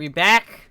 We back?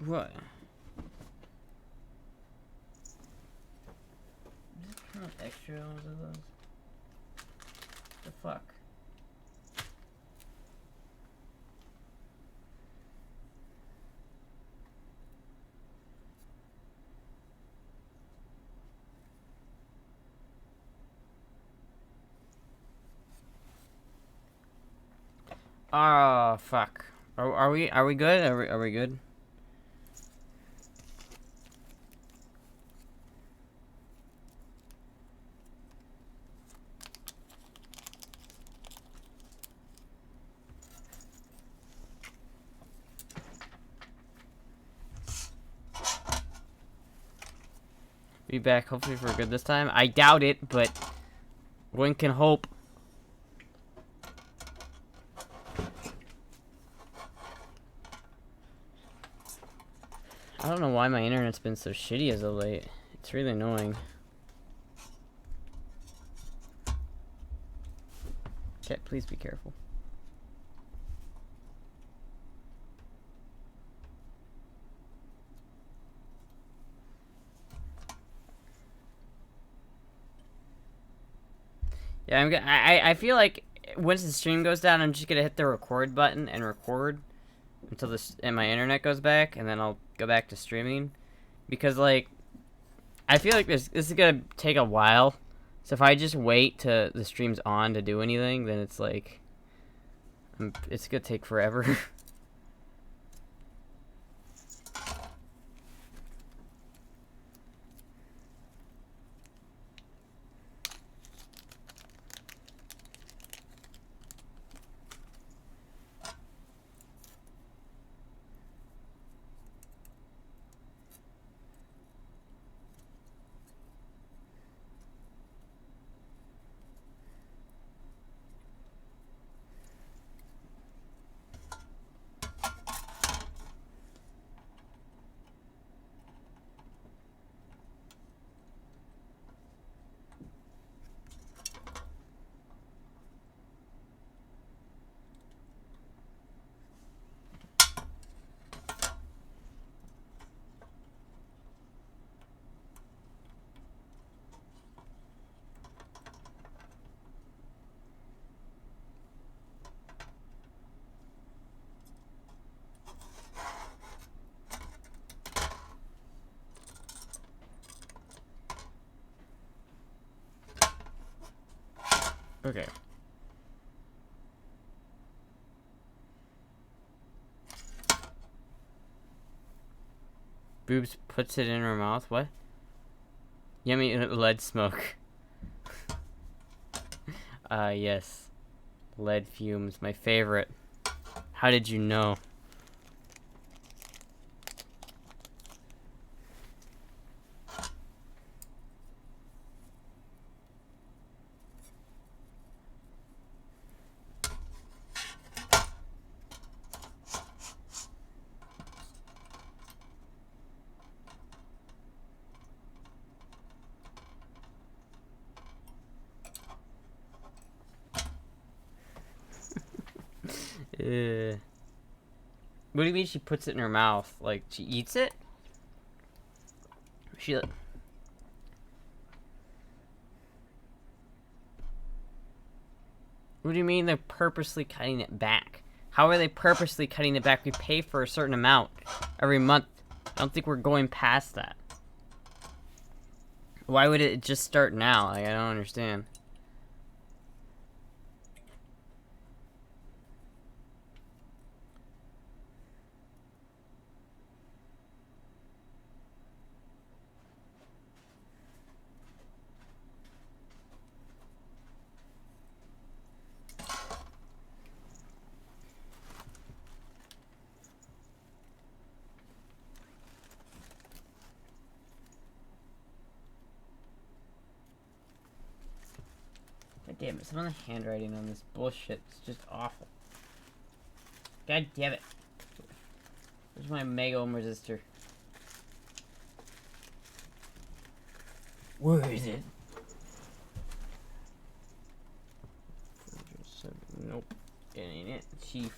What? Does it count extra ones of those? The fuck? Oh fuck. Are we good? Are we good? Be back hopefully for good this time. I doubt it, but one can hope. I don't know why my internet's been so shitty as of late. It's really annoying. Okay, please be careful. Yeah, I feel like once the stream goes down, I'm just gonna hit the record button and record until my internet goes back, and then I'll go back to streaming. Because like, I feel like this is gonna take a while. So if I just wait till the stream's on to do anything, then it's like, it's gonna take forever. Okay. Boobs puts it in her mouth. What? Yummy lead smoke. Yes. Lead fumes, my favorite. How did you know? What do you mean she puts it in her mouth? Like, she eats it? She... What do you mean they're purposely cutting it back? How are they purposely cutting it back? We pay for a certain amount every month. I don't think we're going past that. Why would it just start now? Like, I don't understand. damn it, some of the handwriting on this bullshit is just awful. God damn it. Where's my mega ohm resistor? Where is it? Nope. It ain't it, Chief.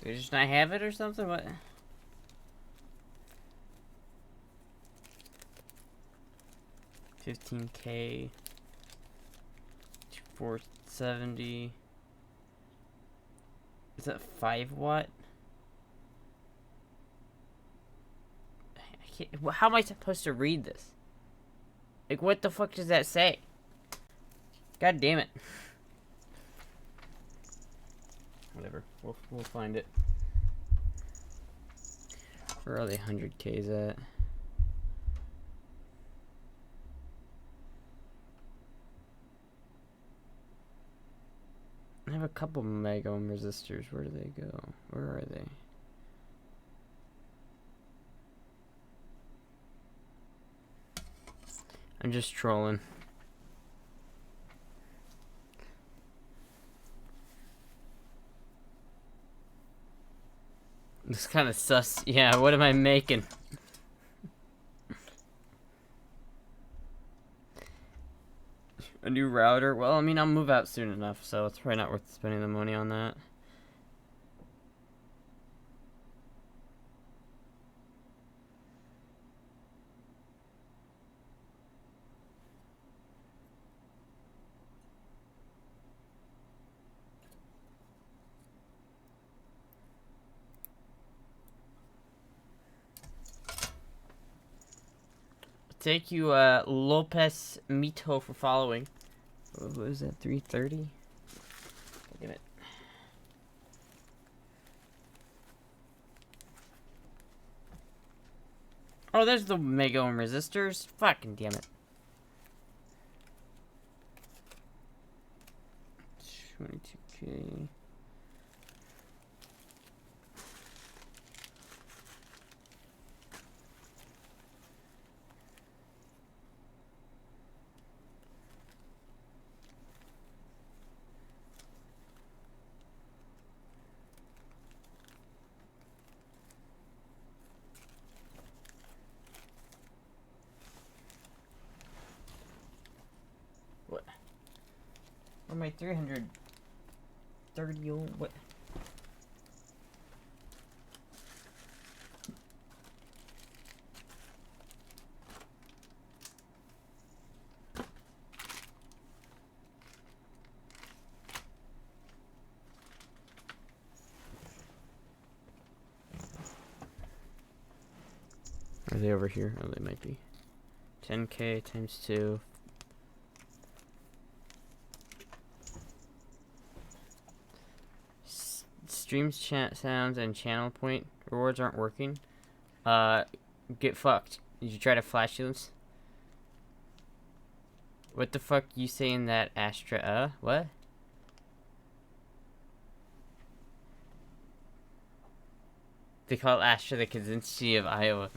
Did you just not have it or something? What? $15K, 470. Is that 5 watt? I can't. How am I supposed to read this? Like, what the fuck does that say? God damn it. Whatever. We'll find it. Where are the 100Ks at? I have a couple mega ohm resistors. Where do they go? Where are they? I'm just trolling. This kind of sus. Yeah, what am I making? A new router? Well, I mean, I'll move out soon enough, so it's probably not worth spending the money on that. Thank you, Lopez Mito, for following. What was that, 330? Damn it. Oh, there's the mega ohm resistors. Fucking damn it. 22K. What? Where my 330 ohm? What? Are they over here? Oh, they might be. 10K times 2. Streams, sounds, and channel point rewards aren't working. Get fucked. Did you try to flash those? What the fuck you saying that Astra, what? They call Astra the Kaczynski of Iowa.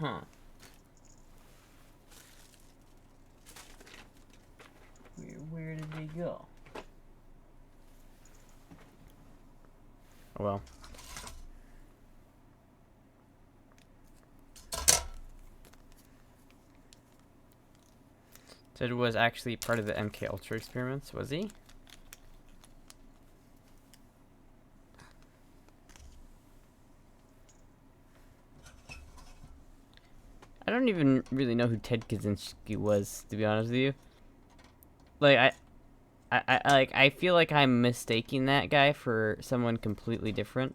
Huh. Where did they go? Oh well. Ted was actually part of the MK Ultra experiments, was he? I don't even really know who Ted Kaczynski was, to be honest with you. Like, I feel like I'm mistaking that guy for someone completely different.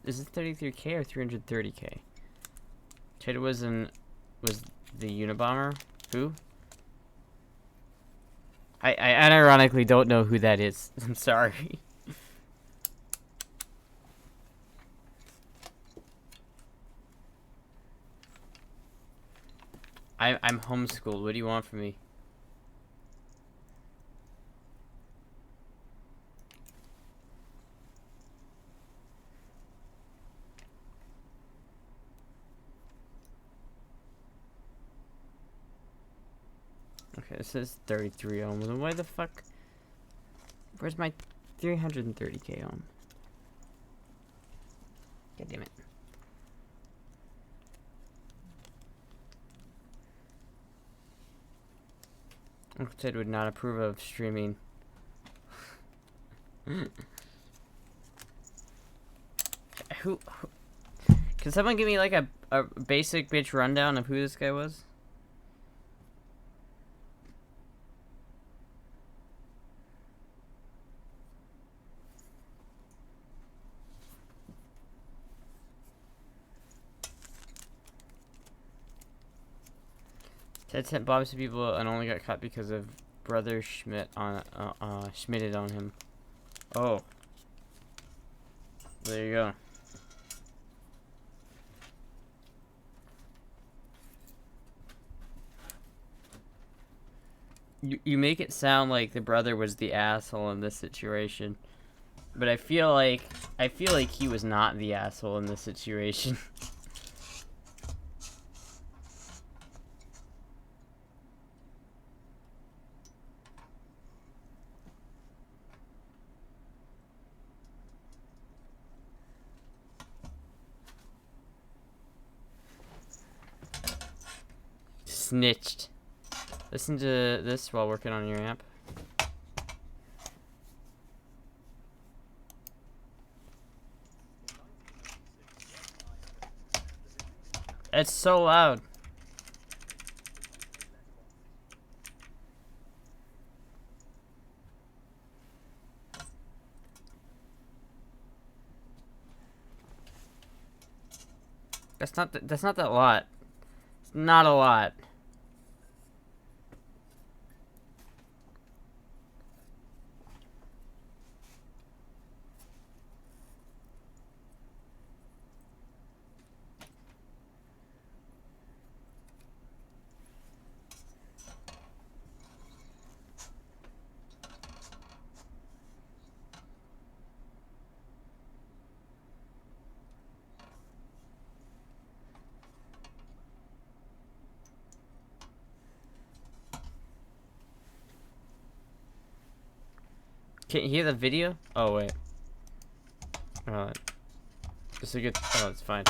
Is it 33K or 330K? Ted was the Unabomber. Who? I unironically don't know who that is. I'm sorry. I'm homeschooled. What do you want from me? Okay, this is 33 ohms. And why the fuck? Where's my 330K ohm? God damn it. Uncle Ted would not approve of streaming. Who? Can someone give me like a basic bitch rundown of who this guy was? Ted sent bombs to people and only got caught because of brother Schmidt on Schmitted on him. Oh. There you go. You make it sound like the brother was the asshole in this situation. But I feel like he was not the asshole in this situation. Snitched. Listen to this while working on your amp. It's so loud. That's not that lot. It's not a lot. Can you hear the video? Oh wait. It's a good. Oh, it's fine.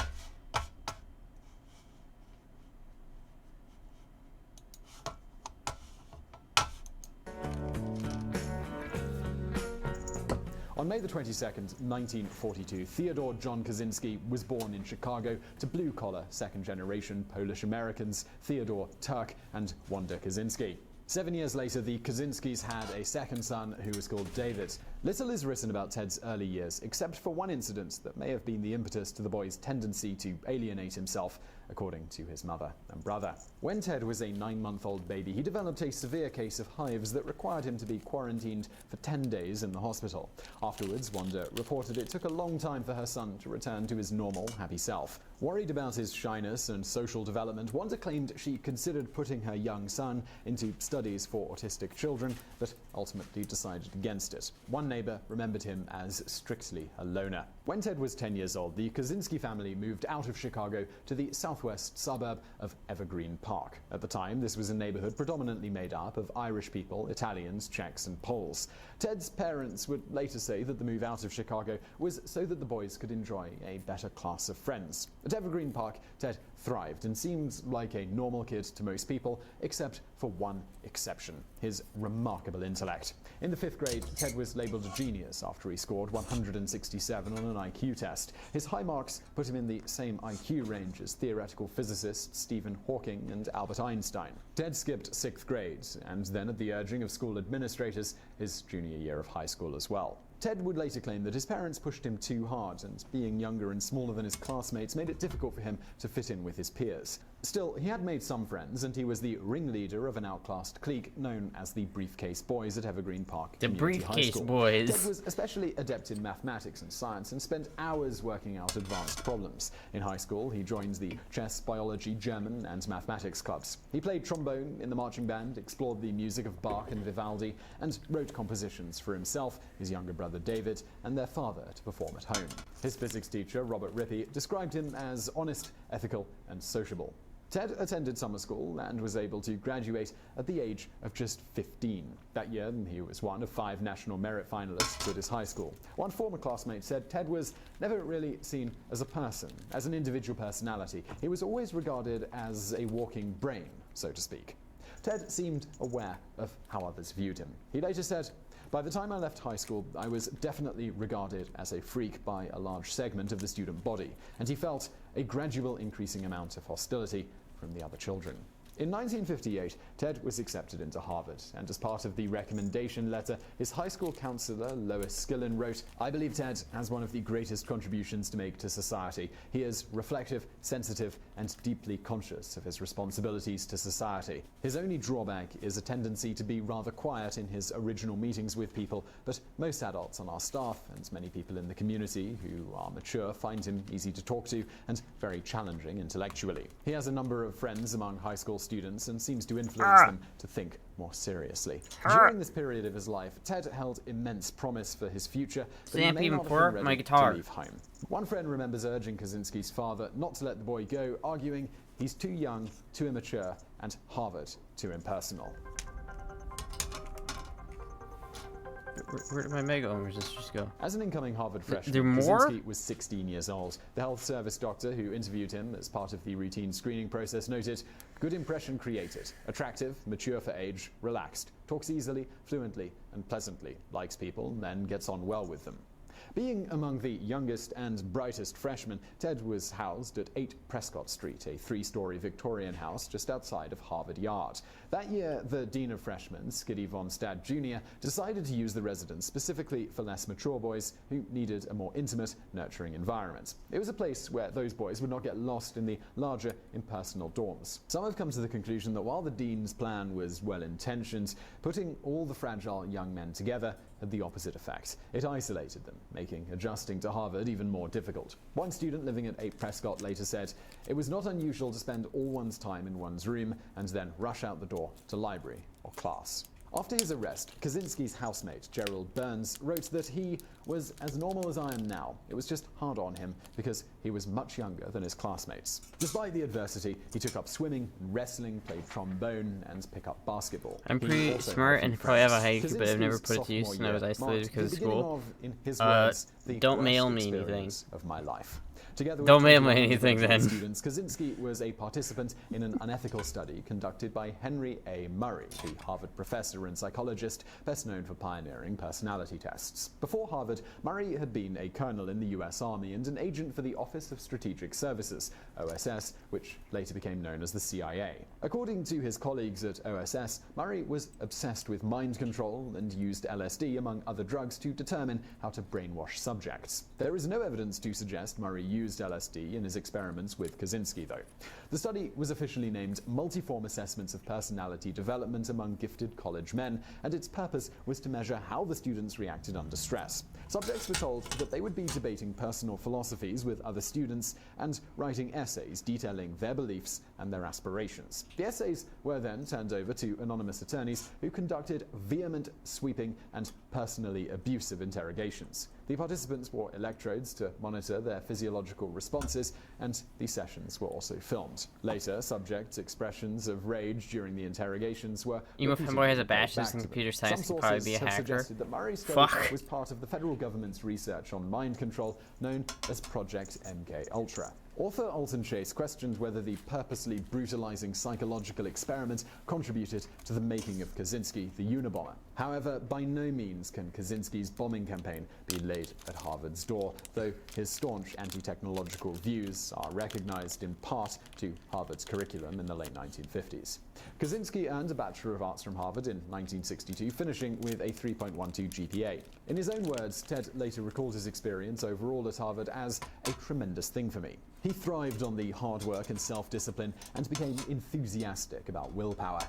On May the 22nd, 1942, Theodore John Kaczynski was born in Chicago to blue-collar, second-generation Polish Americans, Theodore Turk and Wanda Kaczynski. 7 years later, the Kaczynskis had a second son who was called David. Little is written about Ted's early years, except for one incident that may have been the impetus to the boy's tendency to alienate himself, according to his mother and brother. When Ted was a 9-month-old baby, he developed a severe case of hives that required him to be quarantined for 10 days in the hospital. Afterwards, Wanda reported it took a long time for her son to return to his normal, happy self. Worried about his shyness and social development, Wanda claimed she considered putting her young son into studies for autistic children, but ultimately decided against it. One neighbor remembered him as strictly a loner. When Ted was 10 years old, the Kaczynski family moved out of Chicago to the southwest suburb of Evergreen Park. At the time, this was a neighborhood predominantly made up of Irish people, Italians, Czechs, and Poles. Ted's parents would later say that the move out of Chicago was so that the boys could enjoy a better class of friends. At Evergreen Park, Ted thrived and seemed like a normal kid to most people, except for one exception: his remarkable intellect. In the 5th grade, Ted was labeled a genius after he scored 167 on an IQ test. His high marks put him in the same IQ range as theoretical physicists Stephen Hawking and Albert Einstein. Ted skipped 6th grade, and then at the urging of school administrators, his junior year of high school as well. Ted would later claim that his parents pushed him too hard, and being younger and smaller than his classmates made it difficult for him to fit in with his peers. Still, he had made some friends, and he was the ringleader of an outclassed clique known as the Briefcase Boys at Evergreen Park The Community High Briefcase School. Boys. Ted was especially adept in mathematics and science and spent hours working out advanced problems. In high school, he joined the chess, biology, German, and mathematics clubs. He played trombone in the marching band, explored the music of Bach and Vivaldi, and wrote compositions for himself, his younger brother David, and their father to perform at home. His physics teacher, Robert Rippey, described him as honest, ethical, and sociable. Ted attended summer school and was able to graduate at the age of just 15. That year, he was one of 5 national merit finalists at his high school. One former classmate said Ted was never really seen as a person, as an individual personality. He was always regarded as a walking brain, so to speak. Ted seemed aware of how others viewed him. He later said, "By the time I left high school, I was definitely regarded as a freak by a large segment of the student body, and he felt a gradual increasing amount of hostility from the other children." In 1958, Ted was accepted into Harvard, and as part of the recommendation letter, his high school counselor, Lois Skillen, wrote, "I believe Ted has one of the greatest contributions to make to society. He is reflective, sensitive, and deeply conscious of his responsibilities to society. His only drawback is a tendency to be rather quiet in his original meetings with people, but most adults on our staff and many people in the community who are mature find him easy to talk to and very challenging intellectually. He has a number of friends among high school students and seems to influence them to think more seriously." During this period of his life, Ted held immense promise for his future, but he may not have been ready to leave home. One friend remembers urging Kaczynski's father not to let the boy go, arguing he's too young, too immature, and Harvard too impersonal. Where did my mega resistors go? As an incoming Harvard freshman, there more? Kaczynski was 16 years old. The health service doctor who interviewed him as part of the routine screening process noted, "Good impression created. Attractive, mature for age, relaxed. Talks easily, fluently, and pleasantly. Likes people, then gets on well with them." Being among the youngest and brightest freshmen, Ted was housed at 8 Prescott Street, a 3-story Victorian house just outside of Harvard Yard. That year, the dean of freshmen, Skiddy Von Stad Jr., decided to use the residence specifically for less mature boys who needed a more intimate, nurturing environment. It was a place where those boys would not get lost in the larger, impersonal dorms. Some have come to the conclusion that while the dean's plan was well-intentioned, putting all the fragile young men together had the opposite effect. It isolated them, making adjusting to Harvard even more difficult. One student living at 8 Prescott later said, "It was not unusual to spend all one's time in one's room and then rush out the door to library or class." After his arrest, Kaczynski's housemate, Gerald Burns, wrote that he was as normal as I am now. It was just hard on him because he was much younger than his classmates. Despite the adversity, he took up swimming and wrestling, played trombone, and picked up basketball. I'm pretty smart and probably have a hike, but I've never put it to use and I was isolated because of school. In his words, the don't worst mail me anything. experience of my life. Together with Don't mail 21 me anything undergraduate then. students, Kaczynski was a participant in an unethical study conducted by Henry A. Murray, the Harvard professor and psychologist best known for pioneering personality tests. Before Harvard, Murray had been a colonel in the U.S. Army and an agent for the Office of Strategic Services, OSS, which later became known as the CIA. According to his colleagues at OSS, Murray was obsessed with mind control and used LSD, among other drugs, to determine how to brainwash subjects. There is no evidence to suggest Murray used LSD in his experiments with Kaczynski, though. The study was officially named Multiform Assessments of Personality Development Among Gifted College Men, and its purpose was to measure how the students reacted under stress. Subjects were told that they would be debating personal philosophies with other students and writing essays detailing their beliefs and their aspirations. The essays were then turned over to anonymous attorneys who conducted vehement, sweeping, and personally abusive interrogations. The participants wore electrodes to monitor their physiological responses, and these sessions were also filmed. Later, subjects' expressions of rage during the interrogations were Even if Fanboy has a bachelor's in computer science, he could probably be a hacker. Suggested that Murray's study was part of the federal government's research on mind control, known as Project MK Ultra. Author Alton Chase questioned whether the purposely brutalizing psychological experiment contributed to the making of Kaczynski the Unabomber. However, by no means can Kaczynski's bombing campaign be laid at Harvard's door, though his staunch anti-technological views are recognized in part to Harvard's curriculum in the late 1950s. Kaczynski earned a Bachelor of Arts from Harvard in 1962, finishing with a 3.12 GPA. In his own words, Ted later recalled his experience overall at Harvard as a tremendous thing for me. He thrived on the hard work and self-discipline and became enthusiastic about willpower.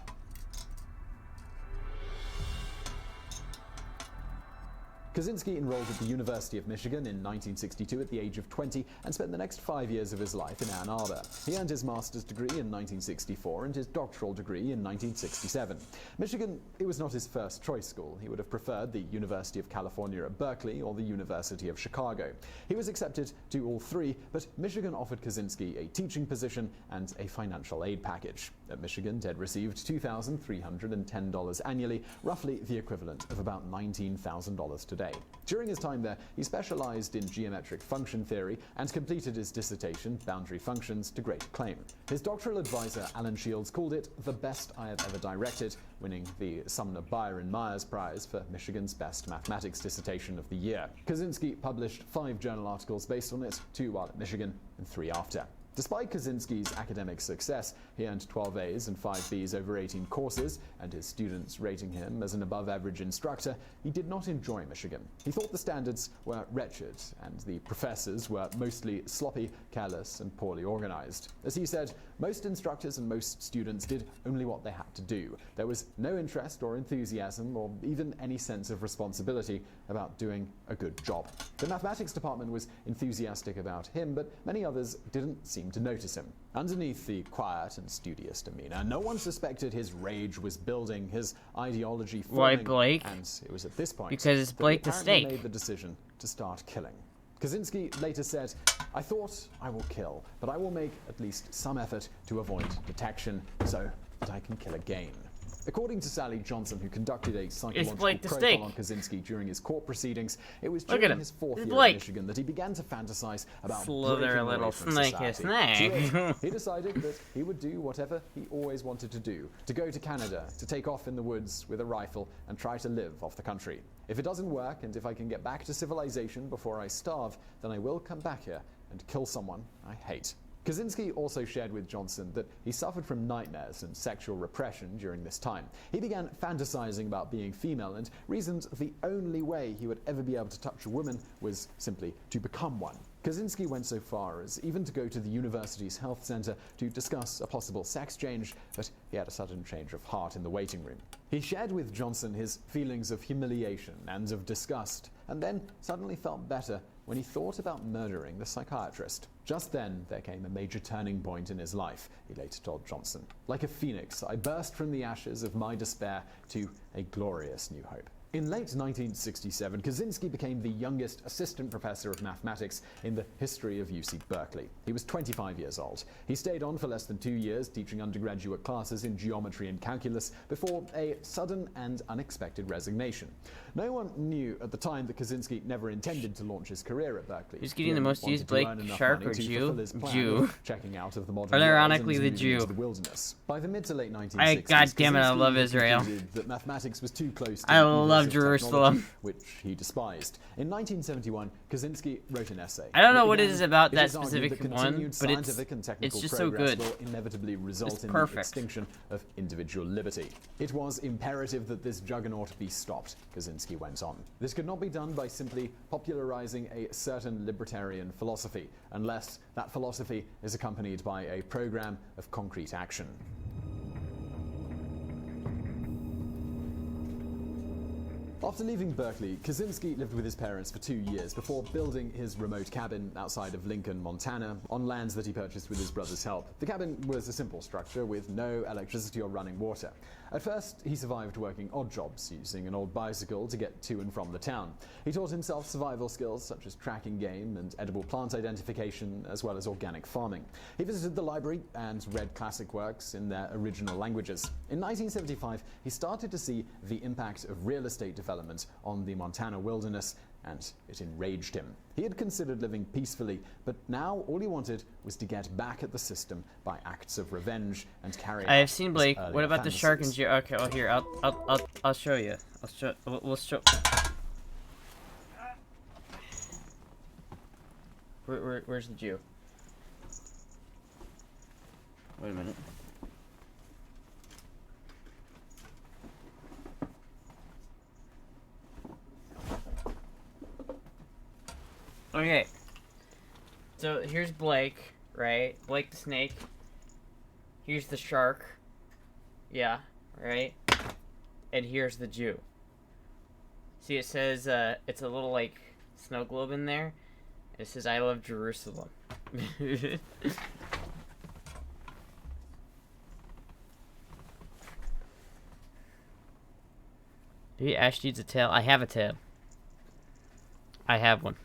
Kaczynski enrolled at the University of Michigan in 1962 at the age of 20 and spent the next 5 years of his life in Ann Arbor. He earned his master's degree in 1964 and his doctoral degree in 1967. Michigan, it was not his first choice school. He would have preferred the University of California at Berkeley or the University of Chicago. He was accepted to all three, but Michigan offered Kaczynski a teaching position and a financial aid package. At Michigan, Ted received $2,310 annually, roughly the equivalent of about $19,000 today. During his time there, he specialized in geometric function theory and completed his dissertation, Boundary Functions, to great acclaim. His doctoral advisor, Alan Shields, called it the best I have ever directed, winning the Sumner Byron Myers Prize for Michigan's best mathematics dissertation of the year. Kaczynski published 5 journal articles based on it, 2 while at Michigan and 3 after. Despite Kaczynski's academic success, he earned 12 A's and 5 B's over 18 courses, and his students rating him as an above-average instructor, he did not enjoy Michigan. He thought the standards were wretched, and the professors were mostly sloppy, careless, and poorly organized. As he said, most instructors and most students did only what they had to do. There was no interest or enthusiasm or even any sense of responsibility about doing a good job. The mathematics department was enthusiastic about him, but many others didn't seem to notice him. Underneath the quiet and studious demeanor, no one suspected his rage was building, his ideology forming. Why Blake? And it was at this point because it's Blake the Snake. Made the decision to start killing. Kaczynski later said, "I thought I will kill, but I will make at least some effort to avoid detection so that I can kill again." According to Sally Johnson, who conducted a psychological profile on Kaczynski during his court proceedings, it was during his 4th year in Michigan that he began to fantasize about breaking away from society. He decided that he would do whatever he always wanted to do, to go to Canada, to take off in the woods with a rifle and try to live off the country. If it doesn't work, and if I can get back to civilization before I starve, then I will come back here and kill someone I hate. Kaczynski also shared with Johnson that he suffered from nightmares and sexual repression during this time. He began fantasizing about being female and reasoned the only way he would ever be able to touch a woman was simply to become one. Kaczynski went so far as even to go to the university's health center to discuss a possible sex change, but he had a sudden change of heart in the waiting room. He shared with Johnson his feelings of humiliation and of disgust, and then suddenly felt better when he thought about murdering the psychiatrist. Just then, there came a major turning point in his life, he later told Johnson. Like a phoenix, I burst from the ashes of my despair to a glorious new hope. In late 1967, Kaczynski became the youngest assistant professor of mathematics in the history of UC Berkeley. He was 25 years old. He stayed on for less than 2 years, teaching undergraduate classes in geometry and calculus, before a sudden and unexpected resignation. No one knew at the time that Kaczynski never intended to launch his career at Berkeley. Who's getting the most used, Blake? Shark or Jew? Jew. Checking out of the modern Or world ironically, and the moving Jew. into the wilderness. By the mid to late 1960s, God damn it, I love Kaczynski Israel. concluded that mathematics was too close to I the evils love of Jerusalem. technology, which he despised. In 1971, Kaczynski wrote an essay. I don't know It what it began, is about "It that is argued specific that one, continued but scientific and technical it's just so progress good. will inevitably result It's in perfect. the extinction of individual liberty. It was imperative that this juggernaut be stopped," Kaczynski went on. "This could not be done by simply popularizing a certain libertarian philosophy, unless that philosophy is accompanied by a program of concrete action." After leaving Berkeley, Kaczynski lived with his parents for 2 years before building his remote cabin outside of Lincoln, Montana, on lands that he purchased with his brother's help. The cabin was a simple structure with no electricity or running water. At first, he survived working odd jobs, using an old bicycle to get to and from the town. He taught himself survival skills such as tracking game and edible plant identification, as well as organic farming. He visited the library and read classic works in their original languages. In 1975, he started to see the impact of real estate development on the Montana wilderness, and it enraged him. He had considered living peacefully, but now all he wanted was to get back at the system by acts of revenge and carry out I have seen his Blake. earlier What about the shark and fantasies. Jew? Okay, well here, I'll show you. We'll show. Where's the Jew? Wait a minute. Okay. So here's Blake, right? Blake the snake. Here's the shark. Yeah, right? And here's the Jew. See, it says, it's a little, like, snow globe in there. It says, "I love Jerusalem." Maybe Ash needs a tail. I have a tail. I have one.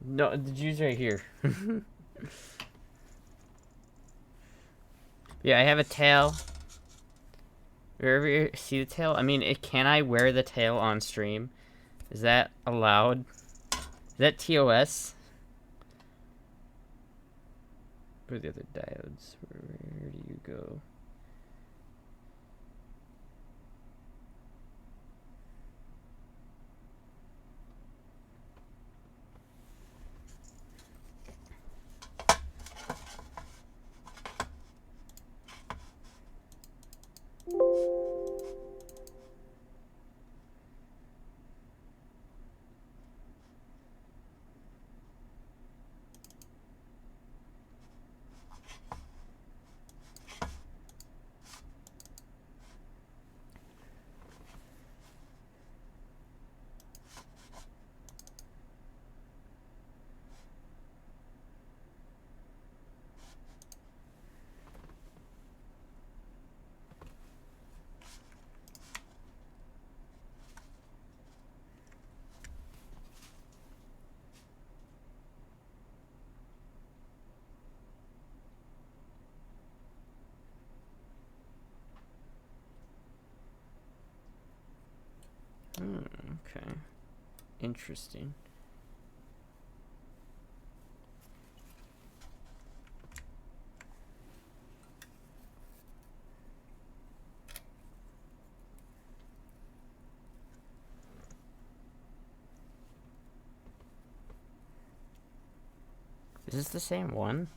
No, the Jew's right here. Yeah, I have a tail. Wherever you see the tail, I mean, can I wear the tail on stream? Is that allowed? Is that TOS? Where are the other diodes? Where do you go? Okay. Interesting. Is this the same one?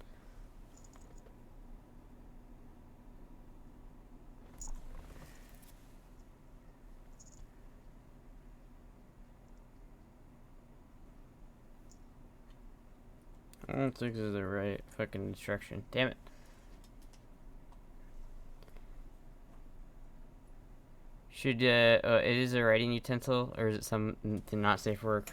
I don't think this is the right fucking instruction. Damn it. Should, it is a writing utensil, or is it something not safe for work?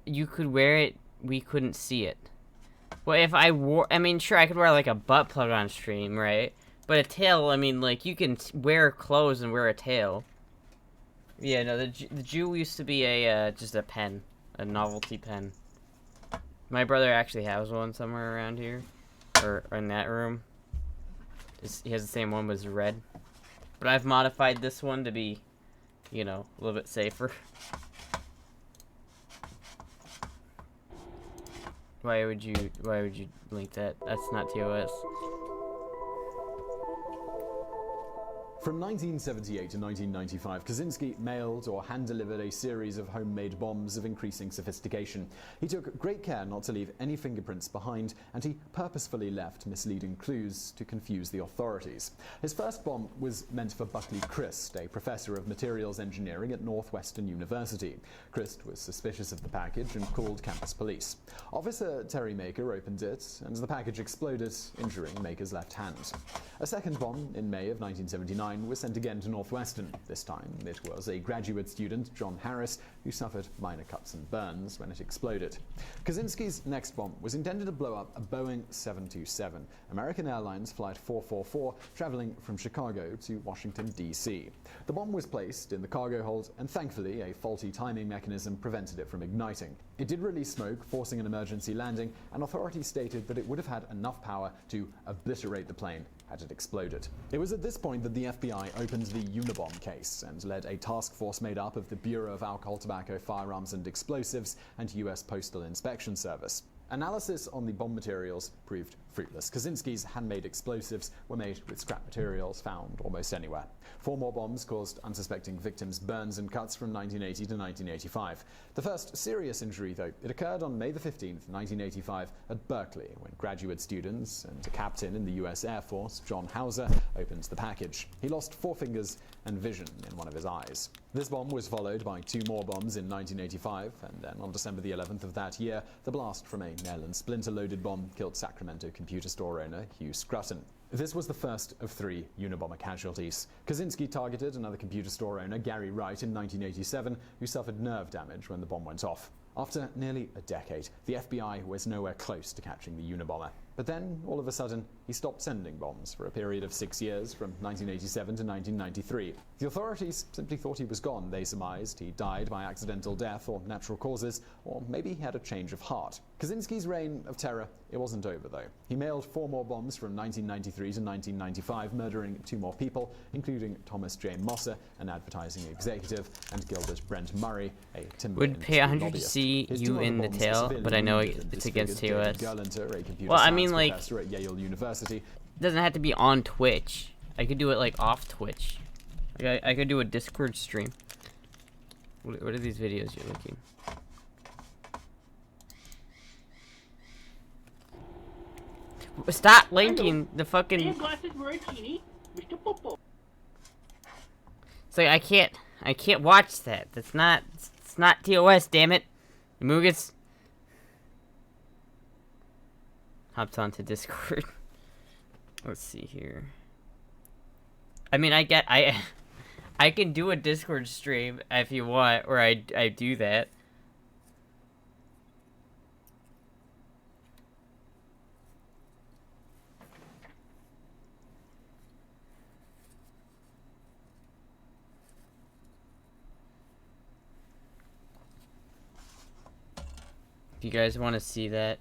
You could wear it, we couldn't see it. Well, if I wore, I mean, sure, I could wear like a butt plug on stream, right? But a tail, I mean, like, you can wear clothes and wear a tail. Yeah, no, the Jew used to be a, just a pen. A novelty pen. My brother actually has one somewhere around here. Or in that room. He has the same one, but it's red. But I've modified this one to be, you know, a little bit safer. Why would you link that? That's not TOS. From 1978 to 1995, Kaczynski mailed or hand-delivered a series of homemade bombs of increasing sophistication. He took great care not to leave any fingerprints behind, and he purposefully left misleading clues to confuse the authorities. His first bomb was meant for Buckley Christ, a professor of materials engineering at Northwestern University. Christ was suspicious of the package and called campus police. Officer Terry Maker opened it, and the package exploded, injuring Maker's left hand. A second bomb in May of 1979 was sent again to Northwestern. This time, it was a graduate student, John Harris, who suffered minor cuts and burns when it exploded. Kaczynski's next bomb was intended to blow up a Boeing 727, American Airlines Flight 444, traveling from Chicago to Washington, D.C. The bomb was placed in the cargo hold, and thankfully, a faulty timing mechanism prevented it from igniting. It did release smoke, forcing an emergency landing, and authorities stated that it would have had enough power to obliterate the plane had it exploded. It was at this point that the FBI opened the Unabomb case and led a task force made up of the Bureau of Alcohol, Tobacco, Firearms and Explosives and U.S. Postal Inspection Service. Analysis on the bomb materials proved fruitless. Kaczynski's handmade explosives were made with scrap materials found almost anywhere. 4 more bombs caused unsuspecting victims burns and cuts from 1980 to 1985. The first serious injury, though, it occurred on May the 15th, 1985 at Berkeley, when graduate students and a captain in the U.S. Air Force, John Hauser, opened the package. He lost 4 fingers and vision in one of his eyes. This bomb was followed by 2 more bombs in 1985, and then on December the 11th of that year, the blast from a nail and splinter-loaded bomb killed Sacramento computer store owner Hugh Scruton. This was the first of 3 Unabomber casualties. Kaczynski targeted another computer store owner, Gary Wright, in 1987, who suffered nerve damage when the bomb went off. After nearly a decade, the FBI was nowhere close to catching the Unabomber. But then, all of a sudden, he stopped sending bombs for a period of 6 years, from 1987 to 1993. The authorities simply thought he was gone. They surmised he died by accidental death or natural causes, or maybe he had a change of heart. Kaczynski's reign of terror, it wasn't over though. He mailed 4 more bombs from 1993 to 1995, murdering 2 more people, including Thomas J. Mosser, an advertising executive, and Gilbert Brent Murray, a timber Would pay 100 to lobbyist. see His you 2 other in the bombs tail, severely but I know wounded and it's against disfigured TOS. David Gerlenter, a computer Well, I science mean, like, professor at Yale University. it doesn't have to be on Twitch. I could do it like off Twitch. Like, I could do a Discord stream. What are these videos you're looking? Stop linking the fucking. It's like I can't watch that. It's not TOS. Damn it, Mugus. Hopped onto Discord. Let's see here. I mean, I can do a Discord stream if you want, or I do that. If you guys want to see that.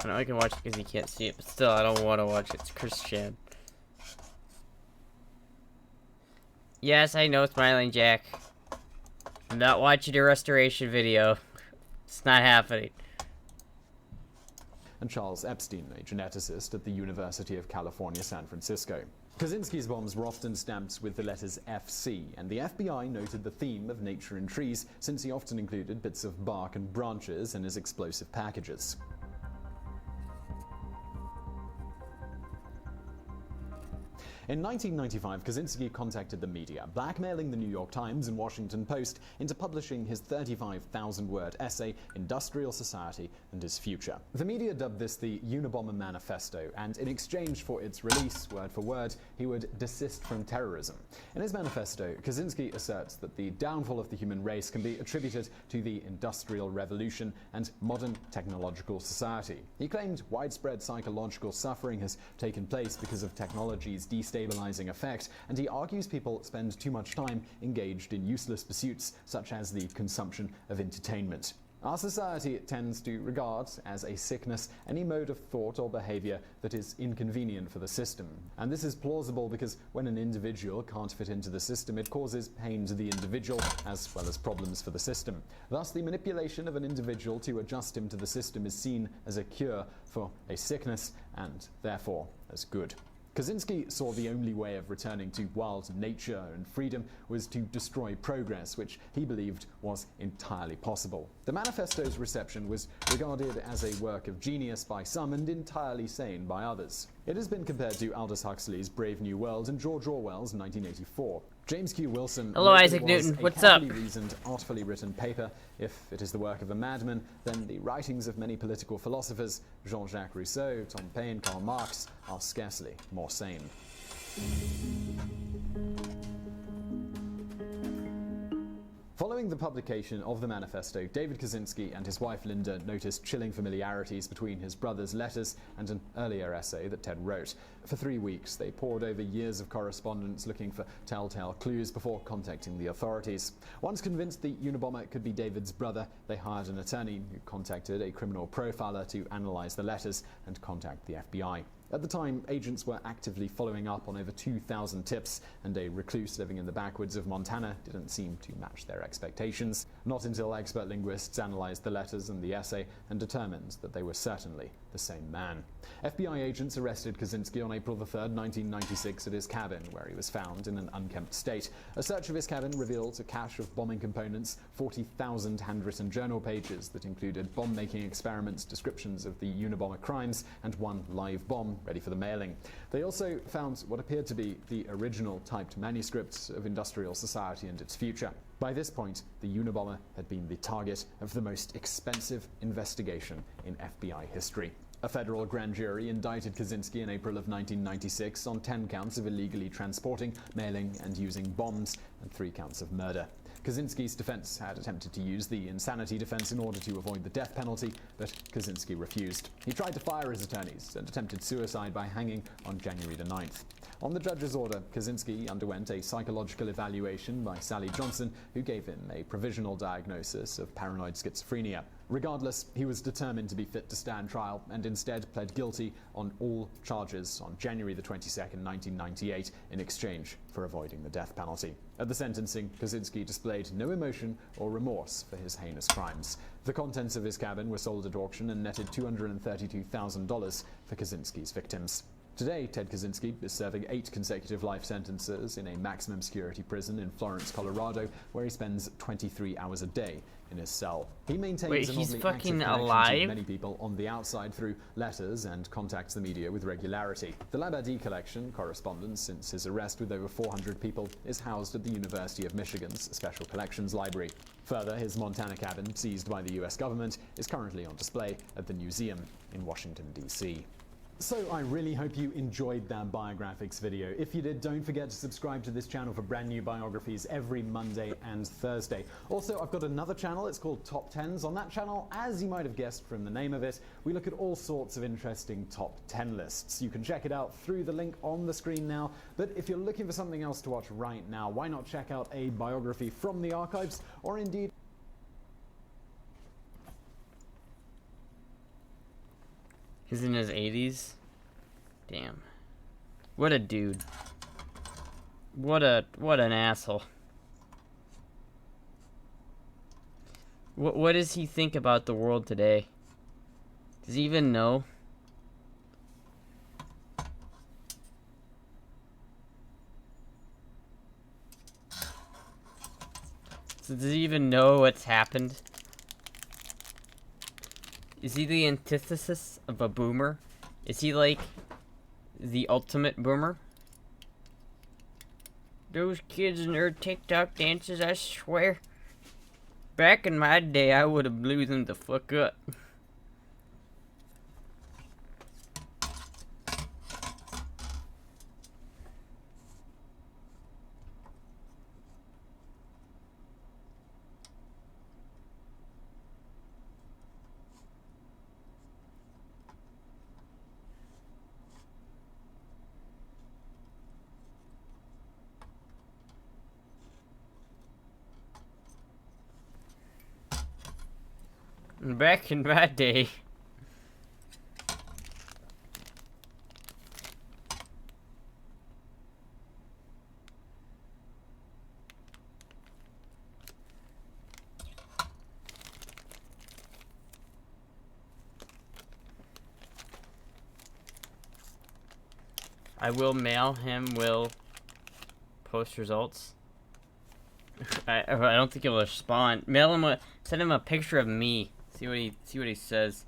I know I can watch it because you can't see it, but still, I don't want to watch it. It's Christian. Yes, I know, Smiling Jack. I'm not watching your restoration video. It's not happening. And Charles Epstein, a geneticist at the University of California, San Francisco. Kaczynski's bombs were often stamped with the letters FC, and the FBI noted the theme of nature and trees, since he often included bits of bark and branches in his explosive packages. In 1995, Kaczynski contacted the media, blackmailing the New York Times and Washington Post into publishing his 35,000-word essay, Industrial Society and His Future. The media dubbed this the Unabomber Manifesto, and in exchange for its release, word for word, he would desist from terrorism. In his manifesto, Kaczynski asserts that the downfall of the human race can be attributed to the Industrial Revolution and modern technological society. He claimed widespread psychological suffering has taken place because of technology's destabilizing effect, and he argues people spend too much time engaged in useless pursuits such as the consumption of entertainment. Our society tends to regard as a sickness any mode of thought or behavior that is inconvenient for the system. And this is plausible because when an individual can't fit into the system, it causes pain to the individual as well as problems for the system. Thus, the manipulation of an individual to adjust him to the system is seen as a cure for a sickness and therefore as good. Kaczynski saw the only way of returning to wild nature and freedom was to destroy progress, which he believed was entirely possible. The manifesto's reception was regarded as a work of genius by some and entirely sane by others. It has been compared to Aldous Huxley's Brave New World and George Orwell's 1984. James Q. Wilson Hello, wrote that Isaac it was Newton. a What's up? carefully reasoned, artfully written paper. If it is the work of a madman, then the writings of many political philosophers, Jean-Jacques Rousseau, Tom Paine, Karl Marx, are scarcely more sane. Following the publication of the manifesto, David Kaczynski and his wife Linda noticed chilling familiarities between his brother's letters and an earlier essay that Ted wrote. For 3 weeks, they pored over years of correspondence looking for telltale clues before contacting the authorities. Once convinced the Unabomber could be David's brother, they hired an attorney who contacted a criminal profiler to analyze the letters and contact the FBI. At the time, agents were actively following up on over 2,000 tips, and a recluse living in the backwoods of Montana didn't seem to match their expectations. Not until expert linguists analyzed the letters and the essay and determined that they were certainly the same man. FBI agents arrested Kaczynski on April 3, 1996 at his cabin, where he was found in an unkempt state. A search of his cabin revealed a cache of bombing components, 40,000 handwritten journal pages that included bomb-making experiments, descriptions of the Unabomber crimes, and one live bomb ready for the mailing. They also found what appeared to be the original typed manuscripts of Industrial Society and Its Future. By this point, the Unabomber had been the target of the most expensive investigation in FBI history. A federal grand jury indicted Kaczynski in April of 1996 on 10 counts of illegally transporting, mailing, and using bombs, and 3 counts of murder. Kaczynski's defense had attempted to use the insanity defense in order to avoid the death penalty, but Kaczynski refused. He tried to fire his attorneys and attempted suicide by hanging on January 9th. On the judge's order, Kaczynski underwent a psychological evaluation by Sally Johnson, who gave him a provisional diagnosis of paranoid schizophrenia. Regardless, he was determined to be fit to stand trial and instead pled guilty on all charges on January 22nd, 1998, in exchange for avoiding the death penalty. At the sentencing, Kaczynski displayed no emotion or remorse for his heinous crimes. The contents of his cabin were sold at auction and netted $232,000 for Kaczynski's victims. Today, Ted Kaczynski is serving 8 consecutive life sentences in a maximum security prison in Florence, Colorado, where he spends 23 hours a day in his cell. He maintains Wait, an he's oddly fucking active connection alive? to many people on the outside through letters and contacts the media with regularity. The Labadie collection, correspondence since his arrest with over 400 people, is housed at the University of Michigan's Special Collections Library. Further, his Montana cabin, seized by the US government, is currently on display at the museum in Washington, D.C. So I really hope you enjoyed that biographics video. If you did, don't forget to subscribe to this channel for brand new biographies every Monday and Thursday. Also, I've got another channel, it's called Top 10s. On that channel, as you might have guessed from the name of it, we look at all sorts of interesting top 10 lists. You can check it out through the link on the screen now, but if you're looking for something else to watch right now, why not check out a biography from the archives, or indeed He's in his 80s. Damn. What a dude. What an asshole. What does he think about the world today? Does he even know? So does he even know what's happened? Is he the antithesis of a boomer? Is he like the ultimate boomer? Those kids and their TikTok dances, I swear. Back in my day, I would have blew them the fuck up. Back in my day. I will mail him, will post results. I don't think he'll respond. Mail him send him a picture of me. See what he says.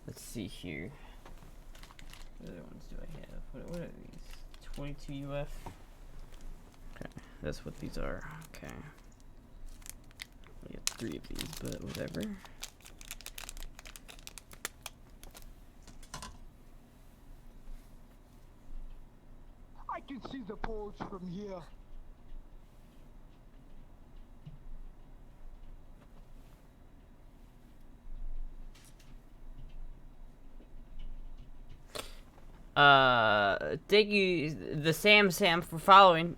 Let's see here. What other ones do I have? What are these? 22 UF? Okay, that's what these are. Okay. We have 3 of these, but whatever. I can see the poles from here. Thank you, the Sam for following.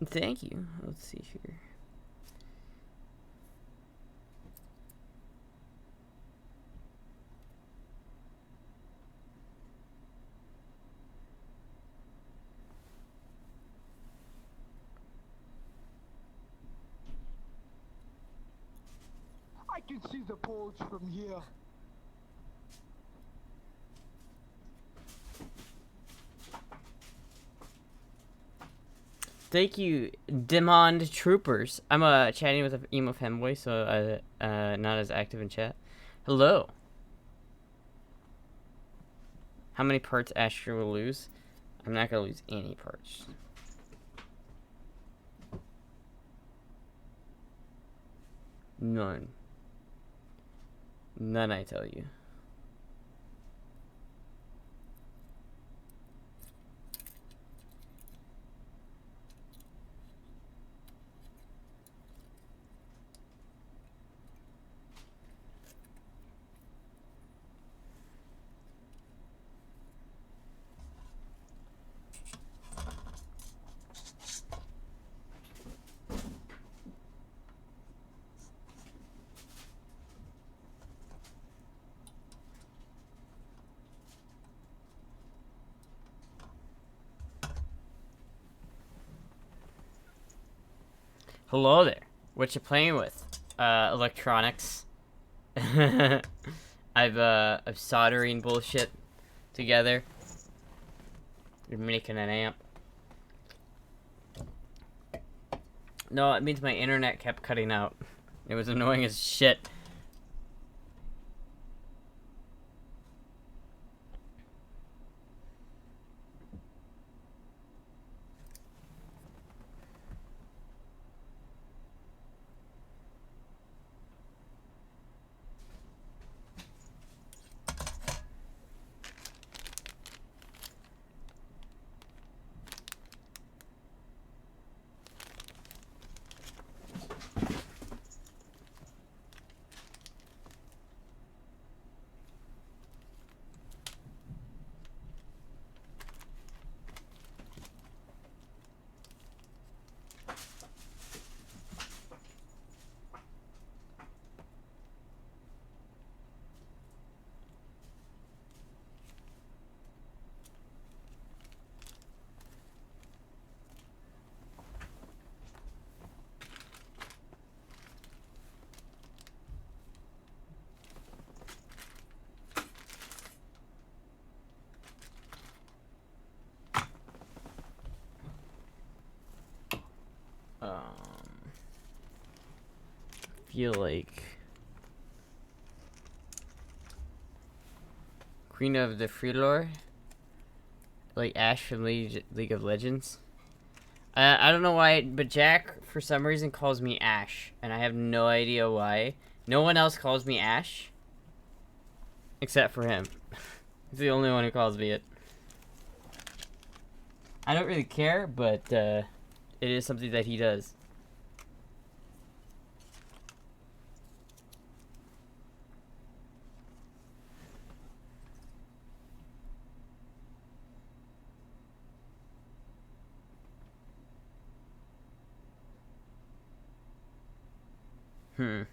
Thank you. Let's see here. I can see the poles from here. Thank you, Demand Troopers. I'm chatting with an emo fanboy, so not as active in chat. Hello. How many parts Astra will lose? I'm not gonna lose any parts. None. None, I tell you. Hello there. What you playing with? Electronics. I'm soldering bullshit together. You're making an amp. No, it means my internet kept cutting out. It was annoying as shit. Feel like Queen of the Freelore, like Ash from League of Legends. I don't know why, but Jack for some reason calls me Ash, and I have no idea why. No one else calls me Ash, except for him. He's the only one who calls me it. I don't really care, but it is something that he does. Hmm.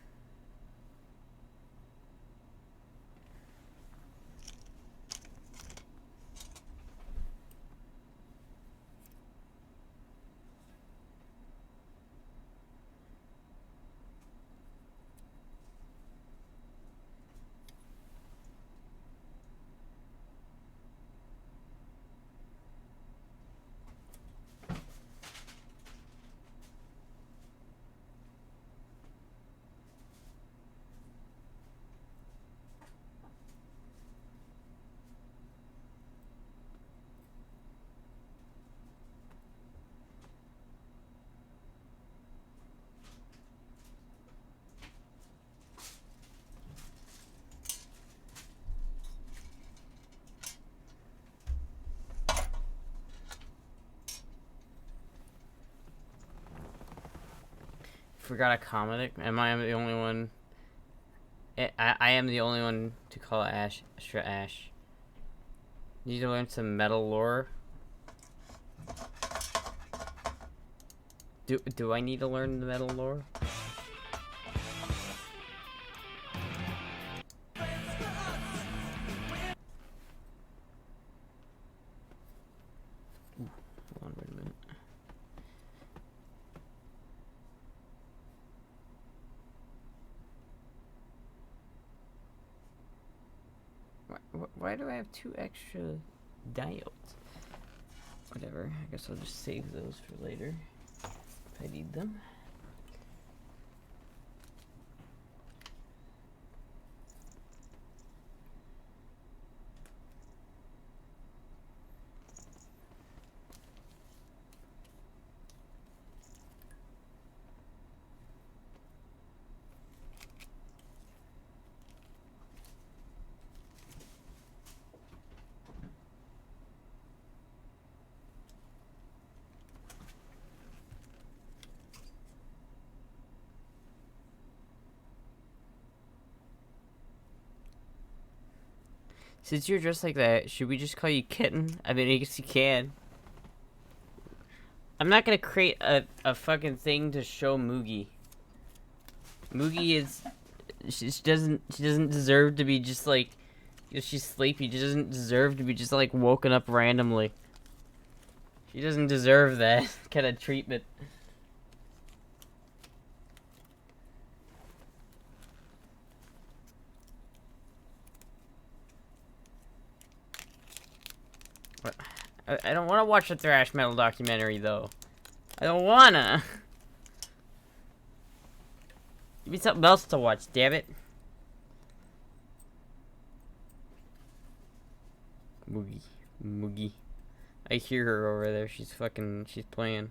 Forgot a comic. Am I the only one? I am the only one to call Ash Astra Ash. Need to learn some metal lore. Do I need to learn the metal lore? Ooh, hold on, wait a minute. Why do I have 2 extra diodes? Whatever, I guess I'll just save those for later if I need them. Since you're dressed like that, should we just call you Kitten? I mean, I guess you can. I'm not gonna create a fucking thing to show Moogie. Moogie is... She doesn't deserve to be just like... If she's sleepy, she doesn't deserve to be just like woken up randomly. She doesn't deserve that kind of treatment. I don't want to watch a thrash metal documentary though. I don't wanna. Give me something else to watch, damn it. Moogie. I hear her over there. She's playing.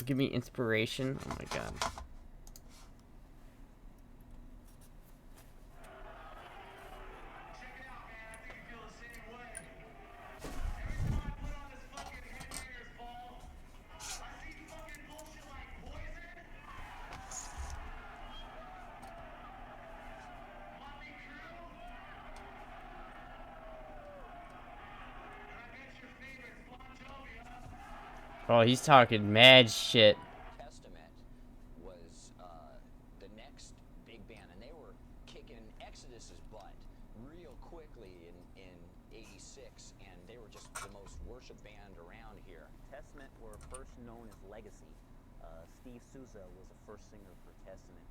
Give me inspiration. Oh my god. Oh, he's talking mad shit. Testament was the next big band, and they were kicking Exodus's butt real quickly in '86, and they were just the most worshipped band around here. Testament were first known as Legacy. Steve Souza was the first singer for Testament,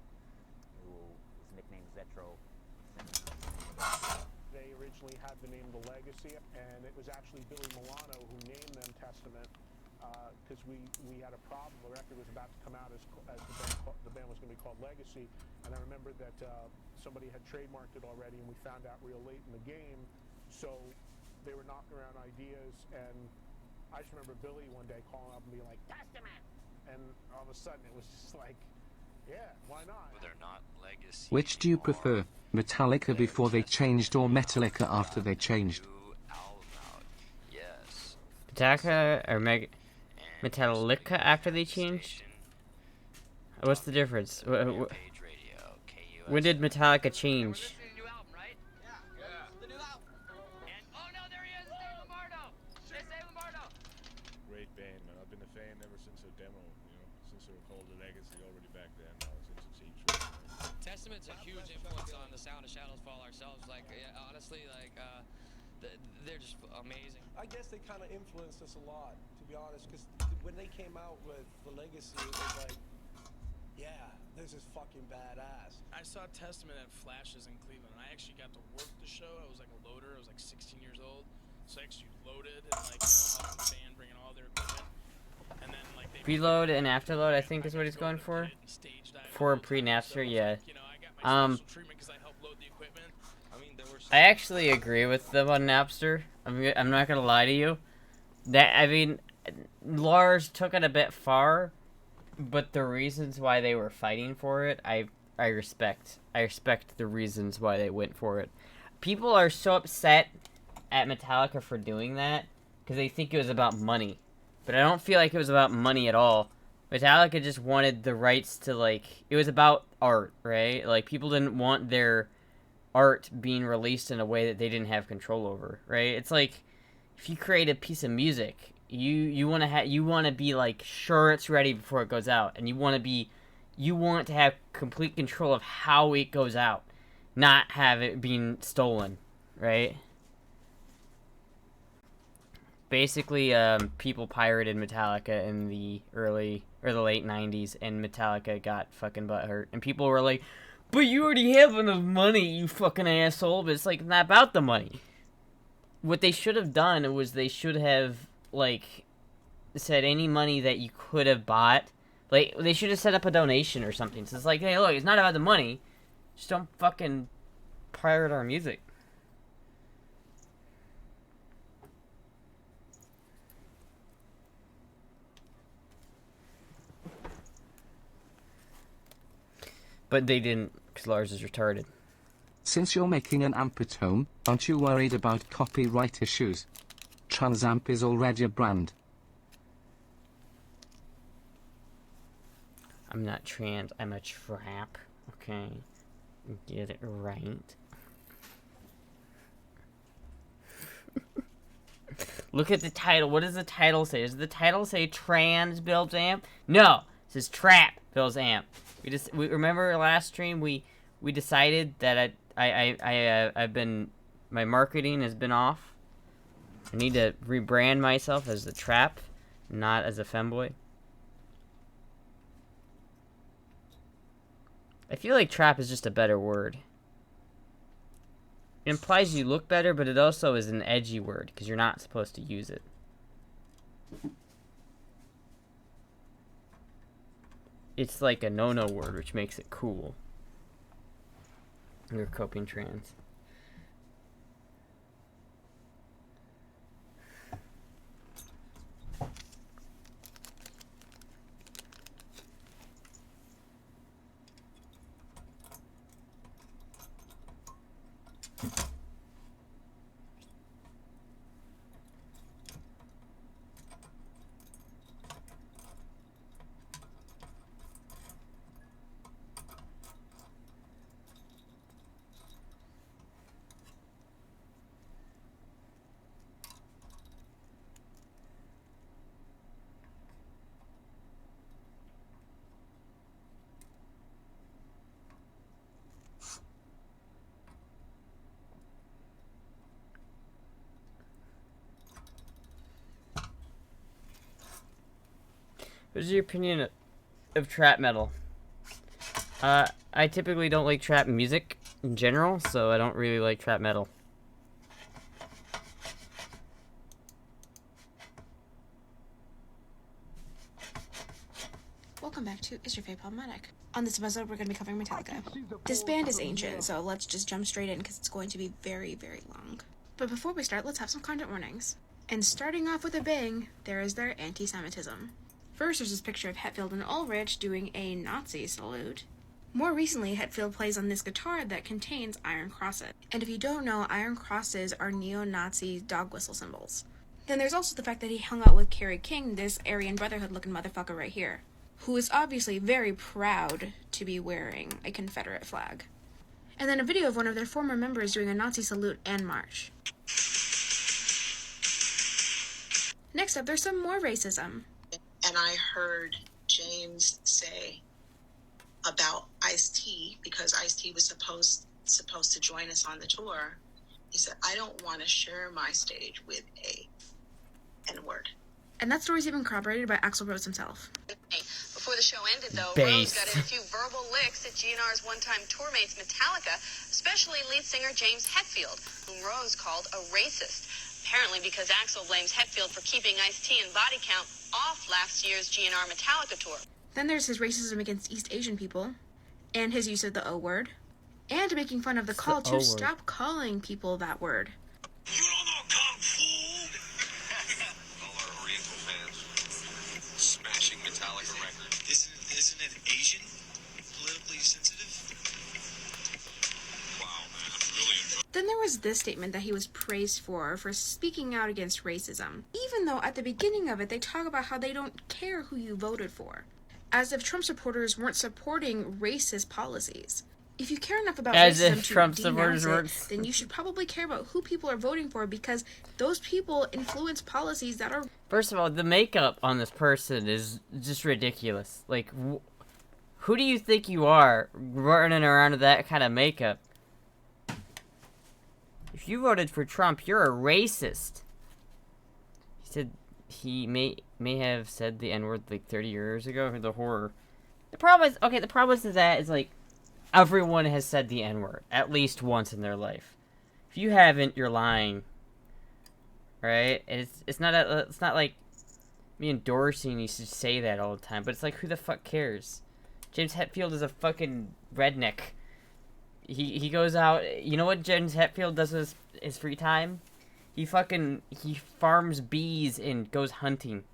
who was nicknamed Zetro. They originally had the name The Legacy, and it was actually Billy Milano who named them Testament, because we had a problem. The record was about to come out as the band was going to be called Legacy, and I remember that somebody had trademarked it already, and we found out real late in the game, so they were knocking around ideas, and I just remember Billy one day calling up and being like, Testament! And all of a sudden it was just like, yeah, why not? Well, they're not Legacy. Which do you prefer, Metallica before they changed or Metallica after they changed? Yes. Metallica or Metallica after they changed? What's the difference? When did Metallica change? Great band, man. I've been a fan ever since the demo, since they were called The Legacy already back then. I was into Cheap Trick. Testament's a huge influence on the sound of Shadows Fall ourselves. Like, honestly, like, they're just amazing. I guess they kind of influenced us a lot, to be honest, because when they came out with The Legacy, it was like, yeah, this is fucking badass. I saw Testament at Flashes in Cleveland, and I actually got to work the show. I was like a loader. I was like 16 years old. So I actually loaded and like, helping the band, bringing all their equipment. And then like they Preload and afterload, I think is what he's going for. For pre and after, yeah. I actually agree with them on Napster. I'm not gonna lie to you. I mean, Lars took it a bit far, but the reasons why they were fighting for it, I respect. I respect the reasons why they went for it. People are so upset at Metallica for doing that because they think it was about money, but I don't feel like it was about money at all. Metallica just wanted the rights to, like, it was about art, right? Like, people didn't want their art being released in a way that they didn't have control over, right? It's like if you create a piece of music, you want to be like sure it's ready before it goes out, and you want to have complete control of how it goes out, not have it being stolen, right? Basically, people pirated Metallica in the early or the late 90s, and Metallica got fucking butthurt, and people were like, but you already have enough money, you fucking asshole. But it's like, not about the money. What they should have done was they should have, like, said any money that you could have bought, like, they should have set up a donation or something. So it's like, hey, look, it's not about the money, just don't fucking pirate our music. But they didn't, because Lars is retarded. Since you're making an Ampatome, aren't you worried about copyright issues? Transamp is already a brand. I'm not trans, I'm a trap, okay? Get it right. Look at the title. What does the title say? Does the title say Trans Builds Amp? No, it says Trap Builds Amp. We remember last stream we decided that I've been, my marketing has been off. I need to rebrand myself as the Trap, not as a femboy. I feel like Trap is just a better word. It implies you look better, but it also is an edgy word because you're not supposed to use it. It's like a no-no word, which makes it cool. You're coping trans. What's your opinion of trap metal? I typically don't like trap music in general, so I don't really like trap metal. Welcome back to Is Your Faith Problematic? On this episode, we're going to be covering Metallica. This band is ancient, so let's just jump straight in because it's going to be very, very long. But before we start, let's have some content warnings. And starting off with a bang, there is their anti-Semitism. First, there's this picture of Hetfield and Ulrich doing a Nazi salute. More recently, Hetfield plays on this guitar that contains iron crosses. And if you don't know, iron crosses are neo-Nazi dog whistle symbols. Then there's also the fact that he hung out with Kerry King, this Aryan Brotherhood-looking motherfucker right here, who is obviously very proud to be wearing a Confederate flag. And then a video of one of their former members doing a Nazi salute and march. Next up, there's some more racism. And I heard James say about Ice-T, because Ice-T was supposed to join us on the tour. He said, I don't want to share my stage with a N-word. And that story's even corroborated by Axl Rose himself. Before the show ended, though, Based. Rose got in a few verbal licks at GNR's one-time tour mates Metallica, especially lead singer James Hetfield, whom Rose called a racist. Apparently because Axl blames Hetfield for keeping Ice-T and Body Count off last year's GNR Metallica tour. Then there's his racism against East Asian people, and his use of the O word, and making fun of the call to stop calling people that word. You don't know Kung Fu! All our Oriental fans smashing Metallica record. Isn't it Asian? Politically sensitive? Wow, man, I'm really enjoying. Then there was this statement that he was praised for speaking out against racism, even though at the beginning of it they talk about how they don't care who you voted for, as if Trump supporters weren't supporting racist policies. If you care enough about As racism if Trump to supporters denounce weren't. it, then you should probably care about who people are voting for, because those people influence policies that are... First of all, the makeup on this person is just ridiculous. Like, who do you think you are running around with that kind of makeup? If you voted for Trump, you're a racist. He said he may have said the N-word like 30 years ago. The horror. The problem is that is like everyone has said the N-word at least once in their life. If you haven't, you're lying. Right? And it's not like me endorsing you should say that all the time, but it's like, who the fuck cares? James Hetfield is a fucking redneck. He goes out. You know what James Hetfield does with his free time? He farms bees and goes hunting.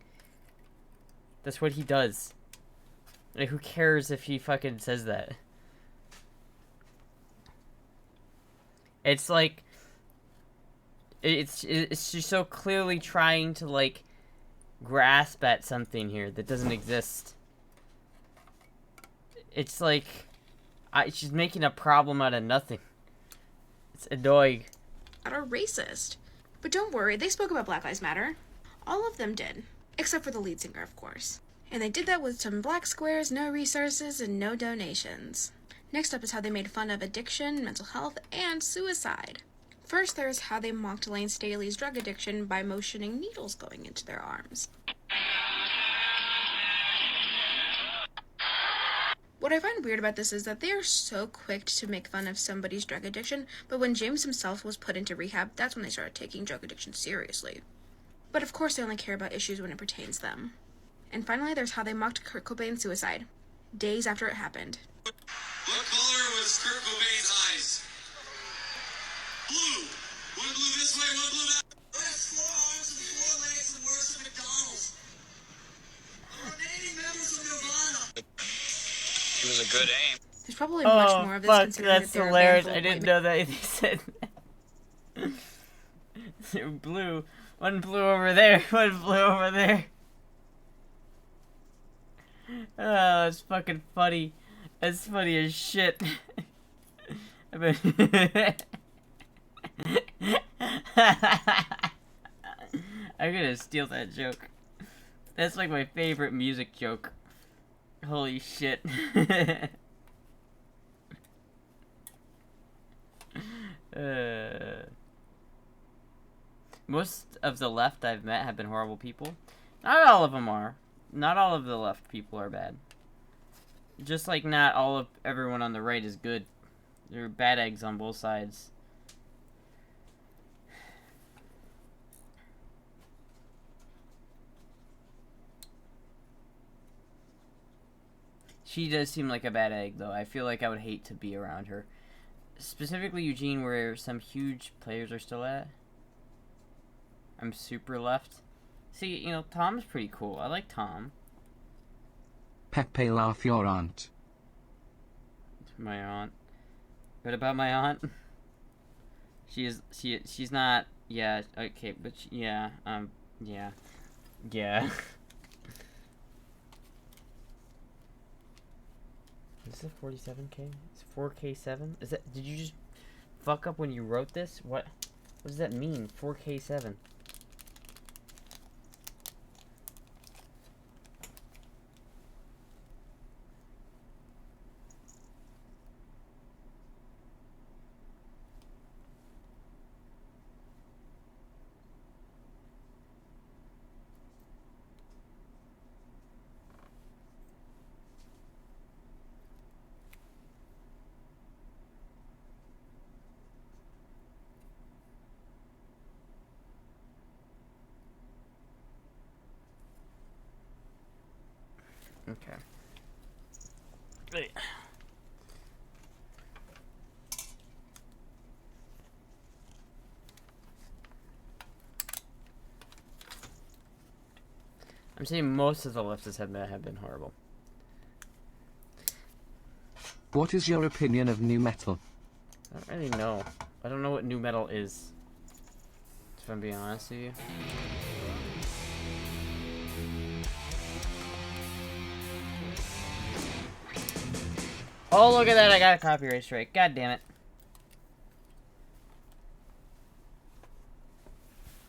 That's what he does. Like, who cares if he fucking says that? It's like, it's just so clearly trying to like grasp at something here that doesn't exist. It's like, she's making a problem out of nothing. It's annoying. that are racist. But don't worry, they spoke about Black Lives Matter. All of them did. Except for the lead singer, of course. And they did that with some black squares, no resources, and no donations. Next up is how they made fun of addiction, mental health, and suicide. First, there's how they mocked Lane Staley's drug addiction by motioning needles going into their arms. What What I find weird about this is that they are so quick to make fun of somebody's drug addiction, but when James himself was put into rehab, that's when they started taking drug addiction seriously. But of course they only care about issues when it pertains to them. And finally, there's how they mocked Kurt Cobain's suicide, days after it happened. What color was Kurt Cobain's eyes? Blue. One blue this way, one blue that. I have 4 arms and 4 legs and works at McDonald's. The remaining members of Nirvana. He was a good aim. There's probably much more of this considering that's that they're hilarious. a I didn't know that they said that. Blue. One blue over there, one blue over there. Oh, that's fucking funny. That's funny as shit. I'm gonna steal that joke. That's like my favorite music joke. Holy shit. Most of the left I've met have been horrible people. Not all of them are. Not all of the left people are bad. Just like not all of everyone on the right is good. There are bad eggs on both sides. She does seem like a bad egg, though. I feel like I would hate to be around her. Specifically Eugene, where some huge players are still at. I'm super left. See, you know, Tom's pretty cool. I like Tom. Pepe laugh your aunt. My aunt. What about my aunt? She's not, yeah, okay, but yeah. Yeah. Is it 47K? It's 4K7? Is that, did you just fuck up when you wrote this? What does that mean? 4K7? Okay. Wait. I'm saying most of the leftists have been horrible. What is your opinion of new metal? I don't really know. I don't know what new metal is, if I'm being honest with you. Oh, look at that, I got a copyright strike. God damn it.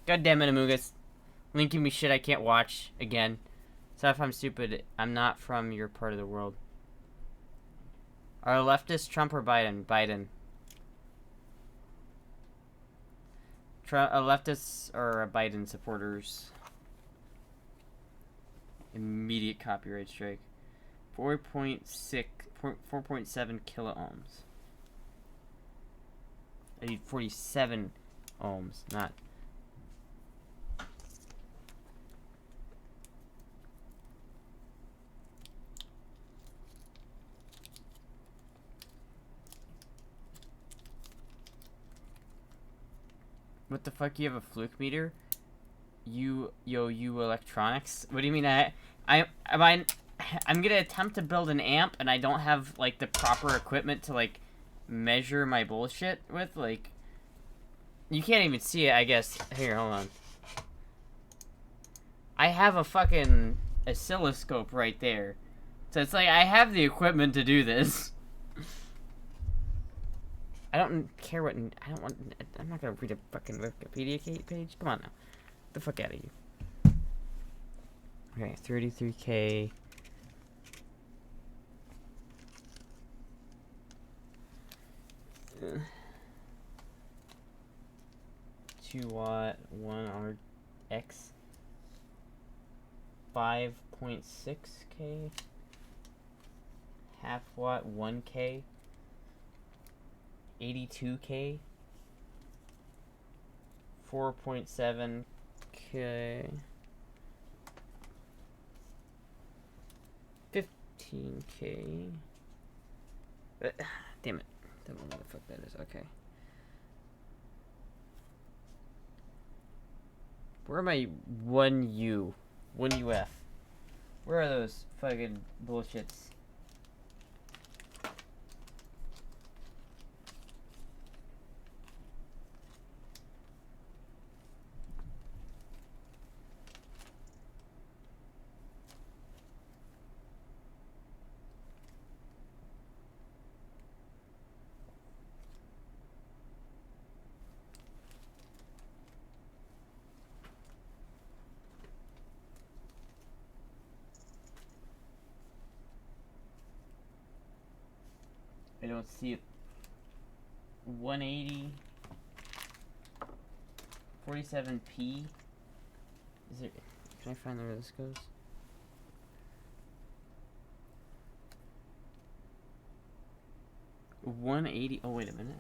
God damn it, Amugus. Linking me shit I can't watch again. So if I'm stupid, I'm not from your part of the world. Are leftists Trump or Biden? Biden. Leftists or Biden supporters. Immediate copyright strike. 4.7 kilo ohms. I need 47 ohms, not. What the fuck? You have a fluke meter? You electronics? What do you mean? I'm gonna attempt to build an amp and I don't have like the proper equipment to like measure my bullshit with. Like, you can't even see it, I guess. Here, hold on. I have a fucking oscilloscope right there, so it's like I have the equipment to do this. I don't care what. I'm not gonna read a fucking Wikipedia page. Come on now, get the fuck out of you. Okay, 33K. 2 watt 1 RX. 5.6K. half watt 1K, 82K, 4.7K, 15K. Damn it. Don't know what the fuck that is. Okay. Where are my 1U? 1UF? Where are those fucking bullshits? I don't see it. 180, 47p. Is there? Can I find where this goes? $180. Oh wait a minute.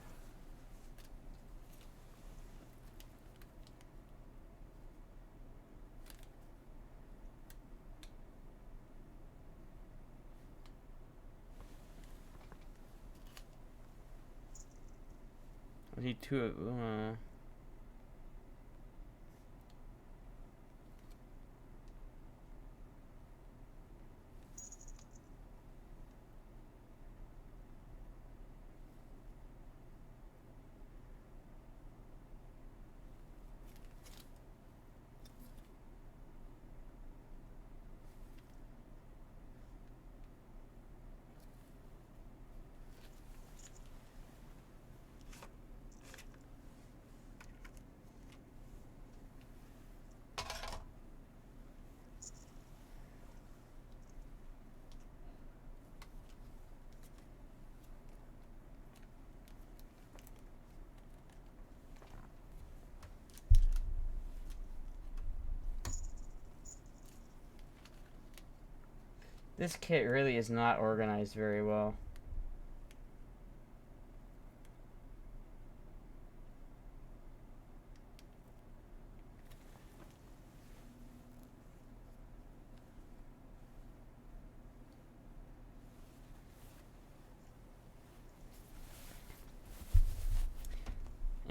I need two. This kit really is not organized very well.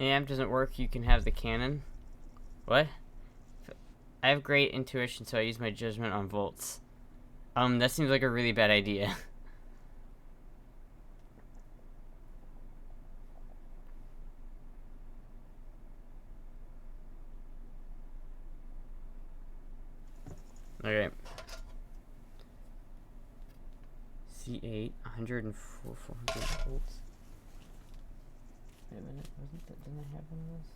Amp doesn't work, you can have the cannon. What? I have great intuition, so I use my judgment on volts. That seems like a really bad idea. Okay. C8, 104, 400 volts. Wait a minute, didn't I have one of those?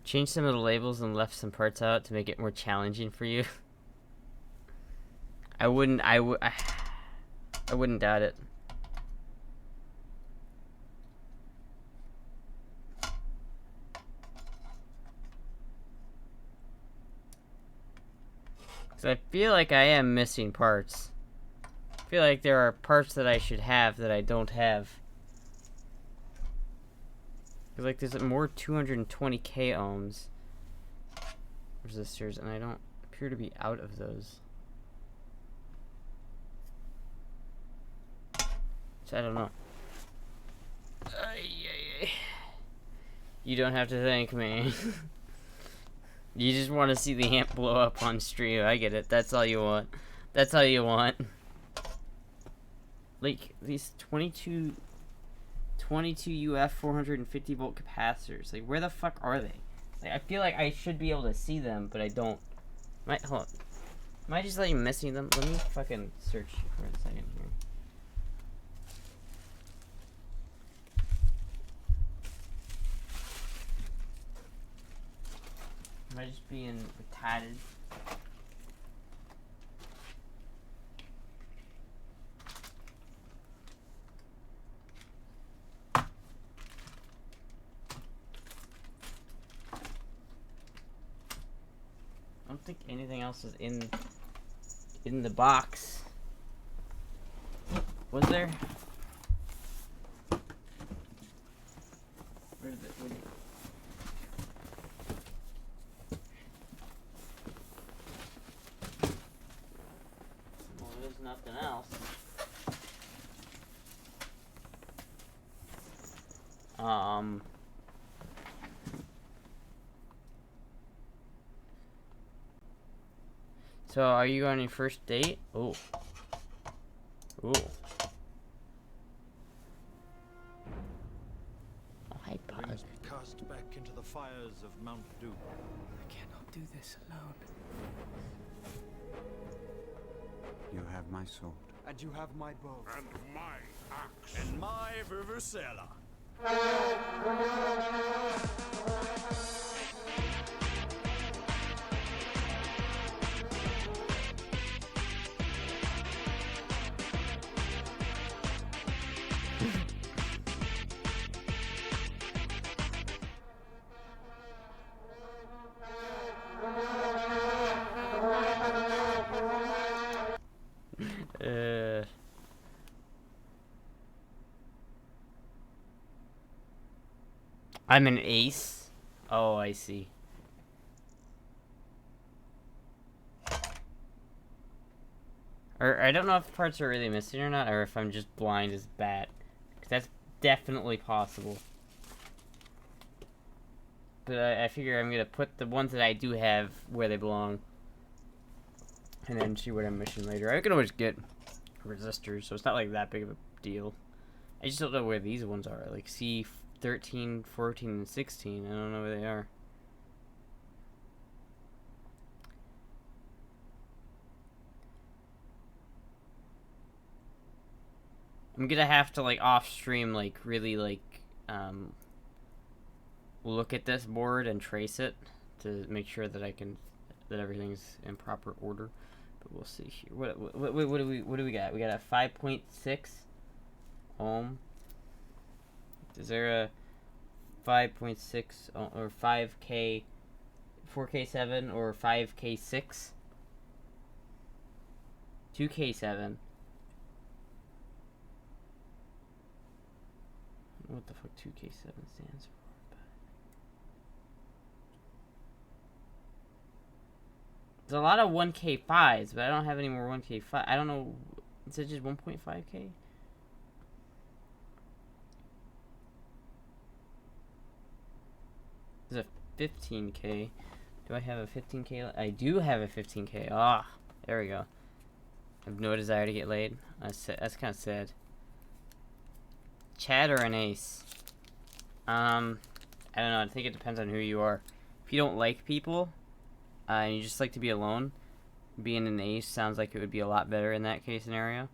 Change some of the labels and left some parts out to make it more challenging for you. I wouldn't doubt it. Cause I feel like I am missing parts. I feel like there are parts that I should have that I don't have. Cause like there's more 220k ohms resistors, and I don't appear to be out of those. I don't know. You don't have to thank me. You just want to see the amp blow up on stream. I get it. That's all you want. That's all you want. Like, these 22 UF 450 volt capacitors. Like, where the fuck are they? Like, I feel like I should be able to see them, but I don't. Hold on. Am I just like missing them? Let me fucking search for a second here. Am I just being retarded? I don't think anything else is in the box. Was there? Where did it? Well, there's nothing else. So, are you on your first date? Oh. Ooh. Oh, hi, bud. We must be cast back into the fires of Mount Doom. I cannot do this alone. You have my sword. And you have my bow. And my axe. And my vuvuzela. I'm an ace. Oh, I see. Or I don't know if parts are really missing or not, or if I'm just blind as bat. 'Cause that's definitely possible. But I figure I'm gonna put the ones that I do have where they belong. And then see what I'm missing later. I can always get resistors, so it's not like that big of a deal. I just don't know where these ones are. Like C13, 14, and 16. I don't know where they are. I'm gonna have to, like, off stream, like, really, like, look at this board and trace it to make sure that that everything's in proper order. But we'll see here. What do we got? We got a 5.6 ohm. Is there a 5.6 or 5K, 4K7 or 5K6? 2K7. I don't know what the fuck 2K7 stands for. There's a lot of 1K5s, but I don't have any more 1K5. I don't know. Is it just 1.5K? There's a 15K. Do I have a 15K? I do have a 15K. Ah, there we go. I have no desire to get laid. That's kind of sad. Chad or an ace? I don't know. I think it depends on who you are. If you don't like people, and you just like to be alone, being an ace sounds like it would be a lot better in that case scenario.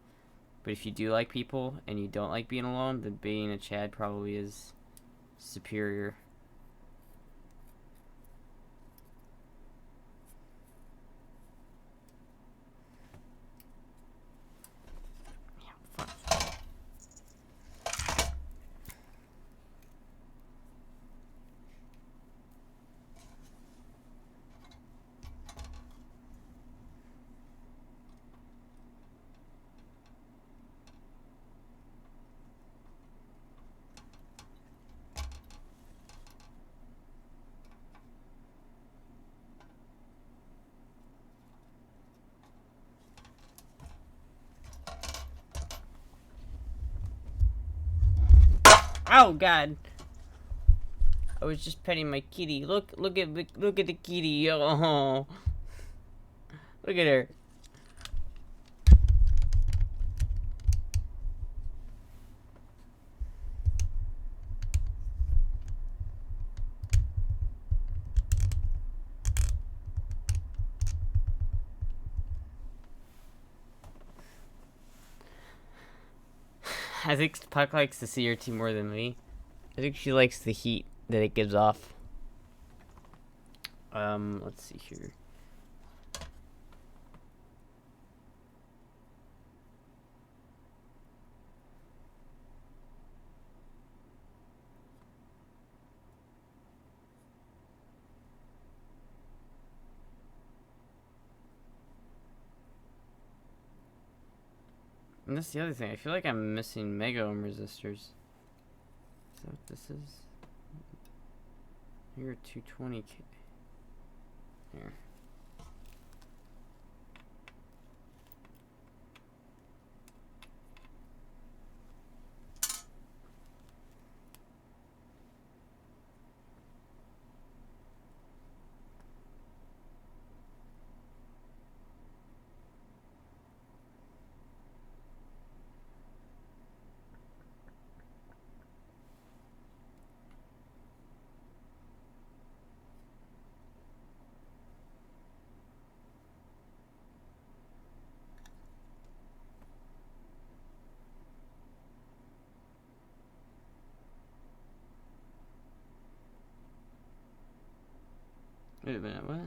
But if you do like people and you don't like being alone, then being a Chad probably is superior. Oh God! I was just petting my kitty. Look at the kitty. Oh, look at her. I think Puck likes the CRT more than me. I think she likes the heat that it gives off. Let's see here. And that's the other thing. I feel like I'm missing mega ohm resistors. Is that what this is? Here, 220K. Here. Wait a minute, what?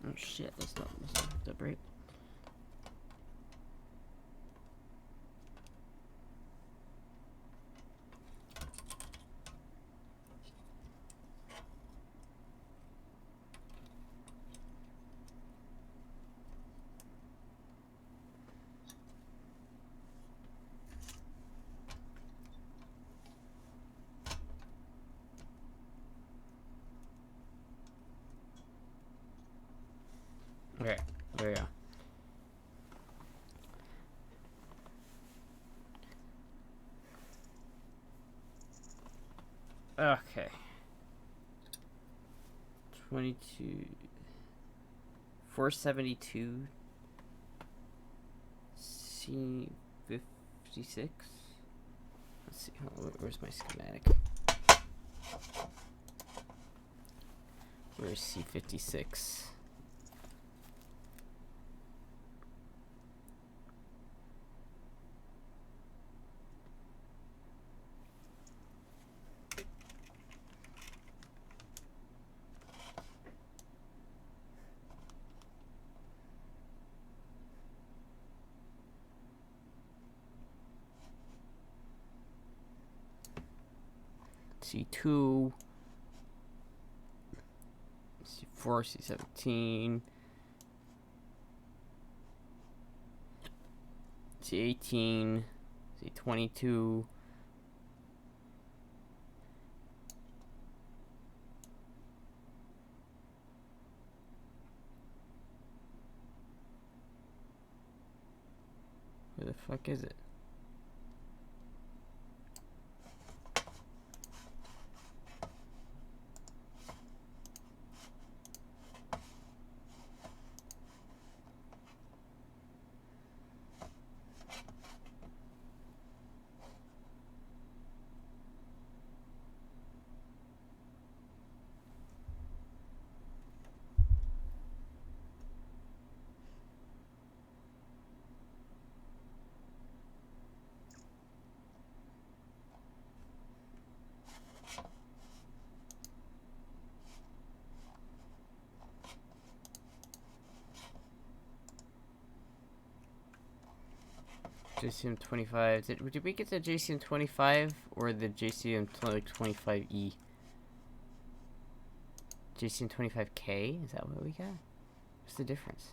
Oh shit, that's not hooked up right. Okay, there we go. Okay. 22. 472. C56. Let's see. Where's my schematic? Where's C56? C2, C4, C17, C18, C22, where the fuck is it? JCM 25. Did we get the JCM 25 or the JCM 25E? JCM 25K? Is that what we got? What's the difference?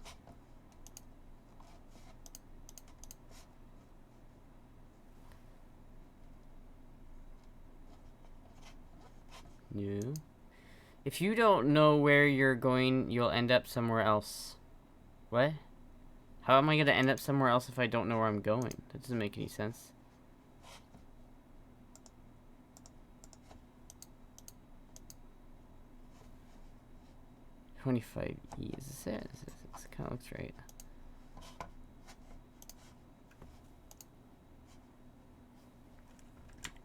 No. If you don't know where you're going, you'll end up somewhere else. What? How am I gonna end up somewhere else if I don't know where I'm going? That doesn't make any sense. $25E. Is this it? This kind of looks right.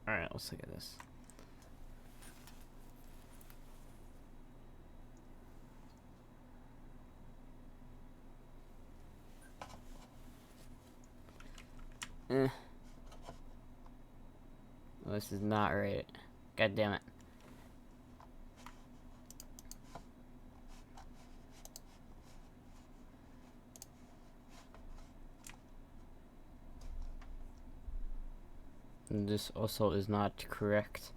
Alright, let's look at this. Well, this is not right. God damn it. And this also is not correct.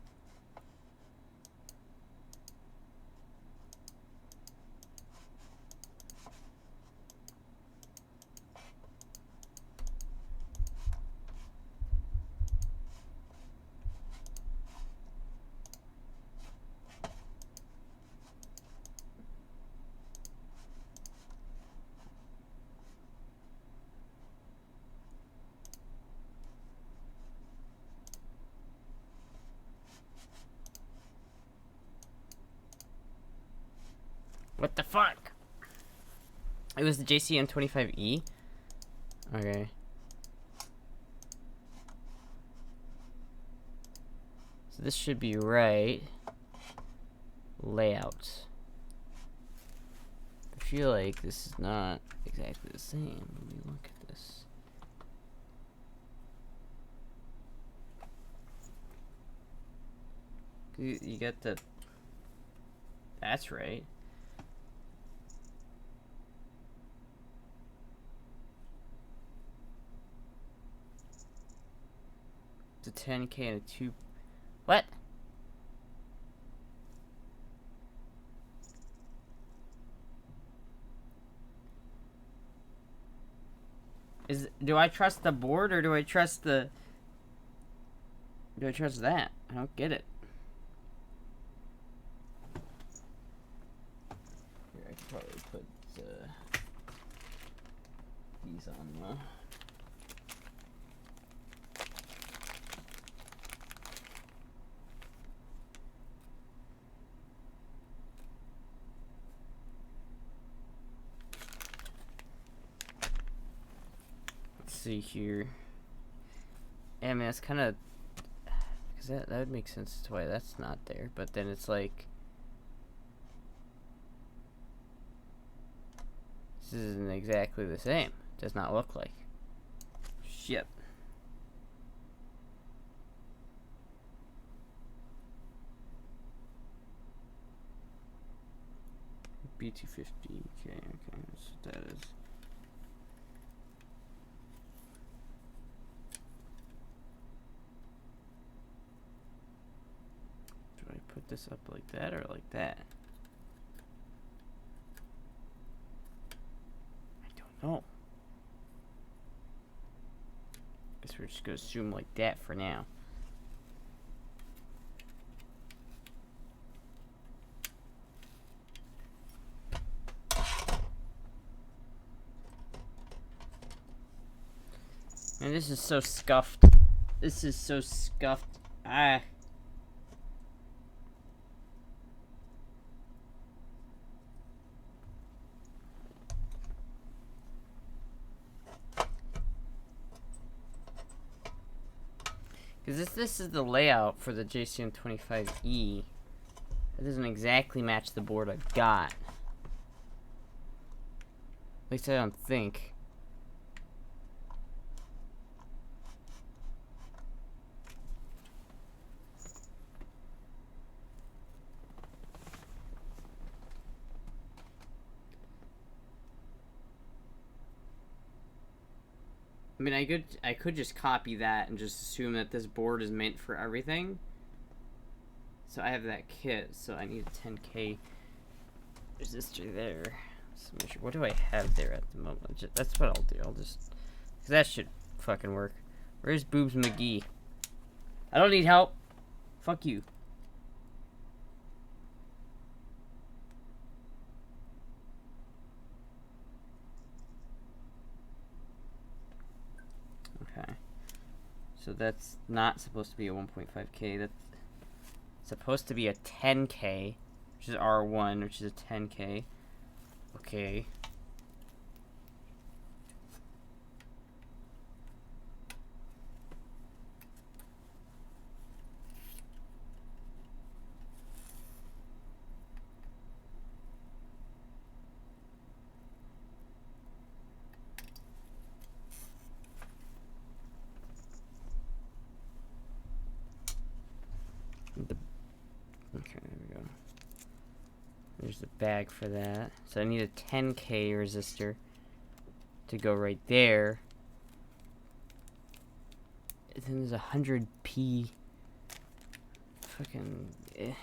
What the fuck? It was the JCN25E? Okay. So this should be right. Layout. I feel like this is not exactly the same. Let me look at this. You get the... That's right. A 10K and a 2. What? Do I trust the board or do I trust the? Do I trust that? I don't get it. Here, I could probably put these on. See here. Yeah, I mean, that's kind of, because that would make sense to why that's not there, but then it's like, this isn't exactly the same. Does not look like. Shit. B250, okay, that's what that is. Put this up like that or like that? I don't know. Guess we're just gonna assume like that for now. Man, this is so scuffed. This is so scuffed. Ah. Because this is the layout for the JCN25E. It doesn't exactly match the board I've got. At least I don't think. I mean, I could just copy that and just assume that this board is meant for everything. So I have that kit, so I need a 10K resistor there. So make sure, what do I have there at the moment? That's what I'll do. I'll just, cause that should fucking work. Where's Boobs McGee? I don't need help. Fuck you. So that's not supposed to be a 1.5K. That's supposed to be a 10K, which is R1, which is a 10K. Okay. Okay, there we go. There's the bag for that. So I need a 10K resistor to go right there. And then there's a 100p. Fucking. I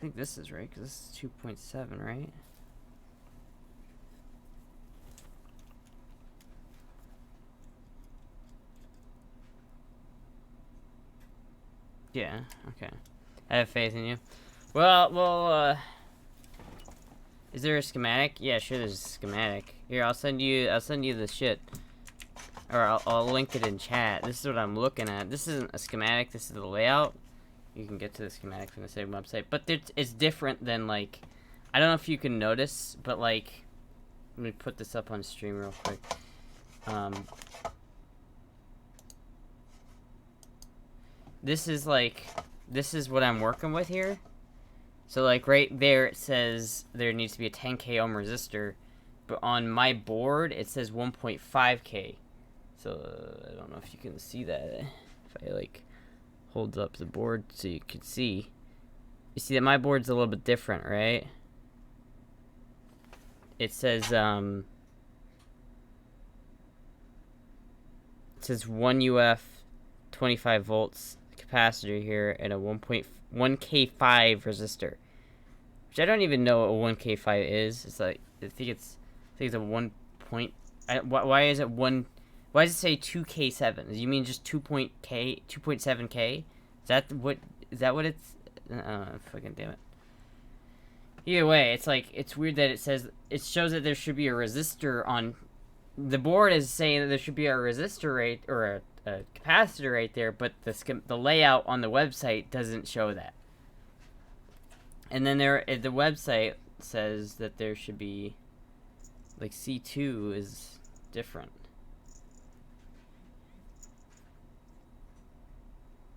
think this is right, because this is 2.7, right? Yeah, okay. I have faith in you. Well, is there a schematic? Yeah, sure there's a schematic. Here, I'll send you the shit. Or I'll link it in chat. This is what I'm looking at. This isn't a schematic, this is the layout. You can get to the schematic from the same website. But it's different than, like, I don't know if you can notice, but, like, let me put this up on stream real quick. This is what I'm working with here. So, like, right there it says there needs to be a 10K ohm resistor, but on my board it says 1.5K. So I don't know if you can see that. If I like hold up the board so you can see. You see that my board's a little bit different, right? It says 1 UF 25 volts capacitor here and a 1K5 resistor, which I don't even know what a 1K5 is. It's like I think it's a 1 point. Why is it one? Why does it say 2K7? You mean just 2.7K? Is that what it's? Fucking damn it. Either way, it's like it's weird that it shows that there should be a resistor on the board is saying that there should be a resistor right or a capacitor right there, but the layout on the website doesn't show that. And then the website says that there should be like C2 is different.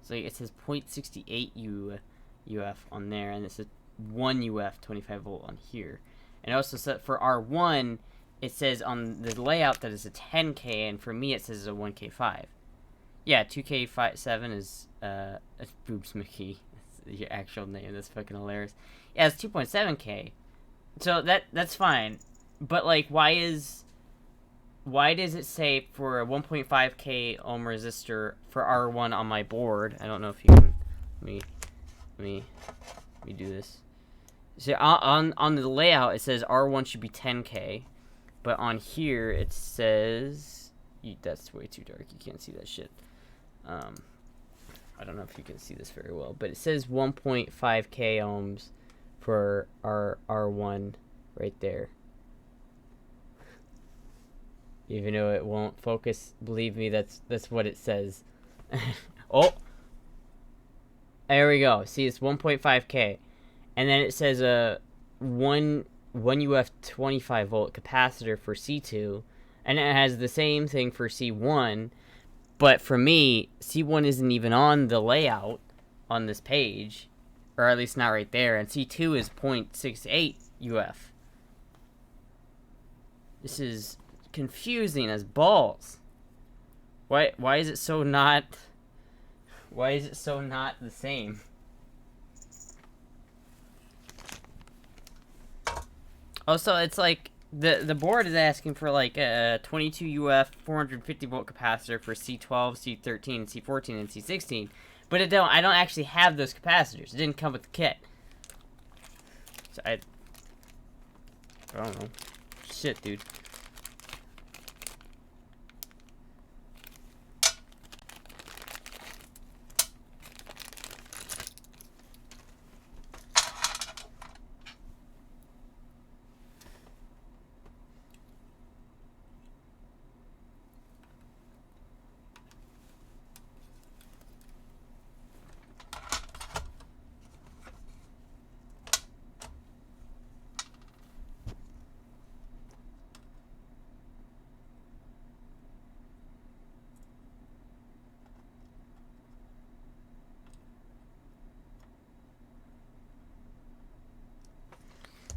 So it says 0.68 UF on there, and it says 1 UF 25 volt on here. And also set for R1, it says on the layout that it's a 10K, and for me it says a 1K5. Yeah, 2K7 is it's Boobs McKee. That's your actual name. That's fucking hilarious. Yeah, it's 2.7K. So that's fine. But like, why does it say for a 1.5K ohm resistor for R1 on my board? I don't know if you can. Let me do this. So on the layout it says R1 should be 10K, but on here it says that's way too dark. You can't see that shit. I don't know if you can see this very well, but it says 1.5K ohms for R1 right there. Even though it won't focus, believe me, that's what it says. Oh, there we go. See, it's 1.5K, and then it says a 1 UF 25 volt capacitor for C2, and it has the same thing for C1. But for me, C1 isn't even on the layout on this page, or at least not right there, and C2 is 0.68 UF. This is confusing as balls. Why is it so not the same? Also, it's like the board is asking for like a 22 UF 450 volt capacitor for C12, C13, C14, and C16, but I don't actually have those capacitors. It didn't come with the kit. So I don't know. Shit, dude.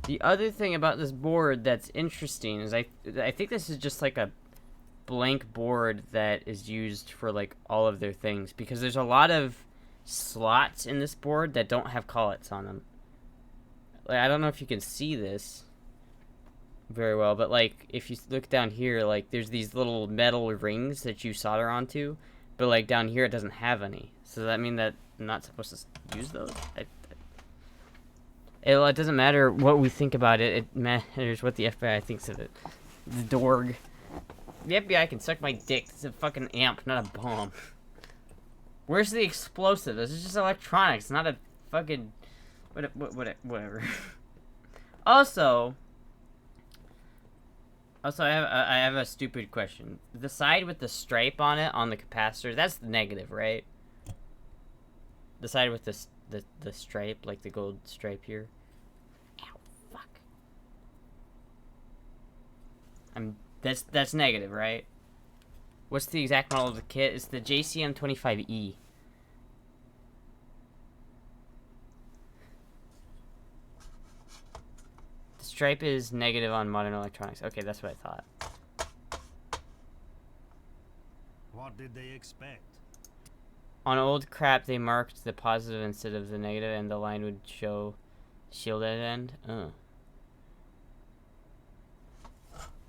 The other thing about this board that's interesting is I think this is just like a blank board that is used for like all of their things, because there's a lot of slots in this board that don't have collets on them. Like, I don't know if you can see this very well, but like if you look down here, like there's these little metal rings that you solder onto, but like down here it doesn't have any. So does that mean that I'm not supposed to use those? It doesn't matter what we think about it. It matters what the FBI thinks of it. The dorg. The FBI can suck my dick. It's a fucking amp, not a bomb. Where's the explosive? This is just electronics, not a fucking... whatever. Also, I have a stupid question. The side with the stripe on it, on the capacitor, that's the negative, right? The side with the stripe, like the gold stripe here. Ow, fuck. That's negative, right? What's the exact model of the kit? It's the JCM25E. The stripe is negative on modern electronics. Okay, that's what I thought. What did they expect? On old crap, they marked the positive instead of the negative, and the line would show shield at end.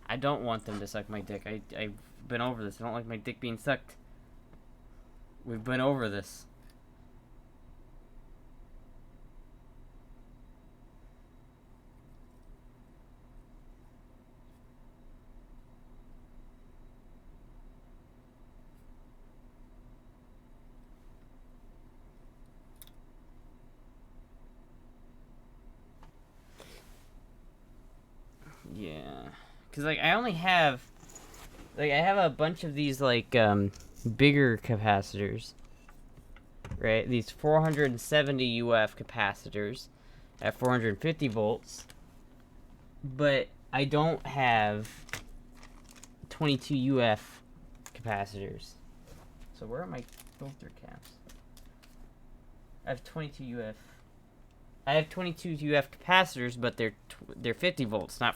I don't want them to suck my dick. I've been over this. I don't like my dick being sucked. We've been over this. Yeah. Because, like, I only have... Like, I have a bunch of these, like, bigger capacitors. Right? These 470 UF capacitors at 450 volts. But I don't have 22 UF capacitors. So where are my filter caps? I have 22 UF. I have 22 UF capacitors, but they're 50 volts, not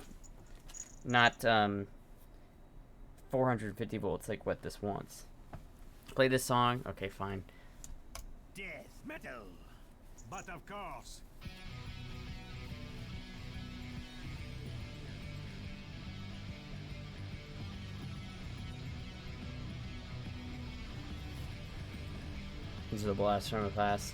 450 volts like what this wants. Play this song. Okay, fine. Death metal. But of course. This is a blast from the past.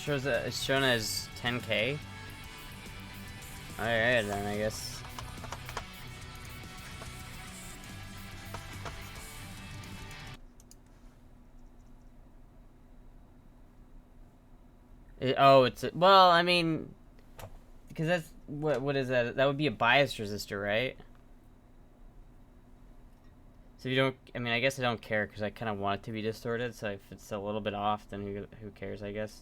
It's shown as 10K. Alright then, I guess. Well, I mean, because that's what is that? That would be a bias resistor, right? So you don't. I mean, I guess I don't care because I kind of want it to be distorted. So if it's a little bit off, then who cares? I guess.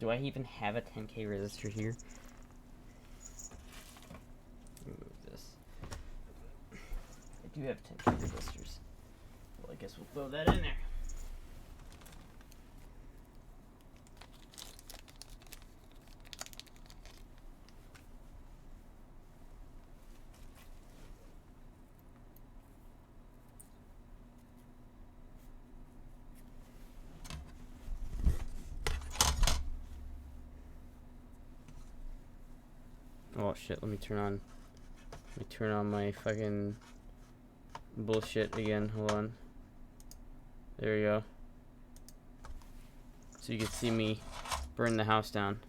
Do I even have a 10K resistor here? Remove this. I do have 10K resistors. Well, I guess we'll throw that in there. Oh shit, let me turn on my fucking bullshit again. Hold on. There we go. So you can see me burn the house down.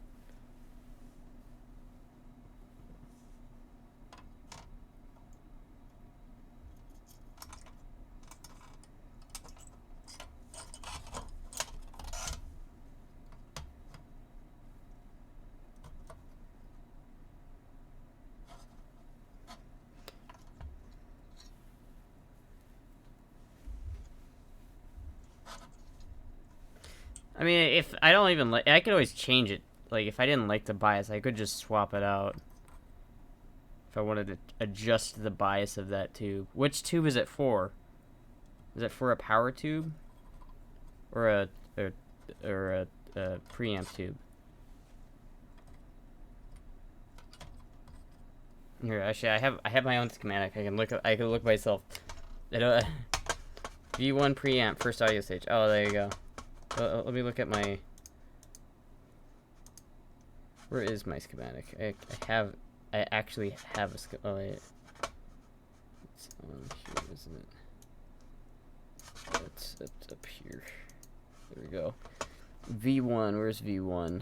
I mean, if I don't even like, I could always change it. Like, if I didn't like the bias, I could just swap it out. If I wanted to adjust the bias of that tube. Which tube is it for? Is it for a power tube? Or a preamp tube? Here, actually, I have my own schematic. I can look myself. V1 preamp, first audio stage. Oh, there you go. Let me look at my... Where is my schematic? I actually have a schematic. Oh, wait. It's on here, isn't it? It's up here. There we go. V1, where's V1?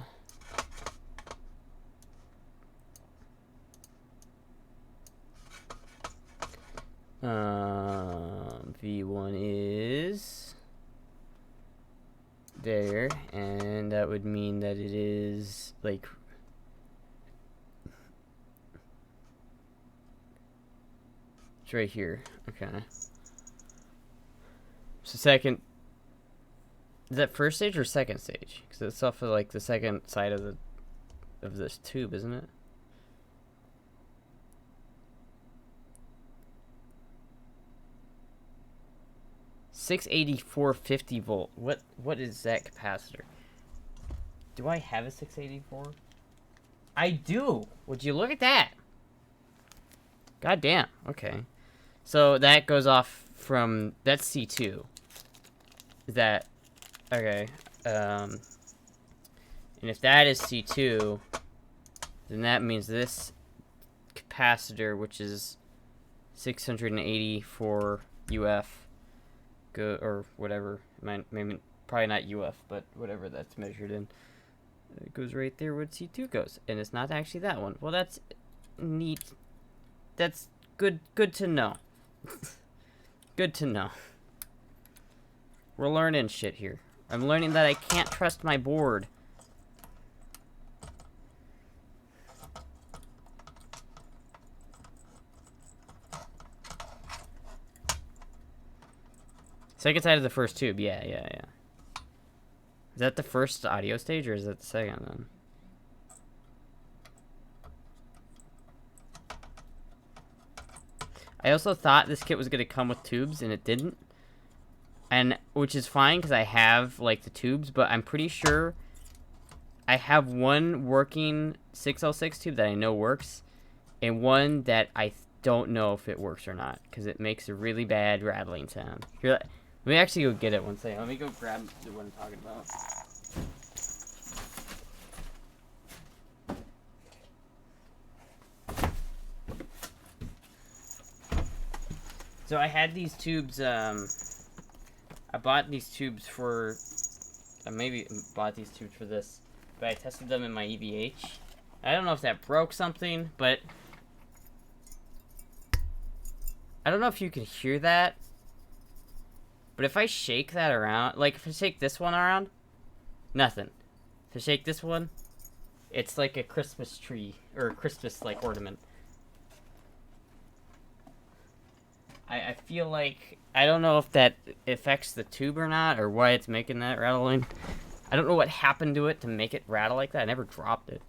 V1 is... there, and that would mean that it is like it's right here. Okay, so second, is that first stage or second stage? Because it's off of like the second side of this tube, isn't it? $684.50 volt. What is that capacitor? Do I have a 684? I do. Would you look at that? God damn. Okay. So that goes off from, that's C2. Is that okay? And if that is C2, then that means this capacitor, which is 684 UF. Or whatever, maybe probably not UF, but whatever that's measured in, it goes right there where C2 goes, and it's not actually that one. Well, that's neat. That's good to know. Good to know. We're learning shit here. I'm learning that I can't trust my board. Second side of the first tube, yeah. Is that the first audio stage, or is that the second then? I also thought this kit was going to come with tubes, and it didn't. And, which is fine, because I have, like, the tubes, but I'm pretty sure I have one working 6L6 tube that I know works, and one that I don't know if it works or not, because it makes a really bad rattling sound. Here, let me actually go get it one second. Let me go grab the one I'm talking about. So I had these tubes, I bought these tubes for, I maybe bought these tubes for this, but I tested them in my EVH. I don't know if that broke something, but I don't know if you can hear that. But if I shake that around, like if I shake this one around, nothing. If I shake this one, it's like a Christmas tree, or a Christmas like ornament. I feel like, I don't know if that affects the tube or not, or why it's making that rattling. I don't know what happened to it to make it rattle like that. I never dropped it.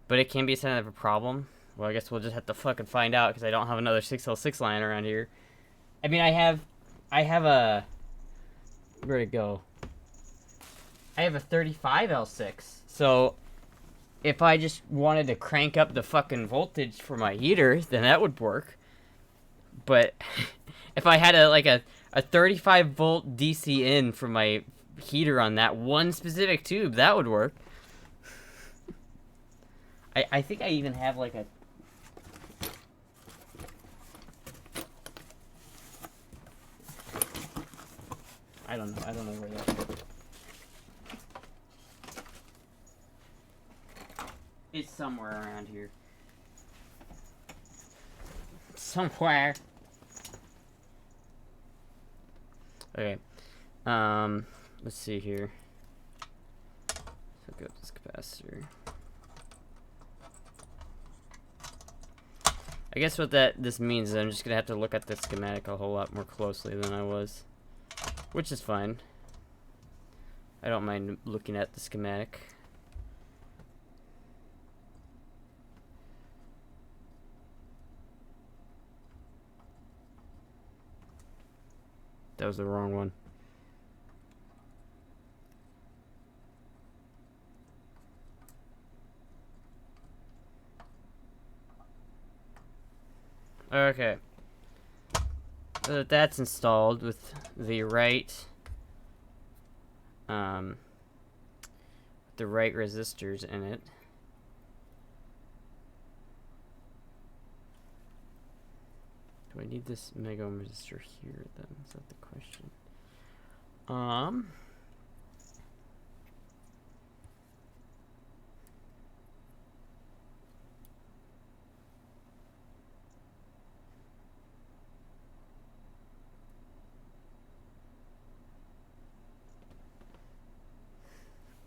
But it can be a sign of a problem. Well, I guess we'll just have to fucking find out, because I don't have another 6L6 line around here. I mean, I have a, where'd it go? I have a 35L6, so if I just wanted to crank up the fucking voltage for my heater, then that would work. But if I had a 35 volt DC in for my heater on that one specific tube, that would work. I think I even have like a... I don't know where that is. It's somewhere around here. Somewhere. Okay. Let's see here. Hook up this capacitor. I guess what this means is I'm just gonna have to look at the schematic a whole lot more closely than I was, which is fine. I don't mind looking at the schematic. That was the wrong one. Okay. So that that's installed with the right resistors in it. Do I need this mega ohm resistor here then? Is that the question?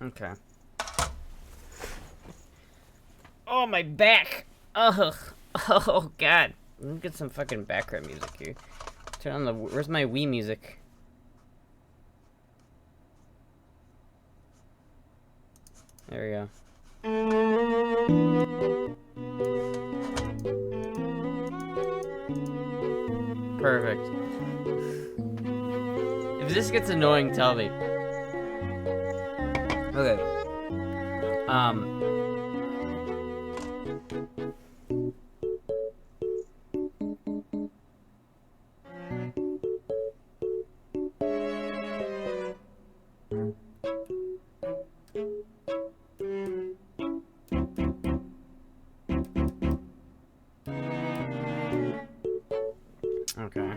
Okay. Oh, my back! Ugh. Oh, God. Let me get some fucking background music here. Turn on the... Where's my Wii music? There we go. Perfect. If this gets annoying, tell me. Okay. Okay.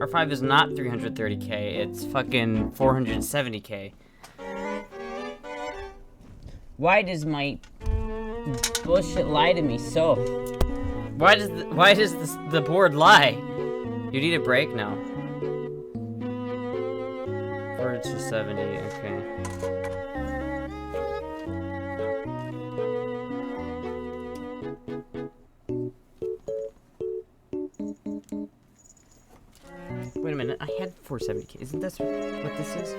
R5 is not 330K, it's fucking 470K. Why does my bullshit lie to me so? Why does the board lie? You need a break now. 470, okay. Wait a minute, I had 470K. Isn't this what this is?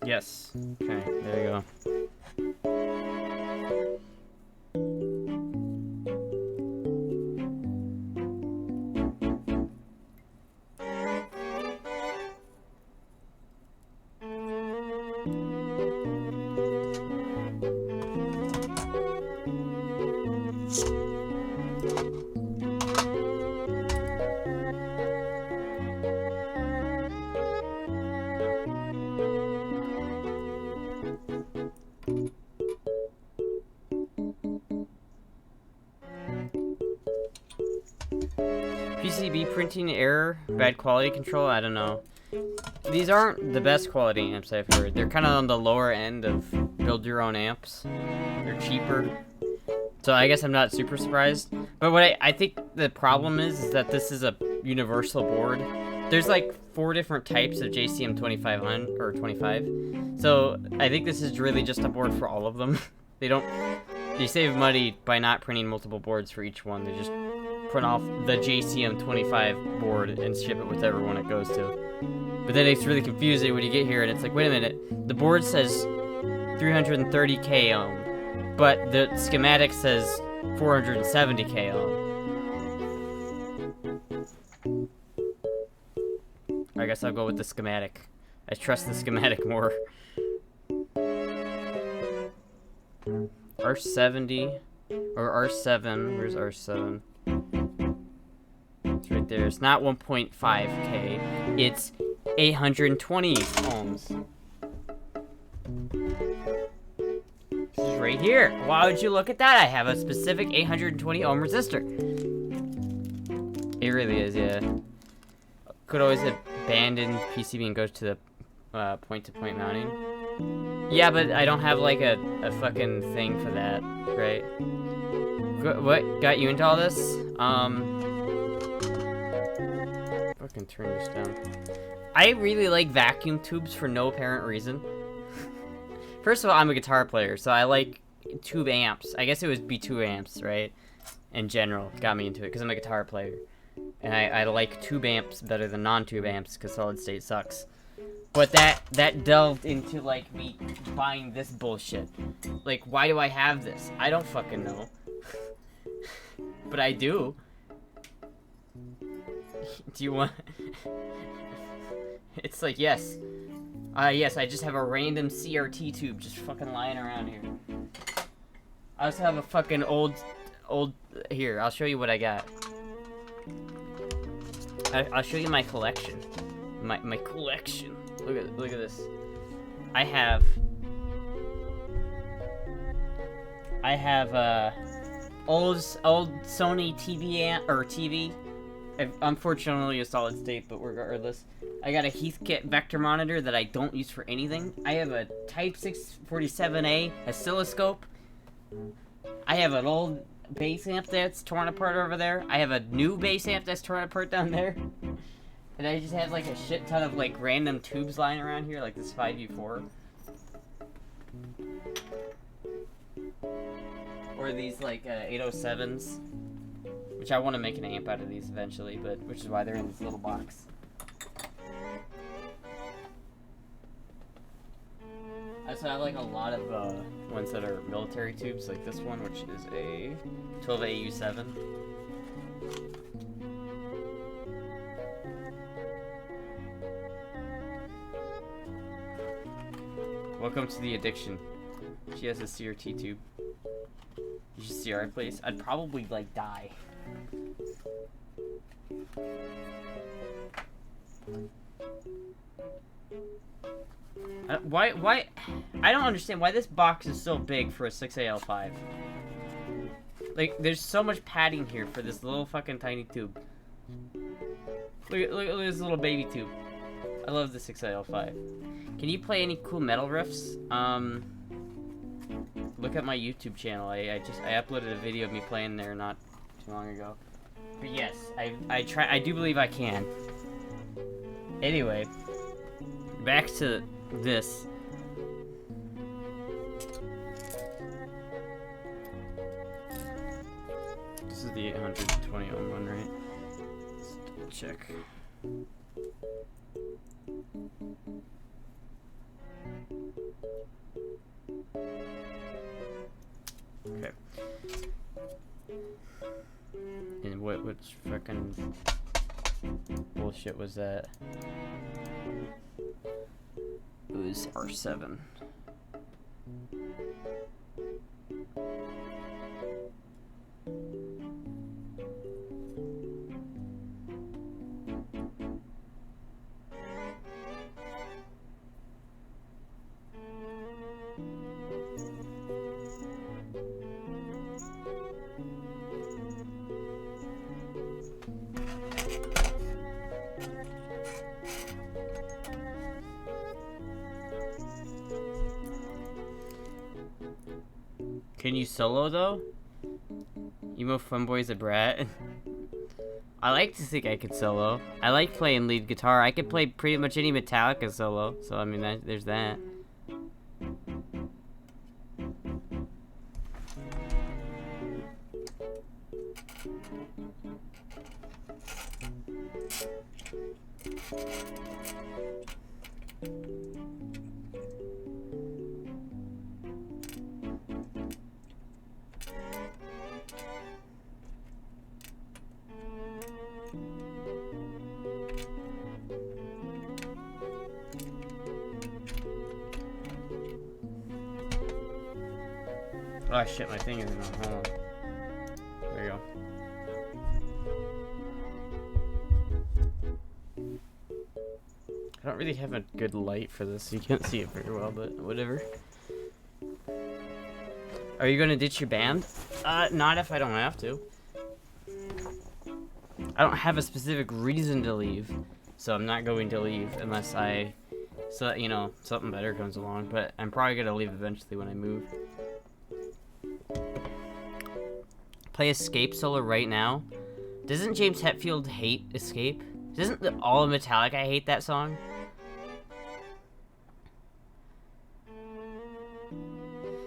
Yes. Okay, there you go. PCB printing error, bad quality control, I don't know. These aren't the best quality amps I've heard. They're kind of on the lower end of build your own amps. They're cheaper. So I guess I'm not super surprised. But what I think the problem is that this is a universal board. There's like 4 different types of JCM 2500 or 25. So I think this is really just a board for all of them. They save money by not printing multiple boards for each one. They just print off the JCM 25 board and ship it with whichever one it goes to. But then it's really confusing when you get here and it's like, wait a minute, the board says 330K ohm, but the schematic says 470K ohm. I guess I'll go with the schematic. I trust the schematic more. R70 or R7. Where's R7? It's right there. It's not 1.5K. It's 820 ohms. This is right here. Why would you look at that? I have a specific 820 ohm resistor. It really is, yeah. Could always abandon PCB and go to the point-to-point mounting. Yeah, but I don't have like a fucking thing for that, right? What got you into all this? Fucking turn this down. I really like vacuum tubes for no apparent reason. First of all, I'm a guitar player, so I like tube amps. I guess it would be tube amps, right? In general, got me into it because I'm a guitar player. And I like tube amps better than non-tube amps because solid state sucks. But that delved into like me buying this bullshit. Like, why do I have this? I don't fucking know. But I do. Do you want... It's like, yes. Yes, I just have a random CRT tube just fucking lying around here. I also have a fucking old... Here, I'll show you what I got. I'll show you my collection. My collection. Look at this. I have old Sony TV. Unfortunately a solid state, but regardless. I got a Heathkit vector monitor that I don't use for anything. I have a Type 647A oscilloscope. I have an old bass amp that's torn apart over there. I have a new bass amp that's torn apart down there. And I just have like a shit ton of like random tubes lying around here, like this 5U4. Or these like 807s. Which I want to make an amp out of these eventually, but which is why they're in this little box. I also have like a lot of ones that are military tubes, like this one, which is a 12AU7. Welcome to the addiction. She has a CRT tube. You should see our place. I'd probably like die. Why? I don't understand why this box is so big for a 6AL5. Like, there's so much padding here for this little fucking tiny tube. Look at this little baby tube. I love the 6AL5. Can you play any cool metal riffs? Look at my YouTube channel. I uploaded a video of me playing there not too long ago. But yes, I do believe I can. Anyway, back to this. This is the 820 ohm one, right? Let's check. Okay. And which fucking bullshit was that? It was R7. Can you solo though? Emo Funboy's a brat. I like to think I could solo. I like playing lead guitar. I could play pretty much any Metallica solo. So I mean, there's that. Oh shit, my thing isn't on. Hold on. There you go. I don't really have a good light for this, so you can't see it very well, but whatever. Are you gonna ditch your band? Not if I don't have to. I don't have a specific reason to leave, so I'm not going to leave unless so you know, something better comes along, but I'm probably gonna leave eventually when I move. Play Escape solo right now. Doesn't James Hetfield hate Escape? Doesn't all of Metallica hate that song?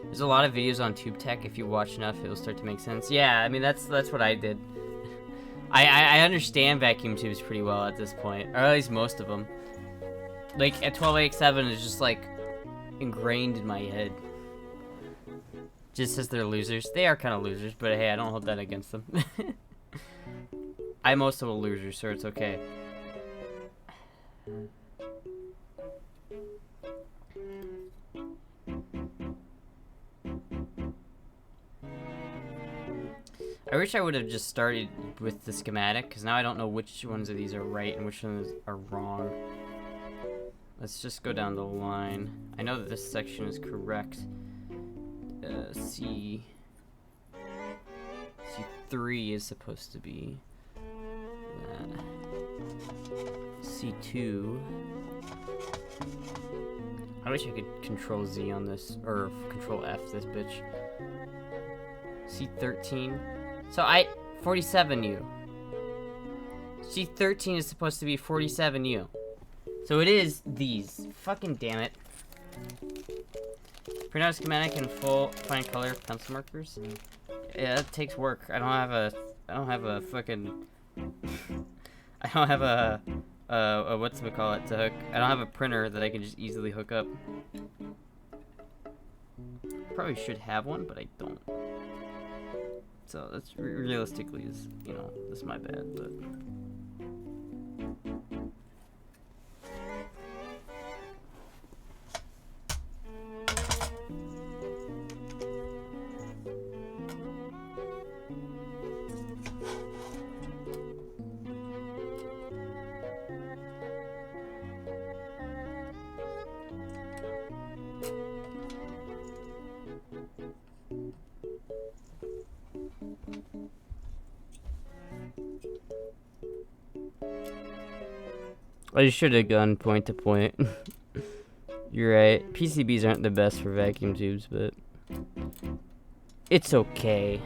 There's a lot of videos on TubeTech. If you watch enough, it'll start to make sense. Yeah, I mean, that's what I did. I understand vacuum tubes pretty well at this point, or at least most of them. Like, at 12AX7 is just, like, ingrained in my head. Just says they're losers. They are kind of losers, but hey, I don't hold that against them. I'm also a loser, so it's okay. I wish I would have just started with the schematic, because now I don't know which ones of these are right and which ones are wrong. Let's just go down the line. I know that this section is correct. C3 is supposed to be C2. I wish I could control Z on this, or control F this bitch. C13. So 47U. C13 is supposed to be 47U. So it is these. Fucking damn it. Print out a schematic in full fine color pencil markers. Yeah, that takes work. I don't have a fucking I don't have a whatchamacallit to hook. I don't have a printer that I can just easily hook up. Probably should have one, but I don't. So that's realistically is, you know, this is my bad, but I should have gone point to point. You're right. PCBs aren't the best for vacuum tubes, but it's okay.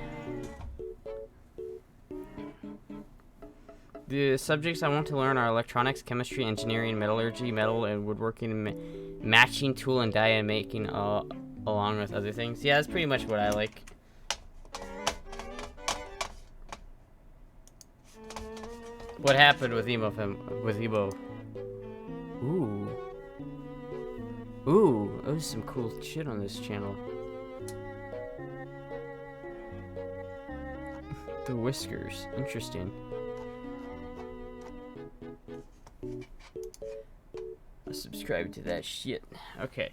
The subjects I want to learn are electronics, chemistry, engineering, metallurgy, metal and woodworking, matching tool and die making, along with other things. Yeah, that's pretty much what I like. What happened with Emo? Ooh. Ooh, there's some cool shit on this channel. The whiskers. Interesting. I'll subscribe to that shit. Okay.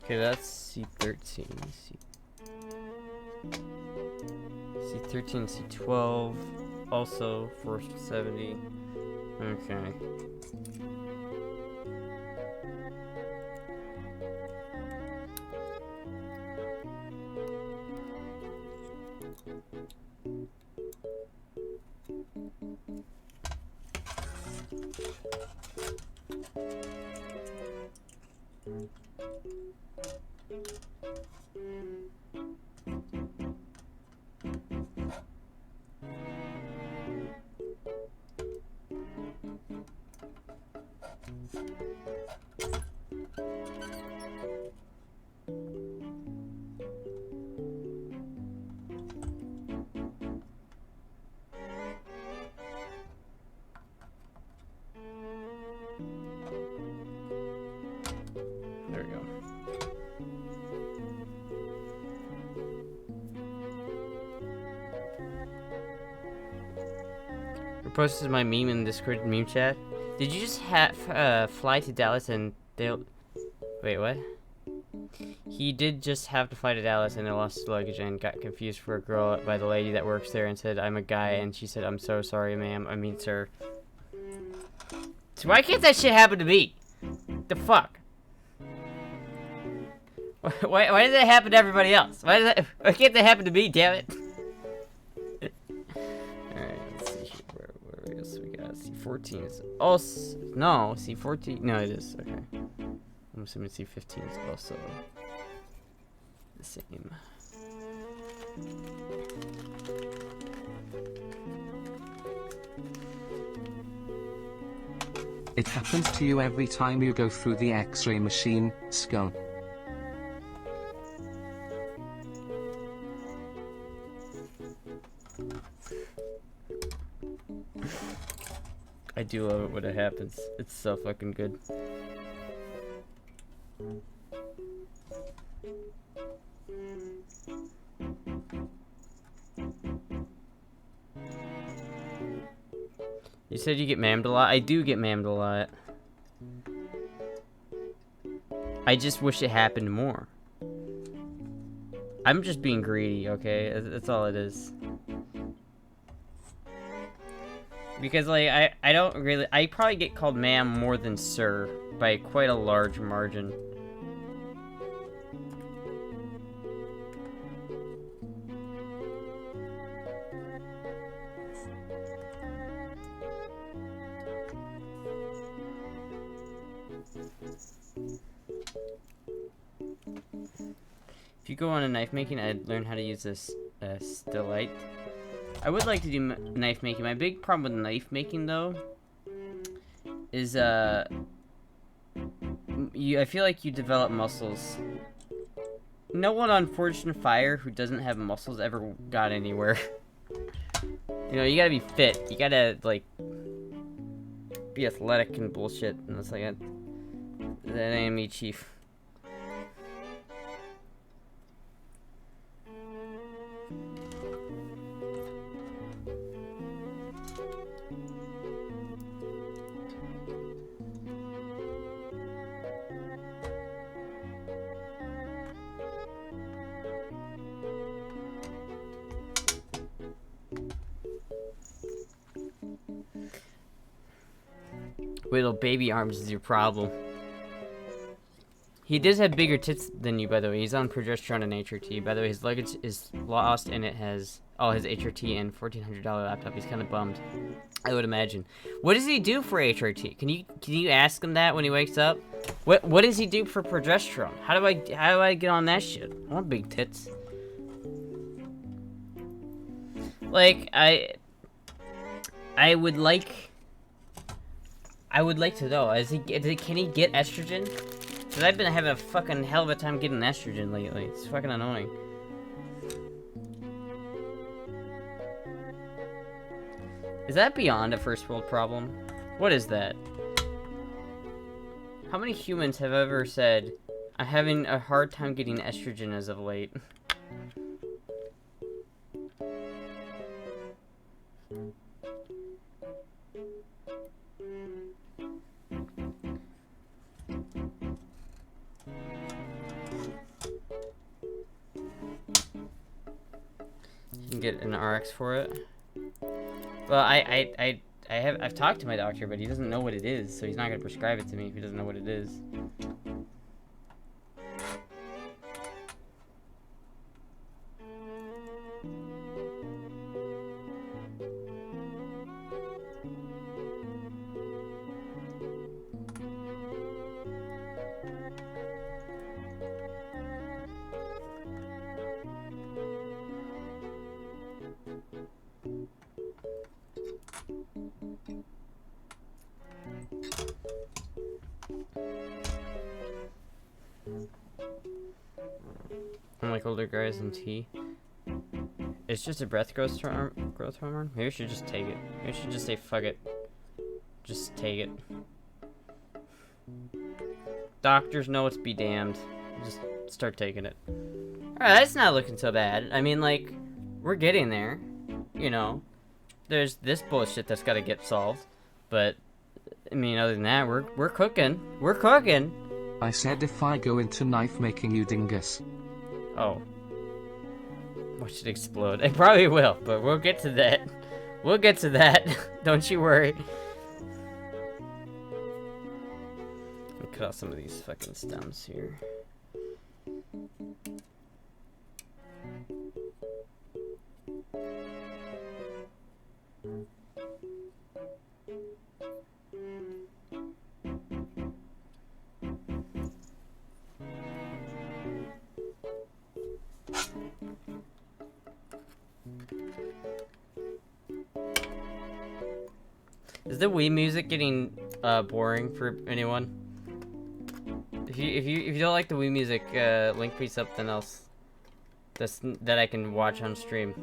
Okay, that's C13. C13, C12, also 470. Okay. posted my meme in the Discord meme chat. Did you just fly to Dallas and they'll... Wait, what? He did just have to fly to Dallas and they lost his luggage and got confused for a girl by the lady that works there and said, I'm a guy, and she said, I'm so sorry, ma'am. I mean, sir. So why can't that shit happen to me? The fuck? Why does that happen to everybody else? Why can't that happen to me, damn it? Alright, let's see here. Where else we got? C14 is... Oh, no. C14... No, it is. Okay. I'm assuming C15 is also the same. It happens to you every time you go through the X-ray machine, Skull. I do love it when it happens. It's so fucking good. You said you get mammed a lot? I do get mammed a lot. I just wish it happened more. I'm just being greedy, okay? That's all it is. Because, like, I don't really... I probably get called ma'am more than sir by quite a large margin. If you go on a knife making, I'd learn how to use this stillite. I would like to do knife making. My big problem with knife making, though, is I feel like you develop muscles. No one on Forged in Fire who doesn't have muscles ever got anywhere. You know, you gotta be fit. You gotta, like, be athletic and bullshit. And it's like, that ain't me, chief. Little baby arms is your problem. He does have bigger tits than you, by the way. He's on progesterone and HRT. By the way, his luggage is lost and it has all his HRT and $1,400 laptop. He's kind of bummed, I would imagine. What does he do for HRT? Can you ask him that when he wakes up? What does he do for progesterone? How do I get on that shit? I want big tits. Like I would like to know. Can he get estrogen? Because I've been having a fucking hell of a time getting estrogen lately. It's fucking annoying. Is that beyond a first world problem? What is that? How many humans have ever said, I'm having a hard time getting estrogen as of late? You can get an RX for it. Well, I've talked to my doctor, but he doesn't know what it is, so he's not gonna prescribe it to me if he doesn't know what it is. Unlike older guys in tea. It's just a growth hormone? Maybe I should just take it. Maybe I should just say fuck it. Just take it. Doctors know it's be damned. Just start taking it. Alright, that's not looking so bad. I mean, like, we're getting there. You know. there's this bullshit that's got to get solved, but I mean, other than that, we're cooking. We're cooking. I said if I go into knife making, you dingus. Oh. Watch it explode. It probably will, but we'll get to that. We'll get to that. Don't you worry. Let me cut out some of these fucking stems here. Is the Wii music getting boring for anyone? If you don't like the Wii music, link me something else that I can watch on stream.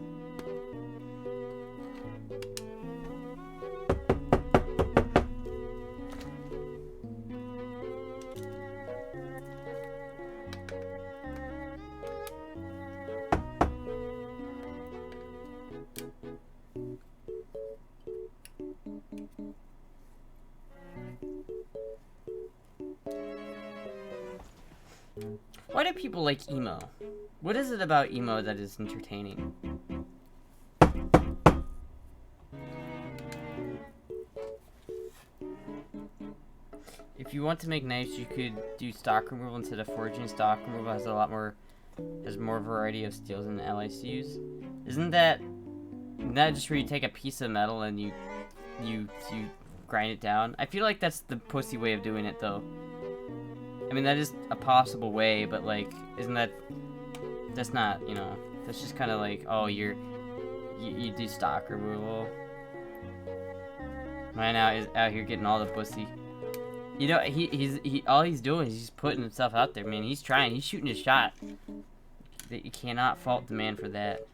Why do people like emo? What is it about emo that is entertaining? If you want to make knives, you could do stock removal instead of forging. Stock removal has more variety of steels than the alloys use. Isn't that just where you take a piece of metal and you grind it down? I feel like that's the pussy way of doing it, though. I mean, that is a possible way, but like, that's not, you know, that's just kind of like, oh, you do stock removal. Man out here getting all the pussy. You know, he all he's doing is he's putting himself out there, man. He's trying, he's shooting his shot. You cannot fault the man for that.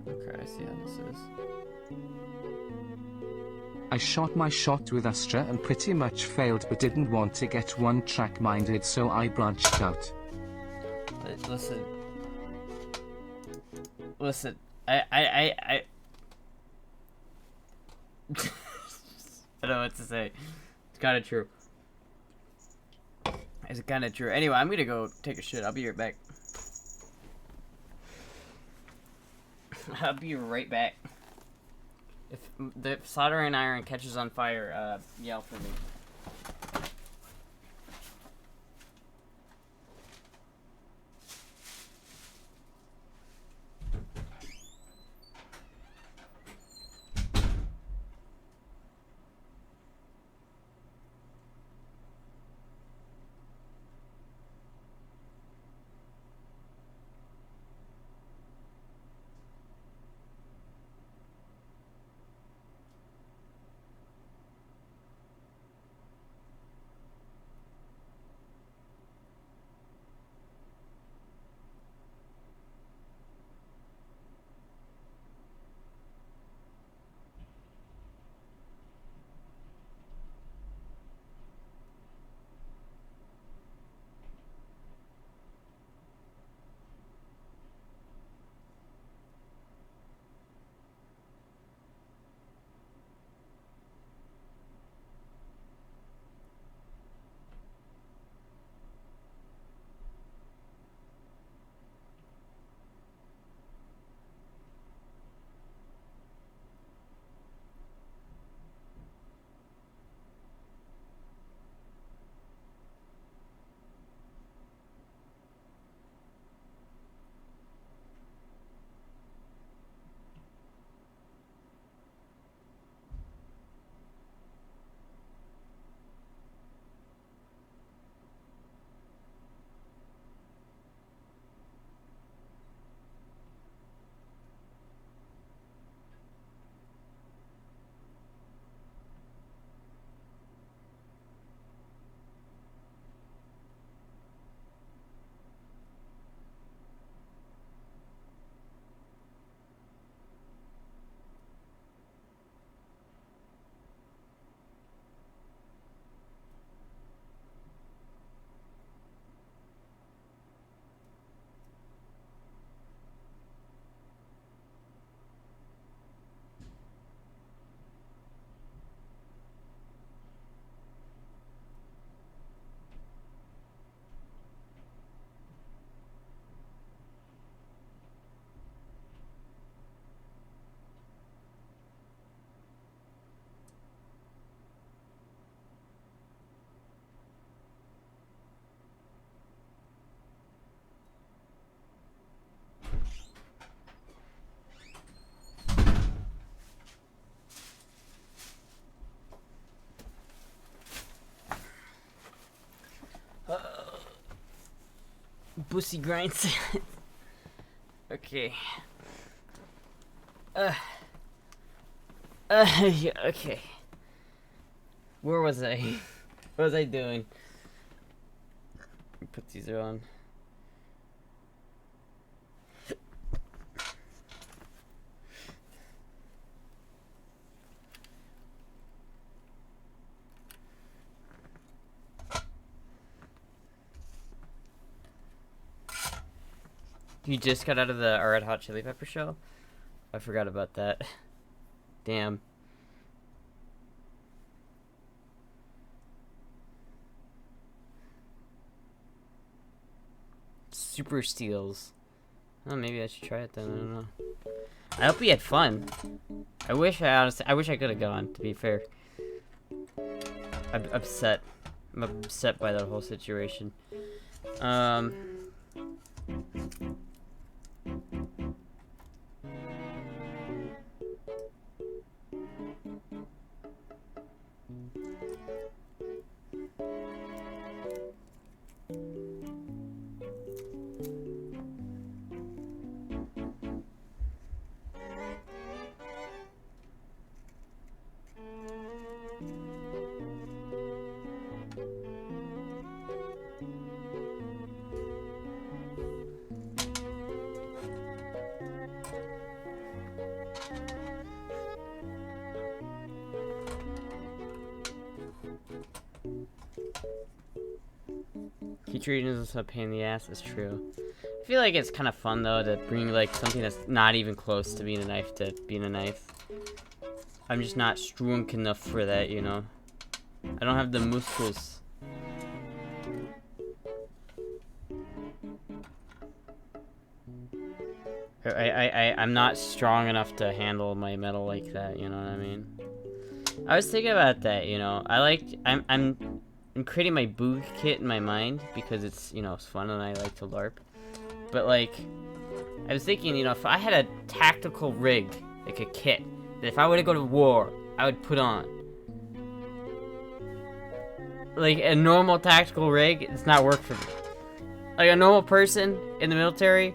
Okay, I see how this is. I shot my shot with Astra and pretty much failed, but didn't want to get one track minded, so I branched out. Listen, I I don't know what to say. It's kind of true. It's kind of true. Anyway, I'm gonna go take a shit. I'll be right back. I'll be right back. If the soldering iron catches on fire, yell for me. Pussy grinds. Okay. Yeah, okay. Where was I? What was I doing? Put these on. You just got out of the Red Hot Chili Pepper show? I forgot about that. Damn. Super Steels. Oh, maybe I should try it then. I don't know. I hope we had fun. I wish I could have gone, to be fair. I'm upset. I'm upset by that whole situation. Keep treating us a pain in the ass is true. I feel like it's kind of fun though to bring like something that's not even close to being a knife to being a knife. I'm just not strong enough for that, you know. I don't have the muscles. I'm not strong enough to handle my metal like that, you know what I mean? I was thinking about that, you know. I'm creating my boog kit in my mind because it's, you know, it's fun and I like to LARP. But like, I was thinking, you know, if I had a tactical rig, like a kit, that if I were to go to war, I would put on. Like a normal tactical rig, it's not work for me. Like a normal person in the military,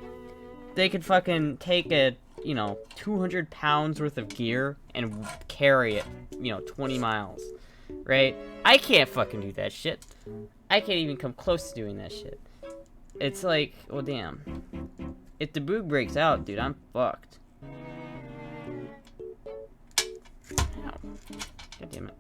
they could fucking take a, you know, 200 pounds worth of gear and carry it, you know, 20 miles, right? I can't fucking do that shit. I can't even come close to doing that shit. It's like, well, damn. If the boog breaks out, dude, I'm fucked. Ow. God damn it.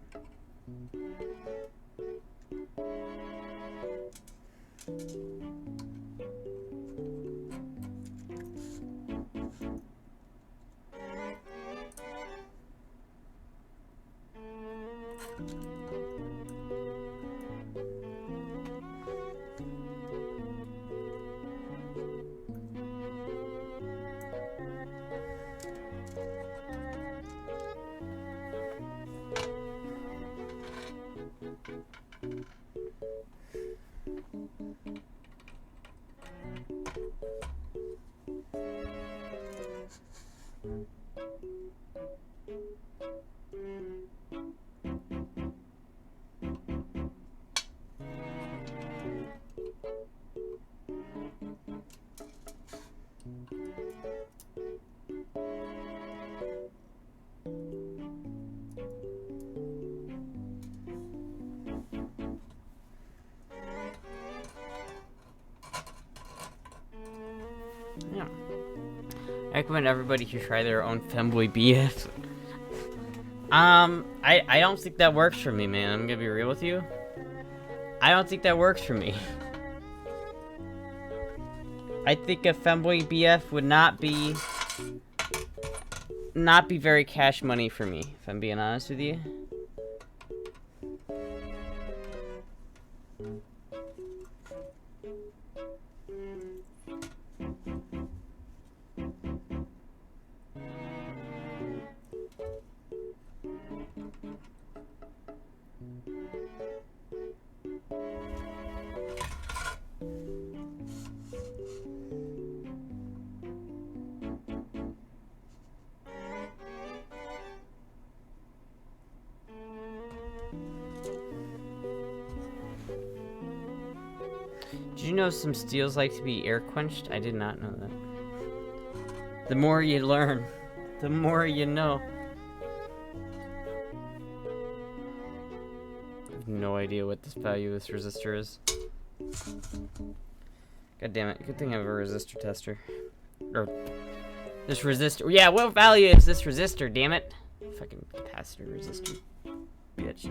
Yeah. I recommend everybody should try their own femboy BF. I don't think that works for me, man. I'm gonna be real with you. I don't think that works for me. I think a femboy BF would not be very cash money for me, if I'm being honest with you. Did you know some steels like to be air quenched? I did not know that. The more you learn, the more you know. I have no idea what this value of this resistor is. God damn it, good thing I have a resistor tester. Or this resistor. Yeah, what value is this resistor, damn it? Fucking capacitor resistor. Bitch.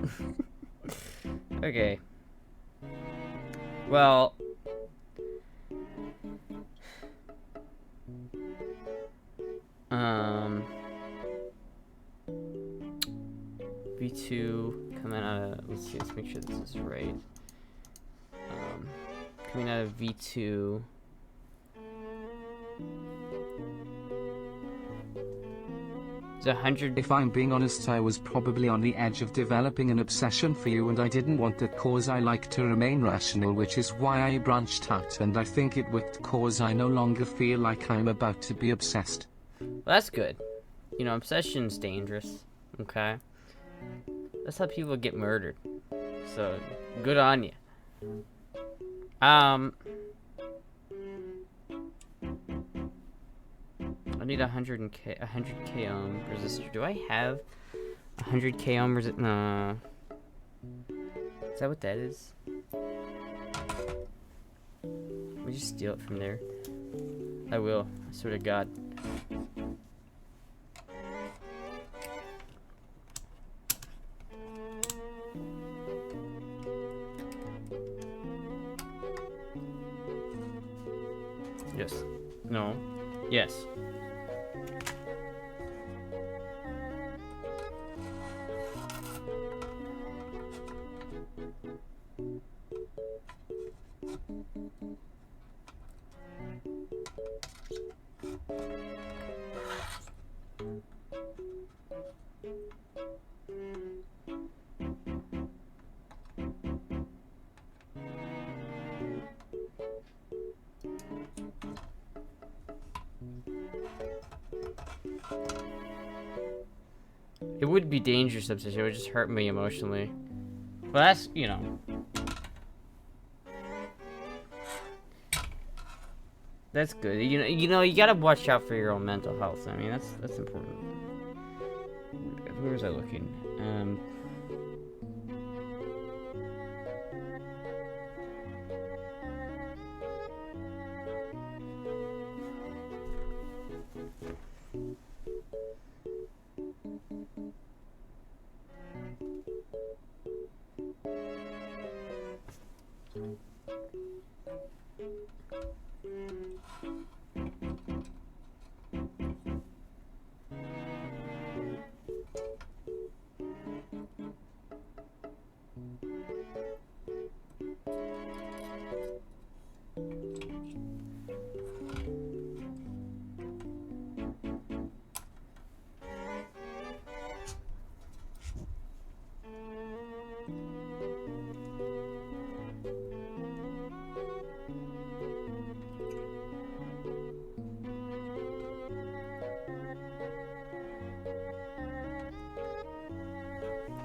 Okay. Well, V2 coming out of, let's see, let's make sure this is right. Coming out of V2. It's 100. If I'm being honest, I was probably on the edge of developing an obsession for you, and I didn't want that cause. I like to remain rational, which is why I branched out, and I think it worked cause I no longer feel like I'm about to be obsessed. Well, that's good. You know, obsession's dangerous. Okay? That's how people get murdered. So, good on you. I need 100k ohm resistor. Do I have 100k ohm resistor? No. Is that what that is? Let me just steal it from there. I will. I swear to God. Yes. No. Yes. It would be dangerous obsession. It would just hurt me emotionally. Well, that's, you know. That's good. You know, you gotta watch out for your own mental health. I mean, that's important. Where was I looking?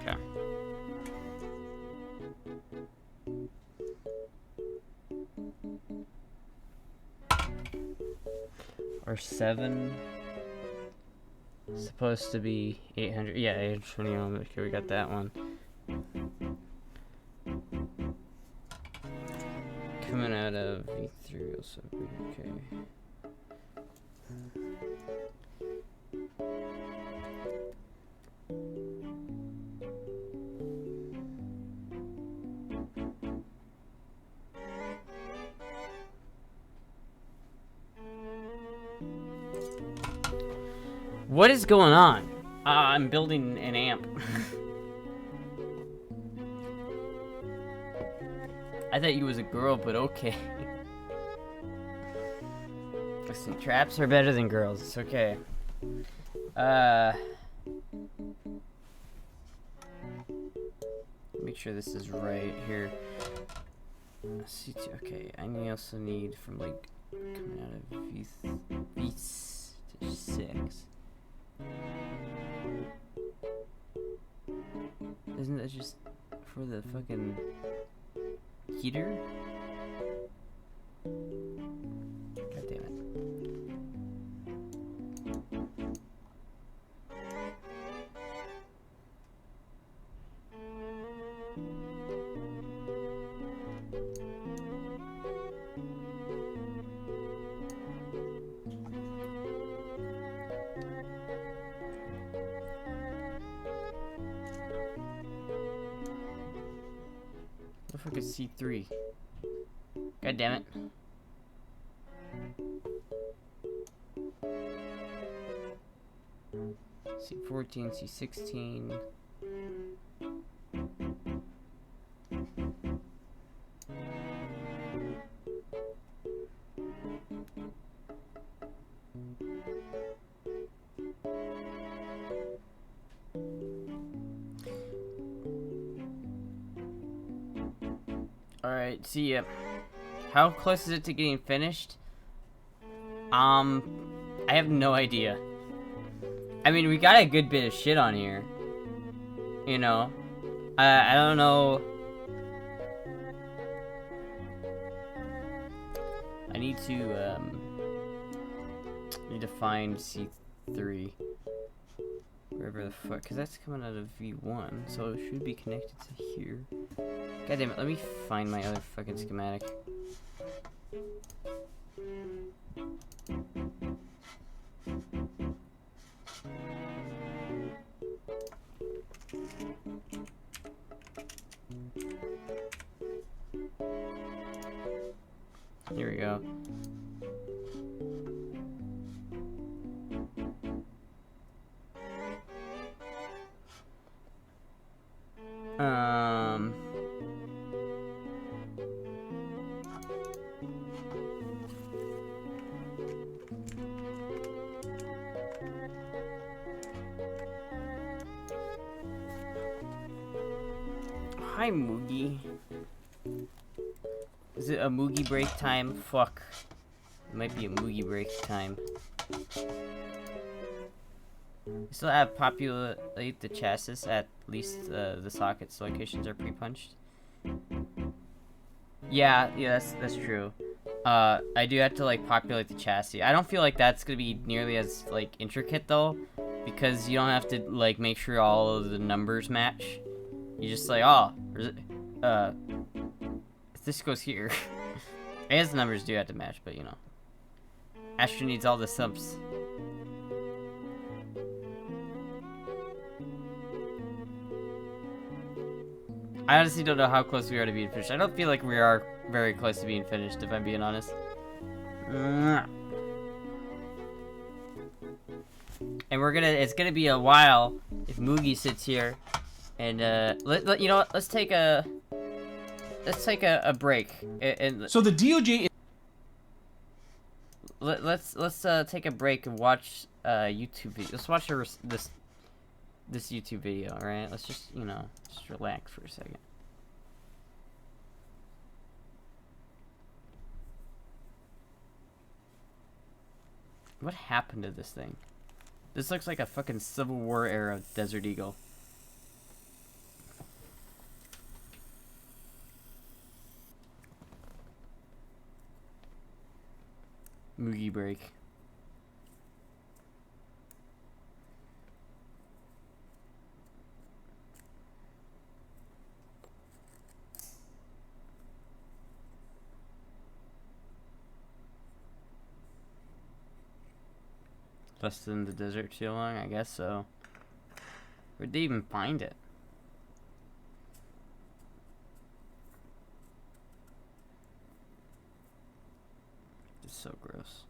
Okay. R7 supposed to be 800. Yeah, 820 ohm. Okay, we got that one. Coming out of V3 also. Okay. What is going on? I'm building an amp. I thought you was a girl, but okay. Listen, traps are better than girls. It's okay. Make sure this is right here. C2. Okay, I also need from like coming out of V6. Isn't that just for the fucking heater? The fuck is C3? God damn it. C14, C16. Alright, see ya. How close is it to getting finished? I have no idea. I mean, we got a good bit of shit on here. You know? I don't know. I need to find C3. Wherever the fuck, because that's coming out of V1, so it should be connected to here. God damn it, let me find my other fucking schematic. Here we go. Hi, Moogie. Is it a Moogie break time? Fuck. It might be a Moogie break time. We still have populate the chassis, at least the sockets locations are pre-punched. Yeah, that's true. I do have to like populate the chassis. I don't feel like that's gonna be nearly as like intricate though, because you don't have to like make sure all of the numbers match. You just like, oh, this goes here. I guess the numbers do have to match, but you know, Astra needs all the subs. I honestly don't know how close we are to being finished. I don't feel like we are very close to being finished, if I'm being honest. And it's gonna be a while if Moogie sits here, and you know what? Let's take a break. And so the DOJ. Let's take a break and watch YouTube video. Let's watch this YouTube video, alright? Let's just, you know, just relax for a second. What happened to this thing? This looks like a fucking Civil War era Desert Eagle. Moogie break. Less than the desert too long, I guess so. Where'd they even find it? It's so gross.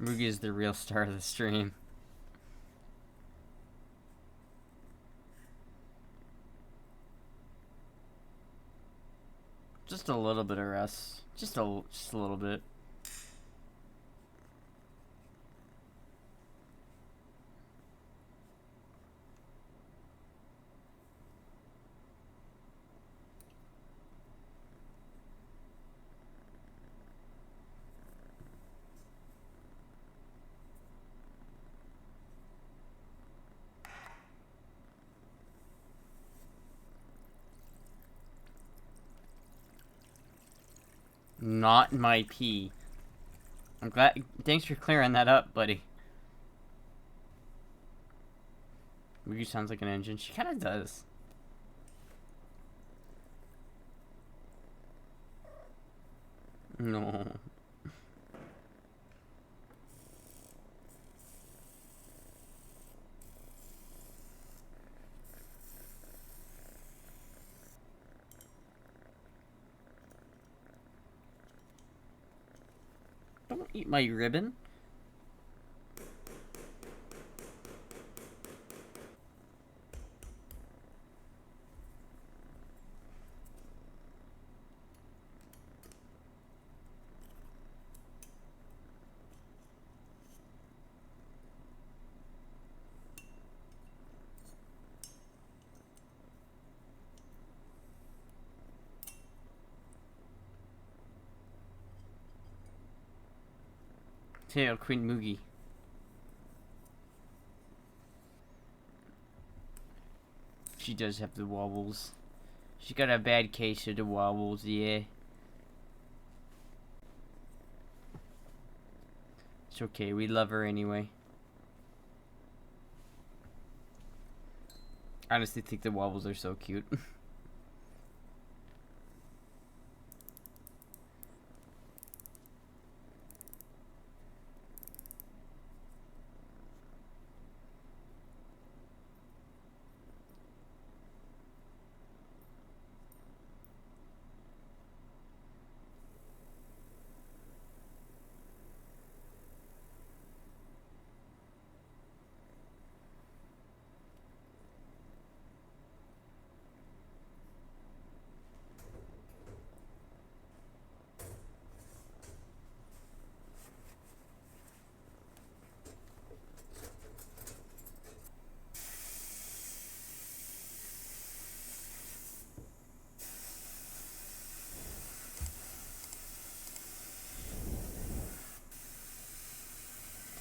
Moogie is the real star of the stream. Just a little bit of rest. Just a little bit. Not my pee. I'm glad. Thanks for clearing that up, buddy. Moogie sounds like an engine. She kind of does. No. Eat my ribbon. Tail Queen Moogie. She does have the wobbles. She got a bad case of the wobbles, yeah. It's okay, we love her anyway. I honestly think the wobbles are so cute.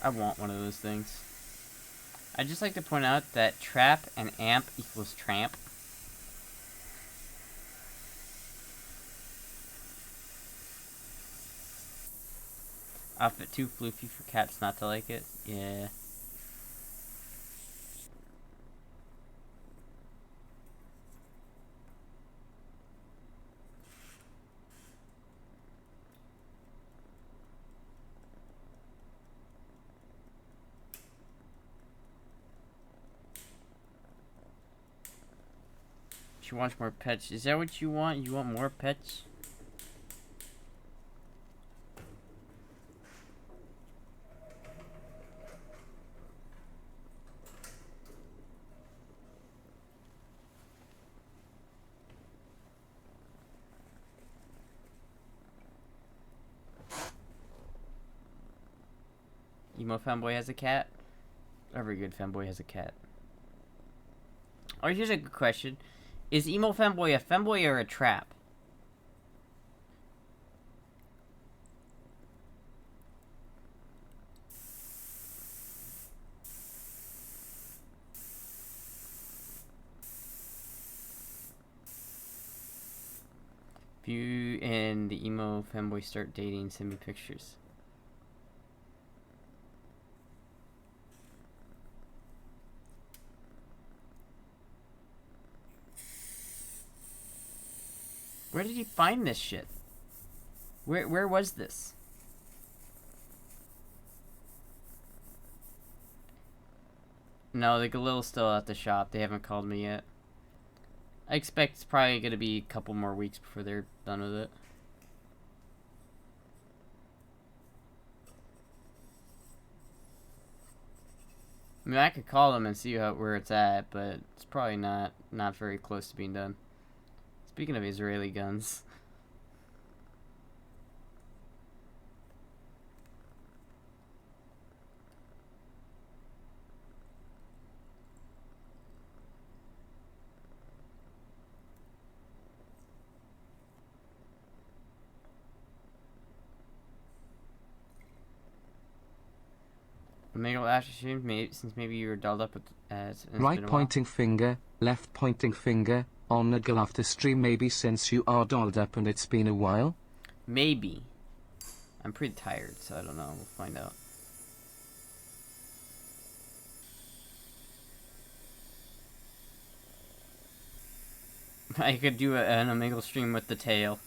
I want one of those things. I'd just like to point out that trap and amp equals tramp. Outfit too floofy for cats not to like it. Yeah. She wants more pets. Is that what you want? You want more pets? Emo fanboy has a cat? Every good fanboy has a cat. Oh, here's a good question. Is emo fanboy a femboy or a trap? If you and the emo fanboy start dating, send me pictures. Where did he find this shit? Where was this? No, the Galil's still at the shop. They haven't called me yet. I expect it's probably gonna be a couple more weeks before they're done with it. I mean, I could call them and see where it's at, but it's probably not very close to being done. Speaking of Israeli guns. Maybe Astra stream, since maybe you were dolled up with right pointing finger, left pointing finger, on a go after stream maybe since you are dolled up and it's been a while? Maybe. I'm pretty tired, so I don't know. We'll find out. I could do an Omegle stream with the tail.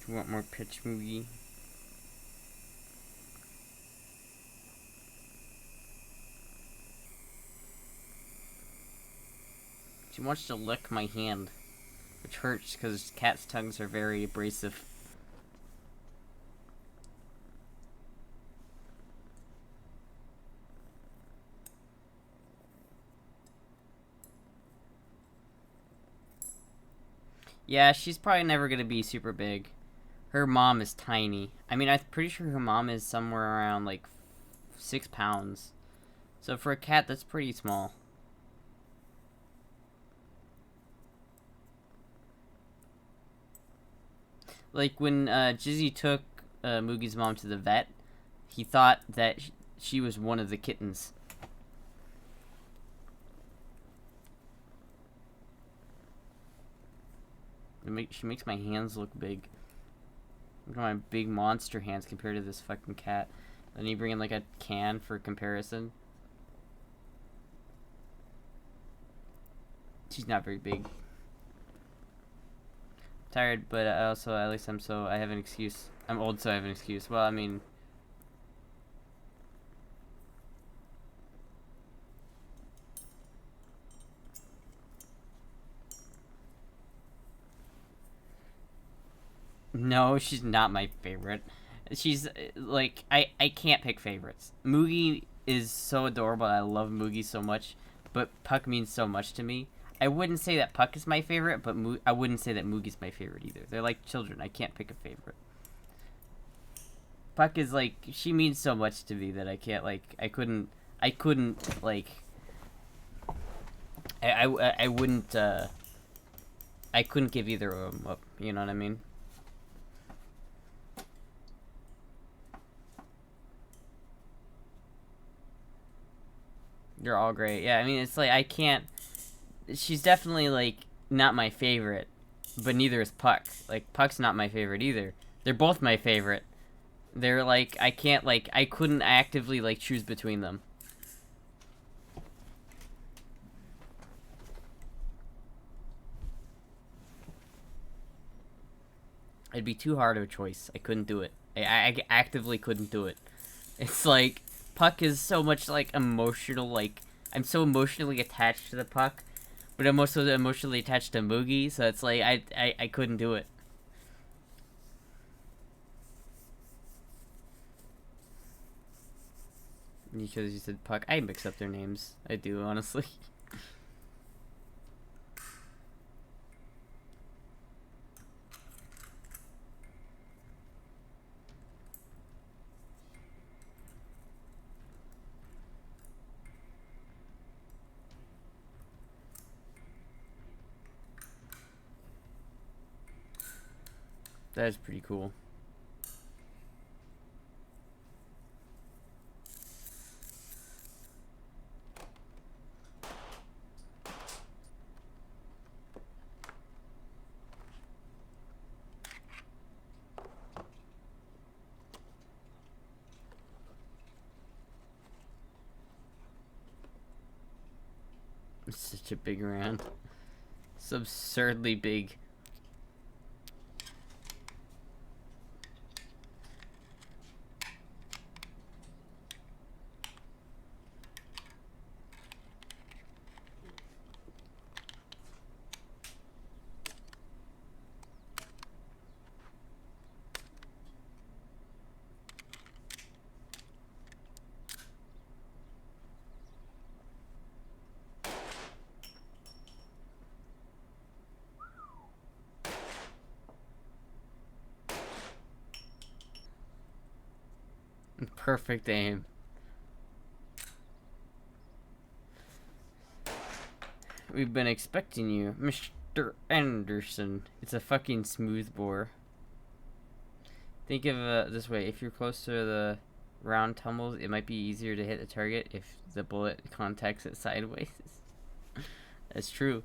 you want more pitch movie? She wants to lick my hand, which hurts because cats' tongues are very abrasive. Yeah, she's probably never gonna be super big. Her mom is tiny. I mean, I'm pretty sure her mom is somewhere around like 6 pounds. So for a cat, that's pretty small. Like when Jizzy took Moogie's mom to the vet, he thought that she was one of the kittens. She makes my hands look big. Look at my big monster hands compared to this fucking cat. Then you bring in like a can for comparison. She's not very big. Tired, but also at least I have an excuse. I'm old, so I have an excuse. Well, I mean, no, she's not my favorite. She's like I can't pick favorites. Moogie is so adorable. I love Moogie so much, but Puck means so much to me. I wouldn't say that Puck is my favorite, but I wouldn't say that Moogie's my favorite either. They're like children. I can't pick a favorite. Puck is like, she means so much to me that I can't like, I couldn't like, I wouldn't I couldn't give either of them up. You know what I mean? You're all great. Yeah, I mean, it's like, I can't... She's definitely, like, not my favorite. But neither is Puck. Like, Puck's not my favorite either. They're both my favorite. They're, like, I can't, like... I couldn't actively, like, choose between them. It'd be too hard of a choice. I couldn't do it. I actively couldn't do it. It's like... Puck is so much, like, emotional, like... I'm so emotionally attached to the Puck, but I'm also emotionally attached to Moogie, so it's like, I couldn't do it. Because you said Puck, I mix up their names. I do, honestly. That is pretty cool. It's such a big round. It's absurdly big. Perfect aim. We've been expecting you, Mr. Anderson. It's a fucking smooth bore. Think of it this way: if you're close to the round tumbles, it might be easier to hit the target if the bullet contacts it sideways. That's true.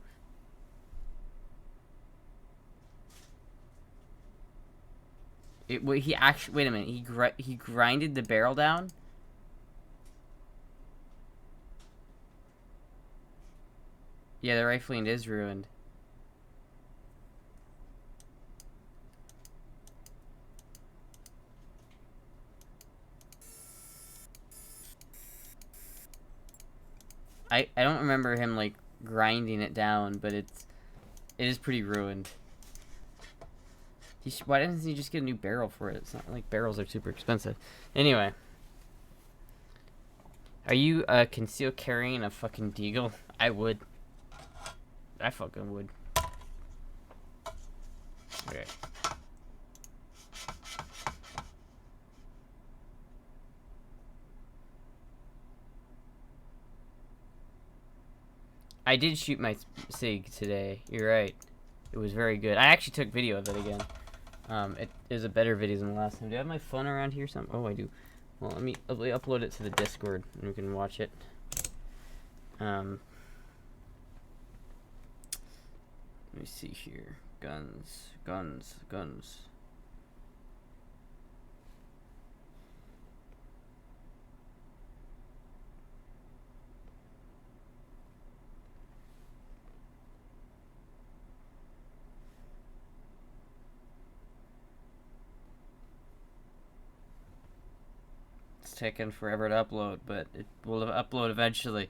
He actually, wait a minute, he grinded the barrel down? Yeah, the rifling is ruined. I don't remember him like grinding it down, but it is pretty ruined. Why doesn't he just get a new barrel for it? It's not like barrels are super expensive. Anyway. Are you conceal carrying a fucking deagle? I would. I fucking would. Okay. I did shoot my SIG today. You're right. It was very good. I actually took video of it again. It is a better video than the last time. Do I have my phone around here? Oh, I do. Well, let me upload it to the Discord and we can watch it. Let me see here. Guns. It's taken forever to upload, but it will upload eventually.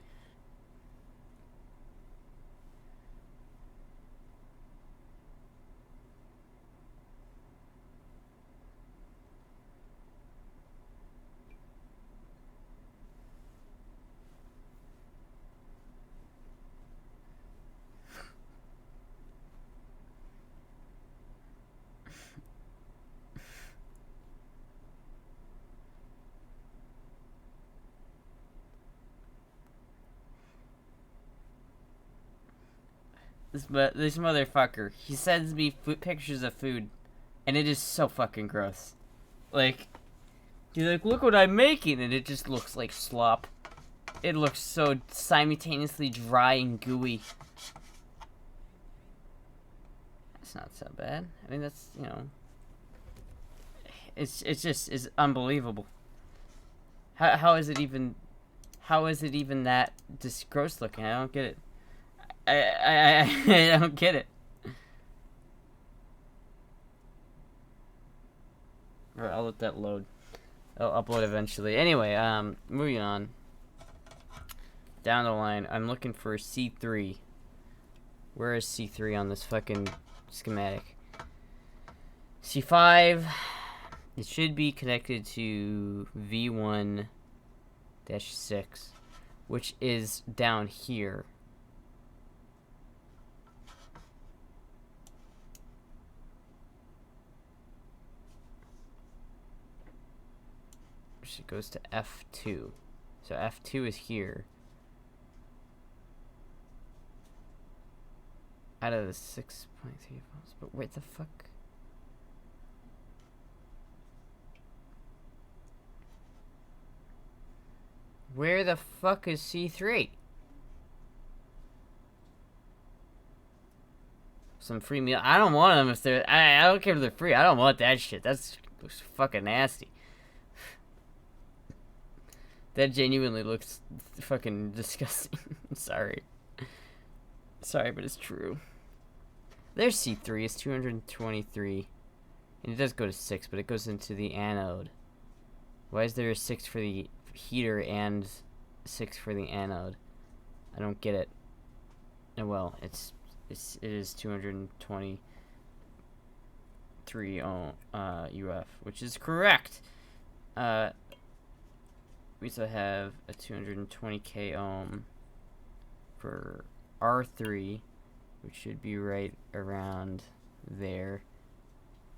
This motherfucker, he sends me pictures of food, and it is so fucking gross. Like, he's like, look what I'm making, and it just looks like slop. It looks so simultaneously dry and gooey. That's not so bad. I mean, that's, you know, it's just is unbelievable. How is it even that just gross looking? I don't get it. I don't get it. Alright, I'll let that load. I'll upload eventually. Anyway, moving on. Down the line, I'm looking for C3. Where is C3 on this fucking schematic? C5. It should be connected to V1-6, which is down here. It goes to F2. So F2 is here. Out of the 6.3 volts. But where the fuck? Where the fuck is C3? Some free meal. I don't want them if they're... I don't care if they're free. I don't want that shit. That's fucking nasty. That genuinely looks fucking disgusting. Sorry. Sorry, but it's true. There's C3. It's 223. And it does go to 6, but it goes into the anode. Why is there a 6 for the heater and 6 for the anode? I don't get it. Oh, well, it is 223 UF, which is correct. We also have a 220k ohm for R3, which should be right around there,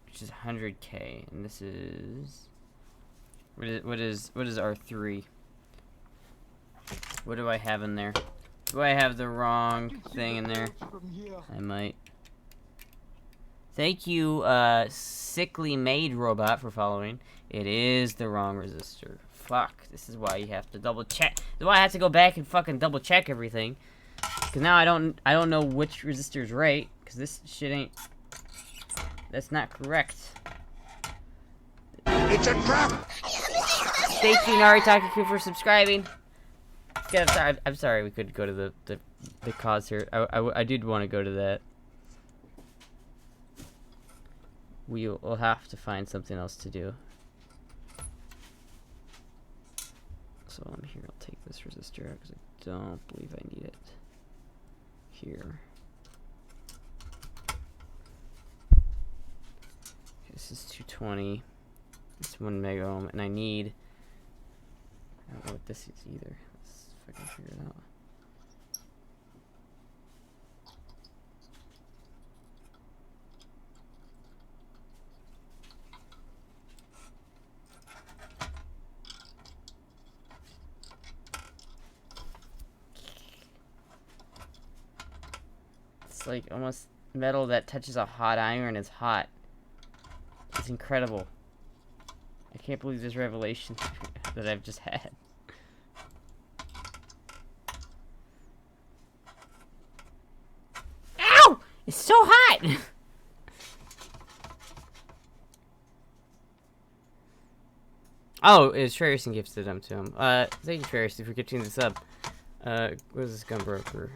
which is 100k, and this is what is R3? What do I have in there? Do I have the wrong thing in there? I might. Thank you, sickly maid robot, for following. It is the wrong resistor. Fuck. This is why you have to double check. This is why I have to go back and fucking double check everything. Cause now I don't know which resistor's right. Cause this shit ain't. That's not correct. It's a trap! Thank you, Naritaku, for subscribing. Yeah, I'm sorry we couldn't go to the cause here. I did want to go to that. We'll have to find something else to do. So I'm here. I'll take this resistor out because I don't believe I need it. Here. Okay, this is 220. It's 1 mega ohm, and I need. I don't know what this is either. Let's see if I can figure it out. It's like almost metal that touches a hot iron is hot. It's incredible. I can't believe this revelation that I've just had. Ow! It's so hot! Oh, it's Trarison gifted them to him. Thank you, Trarison, for gifting this up. What is this gun broker?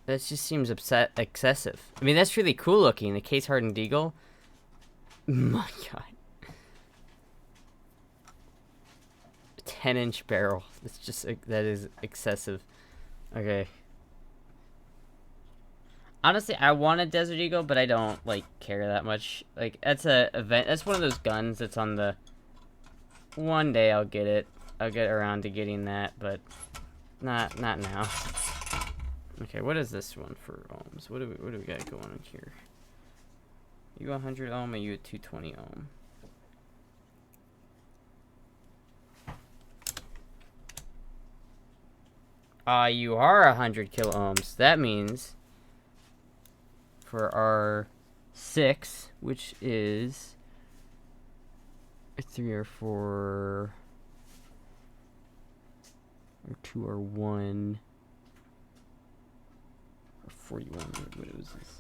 That just seems excessive. I mean, that's really cool looking. The case hardened eagle. My god. 10-inch barrel. It's just, that is excessive. Okay. Honestly, I want a Desert Eagle, but I don't, like, care that much. Like, that's that's one of those guns that's on the... One day I'll get it. I'll get around to getting that, but not now. Okay, what is this one for ohms? What do we got going on here? You 100 ohm or you at 220 ohm? You are 100 kilo ohms. That means for our 6, which is a 3 or 4 or 2 or 1 or 41. What was this?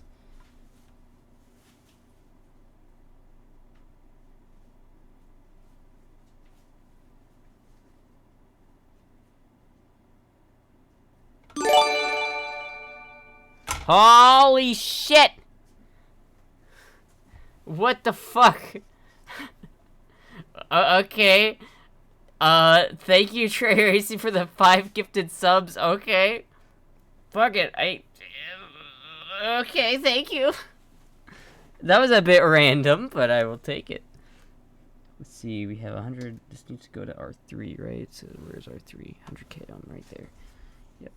Holy shit! What the fuck? Okay. Thank you, Trey Racy, for the 5 gifted subs. Okay. Fuck it. Okay, thank you. That was a bit random, but I will take it. Let's see, we have 100. This needs to go to R3, right? So where's R3? 100k on right there. Yep.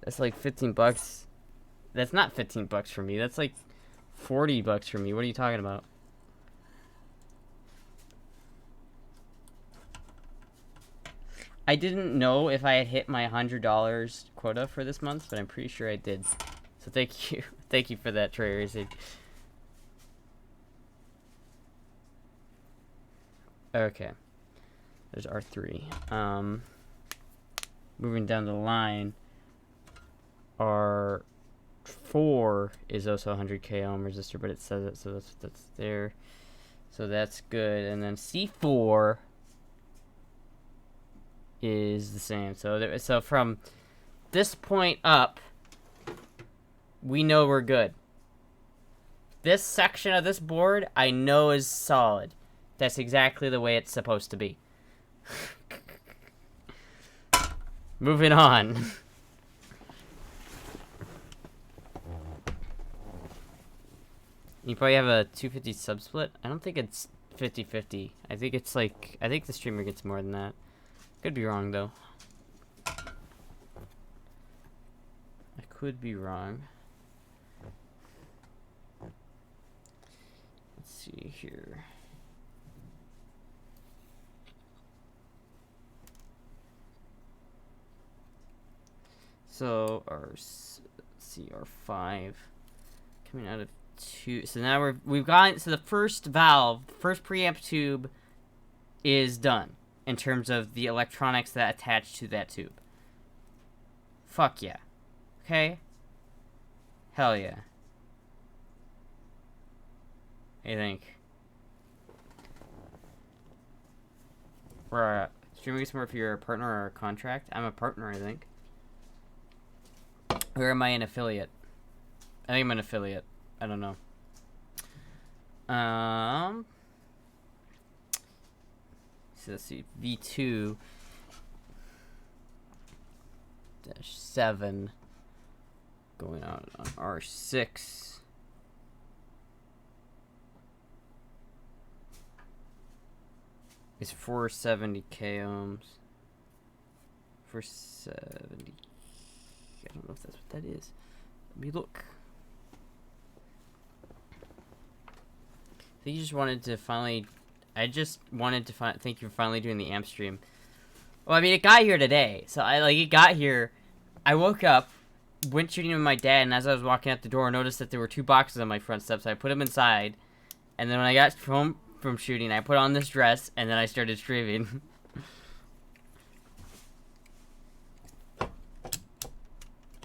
That's like 15 bucks. That's not 15 bucks for me. That's like 40 bucks for me. What are you talking about? I didn't know if I had hit my $100 quota for this month, but I'm pretty sure I did. So thank you. Thank you for that, Trey Racing. Okay. There's R3. Moving down the line. R4 is also 100k ohm resistor, but it says it, so that's there. So that's good. And then C4 is the same. So from this point up, we know we're good. This section of this board, I know is solid. That's exactly the way it's supposed to be. Moving on. You probably have a 250 subsplit. I don't think it's 50-50. I think it's like, I think the streamer gets more than that. Could be wrong though. I could be wrong. Let's see here. So our CR5 coming out of 2. So now we've got, so the first valve, first preamp tube is done in terms of the electronics that attach to that tube. Fuck yeah. Okay? Hell yeah. I think. Or streaming is more if you're a partner or a contract. I'm a partner, I think. Or am I an affiliate? I think I'm an affiliate. I don't know. So let's see. V2-7 going on R6. Is 470k ohms. 470. I don't know if that's what that is. Let me look. I think you just wanted to finally. I just wanted to thank you for finally doing the amp stream. Well, I mean, it got here today, so it got here. I woke up, went shooting with my dad, and as I was walking out the door, I noticed that there were 2 boxes on my front steps. So I put them inside, and then when I got home from shooting, I put on this dress, and then I started streaming.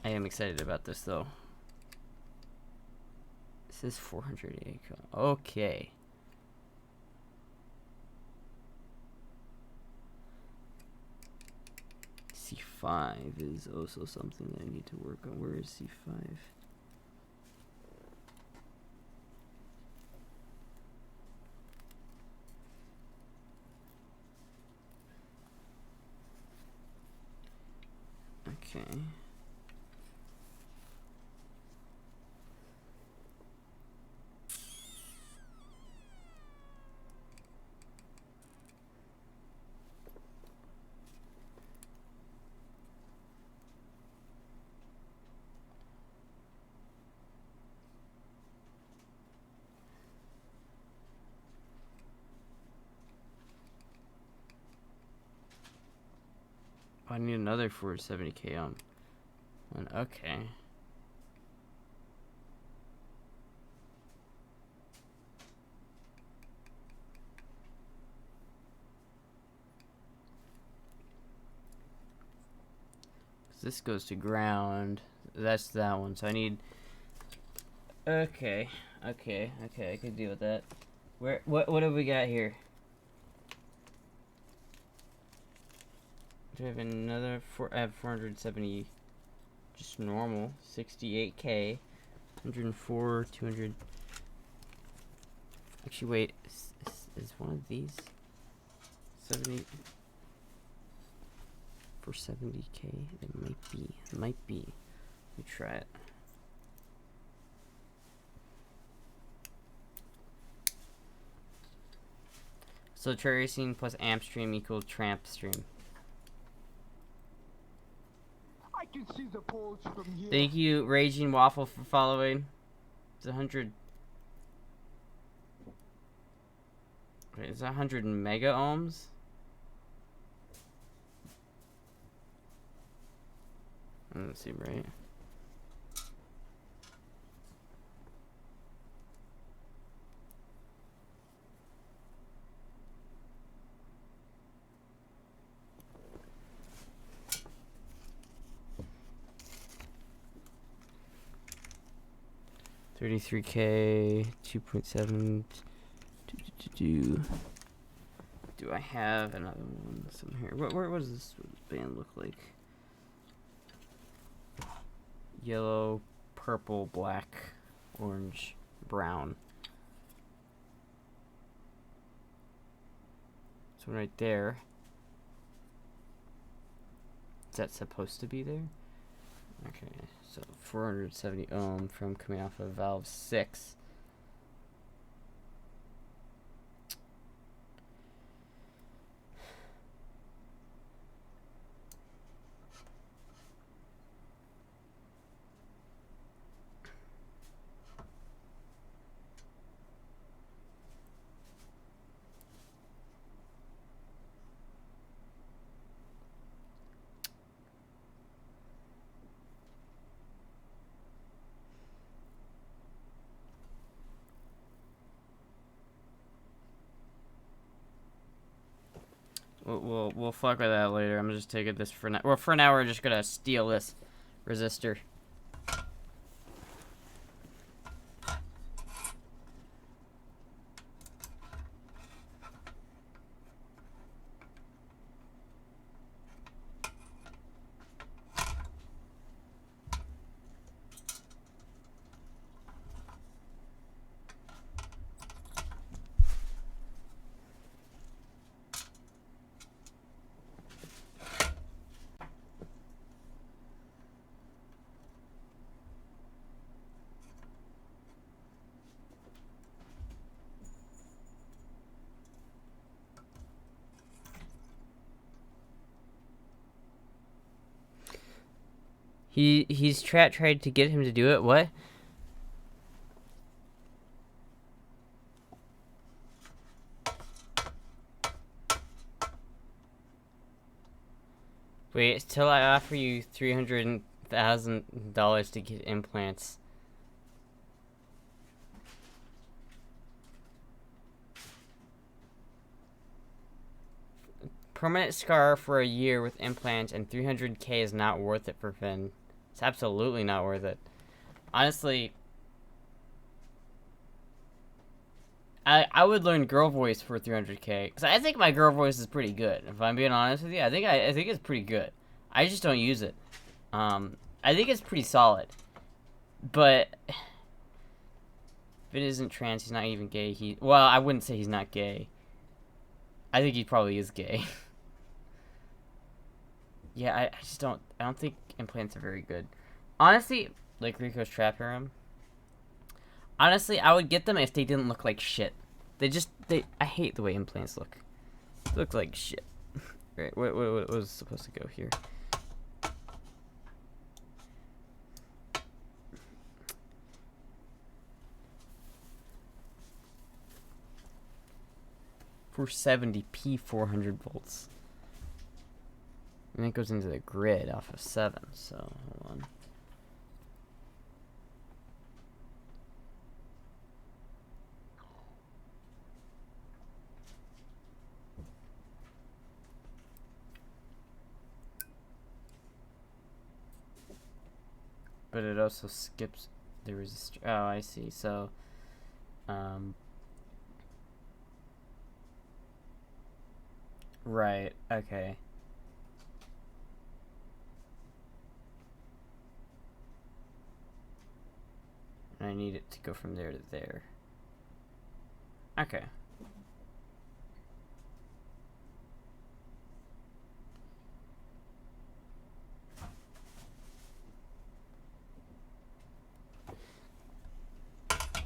I am excited about this, though. This is 408. Okay. C5 is also something that I need to work on. Where is C5? Okay. I need another 470k on. Okay. This goes to ground. That's that one. So I need. Okay. I can deal with that. What have we got here? Do I have another I have 470, just normal, 68k, 104, 200. Actually, wait, is one of these 70 for 70k? It might be. Let me try it. So tracing plus amp stream equals tramp stream. I can see the poles from here. Thank you, Raging Waffle, for following. It's 100. Wait, is that 100 mega ohms? That doesn't seem right. $33K, 2.7. Do I have another one somewhere? What does this band look like? Yellow, purple, black, orange, brown. So right there. Is that supposed to be there? Okay, so 470 ohm from coming off of valve 6. We'll fuck with that later. I'm just taking this for now. Well, for now we're just gonna steal this resistor. He's tried to get him to do it. What? Wait till I offer you $300,000 to get implants. Permanent scar for a year with implants and 300K is not worth it for Finn. It's absolutely not worth it. Honestly, I would learn girl voice for 300K because I think my girl voice is pretty good. If I'm being honest with you, I think it's pretty good. I just don't use it. I think it's pretty solid. But Finn isn't trans. He's not even gay. Well, I wouldn't say he's not gay. I think he probably is gay. Yeah, I just don't. I don't think implants are very good. Honestly, like Rico's trap harem. Honestly, I would get them if they didn't look like shit. I hate the way implants look. They look like shit. Right, what was supposed to go here? For 470p, 400 volts. And it goes into the grid off of 7, so hold on. But it also skips the resistor. Oh, I see. So, right. Okay. And I need it to go from there to there. Okay.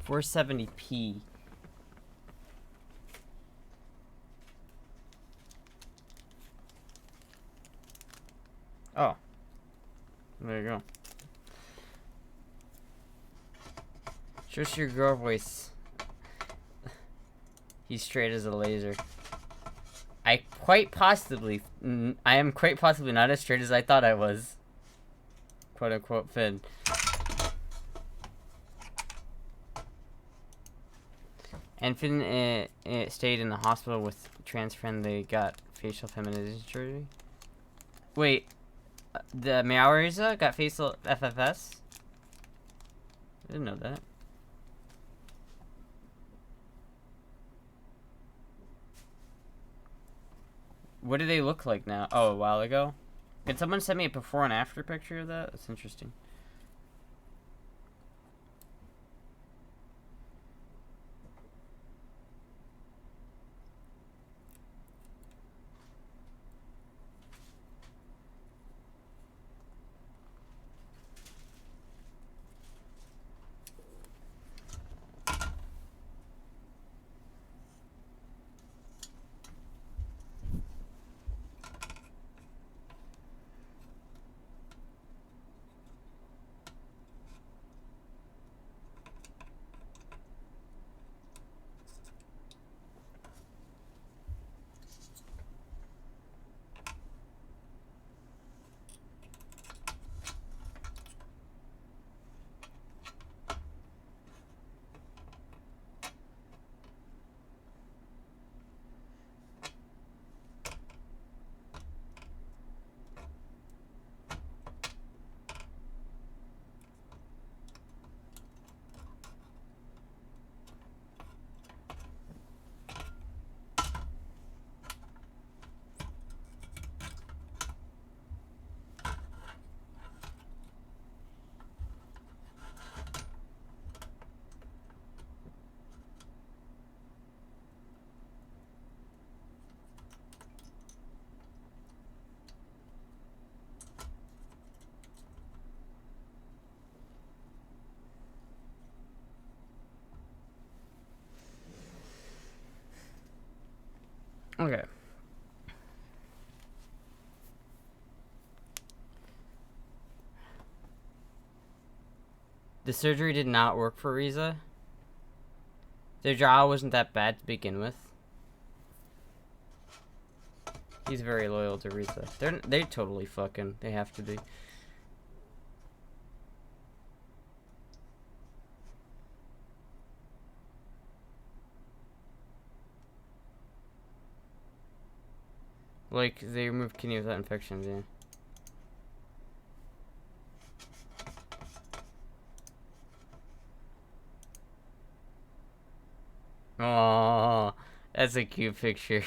$470p. Oh. There you go. Just your girl voice. He's straight as a laser. I am quite possibly not as straight as I thought I was. Quote unquote Finn. And Finn stayed in the hospital with trans friend. They got facial feminization surgery. Wait, the Meowriza got facial FFS? I didn't know that. What do they look like now? Oh, a while ago? Can someone send me a before and after picture of that? That's interesting. the surgery did not work for Riza. Their jaw wasn't that bad to begin with. He's very loyal to Riza. They totally fucking, they have to be. Like, they removed kidney without infections, yeah. Oh, that's a cute picture.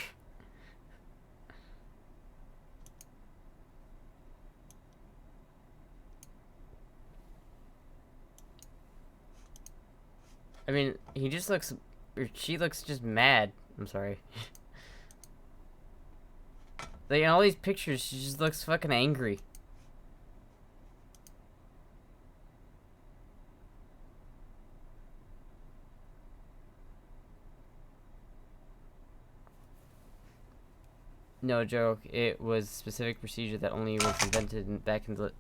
I mean, he just looks, or she looks just mad. I'm sorry. Like, in all these pictures, she just looks fucking angry. No joke, it was a specific procedure that only was invented back in the...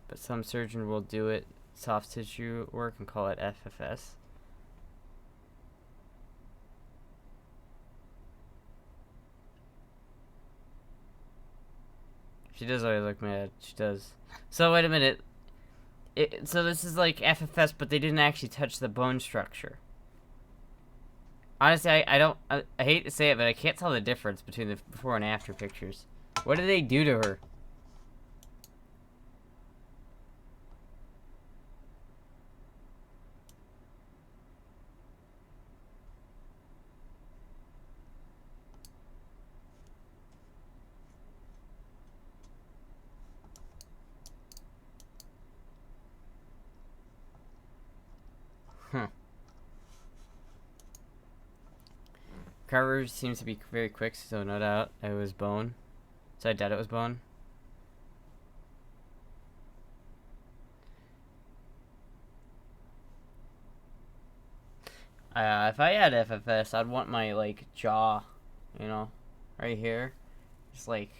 But some surgeon will do it soft tissue work and call it FFS. She does always look mad. She does. So wait a minute. So this is like FFS, but they didn't actually touch the bone structure. Honestly, I hate to say it, but I can't tell the difference between the before and after pictures. What did they do to her? Huh. Recovery seems to be very quick, so no doubt it was bone. So I doubt it was bone. If I had FFS, I'd want my, like, jaw, you know, right here. It's like,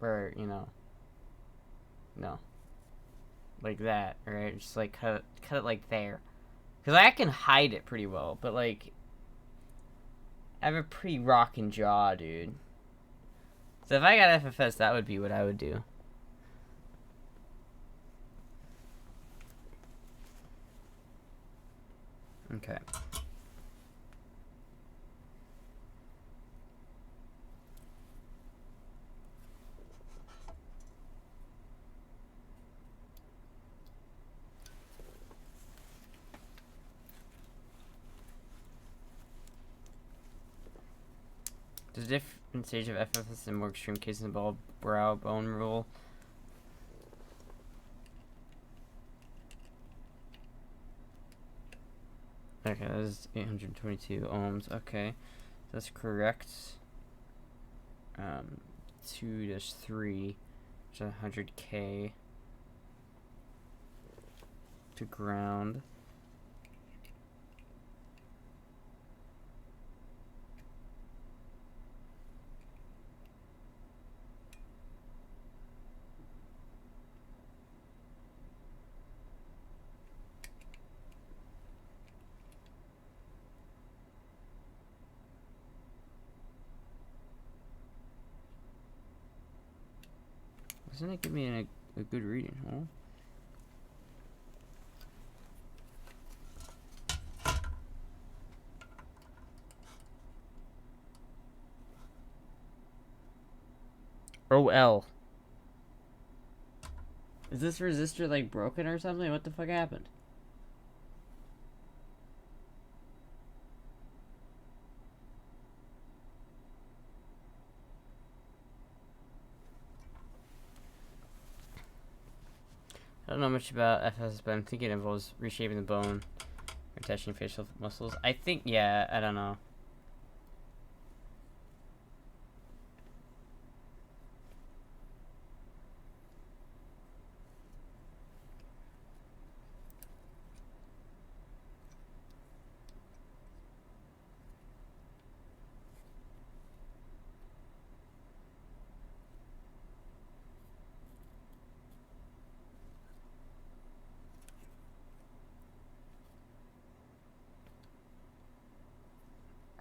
where, you know, no. Like that, right? Just, like, cut it, like, there. Because I can hide it pretty well, but, like, I have a pretty rockin' jaw, dude. So if I got FFS, that would be what I would do. Okay. There's a different stage of FFS and more extreme cases involve brow bone removal. Okay, that is 822 ohms. Okay, that's correct. 2-3, which is 100K to ground. Doesn't it give me a good reading, huh? OL. Is this resistor like broken or something? What the fuck happened? I don't know much about FS, but I'm thinking it involves reshaping the bone, attaching facial muscles. I think, yeah, I don't know.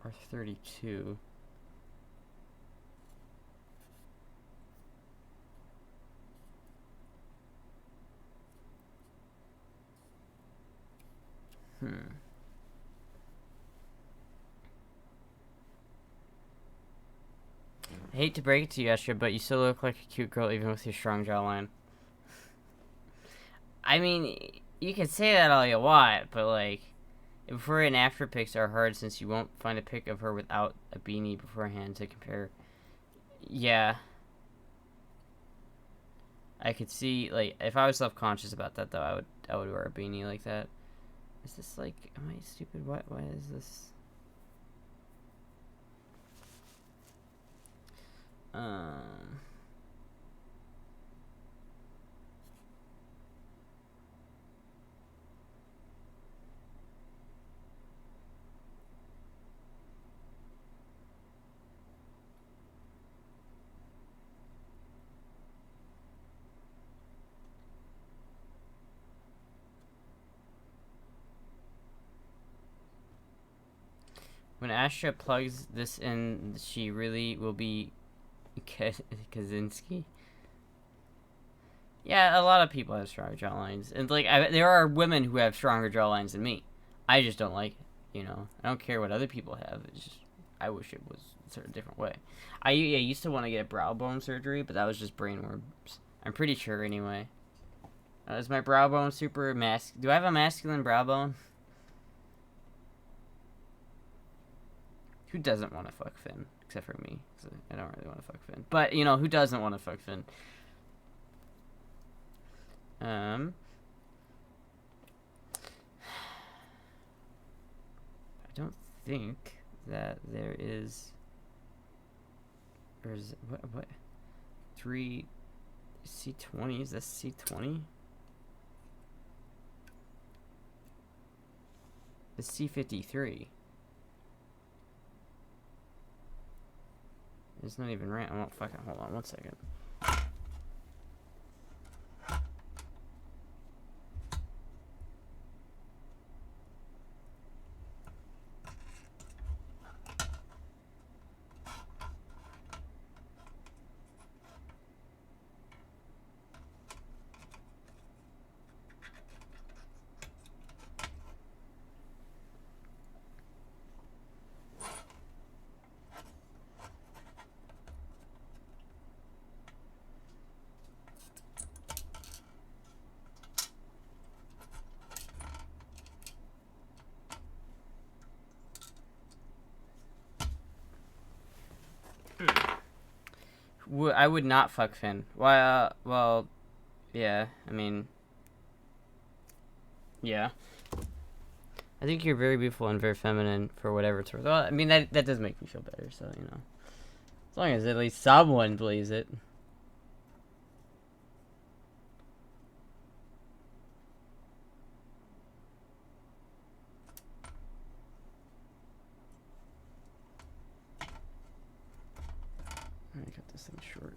Or 32. I hate to break it to you, Astra, but you still look like a cute girl even with your strong jawline. I mean, you can say that all you want, but like, before and after pics are hard since you won't find a pic of her without a beanie beforehand to compare. Yeah. I could see, like, if I was self-conscious about that, though, I would wear a beanie like that. Is this, like, am I stupid? What is this? When Astra plugs this in, she really will be Kaczynski. Yeah, a lot of people have stronger jawlines, and like there are women who have stronger jawlines than me. I just don't like it, you know. I don't care what other people have. It's just I wish it was a sort of different way. I used to want to get brow bone surgery, but that was just brain worms. I'm pretty sure anyway. Is my brow bone super Do I have a masculine brow bone? Who doesn't want to fuck Finn? Except for me. So I don't really want to fuck Finn. But, you know, who doesn't want to fuck Finn? I don't think that there is... Or is it, what? 3... C20? Is this C20? It's C53. It's not even right. I won't fucking hold on 1 second. I would not fuck Finn. Why? Well, yeah. I mean, yeah. I think you're very beautiful and very feminine for whatever it's worth. Well, I mean that does make me feel better. So you know, as long as at least someone believes it. Let me cut this thing short.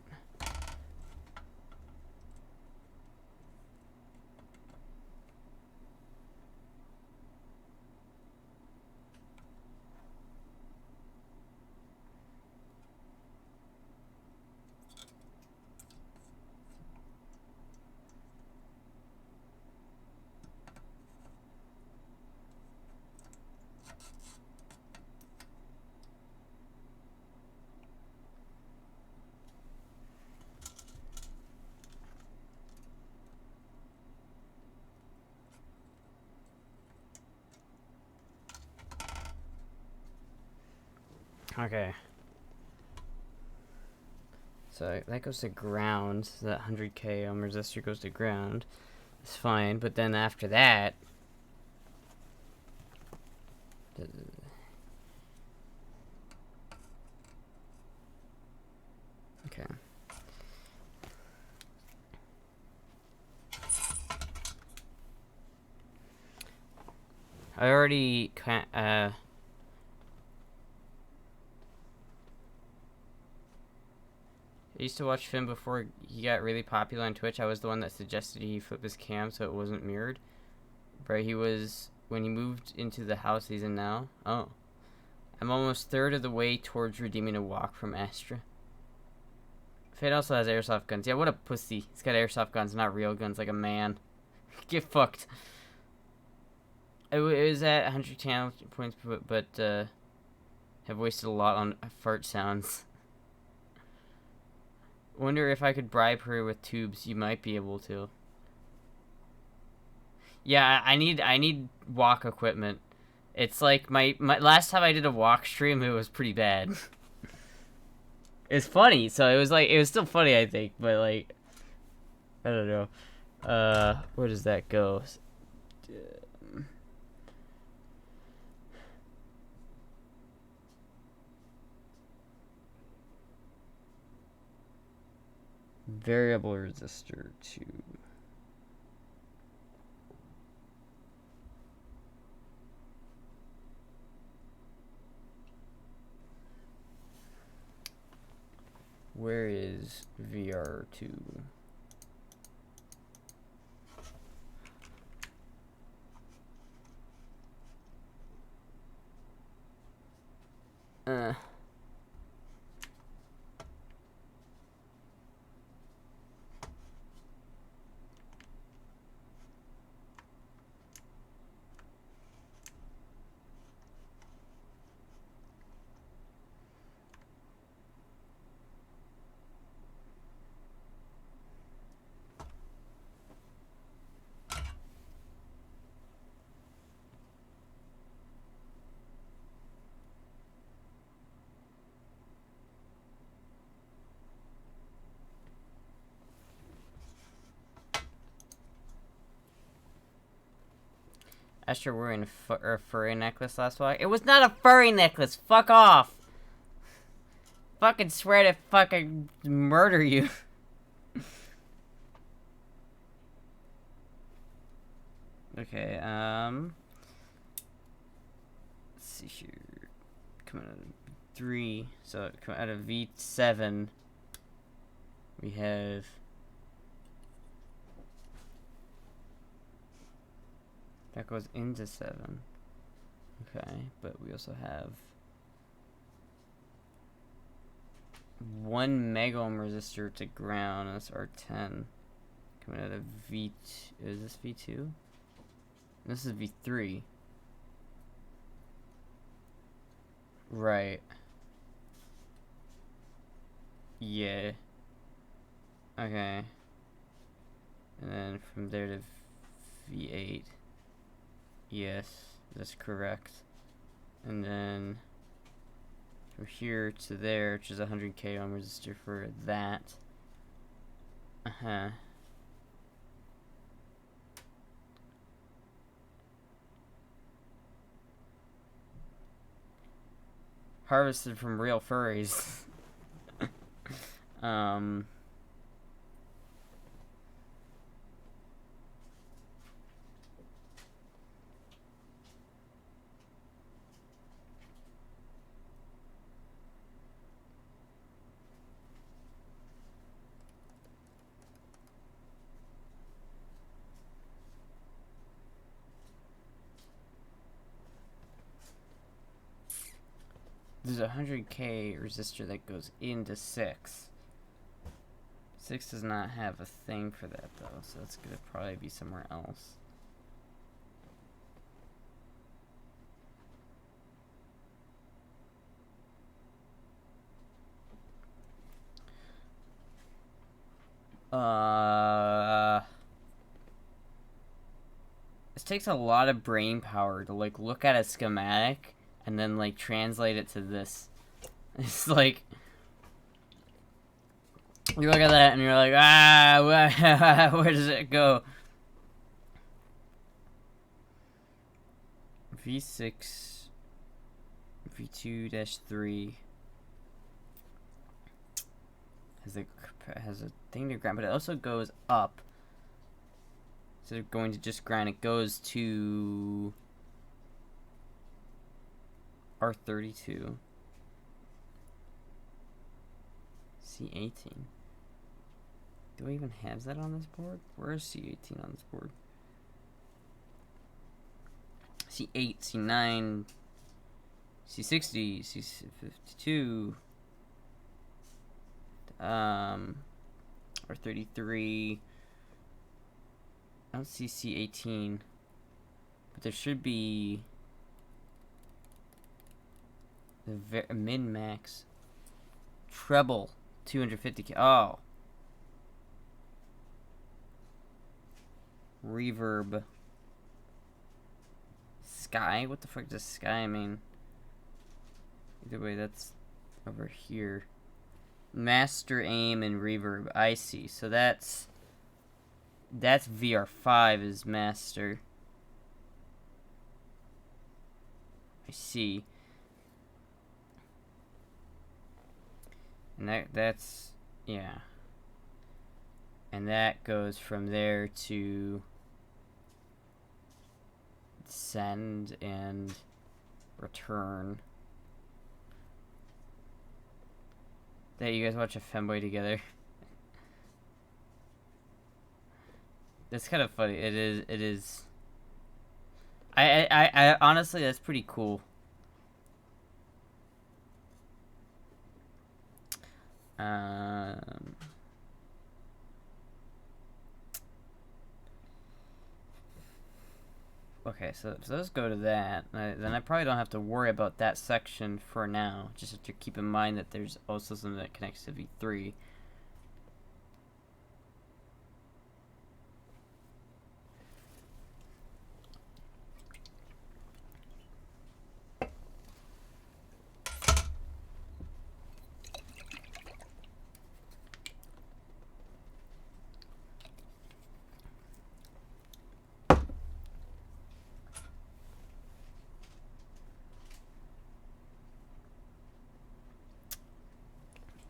Okay. So that goes to ground. So that 100k ohm resistor goes to ground. It's fine, but then after that, okay. I already I used to watch Finn before he got really popular on Twitch. I was the one that suggested he flip his cam so it wasn't mirrored. Right, he was when he moved into the house he's in now. Oh, I'm almost third of the way towards redeeming a walk from Astra. Fate also has airsoft guns. Yeah, what a pussy. He's got airsoft guns, not real guns, like a man. Get fucked. It was at 100 channel points, but have wasted a lot on fart sounds. Wonder if I could bribe her with tubes. You might be able to. Yeah, I need walk equipment. It's like my last time I did a walk stream, it was pretty bad. It's funny, so it was still funny, I think, but like, I don't know. Where does that go? Variable resistor to where is VR2? Astra wearing a furry necklace last walk. It was not a furry necklace. Fuck off. Fucking swear to fucking murder you. Okay, let's see here. Coming out of 3, so coming out of V7, we have that goes into 7. Okay, but we also have 1 mega ohm resistor to ground. That's R10. Coming out of V2. Is this V2? This is V3. Right. Yeah. Okay. And then from there to V8. Yes, that's correct. And then from here to there, which is 100k ohm resistor for that. Uh-huh. Harvested from real furries. There's a 100k resistor that goes into 6. 6 does not have a thing for that though, so it's gonna probably be somewhere else. This takes a lot of brain power to like look at a schematic and then like translate it to this. It's like you look at that and you're like, where does it go? V6 V2-3 has a thing to ground, but it also goes up. Instead of going to just ground, it goes to R32. C18. Do I even have that on this board? Where is C18 on this board? C8, C9, C60, C52, or 33. I don't see C18, but there should be the min max treble 250K. Oh, reverb sky. What the fuck does sky mean? Either way, that's over here. Master aim and reverb. I see. So that's VR5 is master. I see. And that's yeah. And that goes from there to send and return. That you guys watch a femboy together. That's kind of funny. It is. I honestly, that's pretty cool. Okay, so let's go to that. Then I probably don't have to worry about that section for now. Just have to keep in mind that there's also something that connects to V3.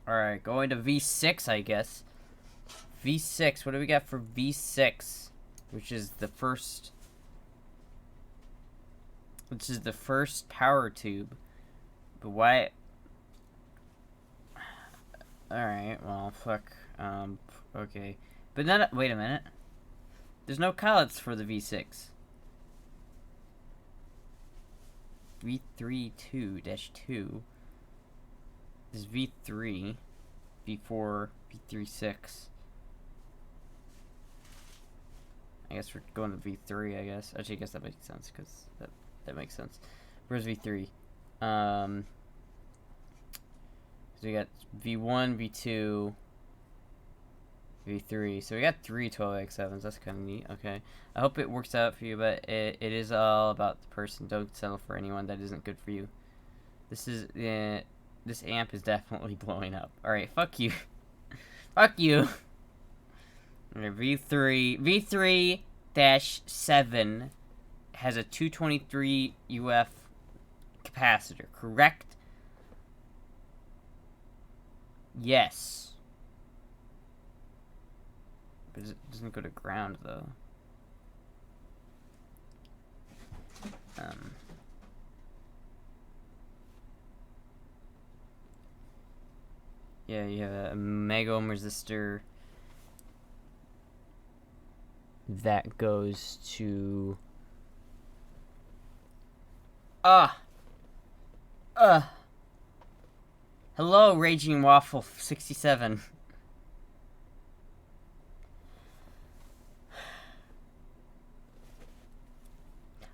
Alright, going to V6, I guess. V6, what do we got for V6? Which is the first power tube. But why? Alright, well, fuck. Okay. But then, wait a minute. There's no collets for the V6. V32-2. This is V3, V4, V36. I guess we're going to V3, I guess. Actually, I guess that makes sense, because that makes sense. Where's V3? So we got V1, V2, V3. So we got 3 12x7s. That's kind of neat. Okay. I hope it works out for you, but it is all about the person. Don't settle for anyone that isn't good for you. This is... this amp is definitely blowing up. Alright, fuck you. Fuck you. Alright, V3-7 has a 223 UF capacitor, correct? Yes. But it doesn't go to ground, though. Yeah, you have a mega ohm resistor that goes to hello, Raging Waffle 67.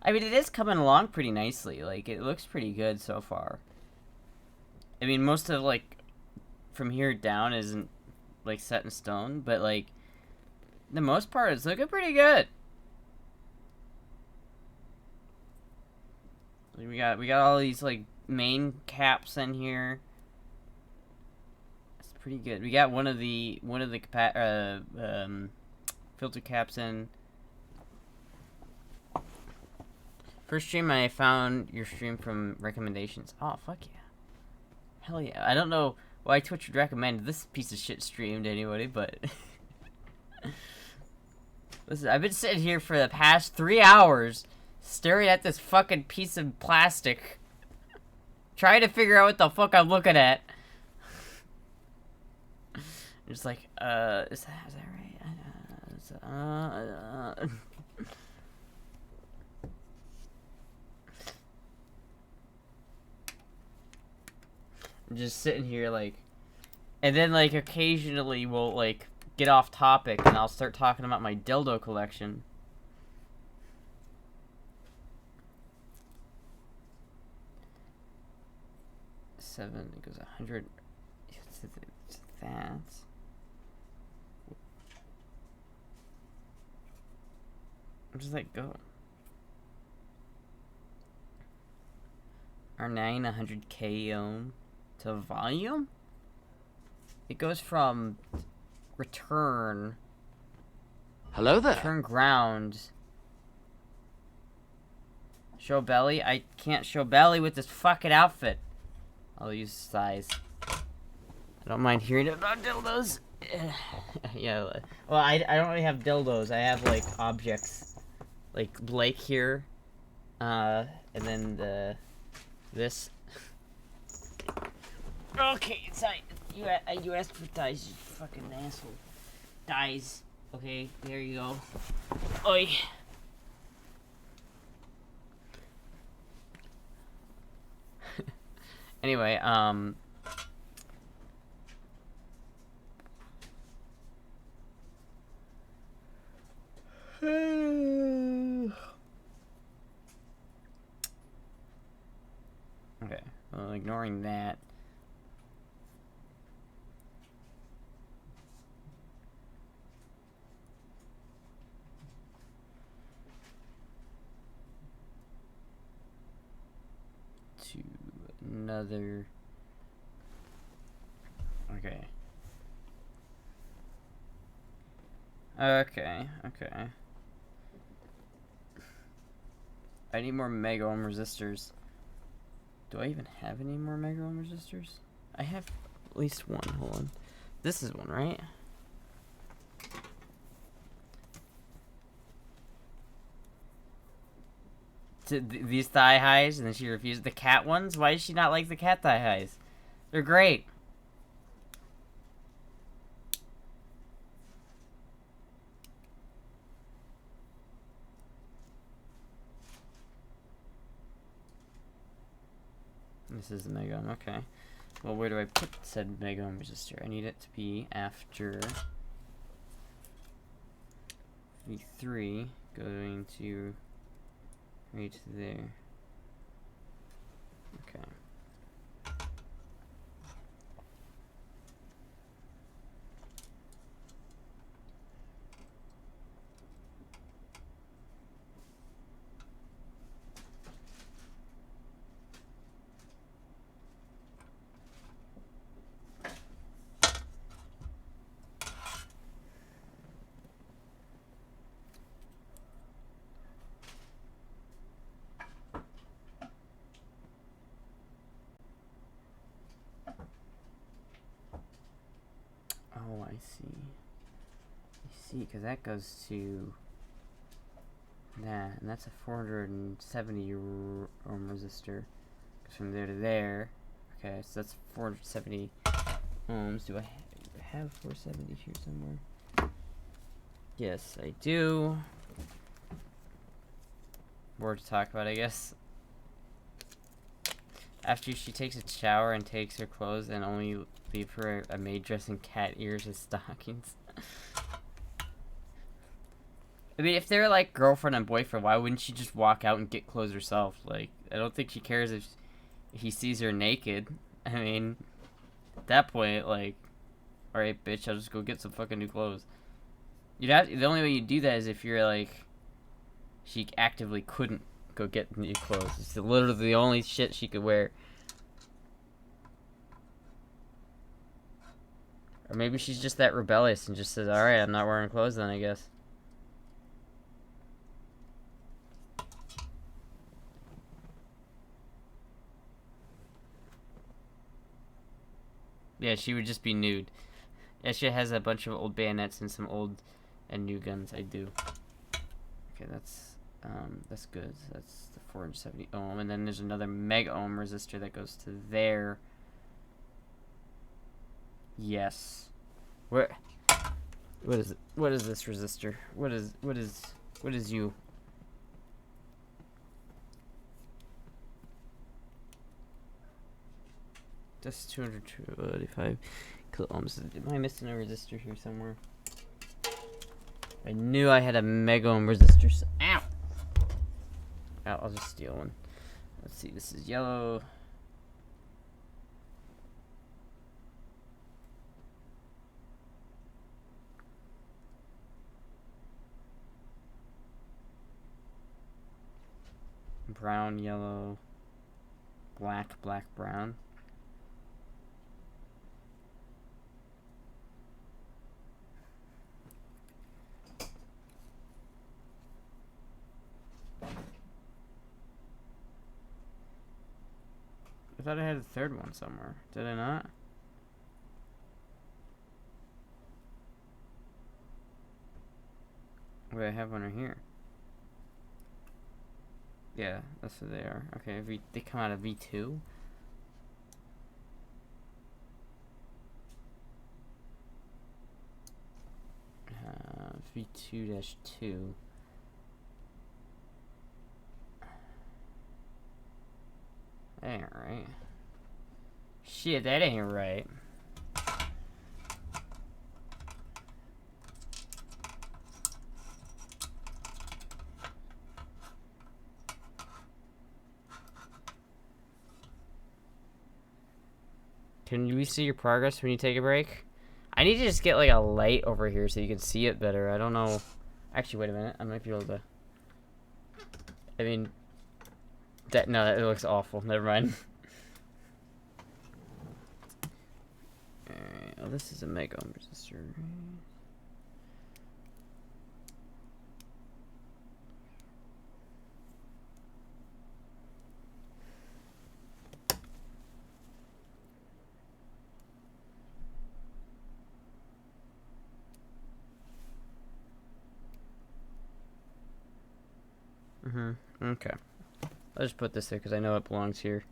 I mean, it is coming along pretty nicely. Like, it looks pretty good so far. I mean, most of, like, from here down isn't, like, set in stone, but, like, the most part is looking pretty good. We got all these, like, main caps in here. It's pretty good. We got one of the filter caps in. First stream I found your stream from recommendations. Oh, fuck yeah. Hell yeah. I don't know why Twitch would recommend this piece of shit stream to anybody, but... Listen, I've been sitting here for the past 3 hours staring at this fucking piece of plastic, trying to figure out what the fuck I'm looking at. Just like, is that right? I'm just sitting here like, and then like occasionally we'll like get off topic and I'll start talking about my dildo collection. Seven, it goes 100. It's that. Where does that go? R9 100k ohm to volume? It goes from return. Hello there. Return ground. Show belly? I can't show belly with this fucking outfit. I'll use size. I don't mind hearing about dildos. Yeah, well, I don't really have dildos. I have, like, objects. Like, Blake here. And then this. Okay, sorry. You asked for dice, you fucking asshole. Dice. Okay, there you go. Oi. Anyway, okay, well, ignoring that. To another. Okay. Okay. I need more mega ohm resistors. Do I even have any more mega ohm resistors? I have at least one. Hold on. This is one, right? These thigh highs, and then she refused the cat ones? Why does she not like the cat thigh highs? They're great. This is the mega ohm, okay. Well, where do I put said mega ohm resistor? I need it to be after V3, going to right there. Okay. Oh, I see. I see, because that goes to that, and that's a 470 ohm resistor. Goes from there to there. Okay, so that's 470 ohms. Do I have 470 here somewhere? Yes, I do. More to talk about, I guess. After she takes a shower and takes her clothes, and only leave her a maid dressing cat ears as stockings. I mean, if they're like girlfriend and boyfriend, why wouldn't she just walk out and get clothes herself? Like, I don't think she cares if he sees her naked. I mean, at that point, like, alright, bitch, I'll just go get some fucking new clothes. The only way you do that is if you're like, she actively couldn't go get new clothes. It's literally the only shit she could wear. Or maybe she's just that rebellious and just says, alright, I'm not wearing clothes then, I guess. Yeah, she would just be nude. Yeah, she has a bunch of old bayonets and some old and new guns. I do. Okay, that's good. So that's the 470 ohm, and then there's another mega ohm resistor that goes to there. Yes. What is it? What is this resistor? What is you? That's 285 kilo ohms. Am I missing a resistor here somewhere? I knew I had a mega ohm resistor. Ow! I'll just steal one. Let's see, this is yellow. Brown, yellow, black, black, brown. I thought I had a third one somewhere. Did I not? Wait, I have one right here. Yeah, that's what they are. Okay, they come out of V2. V2-2. That ain't right. Shit, that ain't right. Can we see your progress when you take a break? I need to just get like a light over here so you can see it better. I don't know. Actually, wait a minute. I might be able to. I mean, no, that looks awful. Never mind. Alright, oh, this is a mega ohm resistor. Okay. I'll just put this there because I know it belongs here.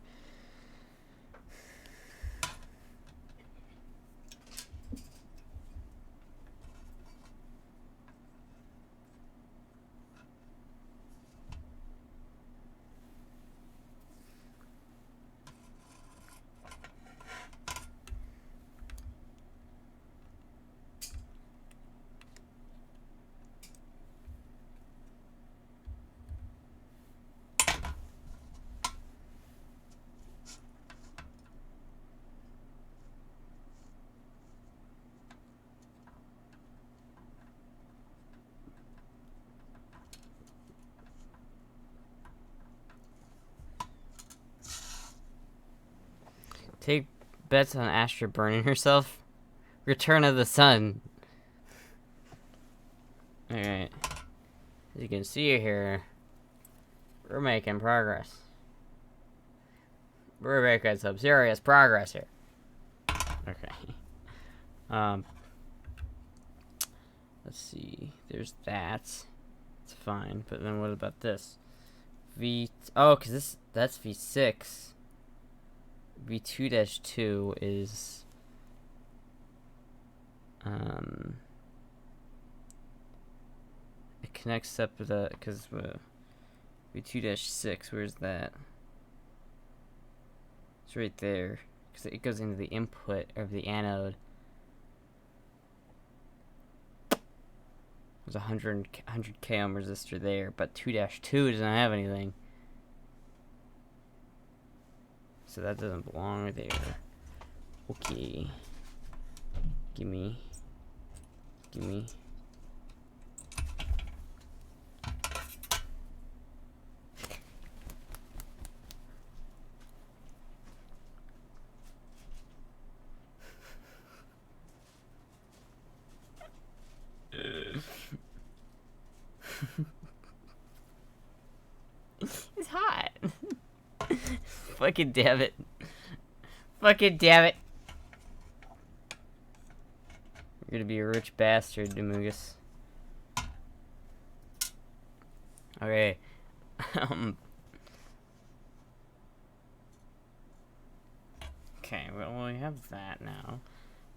Take bets on Astra burning herself. Return of the Sun. Alright. As you can see here, we're making progress. We're making some serious progress here. Okay. Let's see. There's that. It's fine. But then what about this? Oh, because that's V6. V2-2 is it connects up with the because V2-6, where's that? It's right there because it goes into the input of the anode. There's a 100k ohm resistor there, but 2-2 doesn't have anything. So that doesn't belong there. Okay. Gimme. It's hot. Fucking damn it. Fucking damn it. You're gonna be a rich bastard, Demugus. Okay. Okay, well, we have that now.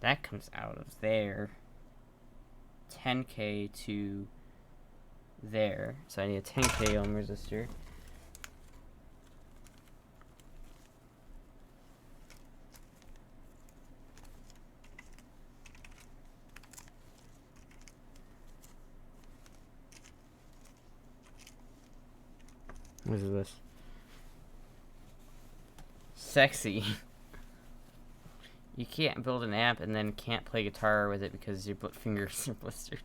That comes out of there. 10k to there. So I need a 10k ohm resistor. What is this? Sexy. You can't build an amp and then can't play guitar with it because your fingers are blistered.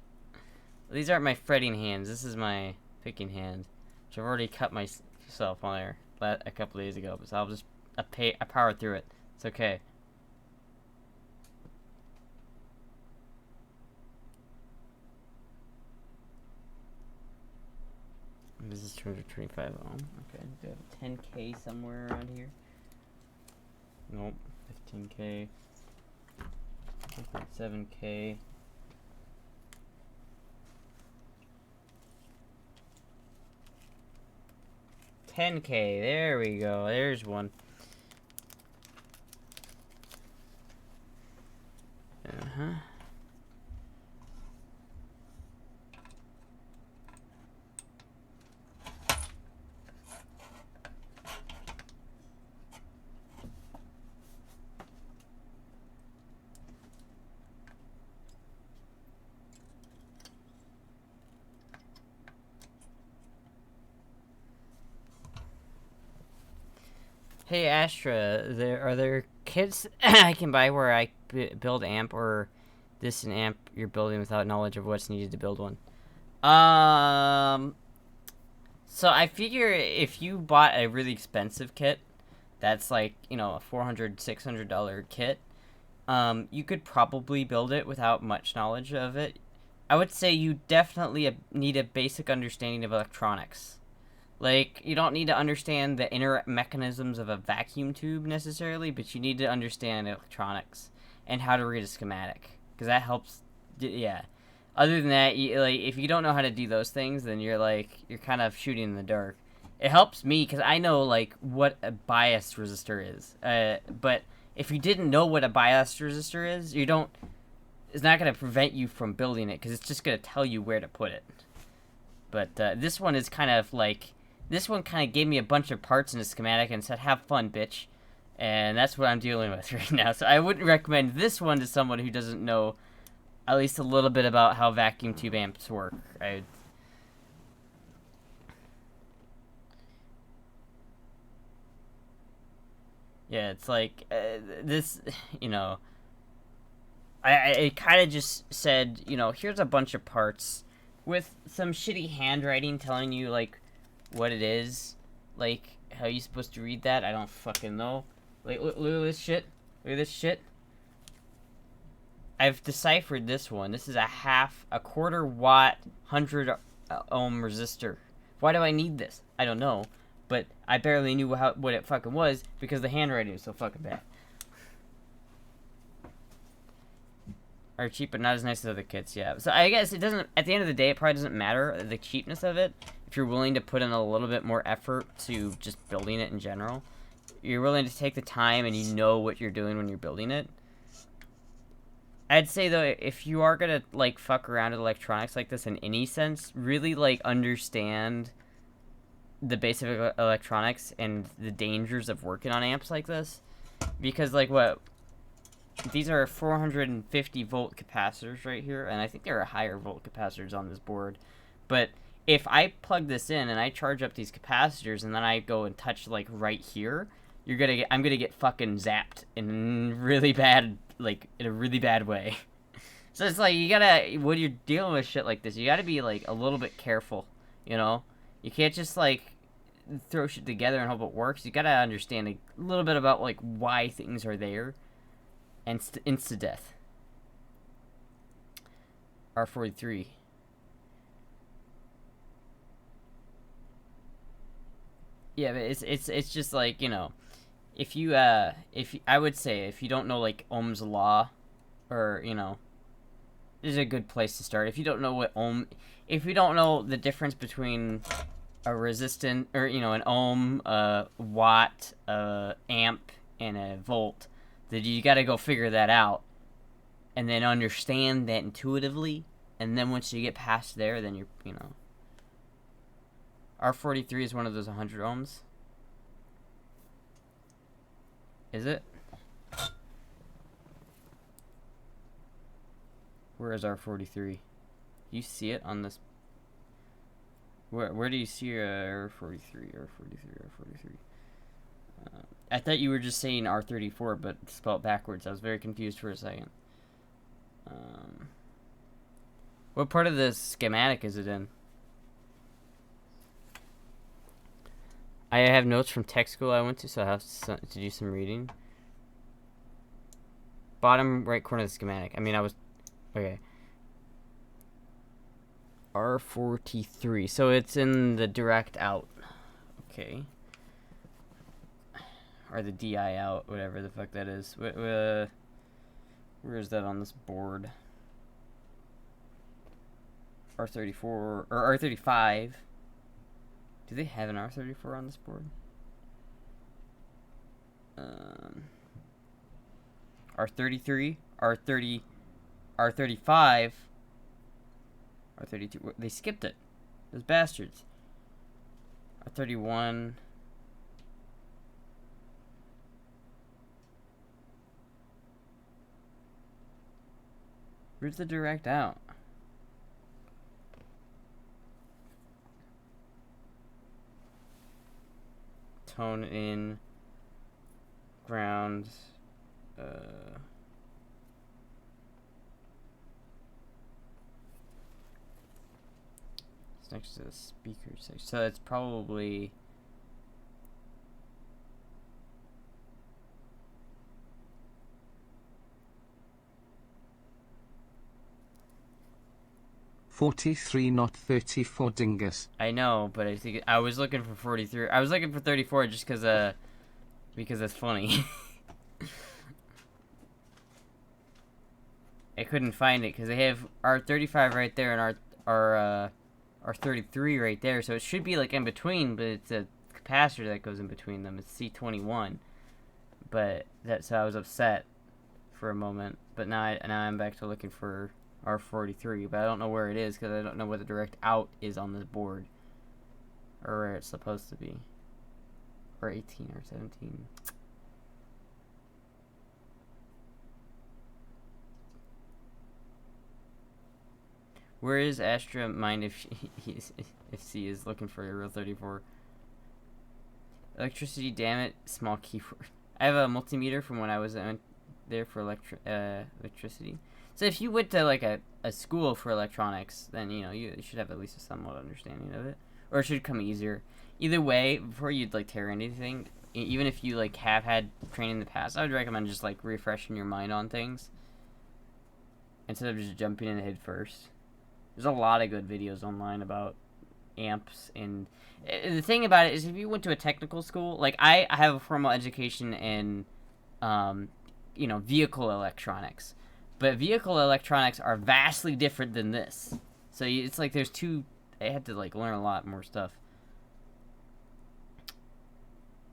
These aren't my fretting hands. This is my picking hand, which I've already cut myself on there a couple days ago. So I'll just I power through it. It's okay. This is 225 ohm. Okay. Do I have a 10K somewhere around here? Nope. 15K. 7K. $10K. There we go. There's one. Uh-huh. Hey Astra, are there kits I can buy where I build amp, or this an amp you're building without knowledge of what's needed to build one? So I figure if you bought a really expensive kit, that's like, you know, a $400, $600 kit, you could probably build it without much knowledge of it. I would say you definitely need a basic understanding of electronics. Like, you don't need to understand the inner mechanisms of a vacuum tube necessarily, but you need to understand electronics and how to read a schematic, because that helps. Yeah. Other than that, if you don't know how to do those things, then you're kind of shooting in the dark. It helps me because I know like what a bias resistor is. But if you didn't know what a bias resistor is, it's not going to prevent you from building it, because it's just going to tell you where to put it. But this one is kind of like. This one kind of gave me a bunch of parts in a schematic and said, have fun, bitch. And that's what I'm dealing with right now. So I wouldn't recommend this one to someone who doesn't know at least a little bit about how vacuum tube amps work. Yeah, it's like, this, you know, I kind of just said, you know, here's a bunch of parts with some shitty handwriting telling you, like, what it is. Like, how are you supposed to read that? I don't fucking know. Like, look at this shit. Look at this shit. I've deciphered this one. This is a quarter watt, 100 ohm resistor. Why do I need this? I don't know. But I barely knew what it fucking was because the handwriting was so fucking bad. Are cheap but not as nice as other kits, yeah. So I guess it doesn't, at the end of the day, it probably doesn't matter the cheapness of it. If you're willing to put in a little bit more effort to just building it in general, you're willing to take the time and you know what you're doing when you're building it. I'd say though, if you are gonna like fuck around with electronics like this in any sense, really like understand the basic electronics and the dangers of working on amps like this, because like these are 450 volt capacitors right here, and I think there are higher volt capacitors on this board. But if I plug this in and I charge up these capacitors and then I go and touch like right here, I'm gonna get fucking zapped in really bad, like in a really bad way. So it's like when you're dealing with shit like this, you gotta be like a little bit careful, you know? You can't just like throw shit together and hope it works. You gotta understand a little bit about like why things are there. And insta-death. R43. Yeah, but it's just like, you know, I would say if you don't know like Ohm's law, or, you know, this is a good place to start. If you don't know if you don't know the difference between a resistant, or, you know, an ohm, a watt, a amp, and a volt, that you got to go figure that out and then understand that intuitively, and then once you get past there, then you're, you know. R43 is one of those 100 ohms. Is it? Where is R43? You see it on this? Where do you see R43, R43, R43? I thought you were just saying R34, but spelled backwards. I was very confused for a second. What part of the schematic is it in? I have notes from tech school I went to, so I have to do some reading. Bottom right corner of the schematic. I mean, I was... Okay. R43. So it's in the direct out. Okay. Or the DI out, whatever the fuck that is. Where is that on this board? R34 or R35. Do they have an R34 on this board? R33, R30, R35, R32. They skipped it. Those bastards. R31. Where's the direct out? Tone in. Ground. It's next to the speaker section. So it's probably... "43 not 34 dingus." I know, but I think I was looking for 43. I was looking for 34 just because it's funny. I couldn't find it because they have R35 right there and R33 right there, so it should be like in between, but it's a capacitor that goes in between them. It's C21, but so I was upset for a moment, but now I'm back to looking for R43, but I don't know where it is because I don't know where the direct out is on this board, or where it's supposed to be, or 18 or 17. Where is Astra mind if she is looking for a real 34? Electricity, damn it, small keyboard. I have a multimeter from when I was there for electricity. So if you went to like a school for electronics, then you should have at least a somewhat understanding of it, or it should come easier. Either way, before you'd like tear anything, even if you like have had training in the past, I would recommend just like refreshing your mind on things instead of just jumping in head first. There's a lot of good videos online about amps, and the thing about it is if you went to a technical school, like I have a formal education in, vehicle electronics, but vehicle electronics are vastly different than this. So it's like there's two, I had to like learn a lot more stuff.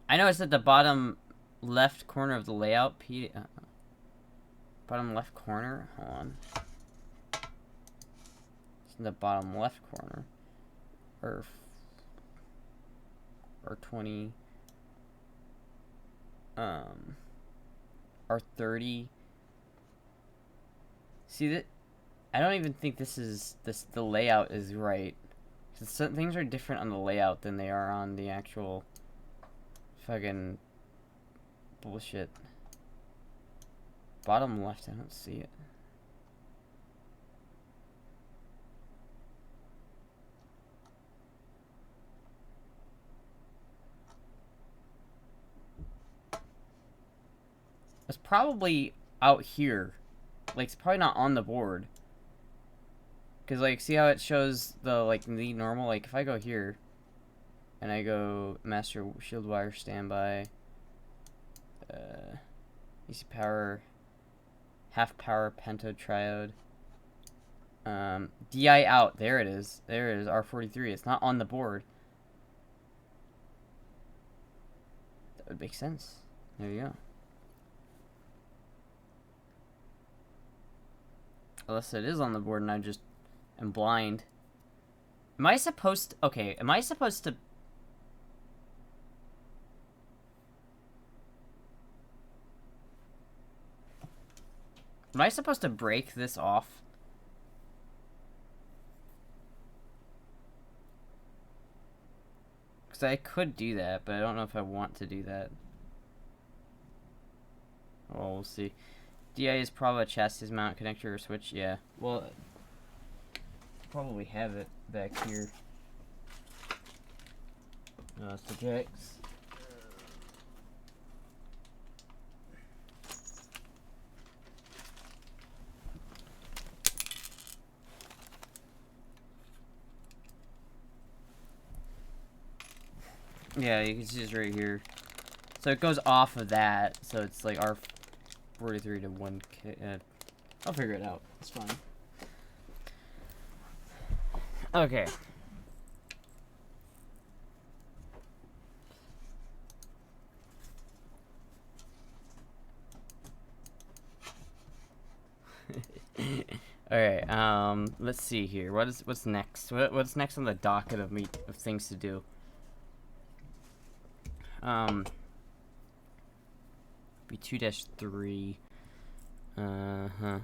I know it's at the bottom left corner of the layout. Bottom left corner, hold on. In the bottom left corner, or 20, or 30. See that? I don't even think the layout is right. Some things are different on the layout than they are on the actual fucking bullshit. Bottom left, I don't see it. It's probably out here. Like, it's probably not on the board. Because, like, see how it shows the, like, the normal? Like, if I go here, and I go master shield wire standby, AC power, half power pento triode, DI out, there it is, R43, it's not on the board. That would make sense. There you go. Unless it is on the board and I just am blind. Am I supposed to... Okay, am I supposed to... Am I supposed to break this off? Because I could do that, but I don't know if I want to do that. Well, we'll see. DI is probably a chassis mount connector or switch. Yeah. Well, probably have it back here. So jacks. Yeah, you can see it's right here. So it goes off of that, so it's like R43 to 1K. I'll figure it out. It's fine. Okay. All right. Let's see here. What's next? What's next on the docket of things to do? Be 2-3. Because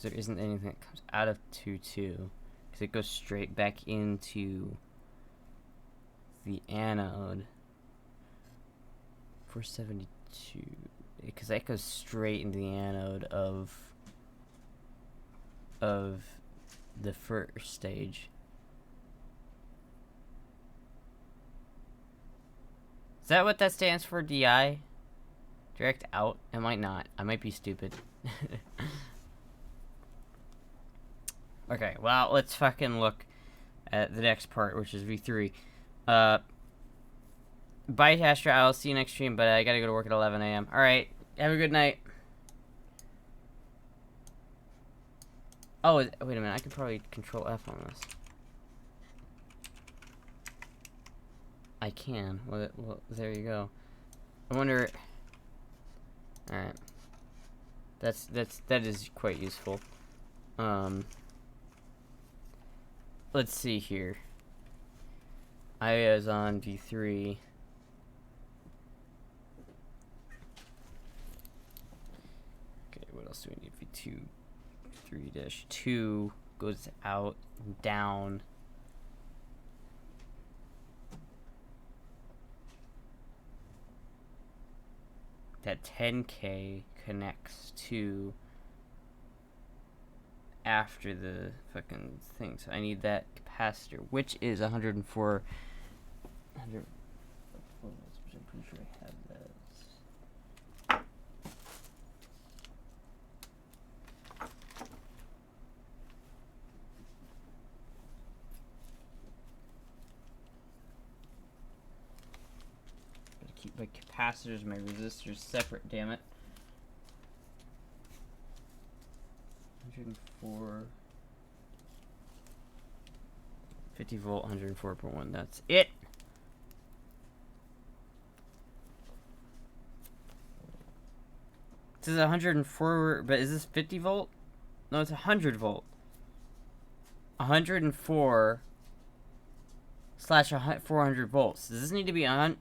there isn't anything that comes out of 2-2. Because it goes straight back into the anode. 472. Because that goes straight into the anode of the first stage. Is that what that stands for, DI? Direct out? It might not. I might be stupid. Okay, well, let's fucking look at the next part, which is V3. Bye, Astra. I'll see you next stream, but I gotta go to work at 11 a.m. Alright, have a good night. Oh, wait a minute. I could probably control F on this. I can. Well, there you go. I wonder... Alright. That is quite useful. Let's see here. I is on V3. Okay, what else do we need? V2. 3-2 goes out and down. That 10K connects to after the fucking thing. So I need that capacitor, which is 104. I'm pretty sure I have that. Keep my capacitors, my resistors separate, damn it. 104. 50 volt, 104.1, that's it. This is 104, but is this 50 volt? No, it's 100 volt. 104 slash 400 volts. Does this need to be on?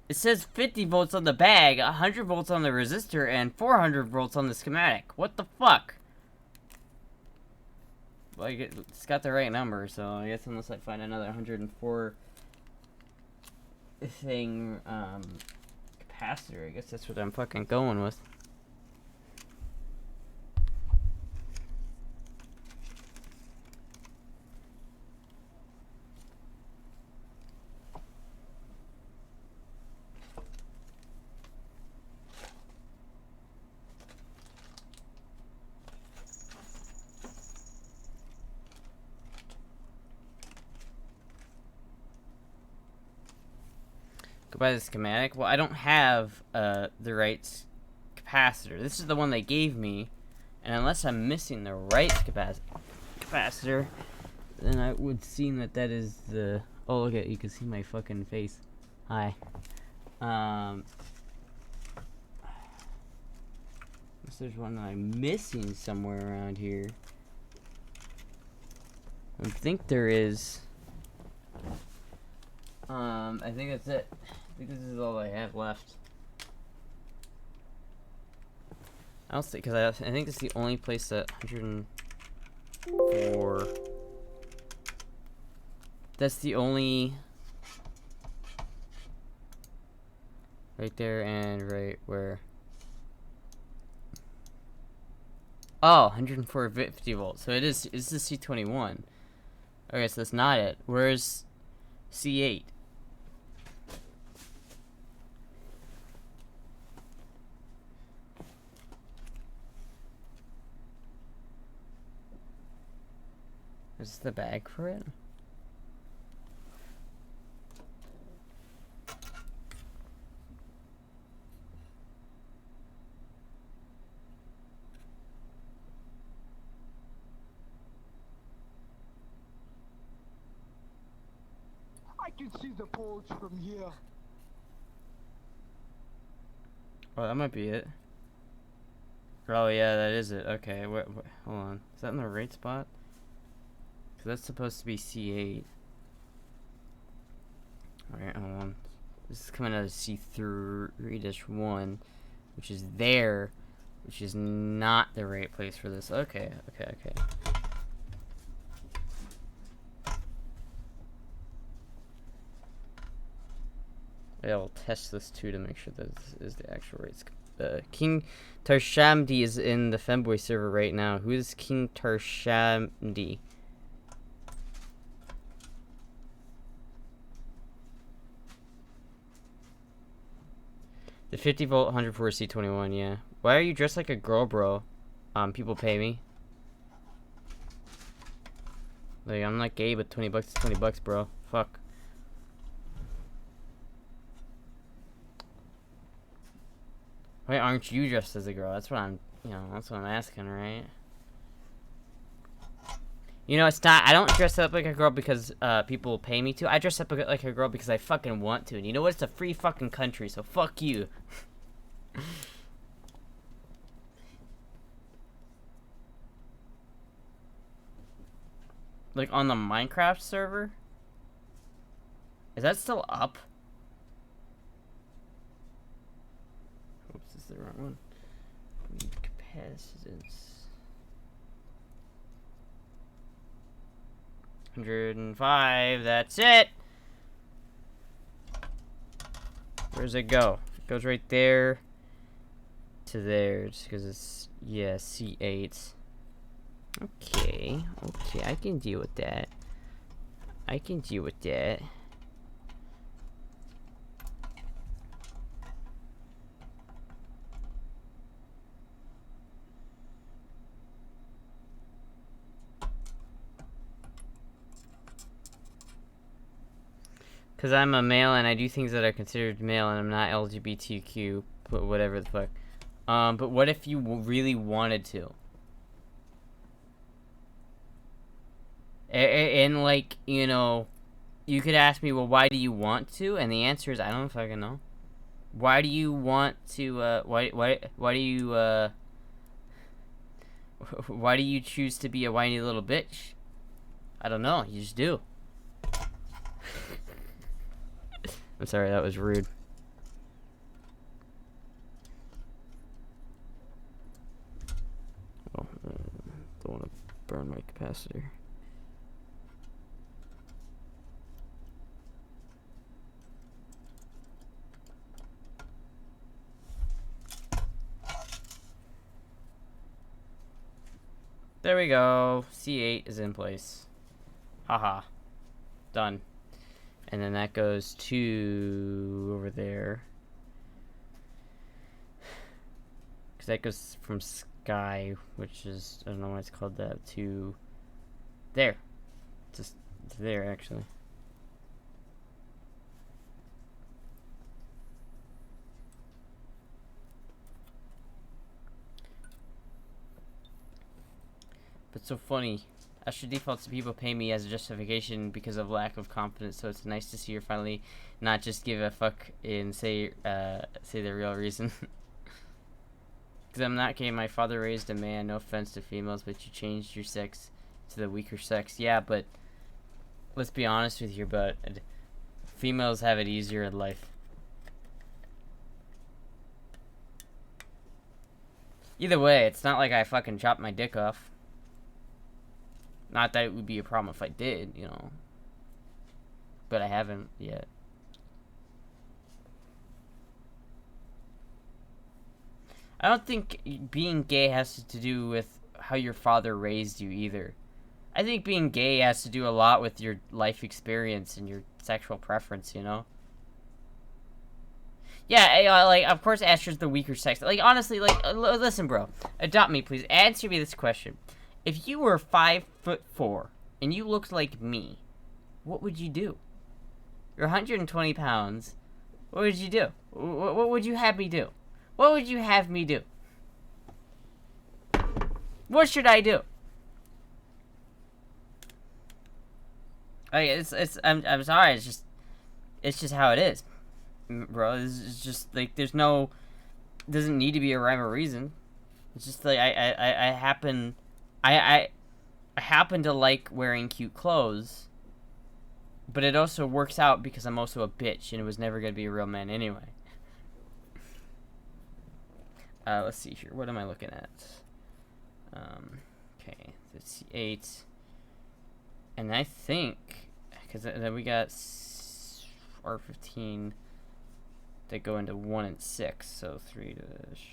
It says 50 volts on the bag, 100 volts on the resistor, and 400 volts on the schematic. What the fuck? Like, it's got the right number, so I guess unless I find another 104 thing, capacitor, I guess that's what I'm fucking going with. Go by the schematic. Well, I don't have the right capacitor. This is the one they gave me, and unless I'm missing the right capacitor, then I would seem that is the. Oh, look at you can see my fucking face. Hi. Unless there's one that I'm missing somewhere around here. I think there is. I think that's it. I think this is all I have left. I don't think, because I think it's the only place that 104. That's the only. Right there and right where. Oh, 104.50 volts. So it is. It's the C21. Okay, so that's not it. Where's C8? Is this the bag for it? I can see the poles from here. Oh, that might be it. Oh yeah, that is it. Okay, hold on. Is that in the right spot? Cause that's supposed to be C8. Alright, hold on. This is coming out of C3-1, which is there, which is not the right place for this. Okay. Yeah, we'll test this too to make sure that this is the actual rates. King Tarshamdi is in the Femboy server right now. Who is King Tarshamdi? The 50 volt 104 C21, yeah. Why are you dressed like a girl, bro? People pay me. Like, I'm not gay, but 20 bucks is 20 bucks, bro. Fuck. Why aren't you dressed as a girl? That's what I'm, that's what I'm asking, right? You know, it's not, I don't dress up like a girl because, people pay me to. I dress up like a girl because I fucking want to. And you know what? It's a free fucking country, so fuck you. Like, on the Minecraft server? Is that still up? Oops, this is the wrong one. Capacitance. 105, that's it! Where does it go? It goes right there to there, just because it's, yeah, C8. Okay, I can deal with that. Because I'm a male and I do things that are considered male and I'm not LGBTQ, but whatever the fuck. But what if you really wanted to? And like, you could ask me, well, why do you want to? And the answer is, I don't fucking know. Why do you want to, why do you, why do you choose to be a whiny little bitch? I don't know, you just do. I'm sorry, that was rude. Oh, don't want to burn my capacitor. There we go. C8 is in place. Haha. Done. And then that goes to over there. Because that goes from Sky, which is, I don't know why it's called that, to there. Just there, actually. But so funny. Astra defaults to people pay me as a justification because of lack of confidence, so it's nice to see her finally not just give a fuck and say the real reason. Because I'm not gay, my father raised a man, no offense to females, but you changed your sex to the weaker sex. Yeah, but let's be honest with you, but females have it easier in life. Either way, it's not like I fucking chopped my dick off. Not that it would be a problem if I did, you know. But I haven't yet. I don't think being gay has to do with how your father raised you either. I think being gay has to do a lot with your life experience and your sexual preference, you know? Yeah, like, of course Astra's the weaker sex. Like, honestly, like, listen, bro. Adopt me, please. Answer me this question. If you were 5'4" and you looked like me, what would you do? You're 120 pounds. What would you do? What would you have me do? What would you have me do? What should I do? Like, I'm sorry, it's just how it is. Bro, it's just, like, doesn't need to be a rhyme or reason. It's just, like, I happen to like wearing cute clothes, but it also works out because I'm also a bitch, and it was never gonna be a real man anyway. Let's see here, what am I looking at? Okay, let's see, 8, and I think, because then we got R15, that go into 1 and 6, so 3 dash,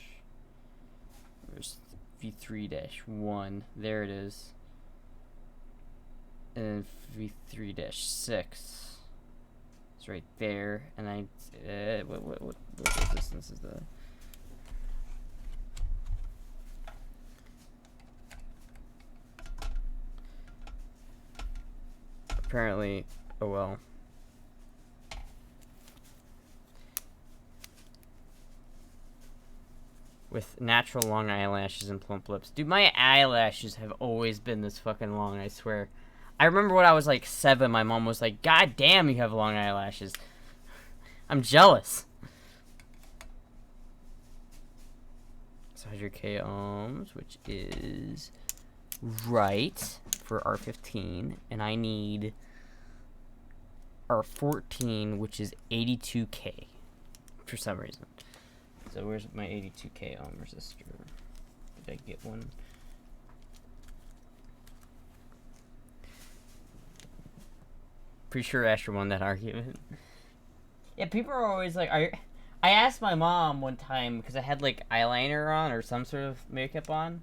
where's V3-1, there it is, and then V3-6, it's right there, and what distance is that? Apparently, oh well. With natural long eyelashes and plump lips. Dude, my eyelashes have always been this fucking long, I swear. I remember when I was like 7, my mom was like, God damn, you have long eyelashes. I'm jealous. So 100k ohms, which is right for R15, and I need R14, which is 82k for some reason. So where's my 82k ohm resistor? Did I get one? Pretty sure Asher won that argument. Yeah, people are always like, I asked my mom one time, because I had like eyeliner on or some sort of makeup on.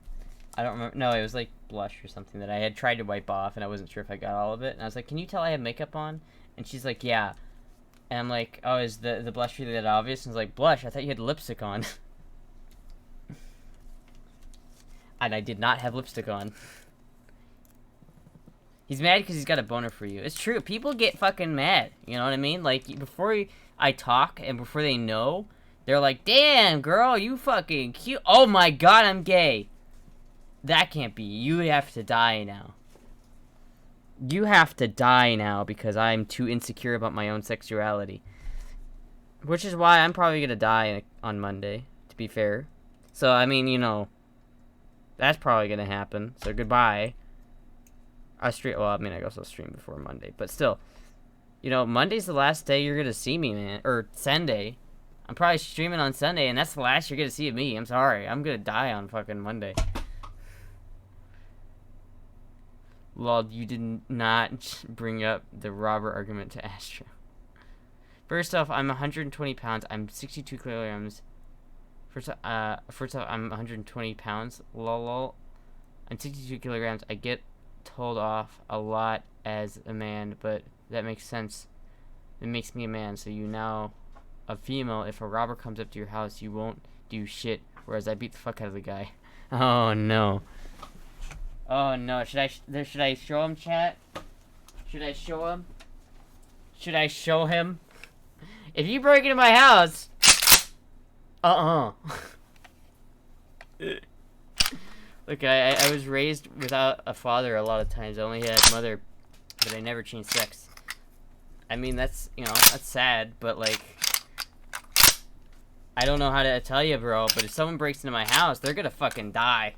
I don't remember. No, it was like blush or something that I had tried to wipe off, and I wasn't sure if I got all of it. And I was like, can you tell I have makeup on? And she's like, yeah. And I'm like, oh, is the blush really that obvious? And I was like, blush? I thought you had lipstick on. And I did not have lipstick on. He's mad because he's got a boner for you. It's true. People get fucking mad. You know what I mean? Like, before I talk and before they know, they're like, damn, girl, you fucking cute. Oh my god, I'm gay. That can't be. You have to die now. You have to die now because I'm too insecure about my own sexuality. Which is why I'm probably going to die on Monday, to be fair. So, I mean, you know, that's probably going to happen. So, goodbye. I guess I'll stream before Monday. But still, you know, Monday's the last day you're going to see me, man. Or Sunday. I'm probably streaming on Sunday, and that's the last you're going to see of me. I'm sorry. I'm going to die on fucking Monday. Lol, you did not bring up the robber argument to Astra. First off, I'm 120 pounds. I'm 62 kilograms. First off, I'm 120 pounds. Lol. I'm 62 kilograms. I get told off a lot as a man, but that makes sense. It makes me a man, so you now a female. If a robber comes up to your house, you won't do shit, whereas I beat the fuck out of the guy. Oh, no. Oh no, should I show him, chat? Should I show him? Should I show him? If you break into my house, Look, I was raised without a father a lot of times. I only had mother, but I never changed sex. I mean, that's, you know, that's sad, but like, I don't know how to tell you, bro, but if someone breaks into my house, they're gonna fucking die.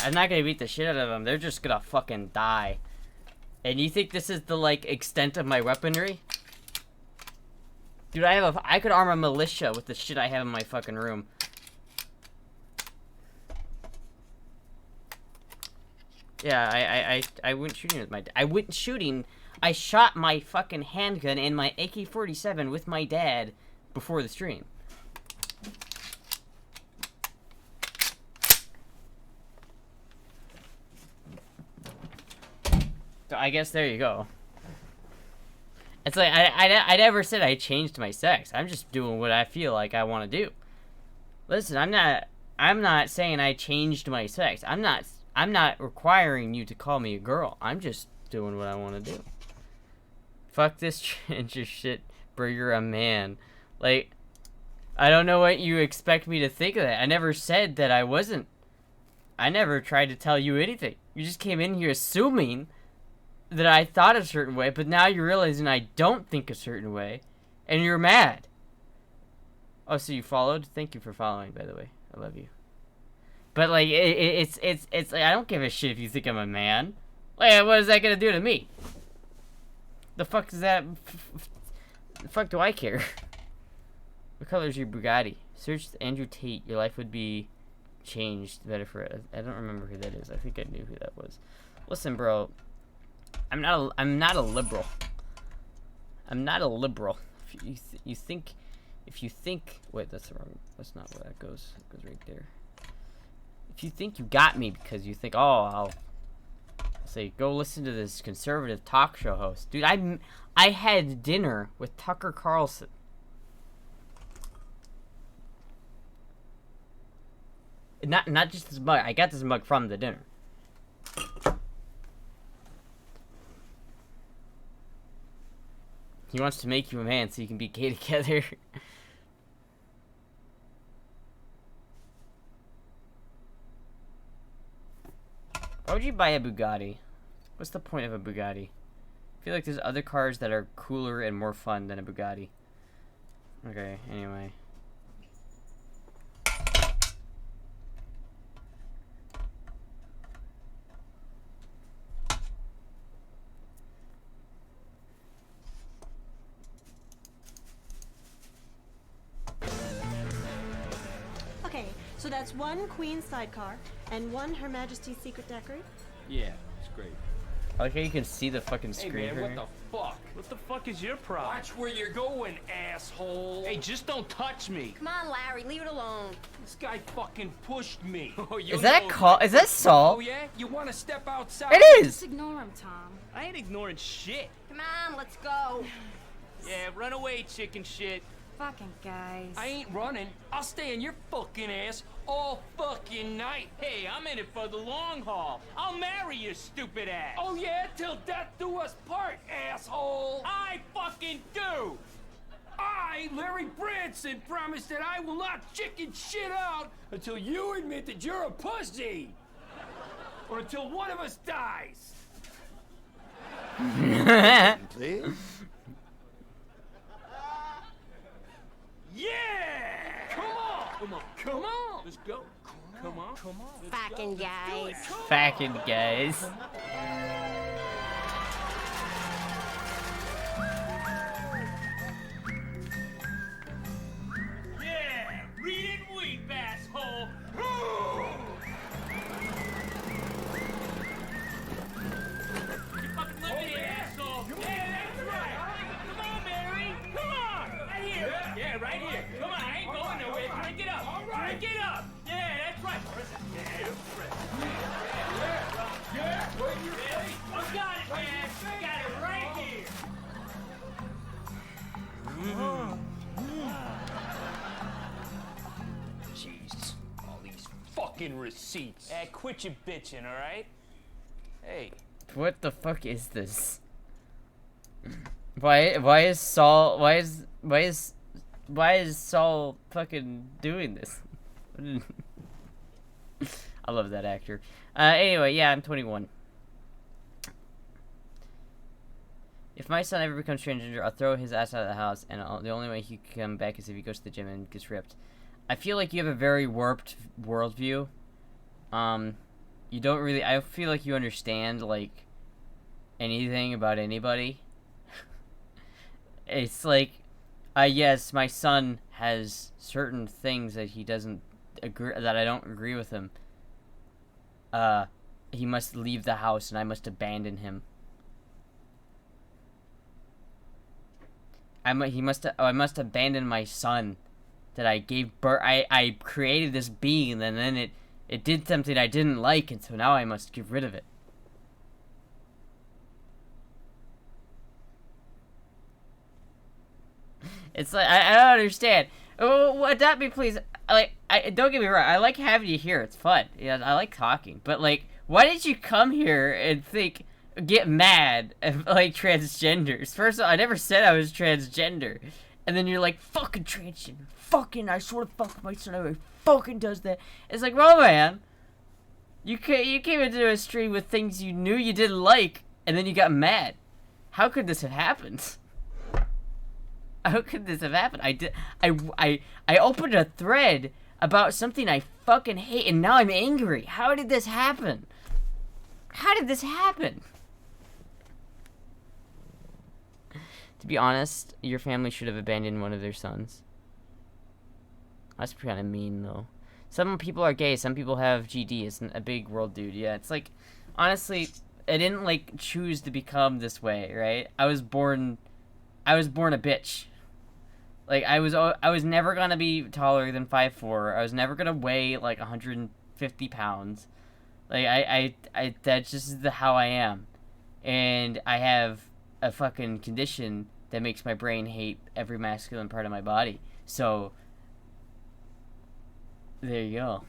I'm not gonna beat the shit out of them. They're just gonna fucking die. And you think this is the, like, extent of my weaponry? Dude, I could arm a militia with the shit I have in my fucking room. Yeah, I went shooting with my. I went shooting. I shot my fucking handgun and my AK-47 with my dad before the stream. So I guess there you go. It's like I never said I changed my sex. I'm just doing what I feel like I want to do. Listen, I'm not saying I changed my sex. I'm not requiring you to call me a girl. I'm just doing what I want to do. Fuck this transgender shit, bro. You're a man. Like, I don't know what you expect me to think of that. I never said that I wasn't. I never tried to tell you anything. You just came in here assuming that I thought a certain way, but now you're realizing I don't think a certain way, and you're mad. Oh, so you followed? Thank you for following, by the way. I love you. But like, it's like, I don't give a shit if you think I'm a man. Like, what is that gonna do to me? The fuck is that? The fuck do I care? What color is your Bugatti? Search Andrew Tate. Your life would be changed better for it. I don't remember who that is. I think I knew who that was. Listen, bro. I'm not a liberal. I'm not a liberal. If you think, wait, that's the wrong. That's not where that goes. It goes right there. If you think you got me because you think, oh, I'll say, go listen to this conservative talk show host, dude. I had dinner with Tucker Carlson. Not just this mug. I got this mug from the dinner. He wants to make you a man so you can be gay together. Why would you buy a Bugatti? What's the point of a Bugatti? I feel like there's other cars that are cooler and more fun than a Bugatti. Okay, anyway. Okay, so that's one Queen sidecar and one Her Majesty's Secret Daiquiri. Yeah, it's great. I like how you can see the fucking screen. Hey man, what the fuck? What the fuck is your problem? Watch where you're going, asshole. Hey, just don't touch me. Come on, Larry, leave it alone. This guy fucking pushed me. Oh, you Is that know. Is that Saul? Oh yeah? You want to step outside? It is! Just ignore him, Tom. I ain't ignoring shit. Come on, let's go. Yeah, run away, chicken shit. Fucking guys. I ain't running. I'll stay in your fucking ass all fucking night. Hey, I'm in it for the long haul. I'll marry your stupid ass. Oh yeah, till death do us part, asshole. I fucking do. I, Larry Branson, promise that I will not chicken shit out until you admit that you're a pussy. Or until one of us dies. Please? Yeah! Come on! Come on! Come on! Let's go. Come on! Come on! Fucking guys. Fucking guys. Yeah! Read and weep, asshole! You fucking love me, asshole! Yeah, that's right! Come on, Mary! Come on! Right here! Yeah, right here! Come on, I ain't going nowhere! Drink it up! All right. Drink it up! Yeah, that's right! Yeah, yeah! Where you I got it, man! I got it right here! Jesus, all these fucking receipts. Hey, quit your bitching, all right? Hey. What the fuck is this? Why is Saul fucking doing this? I love that actor. Anyway, yeah, I'm 21. If my son ever becomes transgender, I'll throw his ass out of the house, and the only way he can come back is if he goes to the gym and gets ripped. I feel like you have a very warped worldview. You don't really. I feel like you understand like anything about anybody. It's like, yes, my son has certain things that he doesn't agree, that I don't agree with him. he must leave the house and I must abandon him. I must abandon my son that I gave birth. I created this being, and then it did something I didn't like, and so now I must get rid of it. It's like I don't understand. Oh, adapt me, please. Like, don't get me wrong. I like having you here. It's fun. Yeah, I like talking. But like, why did you come here and get mad at like transgenders? First of all, I never said I was transgender, and then you're like, fucking transgender. Fucking, I swear to fuck my son, I fucking does that. It's like, well, man, you came into a stream with things you knew you didn't like, and then you got mad. How could this have happened? How could this have happened? I opened a thread about something I fucking hate, and now I'm angry. How did this happen? How did this happen? To be honest, your family should have abandoned one of their sons. That's kind of mean, though. Some people are gay. Some people have GD. It's a big world, dude. Yeah, it's like, honestly, I didn't like choose to become this way, right? I was born a bitch. Like, I was never gonna be taller than 5'4". I was never gonna weigh like 150 pounds. Like, I that's just how I am. And I have a fucking condition that makes my brain hate every masculine part of my body. So, there you go.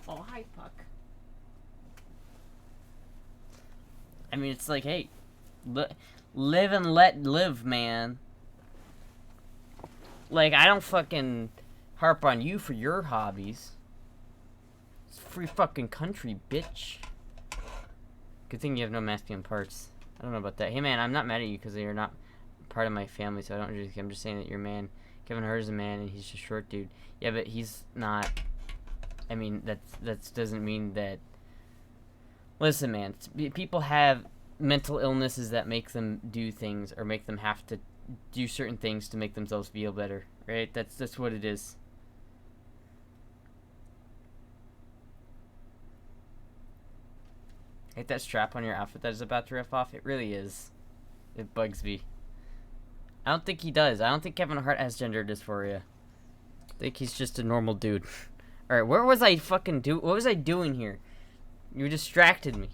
Oh, hi, Puck. I mean, it's like, hey, live and let live, man. Like, I don't fucking harp on you for your hobbies. It's free fucking country, bitch. Good thing you have no masculine parts. I don't know about that. Hey, man, I'm not mad at you because you're not part of my family, so I'm just saying that you're a man. Kevin Hart is a man, and he's a short dude. Yeah, but he's not. I mean, that doesn't mean that. Listen, man, people have mental illnesses that make them do things or make them have to do certain things to make themselves feel better, right? That's what it is. Hate that strap on your outfit that is about to rip off. It really is. It bugs me. I don't think he does. I don't think Kevin Hart has gender dysphoria. I think he's just a normal dude. Alright, where was I fucking what was I doing here? You distracted me.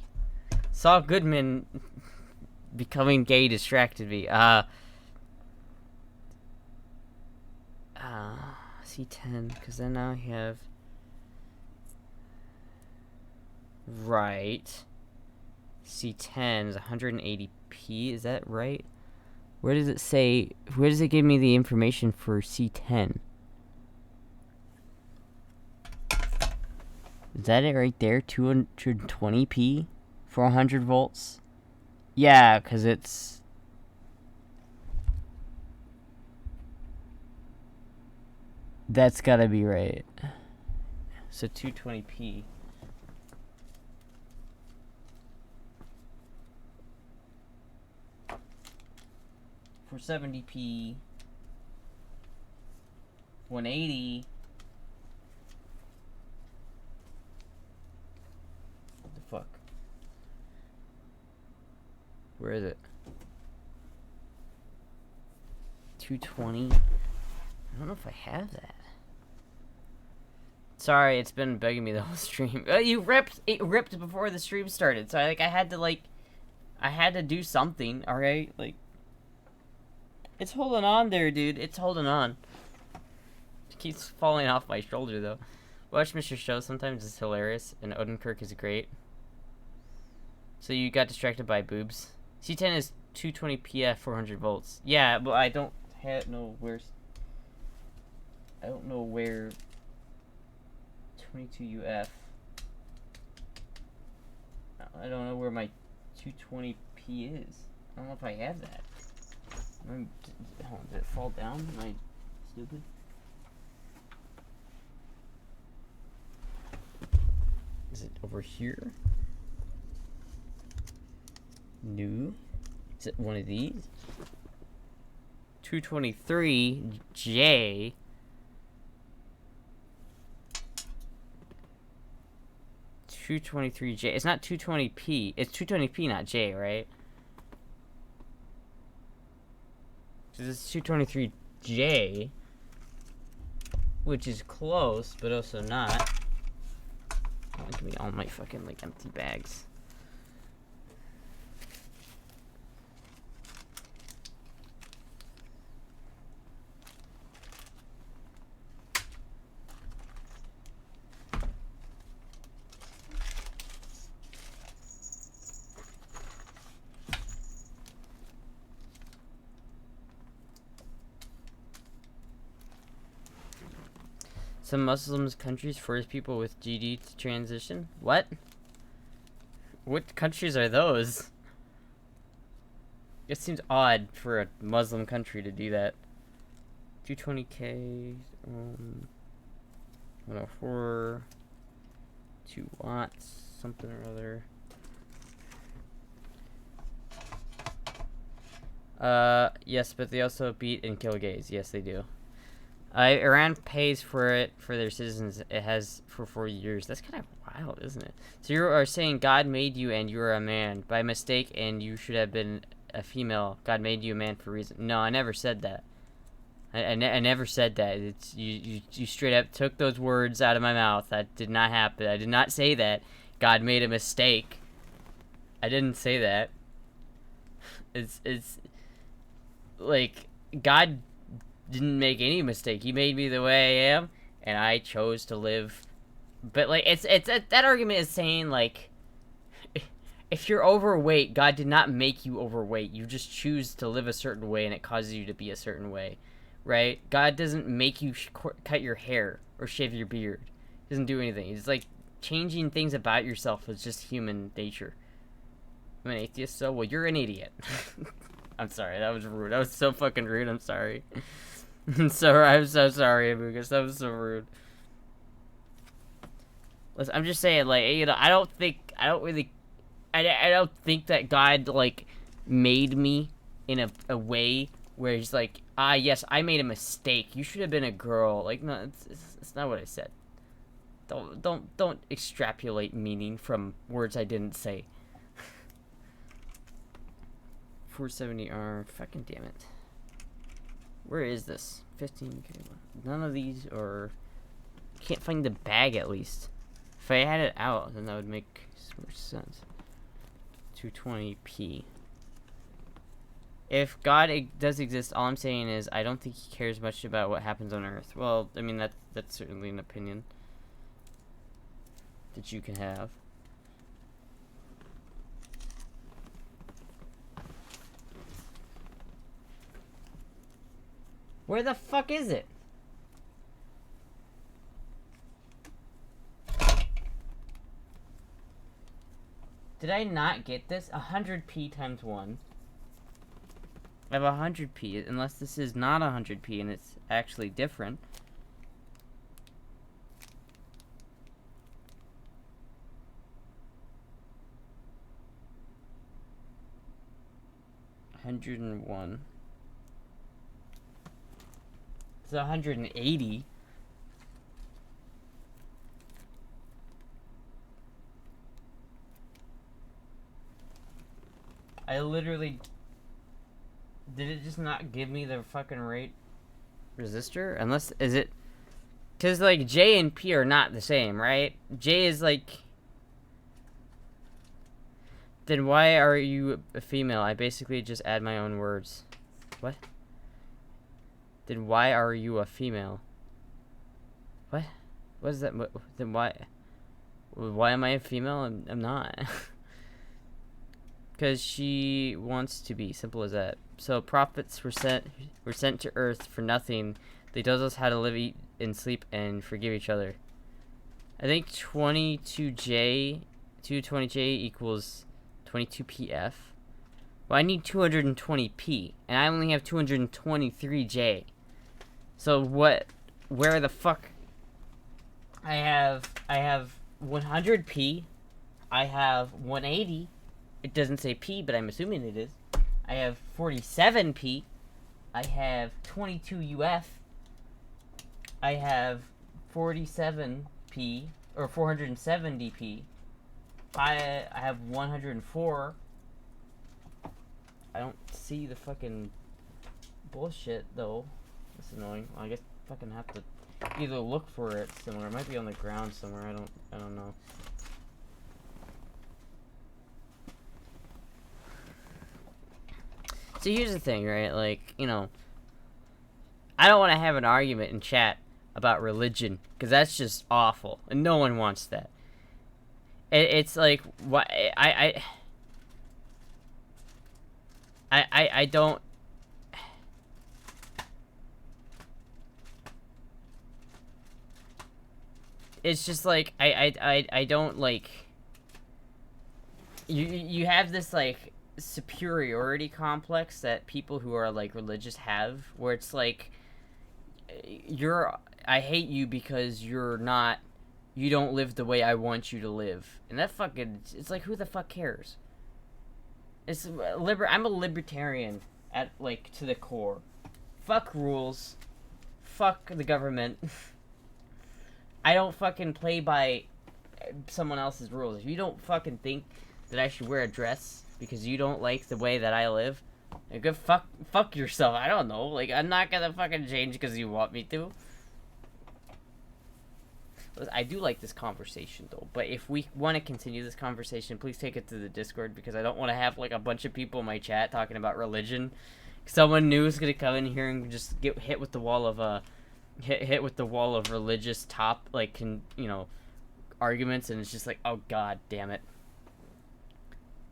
Saul Goodman becoming gay distracted me. C10, because then now I have... Right. C10 is 180p, is that right? Where does it say, where does it give me the information for C10? Is that it right there? 220p? 400 volts? Yeah, because it's... That's gotta be right. So 220p. 470p, 180. What the fuck? Where is it? 220. I don't know if I have that. Sorry, it's been begging me the whole stream. It ripped before the stream started, so I had to do something. All right, like. It's holding on there, dude. It's holding on. It keeps falling off my shoulder, though. Watch Mr. Show. Sometimes it's hilarious, and Odenkirk is great. So you got distracted by boobs. C10 is 220p at 400 volts. Yeah, but I don't know where 22UF. I don't know where my 220p is. I don't know if I have that. Hold on, did it fall down? Am I stupid? Is it over here? No. Is it one of these? 223J. 223J. It's not 220p. It's 220p, not J, right? So this is 223J, which is close, but also not. Oh, give me all my fucking, like, empty bags. Some Muslim countries force people with GD to transition. What? What countries are those? It seems odd for a Muslim country to do that. 220k, 104, 2 watts, something or other. Yes, but they also beat and kill gays. Yes, they do. Iran pays for it for their citizens. It has for 4 years. That's kind of wild, isn't it? So you are saying God made you and you are a man by mistake, and you should have been a female. God made you a man for a reason. No, I never said that. I never said that. It's you straight up took those words out of my mouth. That did not happen. I did not say that. God made a mistake. I didn't say that. It's like God didn't make any mistake. He made me the way I am, and I chose to live. But like, it's that argument is saying like, if you're overweight, God did not make you overweight. You just choose to live a certain way, and it causes you to be a certain way, right? God doesn't make you cut your hair or shave your beard. He doesn't do anything. He's like changing things about yourself is just human nature. I'm an atheist, so well, you're an idiot. I'm sorry, that was rude. That was so fucking rude. I'm sorry. I'm so sorry, Amugus. That was so rude. Listen, I'm just saying, like, you know, I don't think that God, like, made me in a way where he's like, yes, I made a mistake. You should have been a girl. Like, no, it's not what I said. Don't extrapolate meaning from words I didn't say. 470R, fucking damn it. Where is this? 15k. None of these are. Can't find the bag at least. If I had it out, then that would make more sense. 220p. If God does exist, all I'm saying is I don't think he cares much about what happens on Earth. Well, I mean that's certainly an opinion that you can have. Where the fuck is it? Did I not get this? 100p times 1. I have 100p, unless this is not 100p and it's actually different. $101. It's 180. I literally... Did it just not give me the fucking rate resistor? Unless... Is it... Because, like, J and P are not the same, right? J is, like... Then why are you a female? I basically just add my own words. What? Then why are you a female? What? What is that? Then why? Why am I a female? I'm not. Because she wants to be. Simple as that. So prophets were sent to Earth for nothing. They told us how to live, eat, and sleep, and forgive each other. I think 220J equals 22PF. Well, I need 220p, and I only have 223J. So what? Where the fuck? I have 100p. I have 180. It doesn't say p, but I'm assuming it is. I have 47p. I have 22UF. I have 47p or 470p. I have 104. I don't see the fucking bullshit though. That's annoying. Well, I guess fucking have to either look for it somewhere. It might be on the ground somewhere. I don't know. So here's the thing, right? Like, you know, I don't want to have an argument in chat about religion because that's just awful, and no one wants that. It's like what I don't. It's just like I don't like. You have this like superiority complex that people who are like religious have, where it's like I hate you because you don't live the way I want you to live, and that fucking, it's like, who the fuck cares? I'm a libertarian at like to the core. Fuck rules, fuck the government. I don't fucking play by someone else's rules. If you don't fucking think that I should wear a dress because you don't like the way that I live, go fuck yourself. I don't know. Like, I'm not gonna fucking change because you want me to. I do like this conversation though, but if we want to continue this conversation, please take it to the Discord, because I don't want to have like a bunch of people in my chat talking about religion. Someone new is gonna come in here and just get hit with the wall of hit with the wall of religious arguments, and it's just like, oh god damn it.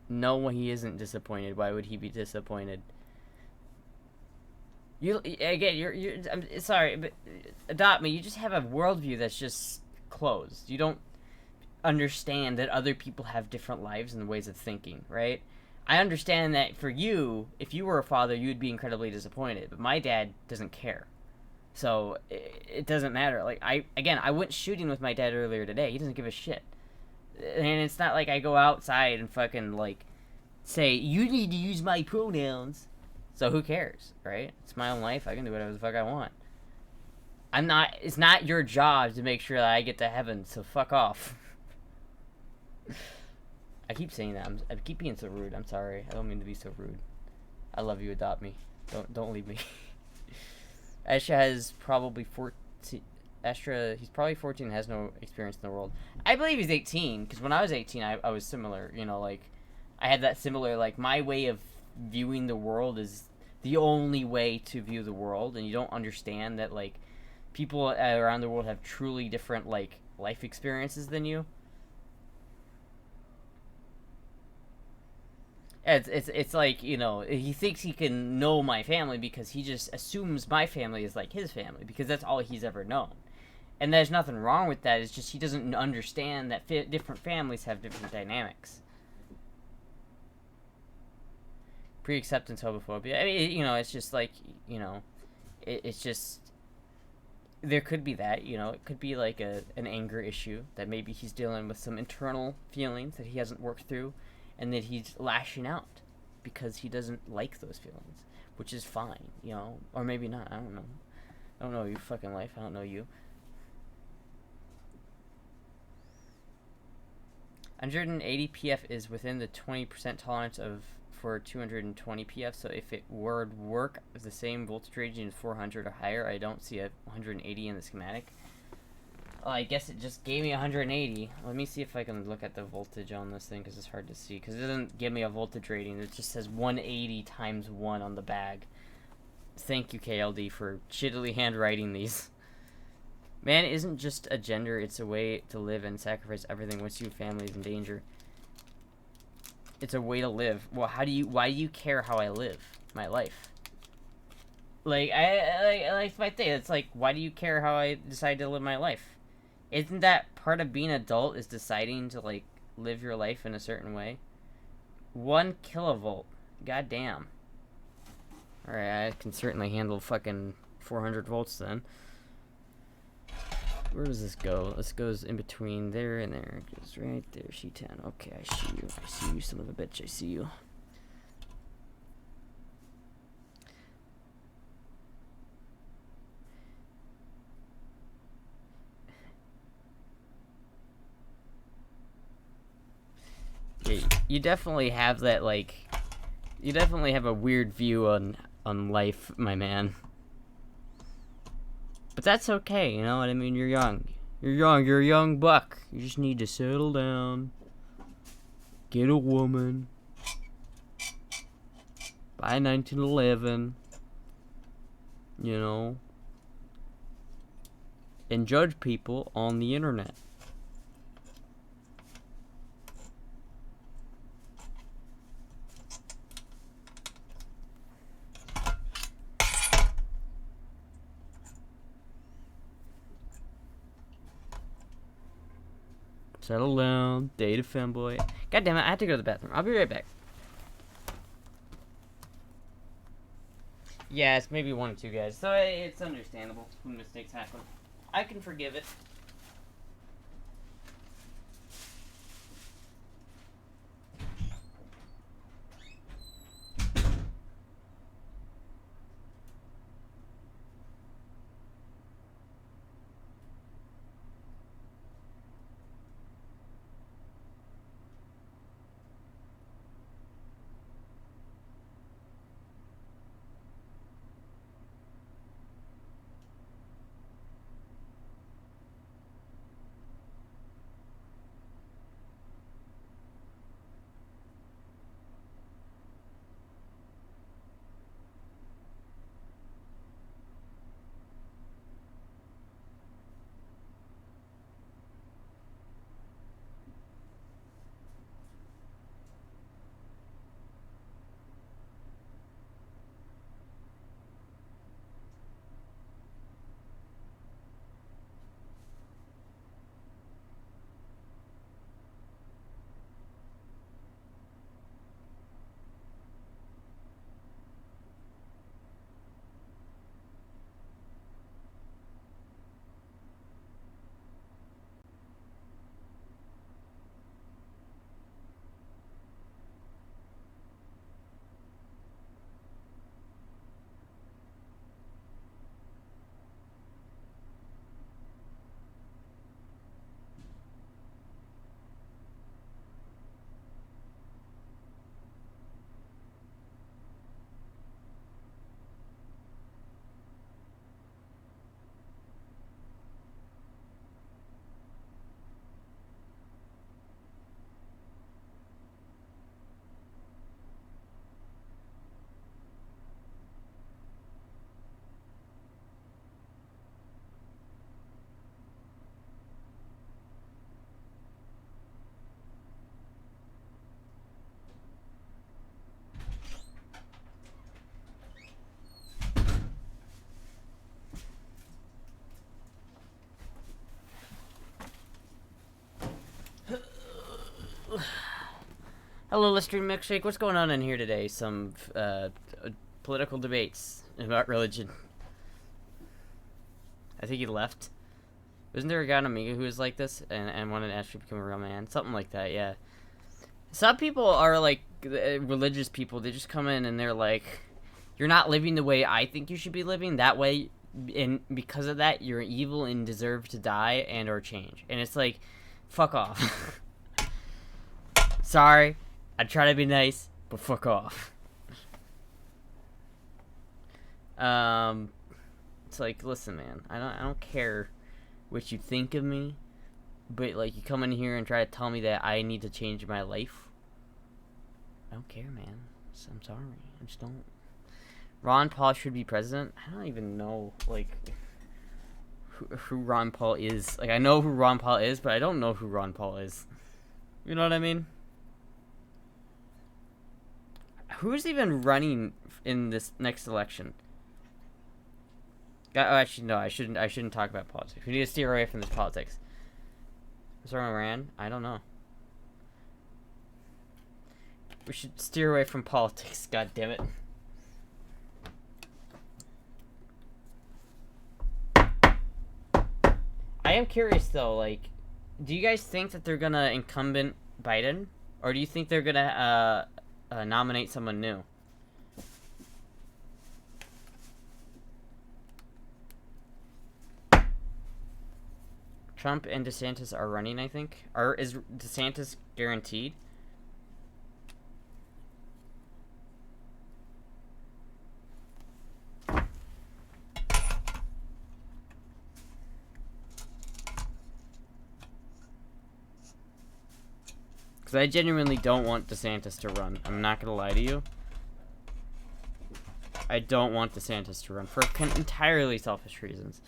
No, he isn't disappointed. Why would he be disappointed? You're I'm sorry, but Adopt Me, you just have a worldview that's just closed. You don't understand that other people have different lives and ways of thinking, right? I understand that for you, if you were a father, you would be incredibly disappointed, but my dad doesn't care. So, it doesn't matter. Like, I went shooting with my dad earlier today. He doesn't give a shit. And it's not like I go outside and fucking, like, say, you need to use my pronouns. So who cares, right? It's my own life. I can do whatever the fuck I want. It's not your job to make sure that I get to heaven, so fuck off. I keep saying that. I keep being so rude. I'm sorry. I don't mean to be so rude. I love you. Adopt me. Don't leave me. Astra has probably 14. He's probably 14 and has no experience in the world. I believe he's 18, because when I was 18, I was similar. You know, like, I had that similar, like, my way of viewing the world is the only way to view the world, and you don't understand that, like, people around the world have truly different, like, life experiences than you. It's like, you know, he thinks he can know my family because he just assumes my family is like his family, because that's all he's ever known. And there's nothing wrong with that. It's just he doesn't understand that different families have different dynamics. Pre-acceptance homophobia. I mean, you know, it's just like, you know, it's just, there could be that, you know, it could be like an anger issue, that maybe he's dealing with some internal feelings that he hasn't worked through, and that he's lashing out because he doesn't like those feelings, which is fine, you know, or maybe not. I don't know. I don't know your fucking life. I don't know you. 180 PF is within the 20% tolerance for 220 PF, so if it would work with the same voltage rating as 400 or higher, I don't see a 180 in the schematic. Well, I guess it just gave me 180. Let me see if I can look at the voltage on this thing, because it's hard to see, because it doesn't give me a voltage rating. It just says 180 times 1 on the bag. Thank you, KLD, for shittily handwriting these. Man isn't just a gender, it's a way to live and sacrifice everything once your family is in danger. It's a way to live. Well, why do you care how I live my life? Like, like my thing. It's like, why do you care how I decide to live my life? Isn't that part of being adult, is deciding to, like, live your life in a certain way? 1 kilovolt. Goddamn. Alright, I can certainly handle fucking 400 volts then. Where does this go? This goes in between there and there. It goes right there, C10. Okay, I see you. I see you, son of a bitch. I see you. you definitely have that, like, you definitely have a weird view on life, my man. But that's okay, you know what I mean? You're young. You're a young buck. You just need to settle down. Get a woman. Buy a 1911. You know. And judge people on the internet. Settle down, date a femboy. God damn it, I have to go to the bathroom. I'll be right back. Yeah, it's maybe one or two guys, so it's understandable when mistakes happen. I can forgive it. Hello, Listerine Milkshake. What's going on in here today? Some political debates about religion. I think he left. Wasn't there a guy on Amiga who was like this and wanted to actually become a real man? Something like that, yeah. Some people are like religious people. They just come in and they're like, you're not living the way I think you should be living. That way, and because of that, you're evil and deserve to die and or change. And it's like, fuck off. Sorry. I try to be nice, but fuck off. It's like, listen, man, I don't care what you think of me, but like, you come in here and try to tell me that I need to change my life. I don't care, man. I'm sorry, I just don't. Ron Paul should be president. I don't even know, like, who Ron Paul is. Like, I know who Ron Paul is, but I don't know who Ron Paul is. You know what I mean? Who's even running in this next election? Oh, actually, no. I shouldn't talk about politics. We need to steer away from this politics. Sorry, Iran. I don't know. We should steer away from politics. God damn it. I am curious though. Like, do you guys think that they're gonna incumbent Biden, or do you think they're gonna nominate someone new? Trump and DeSantis are running, I think. Is DeSantis guaranteed? Because I genuinely don't want DeSantis to run. I'm not gonna lie to you. I don't want DeSantis to run for entirely selfish reasons.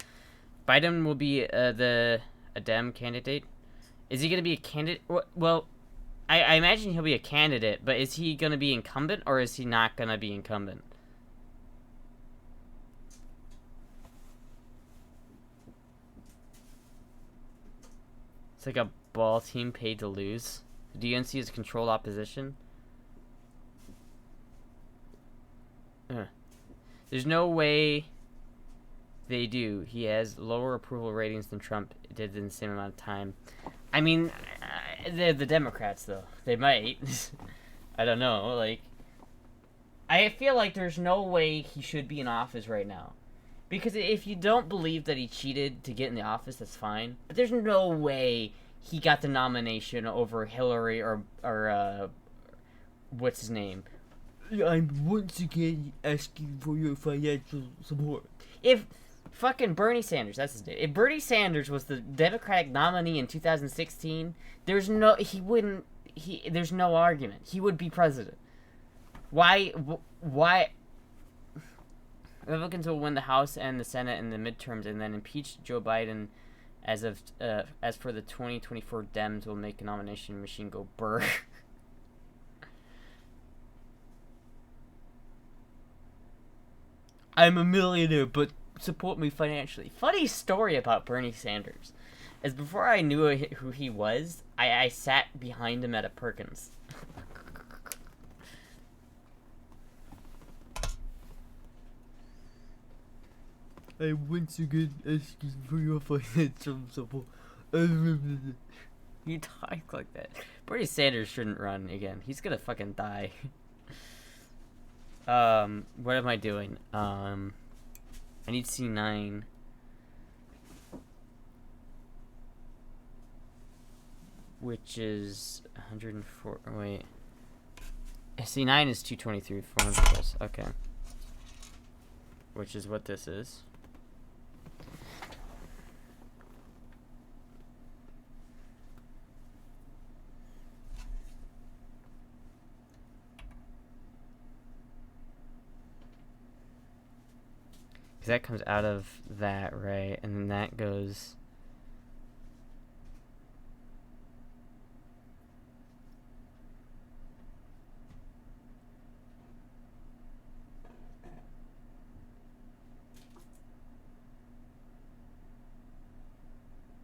Biden will be a Dem candidate. Is he gonna be a candidate? Well, I imagine he'll be a candidate, but is he gonna be incumbent or is he not gonna be incumbent? It's like a ball team paid to lose. The DNC is controlled opposition. There's no way they do. He has lower approval ratings than Trump did in the same amount of time. I mean, they're the Democrats, though. They might. I don't know. Like, I feel like there's no way he should be in office right now. Because if you don't believe that he cheated to get in the office, that's fine. But there's no way he got the nomination over Hillary or what's his name? I'm once again asking for your financial support. If fucking Bernie Sanders, that's his name. If Bernie Sanders was the Democratic nominee in 2016, there's no argument. He would be president. Why? Republicans will win the House and the Senate in the midterms, and then impeach Joe Biden. As for the 2024 Dems, will make a nomination machine go burr. I'm a millionaire, but support me financially. Funny story about Bernie Sanders is before I knew who he was, I sat behind him at a Perkins. I'm once again asking for your financial support. You talk like that. Bernie Sanders shouldn't run again. He's gonna fucking die. What am I doing? I need C9. Which is 104. Wait. C9 is 223 400. Okay. Which is what this is. Because that comes out of that, right? And then that goes...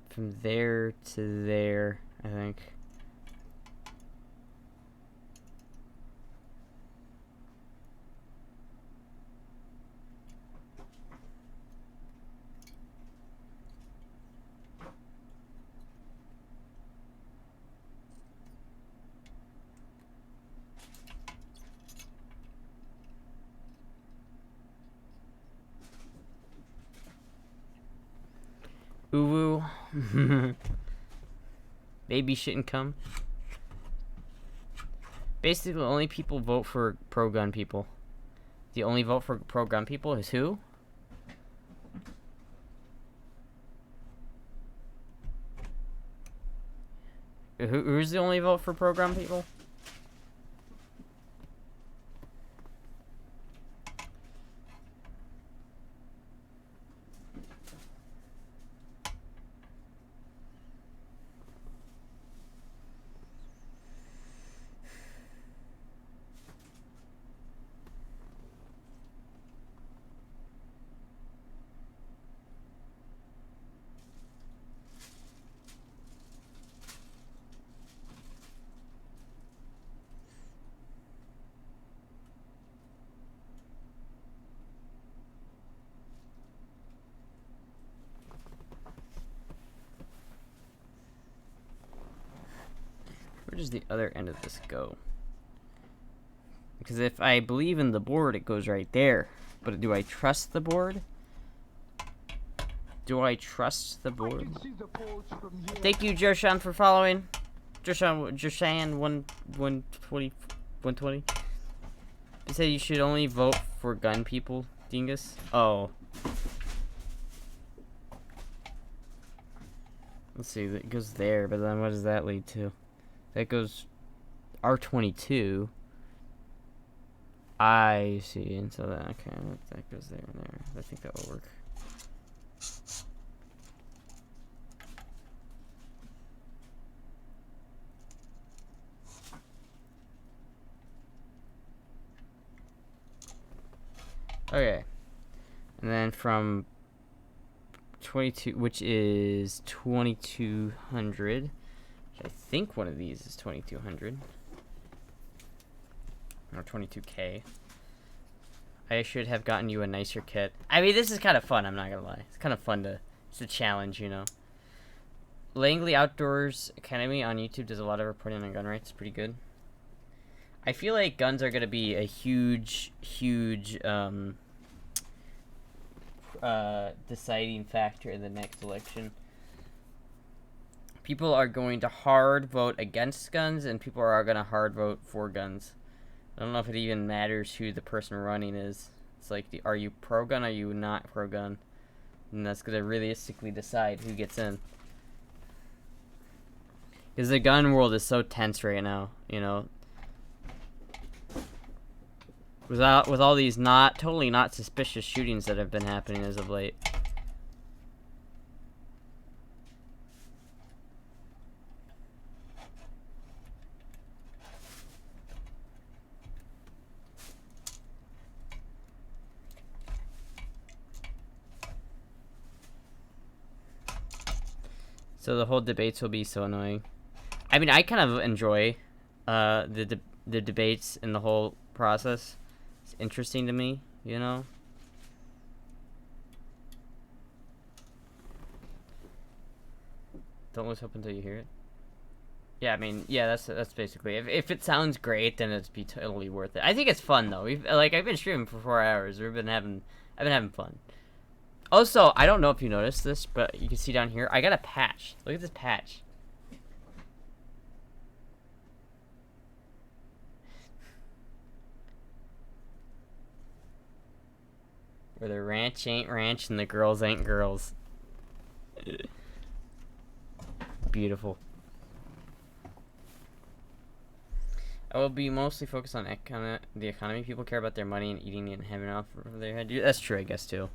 from there to there, I think. Uwu. Baby shouldn't come. Basically, only people vote for pro-gun people. The only vote for pro-gun people is who? Who's the only vote for pro-gun people? Where does the other end of this go? Because if I believe in the board, it goes right there. But do I trust the board? Do I trust the board? Thank you, Joshan, for following. Joshan 120. You said you should only vote for gun people, dingus. Oh. Let's see, that goes there, but then what does that lead to? That goes R22. I see, and so that, okay, that goes there and there. I think that will work. Okay, and then from 22, which is 2200. Which I think one of these is 2200 or 22k. I should have gotten you a nicer kit. I mean, this is kind of fun. I'm not gonna lie. It's kind of fun to. It's a challenge, you know. Langley Outdoors Academy on YouTube does a lot of reporting on gun rights. Pretty good. I feel like guns are gonna be a huge deciding factor in the next election. People are going to hard vote against guns, and people are gonna hard vote for guns. I don't know if it even matters who the person running is. It's like, are you pro-gun, or are you not pro-gun? And that's gonna realistically decide who gets in. Because the gun world is so tense right now, you know. With all these totally not suspicious shootings that have been happening as of late. So the whole debates will be so annoying. I mean, I kind of enjoy the debates and the whole process. It's interesting to me, you know. Don't lose hope until you hear it. Yeah, I mean, yeah, that's basically. If it sounds great, then it's be totally worth it. I think it's fun though. I've been streaming for 4 hours. I've been having fun. Also, I don't know if you noticed this, but you can see down here, I got a patch. Look at this patch. Where the ranch ain't ranch and the girls ain't girls. Beautiful. I will be mostly focused on the economy. People care about their money and eating and having enough over their head. That's true, I guess, too.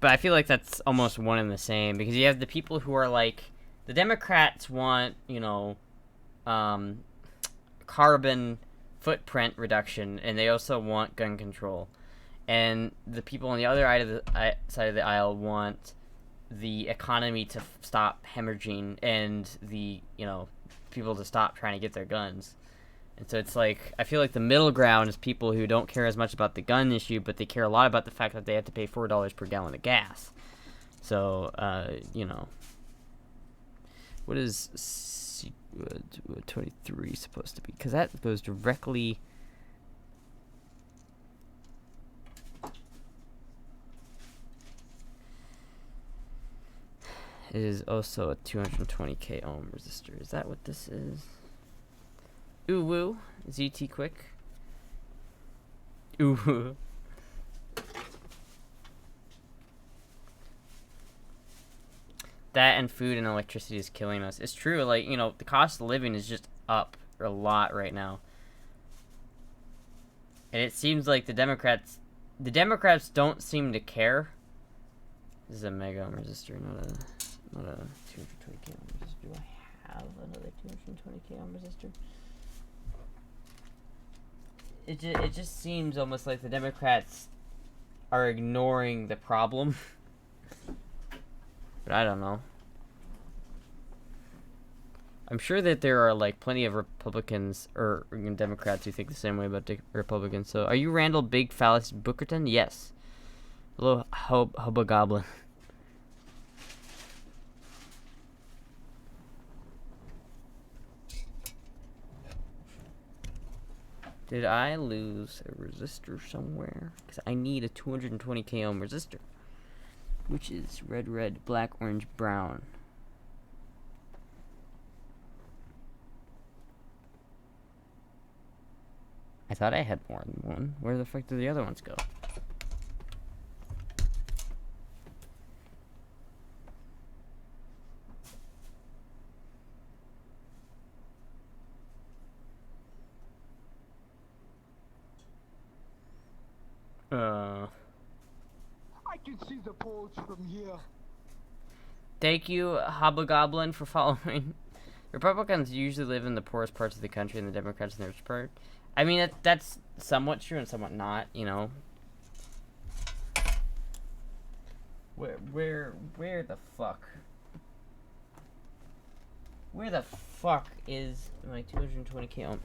But I feel like that's almost one and the same, because you have the people who are like, the Democrats want, you know, carbon footprint reduction, and they also want gun control. And the people on the other side of the aisle want the economy to stop hemorrhaging and the, you know, people to stop trying to get their guns. And so it's like, I feel like the middle ground is people who don't care as much about the gun issue, but they care a lot about the fact that they have to pay $4 per gallon of gas. So, you know. What is 23 supposed to be? Because that goes directly... It is also a 220k ohm resistor. Is that what this is? Ooh woo. ZT quick. Ooh woo. That and food and electricity is killing us. It's true, like, you know, the cost of living is just up a lot right now. And it seems like the Democrats don't seem to care. This is a mega ohm resistor, not a 220k ohm resistor. Do I have another 220k ohm resistor? It just seems almost like the Democrats are ignoring the problem. But I don't know. I'm sure that there are like plenty of Republicans or Democrats who think the same way about Republicans. So, are you Randall Big Phallus Bookerton? Yes. Hello, Hobgoblin. Did I lose a resistor somewhere? Because I need a 220k ohm resistor. Which is red, black, orange, brown. I thought I had more than one. Where the fuck did the other ones go? can see the polls from here. Thank you, Hobgoblin, for following. Republicans usually live in the poorest parts of the country, and the Democrats in the rich part. I mean, that's somewhat true and somewhat not, you know. Where the fuck? Where the fuck is my 220k ohm?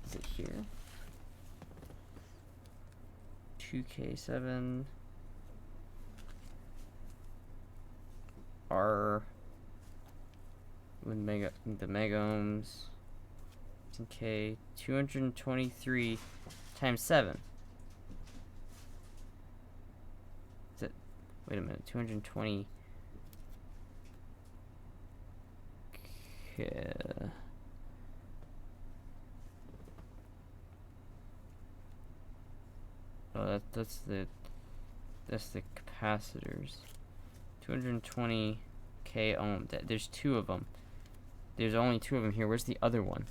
Is it here? 2k7 R with the mega ohms. Okay, 223 times 7. Is it? Wait a minute, 220. Okay. Oh, that's the capacitors. 220k ohm. There's two of them. There's only two of them here. Where's the other one?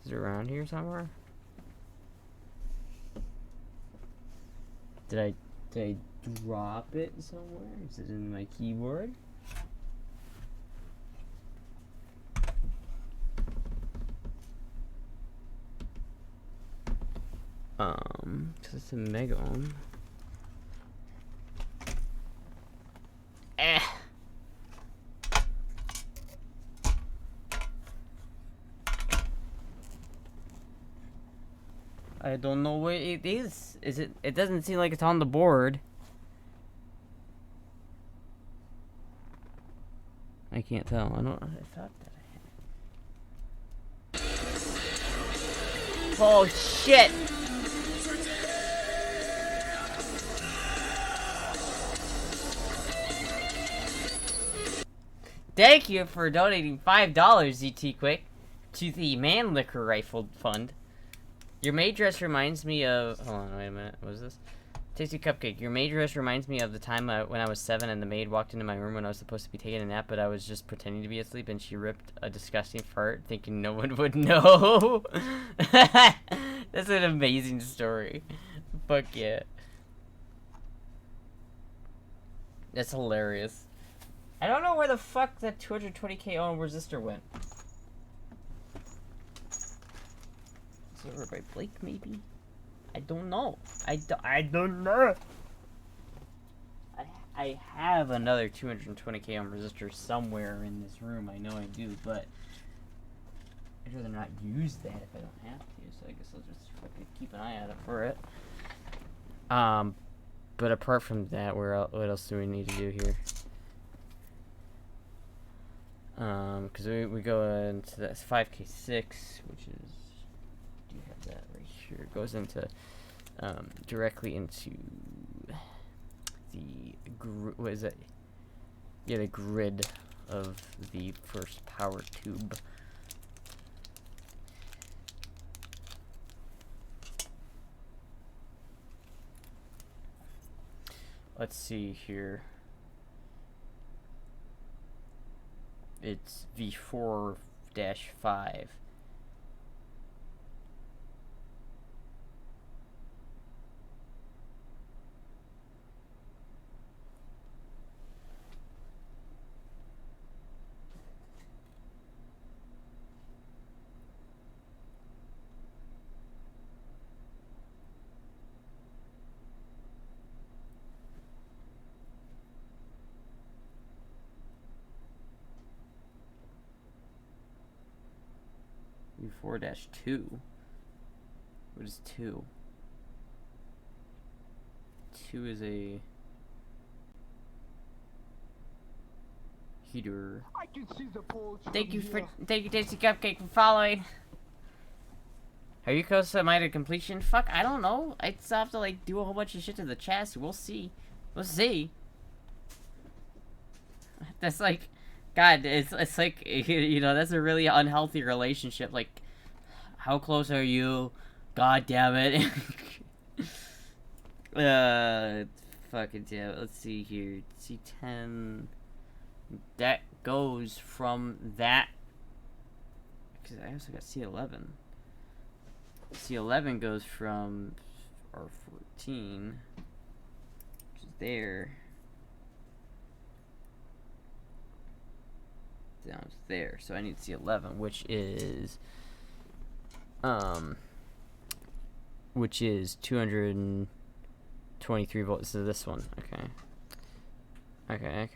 Is it around here somewhere? Did I drop it somewhere? Is it in my keyboard? Cause it's a mega ohm. I don't know where it is. Is it? It doesn't seem like it's on the board. I can't tell. I thought that I had. Oh shit! Thank you for donating $5, ZT Quick, to the Man Liquor Rifle Fund. Your maid dress reminds me of... Hold on, wait a minute. What was this? Tasty Cupcake. Your maid dress reminds me of the time when I was 7 and the maid walked into my room when I was supposed to be taking a nap, but I was just pretending to be asleep, and she ripped a disgusting fart, thinking no one would know. That's an amazing story. Fuck yeah. That's hilarious. I don't know where the fuck that 220k ohm resistor went. Over by Blake, maybe? I don't know. I don't know. I have another 220k ohm resistor somewhere in this room. I know I do, but I'd rather not use that if I don't have to. So I guess I'll just fucking keep an eye out for it. But apart from that, what else do we need to do here? Because we go into that 5k6, which is. Do you have that right here? It goes into directly into the what is it? Yeah, the grid of the first power tube. Let's see here. It's V4-5. V4-2. What is 2? 2 is a heater. I can see the polls. Thank you, Tasty Cupcake, for following. Are you close to minor completion? Fuck, I don't know. I still have to like do a whole bunch of shit to the chassis. We'll see. We'll see. That's like, God, it's like, you know, that's a really unhealthy relationship. Like, how close are you? God damn it. Fucking damn it. Let's see here. C10. That goes from that. Because I also got C11. C11 goes from R14, which is there, down to there. So I need C11, which is 223 volts. So this one, okay. Okay.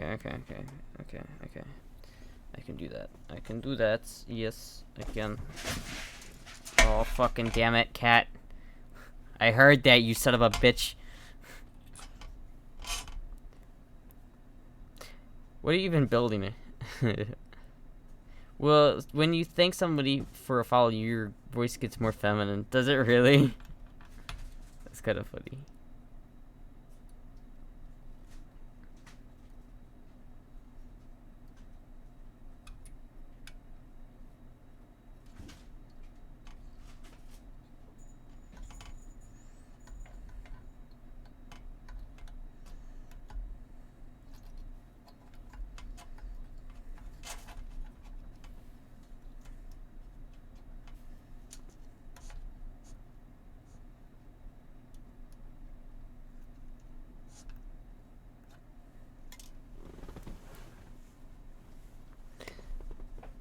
I can do that. I can do that. Yes, I can. Oh, fucking damn it, cat. I heard that, you son of a bitch. What are you even building? Well, when you thank somebody for a follow, your voice gets more feminine. Does it really? That's kind of funny.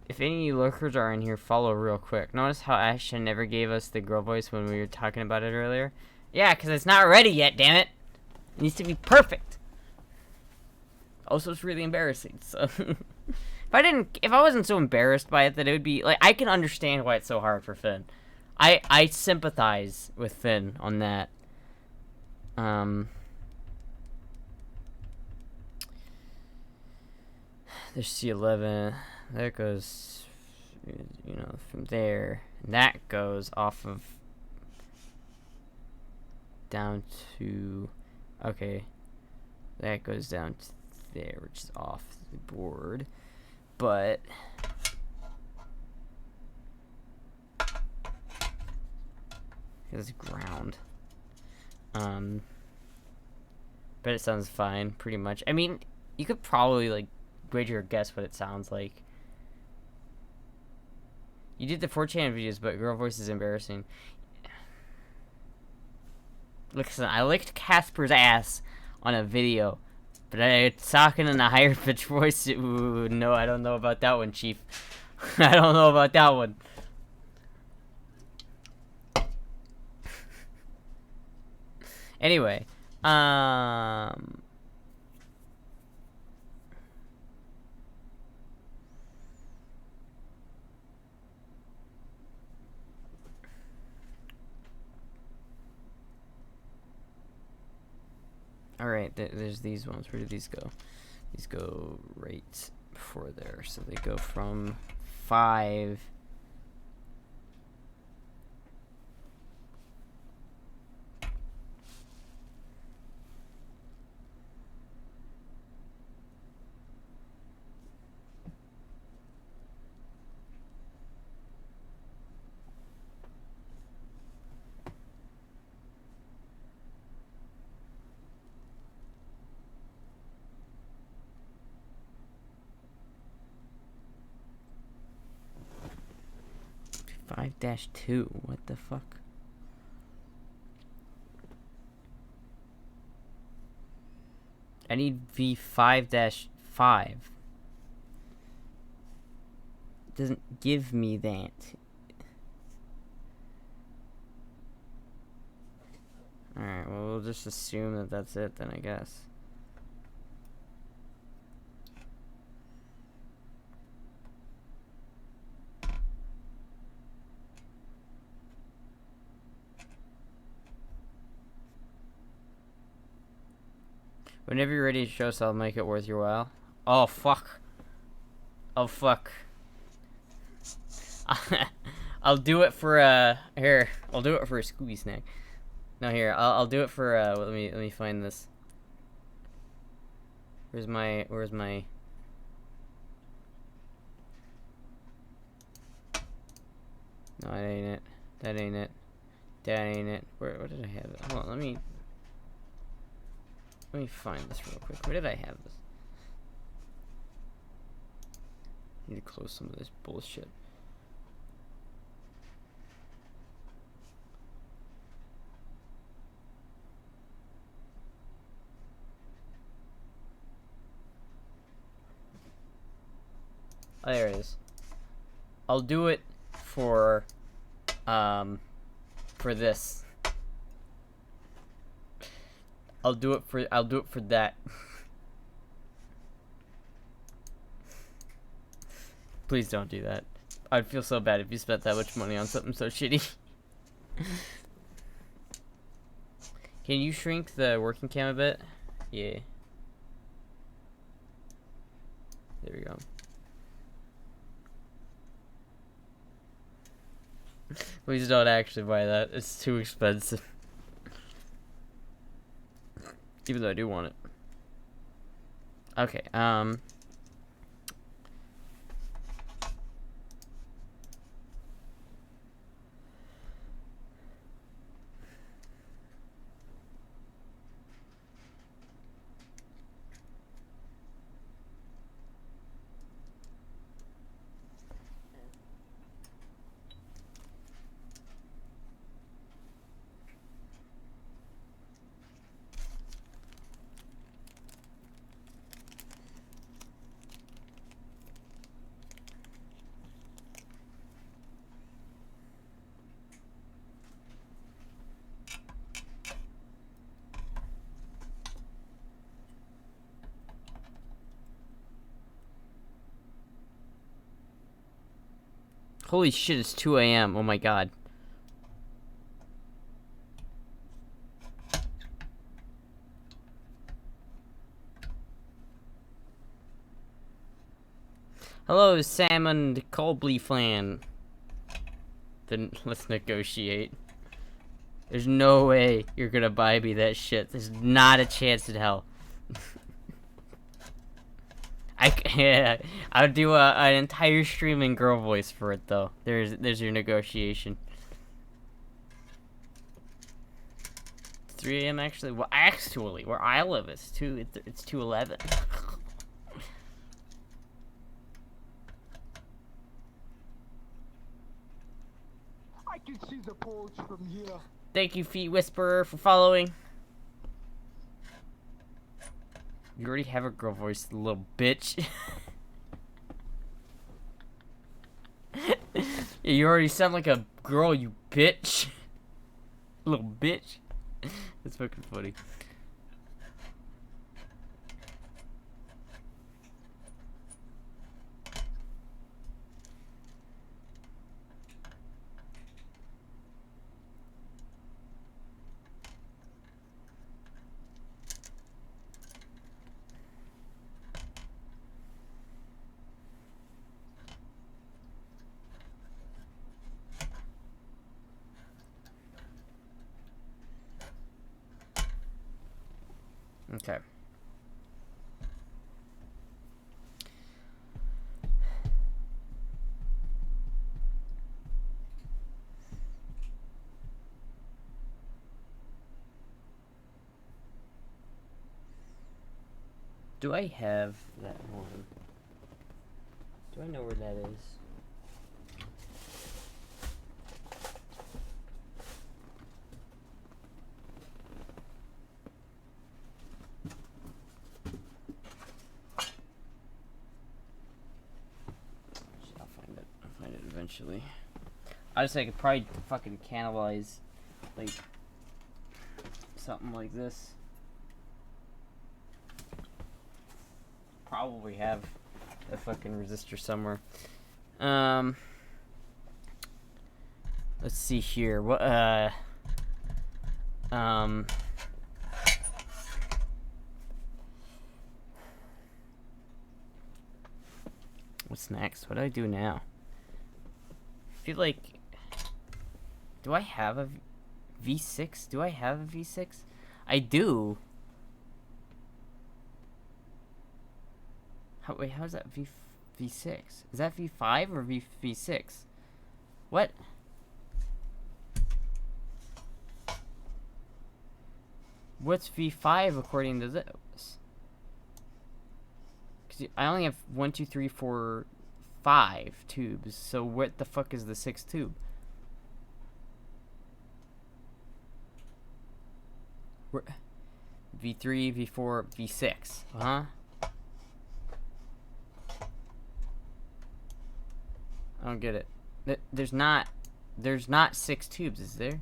If any of you lurkers are in here, follow real quick. Notice how Ashton never gave us the girl voice when we were talking about it earlier? Yeah, because it's not ready yet, damn it! It needs to be perfect! Also, it's really embarrassing, so... if I wasn't so embarrassed by it, that it would be... Like, I can understand why it's so hard for Finn. I sympathize with Finn on that. There's C11... That goes, you know, from there. And that goes off of down to, okay, that goes down to there, which is off the board. But it's ground. But it sounds fine, pretty much. I mean, you could probably like wager a guess what it sounds like. You did the 4chan videos, but girl voice is embarrassing. Listen, I licked Casper's ass on a video, but talking in a higher pitch voice, ooh, no, I don't know about that one, Chief. I don't know about that one. Anyway, alright, there's these ones. Where do these go? These go right before there. So they go from 5. -2. What the fuck? I need V5-5. It doesn't give me that. Alright, well, we'll just assume that that's it then, I guess. Whenever you're ready to show us, I'll make it worth your while. Oh, fuck. Oh, fuck. I'll do it for, here. I'll do it for a Scooby snack. No, here. I'll do it for, let me find this. Where's my... No, that ain't it. That ain't it. That ain't it. Where did I have it? Hold on, let me find this real quick. Where did I have this? I need to close some of this bullshit. Oh, there it is. I'll do it for this. I'll do it for that. Please don't do that. I'd feel so bad if you spent that much money on something so shitty. Can you shrink the working cam a bit? Yeah. There we go. Please don't actually buy that. It's too expensive. Even though I do want it. Okay, holy shit, it's 2 a.m. Oh my god. Hello, Salmon Colby fan. Then let's negotiate. There's no way you're gonna buy me that shit. There's not a chance in hell. I would do an entire streaming girl voice for it though. There's your negotiation. 3 a.m. actually. Well, actually, where I live it's 2:11. I can see the porch from here. Thank you, Feet Whisperer, for following. You already have a girl voice, little bitch. Yeah, you already sound like a girl, you bitch. Little bitch. That's fucking funny. Okay. Do I have that one? Do I know where that is? I'll find it eventually. I just could probably fucking cannibalize like something like this. Probably have a fucking resistor somewhere. Let's see here. What what's next? What do I do now? I feel like, do I have a V6? Do I have a V6? I do. Wait, how is that V6? Is that V5 or V6? What? What's V5 according to this? Because I only have 1, 2, 3, 4, 5 tubes. So what the fuck is the 6th tube? V3, V4, V6. don't get it. There's not 6 tubes, is there?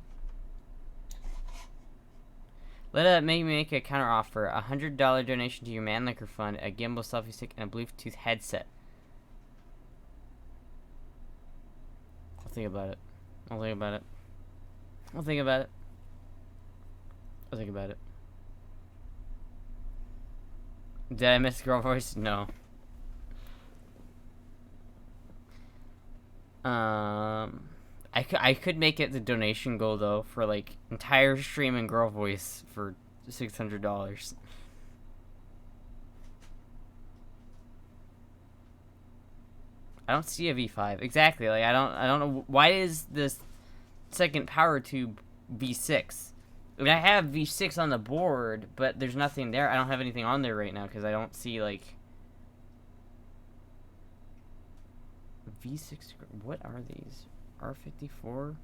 Let me make a counter offer. $100 donation to your Man Liquor Fund, a gimbal selfie stick, and a Bluetooth headset. I'll think about it. I'll think about it. I'll think about it. I'll think about it. Did I miss girl voice? No. I could make it the donation goal though for like entire stream and girl voice for $600. I don't see a V5 exactly. Like I don't know why is this second power tube V6. I mean, I have V6 on the board, but there's nothing there. I don't have anything on there right now because I don't see like V6. What are these? R54?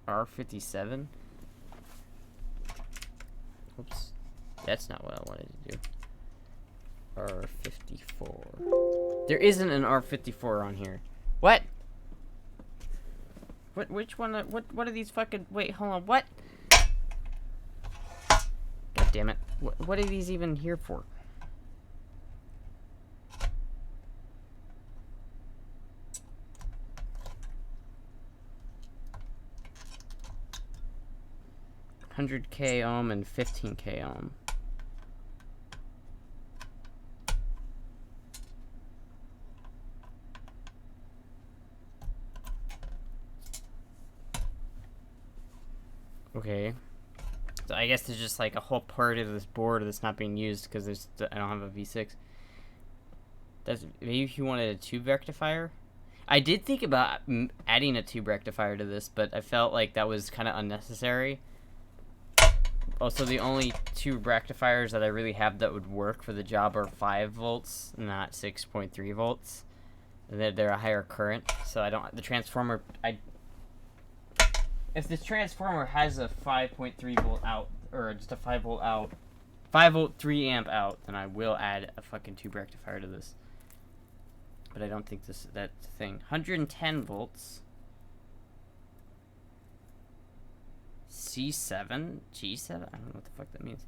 R57? Oops. That's not what I wanted to do. R54. There isn't an R54 on here. What? Which one? What are these fucking... Wait, hold on. What? God damn it. What are these even here for? $100K ohm and 15K ohm. Okay. So I guess there's just like a whole part of this board that's not being used because I don't have a V6. That's maybe if you wanted a tube rectifier. I did think about adding a tube rectifier to this, but I felt like that was kind of unnecessary. Also, the only tube rectifiers that I really have that would work for the job are 5 volts, not 6.3 volts. They're a higher current, so I don't. The transformer, if this transformer has a 5.3 volt out, or just a 5 volt out, 5 volt 3 amp out, then I will add a fucking tube rectifier to this. But I don't think that's the thing. 110 volts. C7? G7? I don't know what the fuck that means.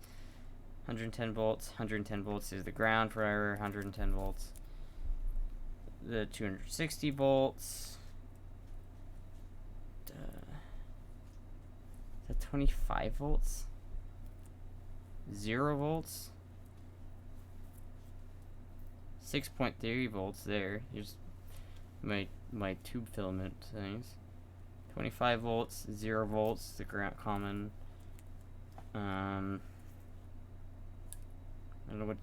110 volts. 110 volts is the ground for 110 volts. The 260 volts. Is that 25 volts? 0 volts? 6.3 volts there. Here's my tube filament things. 25 volts, 0 volts, the ground common. I don't know what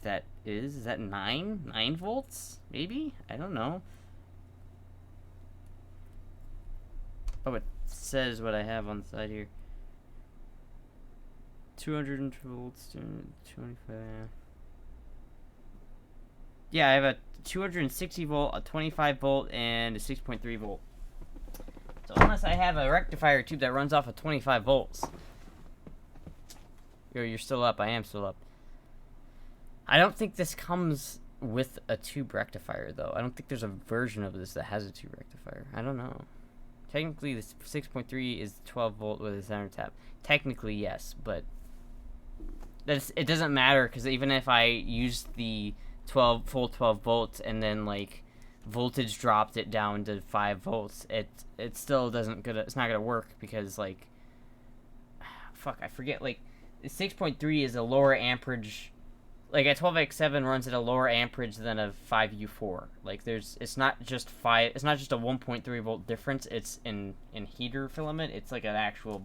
that is. Is that 9? 9 volts? Maybe? I don't know. Oh, it says what I have on the side here. 200 volts, 25. Yeah, I have a 260 volt, a 25 volt, and a 6.3 volt. So unless I have a rectifier tube that runs off of 25 volts. Yo, you're still up. I am still up. I don't think this comes with a tube rectifier, though. I don't think there's a version of this that has a tube rectifier. I don't know. Technically, this 6.3 is 12 volt with a center tap. Technically, yes, but it doesn't matter because even if I use the full 12 volts and then like voltage dropped it down to 5 volts, it still doesn't it's not gonna work because like fuck, I forget, like 6.3 is a lower amperage. Like a 12x7 runs at a lower amperage than a 5U4. Like it's not just a 1.3 volt difference. It's in heater filament. It's like an actual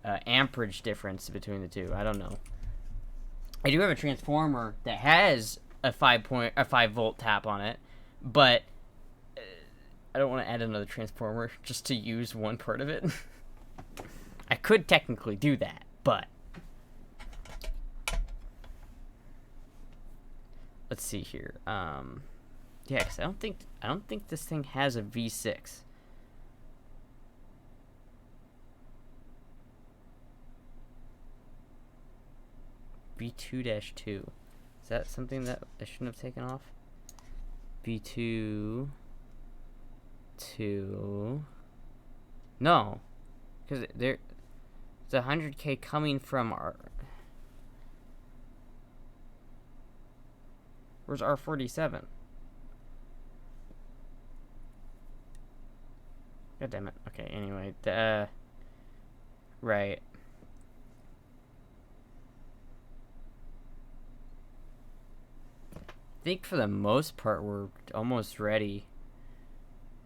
amperage difference between the two. I don't know. I do have a transformer that has a 5 volt tap on it, but I don't want to add another transformer just to use one part of it. I could technically do that, but let's see here. Yeah, because I don't think this thing has a V6. V2-2. Is that something that I shouldn't have taken off? V2 to... No. Because there's 100K coming from our... Where's R47? God damn it. Okay, anyway. Right. I think for the most part we're almost ready.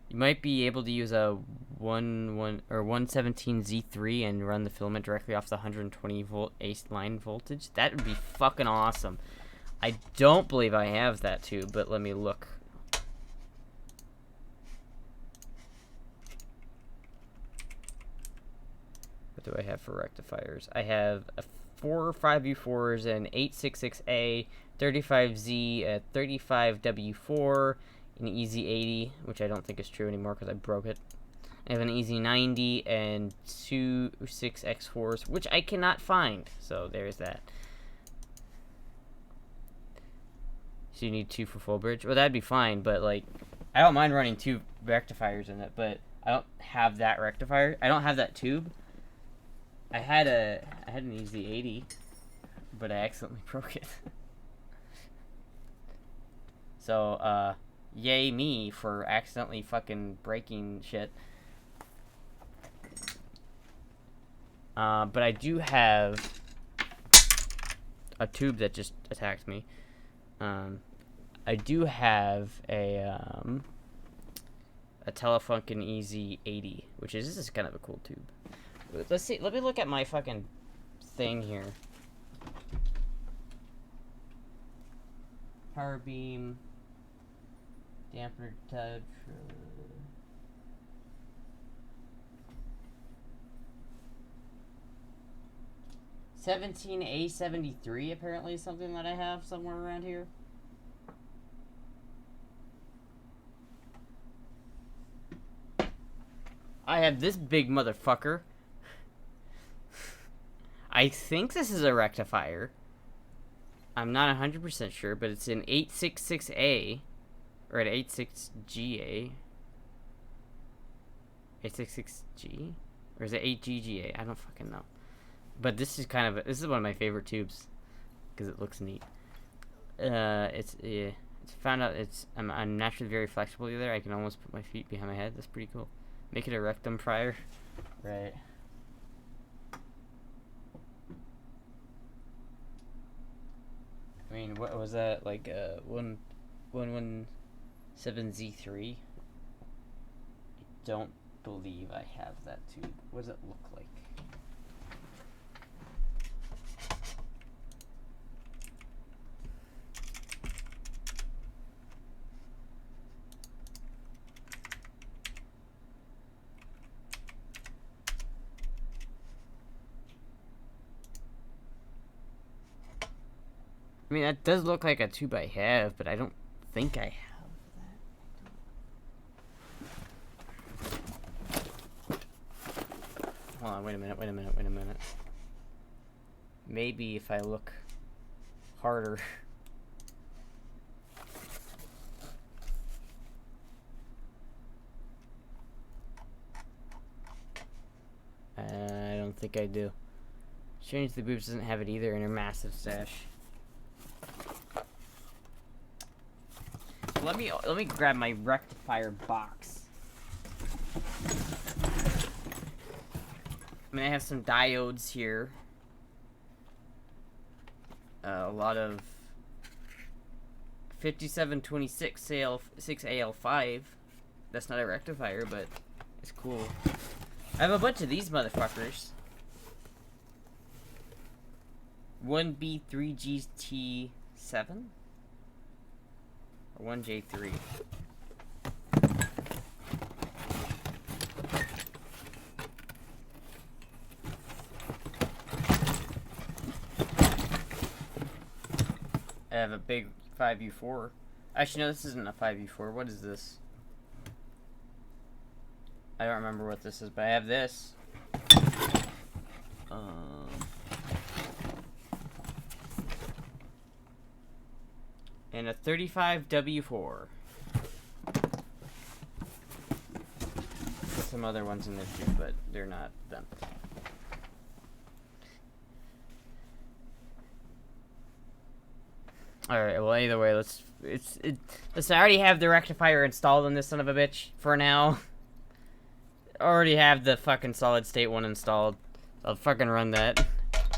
You might be able to use a 117 Z3 and run the filament directly off the 120 volt ace line voltage. That would be fucking awesome. I don't believe I have that tube, but let me look. What do I have for rectifiers? I have a 4 5U4s, an 866A, 35Z, a 35W4, an EZ80, which I don't think is true anymore because I broke it. I have an EZ90 and 2 6X4s, which I cannot find. So there's that. So you need 2 for full bridge. Well, that'd be fine, but like, I don't mind running 2 rectifiers in it, but I don't have that rectifier. I don't have that tube. I had an EZ80, but I accidentally broke it. So, yay me for accidentally fucking breaking shit. But I do have a tube that just attacked me. I do have a Telefunken EZ80, which is, this is kind of a cool tube. Let's see, let me look at my fucking thing here. Power beam, dampener touch. 17A73 apparently is something that I have somewhere around here. I have this big motherfucker. I think this is a rectifier. I'm not 100% sure, but it's an 866A or an 86GA. 866G? Or is it 8GGA? I don't fucking know. But this is kind of this is one of my favorite tubes because it looks neat. It's found out I'm naturally very flexible either. I can almost put my feet behind my head. That's pretty cool. Make it a rectum prior. Right. I mean, what was that, like, 117Z3? I don't believe I have that tube. What does it look like? I mean, that does look like a tube I have, but I don't think I have that. Hold on, wait a minute. Maybe if I look harder. I don't think I do. Strange the Boobs doesn't have it either in her massive stash. Let me grab my rectifier box. I mean, I have some diodes here. A lot of 5726 6AL5. That's not a rectifier, but it's cool. I have a bunch of these motherfuckers. 1B3GT7 or 1J3. I have a big 5U4. Actually, no, this isn't a 5U4. What is this? I don't remember what this is, but I have this. And a 35W4. some other ones in there too, but they're not them. Alright, well either way, listen, I already have the rectifier installed on this son of a bitch for now. I already have the fucking solid state one installed. I'll fucking run that.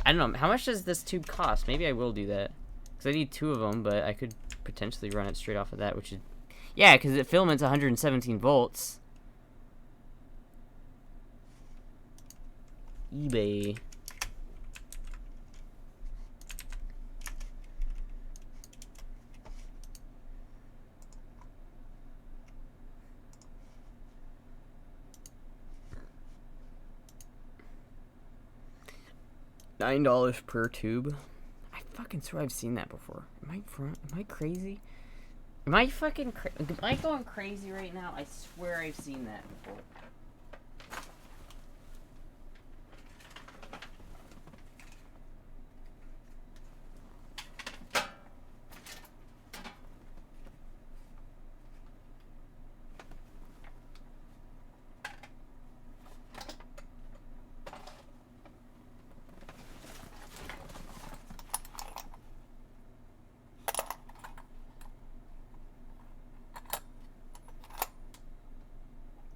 I don't know, how much does this tube cost? Maybe I will do that. Because I need 2 of them, but I could potentially run it straight off of that, which is... Yeah, because the filament's 117 volts. eBay. $9 per tube. I fucking swear I've seen that before. Am I crazy? Am I fucking am I going crazy right now? I swear I've seen that before.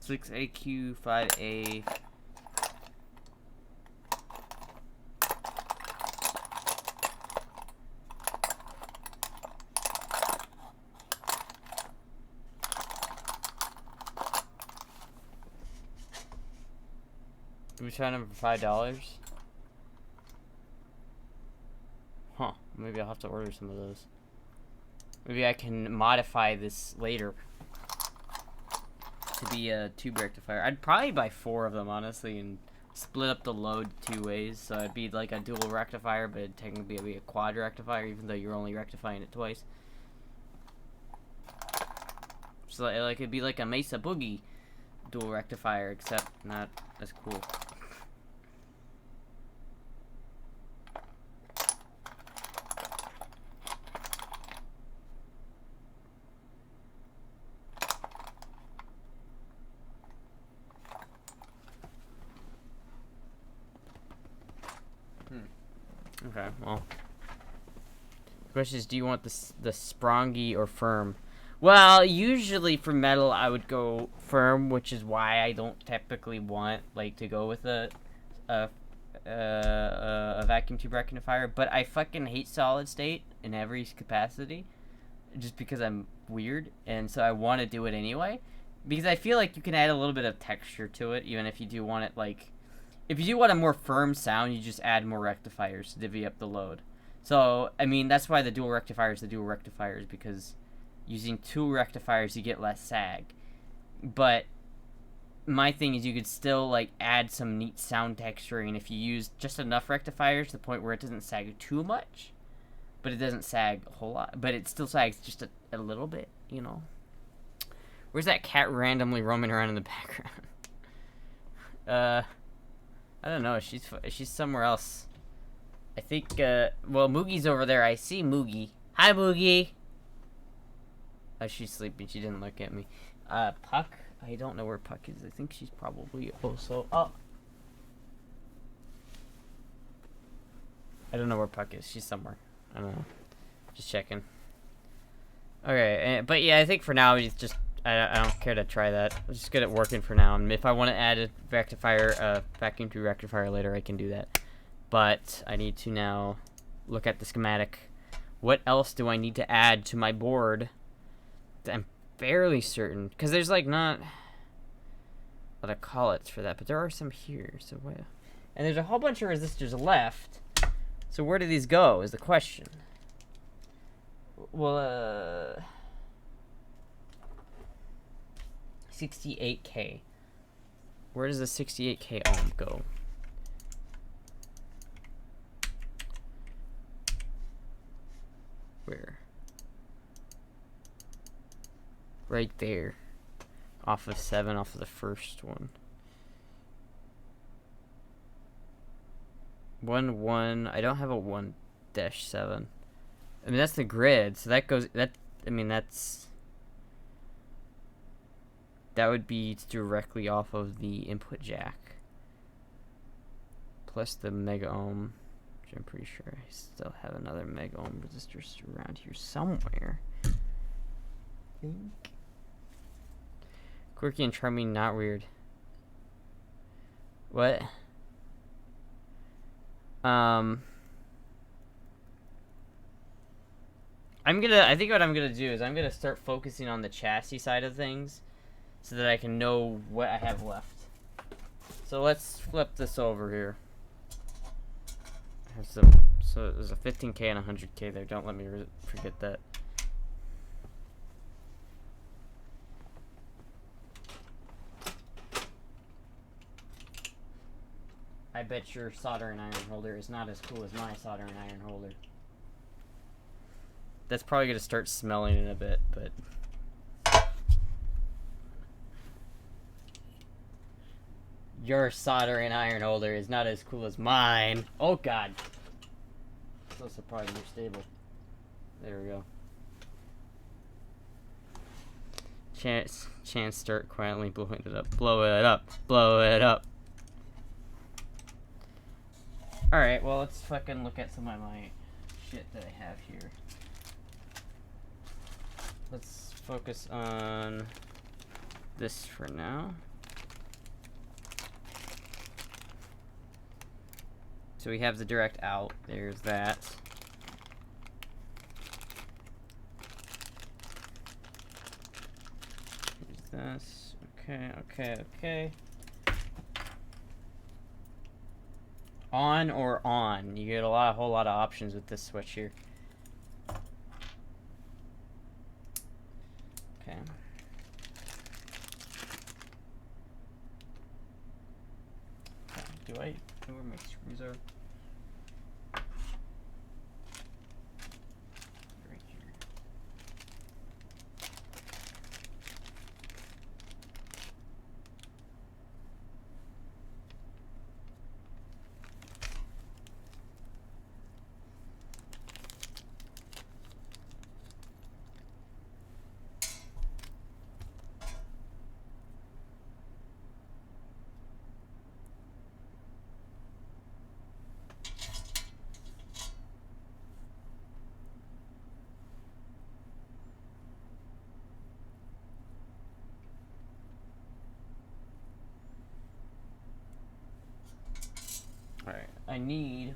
Six AQ 5A. Do we try them for $5? Huh. Maybe I'll have to order some of those. Maybe I can modify this later to be a tube rectifier. I'd probably buy 4 of them, honestly, and split up the load 2 ways. So it'd be like a dual rectifier, but it'd technically be a quad rectifier, even though you're only rectifying it twice. So like it'd be like a Mesa Boogie dual rectifier, except not as cool. Okay, well. The question is, do you want the sprongy or firm? Well, usually for metal, I would go firm, which is why I don't typically want like to go with a vacuum tube rectifier. But I fucking hate solid state in every capacity, just because I'm weird, and so I want to do it anyway. Because I feel like you can add a little bit of texture to it, even if you do want it like. If you do want a more firm sound, you just add more rectifiers to divvy up the load. So, I mean, that's why the dual rectifiers, because using 2 rectifiers, you get less sag. But my thing is you could still, like, add some neat sound texturing if you use just enough rectifiers to the point where it doesn't sag too much. But it doesn't sag a whole lot. But it still sags just a little bit, you know. Where's that cat randomly roaming around in the background? I don't know. She's somewhere else. I think, well, Moogie's over there. I see Moogie. Hi, Moogie. Oh, she's sleeping. She didn't look at me. Puck? I don't know where Puck is. I think she's probably also... Oh. I don't know where Puck is. She's somewhere. I don't know. Just checking. Okay, but yeah, I think for now, it's just... I don't care to try that. Let's just get it working for now. And if I want to add a rectifier, vacuum tube rectifier later, I can do that. But I need to now look at the schematic. What else do I need to add to my board? I'm fairly certain, because there's like not a lot of call-outs for that, but there are some here. So where? And there's a whole bunch of resistors left. So where do these go? Is the question. Well, 68K. Where does the 68K ohm go? Where? Right there. Off of 7, off of the first one. 1, I don't have a 1-7. I mean, that's the grid, so that goes, I mean, that's... that would be directly off of the input jack. Plus the mega ohm, which I'm pretty sure I still have another mega ohm resistor around here somewhere. I think. Quirky and charming, not weird. What? I think what I'm gonna do is I'm gonna start focusing on the chassis side of things so that I can know what I have left. So let's flip this over here. I have some, so there's a 15K and a 100K there. Don't let me forget that. I bet your soldering iron holder is not as cool as my soldering iron holder. That's probably going to start smelling in a bit, but... Your soldering iron holder is not as cool as mine. Oh, God. So surprised you're stable. There we go. Chance start quietly blowing it up. Blow it up. Blow it up. Alright, well, let's fucking look at some of my shit that I have here. Let's focus on this for now. So we have the direct out. There's that. Here's this. Okay. On or on. You get a whole lot of options with this switch here. Okay. Do I know where my screws are? Right here. Alright, I need...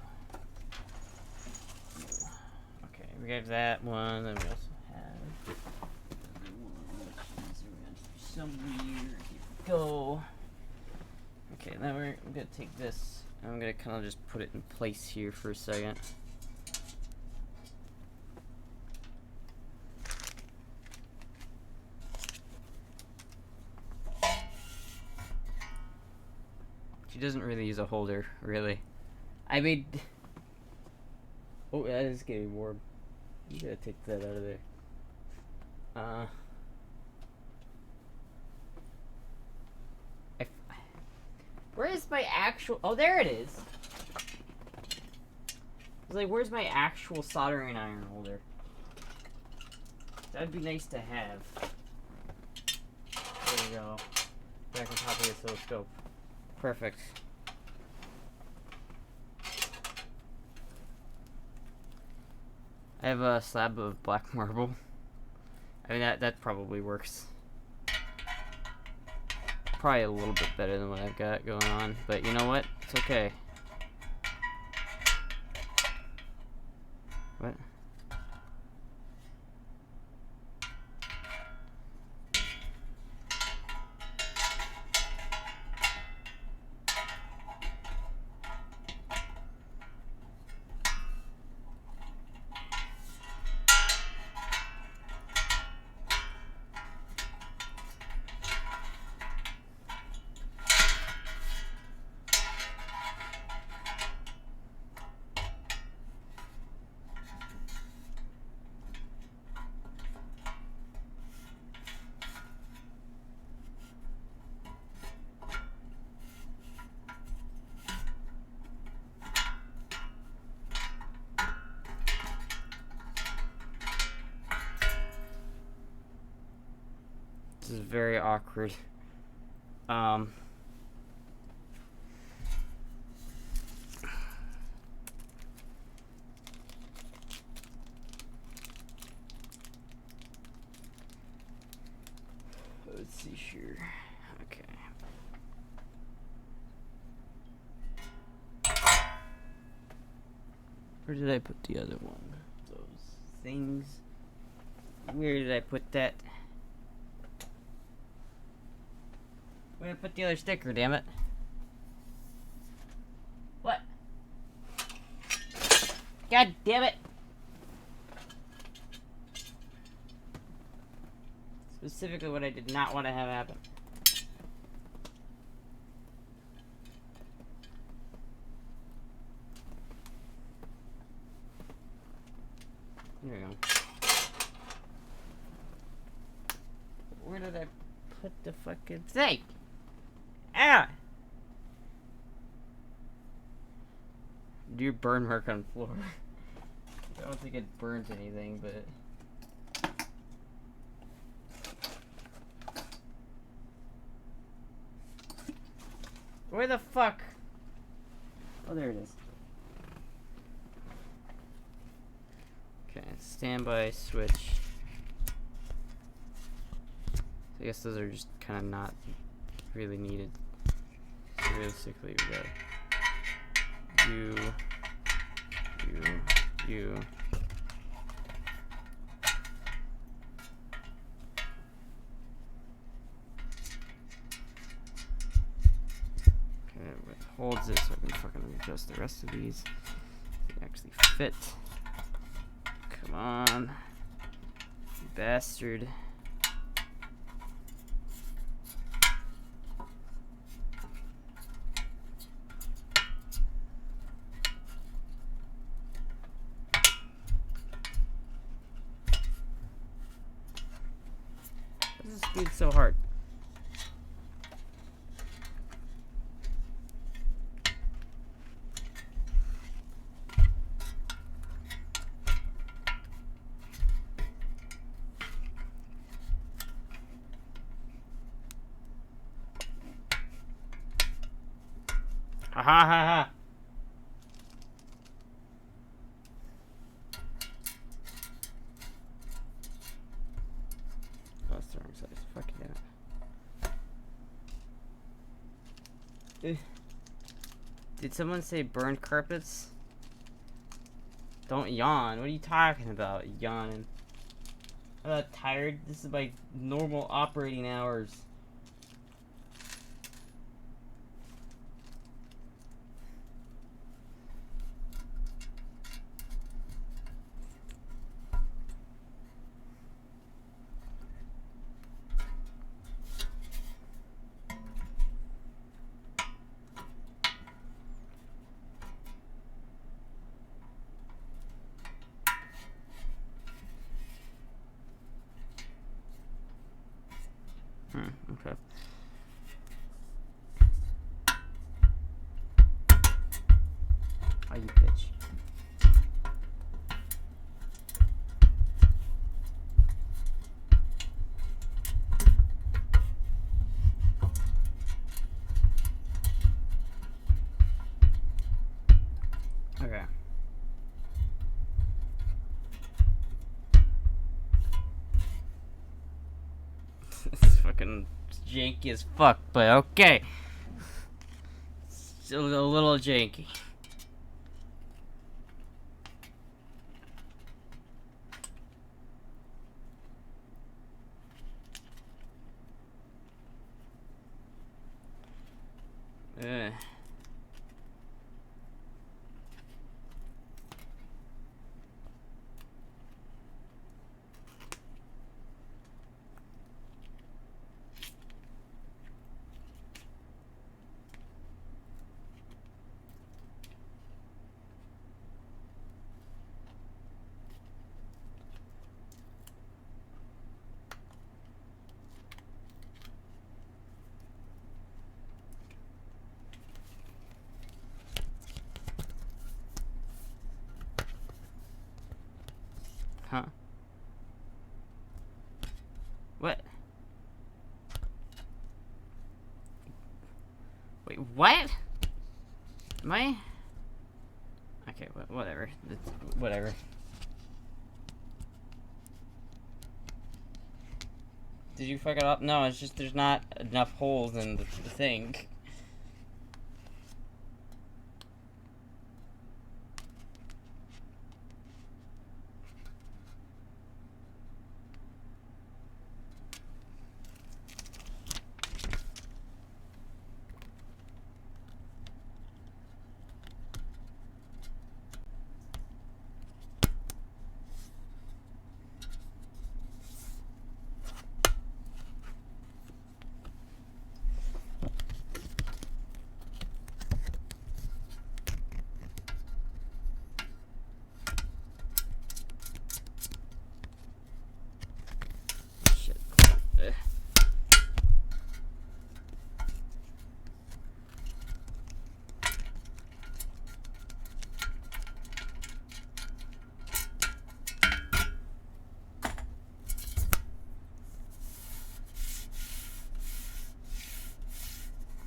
Okay, we have that one, and we also have... somewhere. Here we go. Okay, now we're gonna take this, and I'm gonna kind of just put it in place here for a second. She doesn't really use a holder, really. I mean... Oh, that is getting warm. You gotta take that out of there. Where is my actual... Oh, there it is! I was like, where's my actual soldering iron holder? That'd be nice to have. There we go. Back on top of the oscilloscope. Perfect. I have a slab of black marble. I mean, that probably works. Probably a little bit better than what I've got going on, but you know what? It's okay. What? This is very awkward. Let's see here. Okay. Where did I put the other one? Those things. Where did I put that? Where did I put the other sticker, damn it? What? God damn it! Specifically what I did not want to have happen. There we go. Where did I put the fucking thing? Ah! Do your burn mark on floor. I don't think it burnt anything, but... Where the fuck? Oh, there it is. Okay, standby switch. So I guess those are just kind of not really needed. So realistically, we got you. Okay, it holds it so I can fucking adjust the rest of these. They actually fit. Come on. You bastard. Why is this dude so hard? Ha ha ha ha. Oh, that's the wrong size. Fucking damn it. Did someone say burned carpets? Don't yawn. What are you talking about? Yawning. I'm not tired. This is my normal operating hours. Okay. Oh, you bitch. Okay. It's fucking janky as fuck, but okay. Still a little janky. Ugh. Huh? What? What? Am I? Okay, whatever. Whatever. Did you fuck it up? No, it's just there's not enough holes in the thing.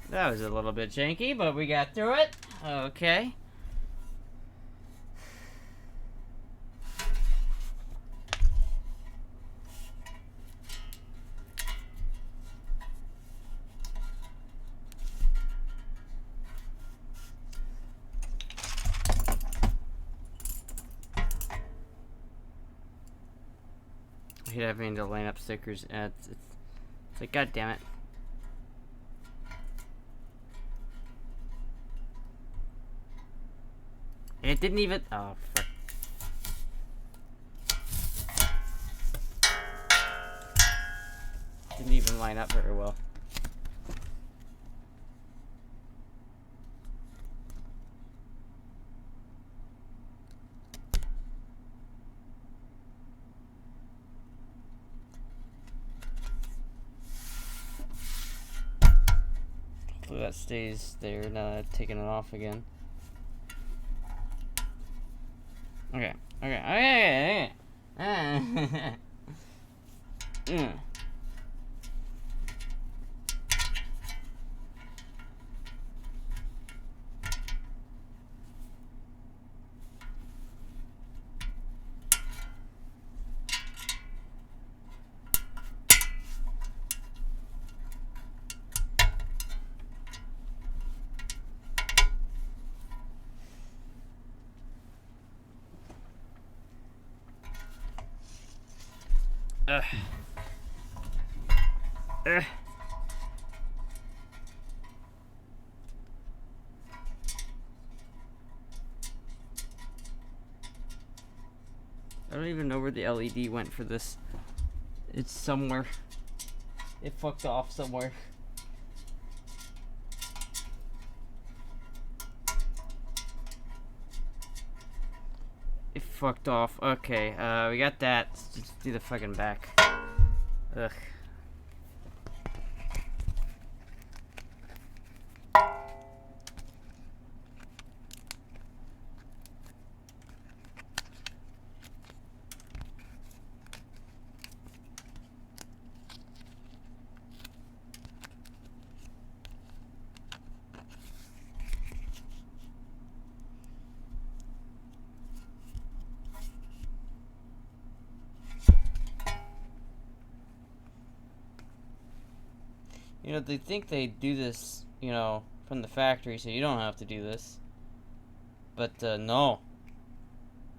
That was a little bit janky, but we got through it. Okay. I hate having to line up stickers. It's like, god damn it. It didn't even. Oh, fuck. Didn't even line up very well. Hopefully that stays there, not taking it off again. Okay. Ugh. Ugh. I don't even know where the LED went for this. It's somewhere. It fucked off somewhere. It fucked off. Okay, we got that. Let's just do the fucking back. Ugh. You know, they think they do this, you know, from the factory, so you don't have to do this. But, no.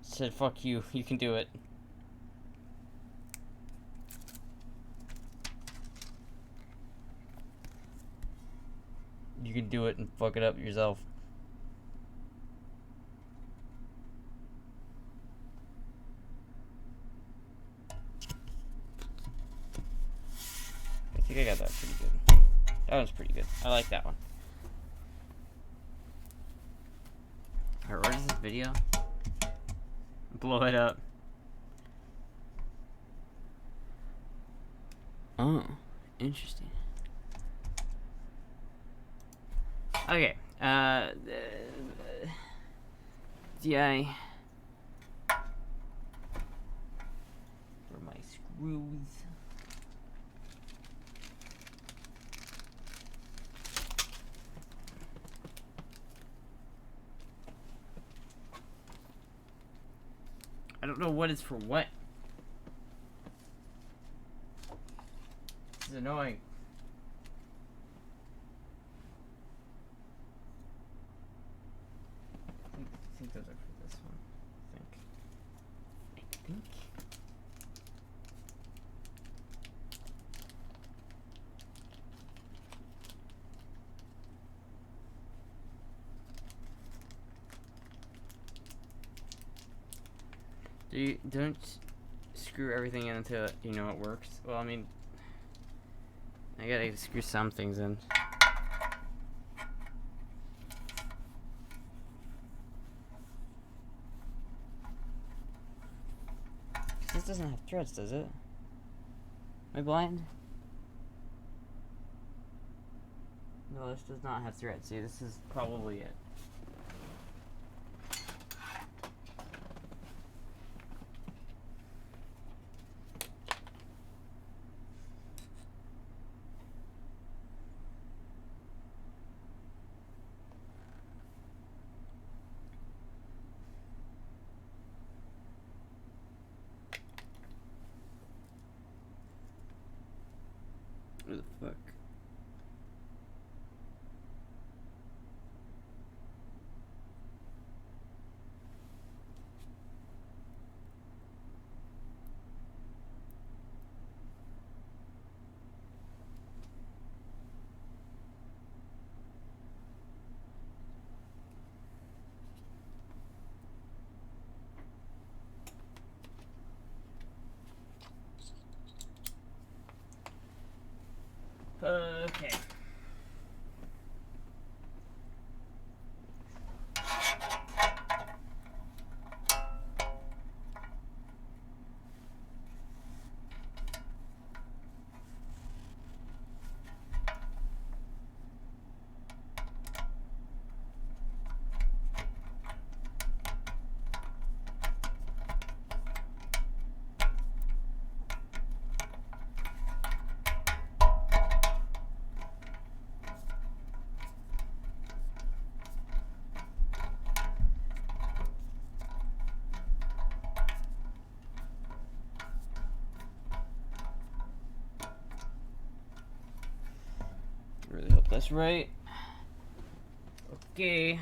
Said, fuck you, you can do it. You can do it and fuck it up yourself. I think I got that pretty good. That one's pretty good. I like that one. Alright, where's this video? Blow it up. Oh, interesting. Okay, DI. For my screws. I don't know what is for what. This is annoying. I think those are for this one. I think. Don't screw everything in until you know it works. Well, I mean, I gotta screw some things in. This doesn't have threads, does it? Am I blind? No, this does not have threads. See, this is probably it. What the fuck? Okay. Really hope that's right. Okay.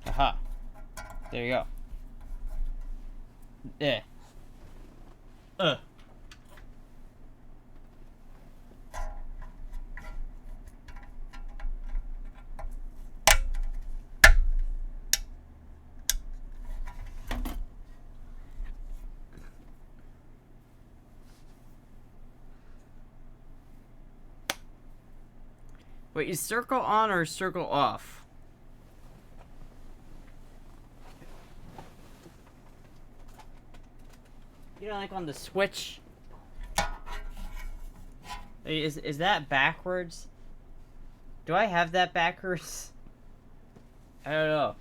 Aha. There you go. Yeah. Wait, is circle on or circle off? You know, like on the Switch. Is that backwards? Do I have that backwards? I don't know.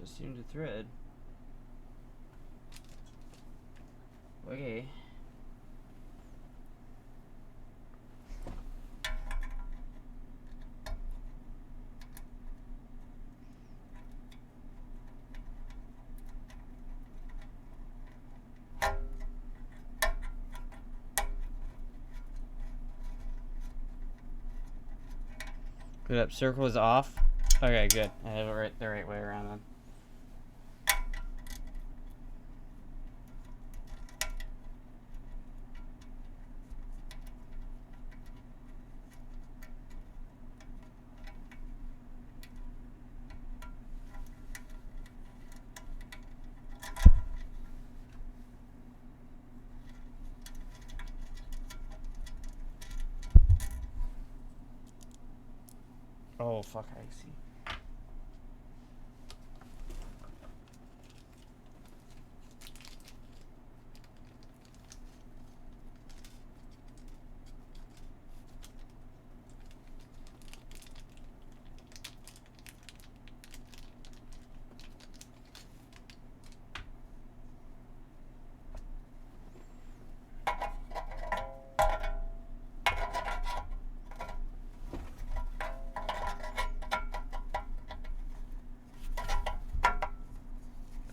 assume the thread. Okay. Good up. Circle is off. Okay, good. I have it the right way around then. Oh, fuck, I see.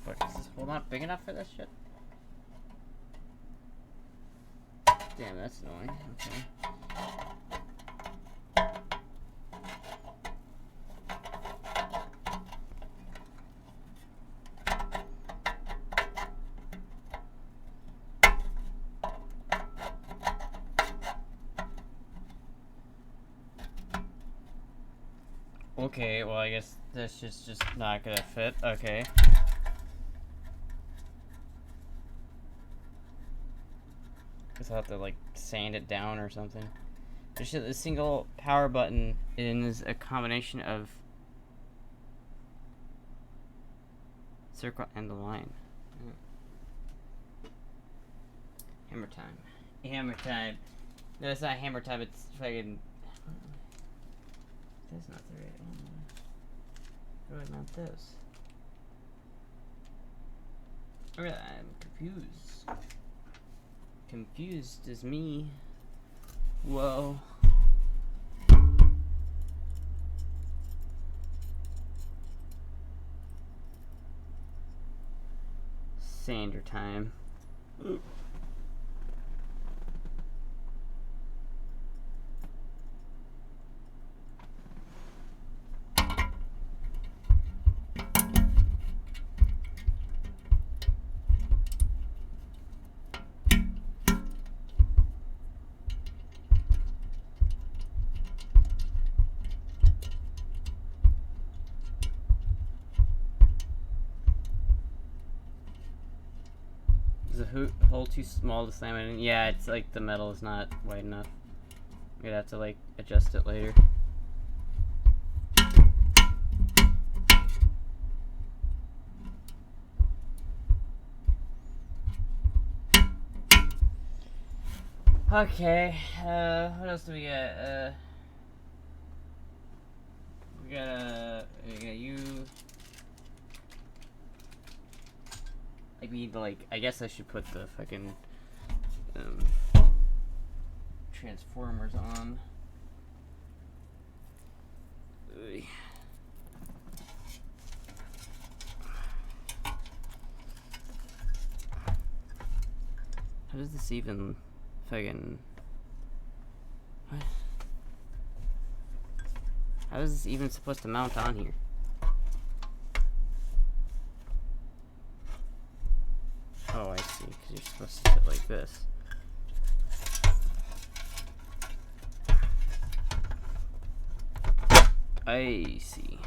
Fuck, is this hole not big enough for this shit? Damn, that's annoying. Okay. Okay, well, I guess this shit's just not gonna fit. Okay. Guess I'll have to, like, sand it down or something. Just the single power button is a combination of circle and the line. Hammer time. Hammer time. No, it's not hammer time, it's fucking... That's not the right one. Why do I mount this? Alright, I'm confused. Confused is me. Whoa. Sander time. Ooh. Is the hole too small to slam it in? Yeah, it's like the metal is not wide enough. We'd have to like adjust it later. Okay, what else do we got? We got you. I mean, like, I guess I should put the fucking transformers on. Ugh. How does this even fucking... What? How is this even supposed to mount on here? Oh, I see, because you're supposed to sit like this. I see.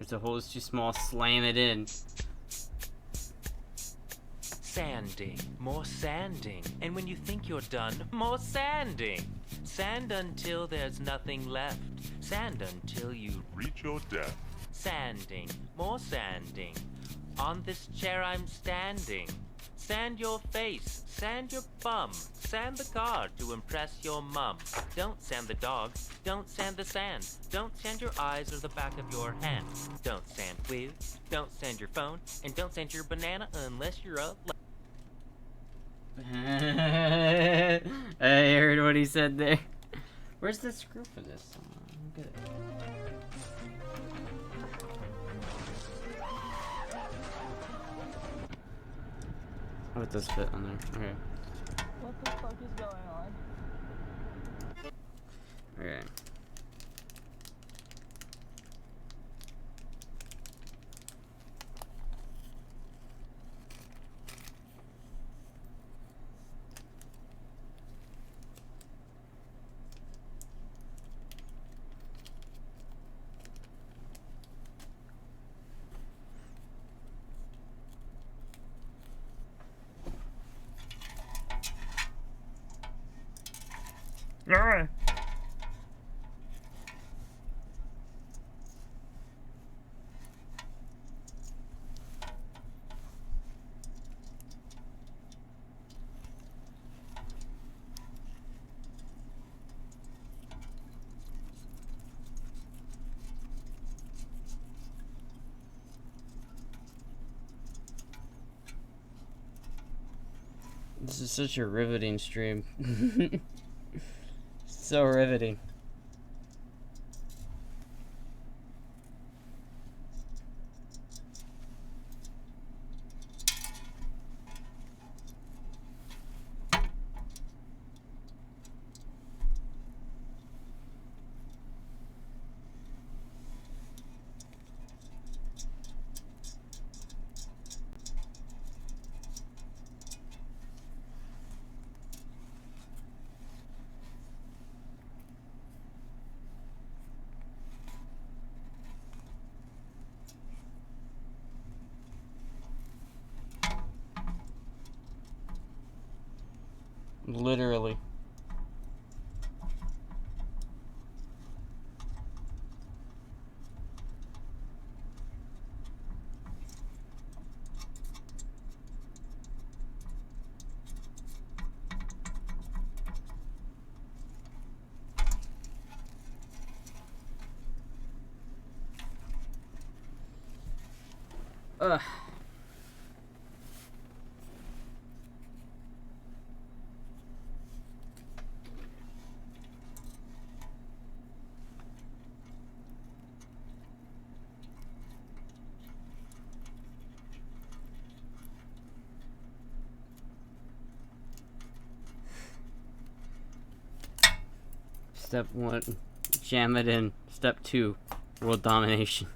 The hole is too small, slam it in. Sanding, more sanding. And when you think you're done, more sanding. Sand until there's nothing left. Sand until you reach your death. Sanding, more sanding. On this chair I'm standing. Sand your face, sand your bum. Sand the car to impress your mum. Don't sand the dog, don't sand the sand. Don't sand your eyes or the back of your hand. Don't sand with, don't sand your phone, and don't sand your banana unless you're a... I heard what he said there. Where's the screw for this? Good. Oh, it does fit on there. Okay. What the fuck is going on? Okay. Yeah. This is such a riveting stream. So riveting. Literally. Ugh. Step 1, jam it in. Step 2, world domination.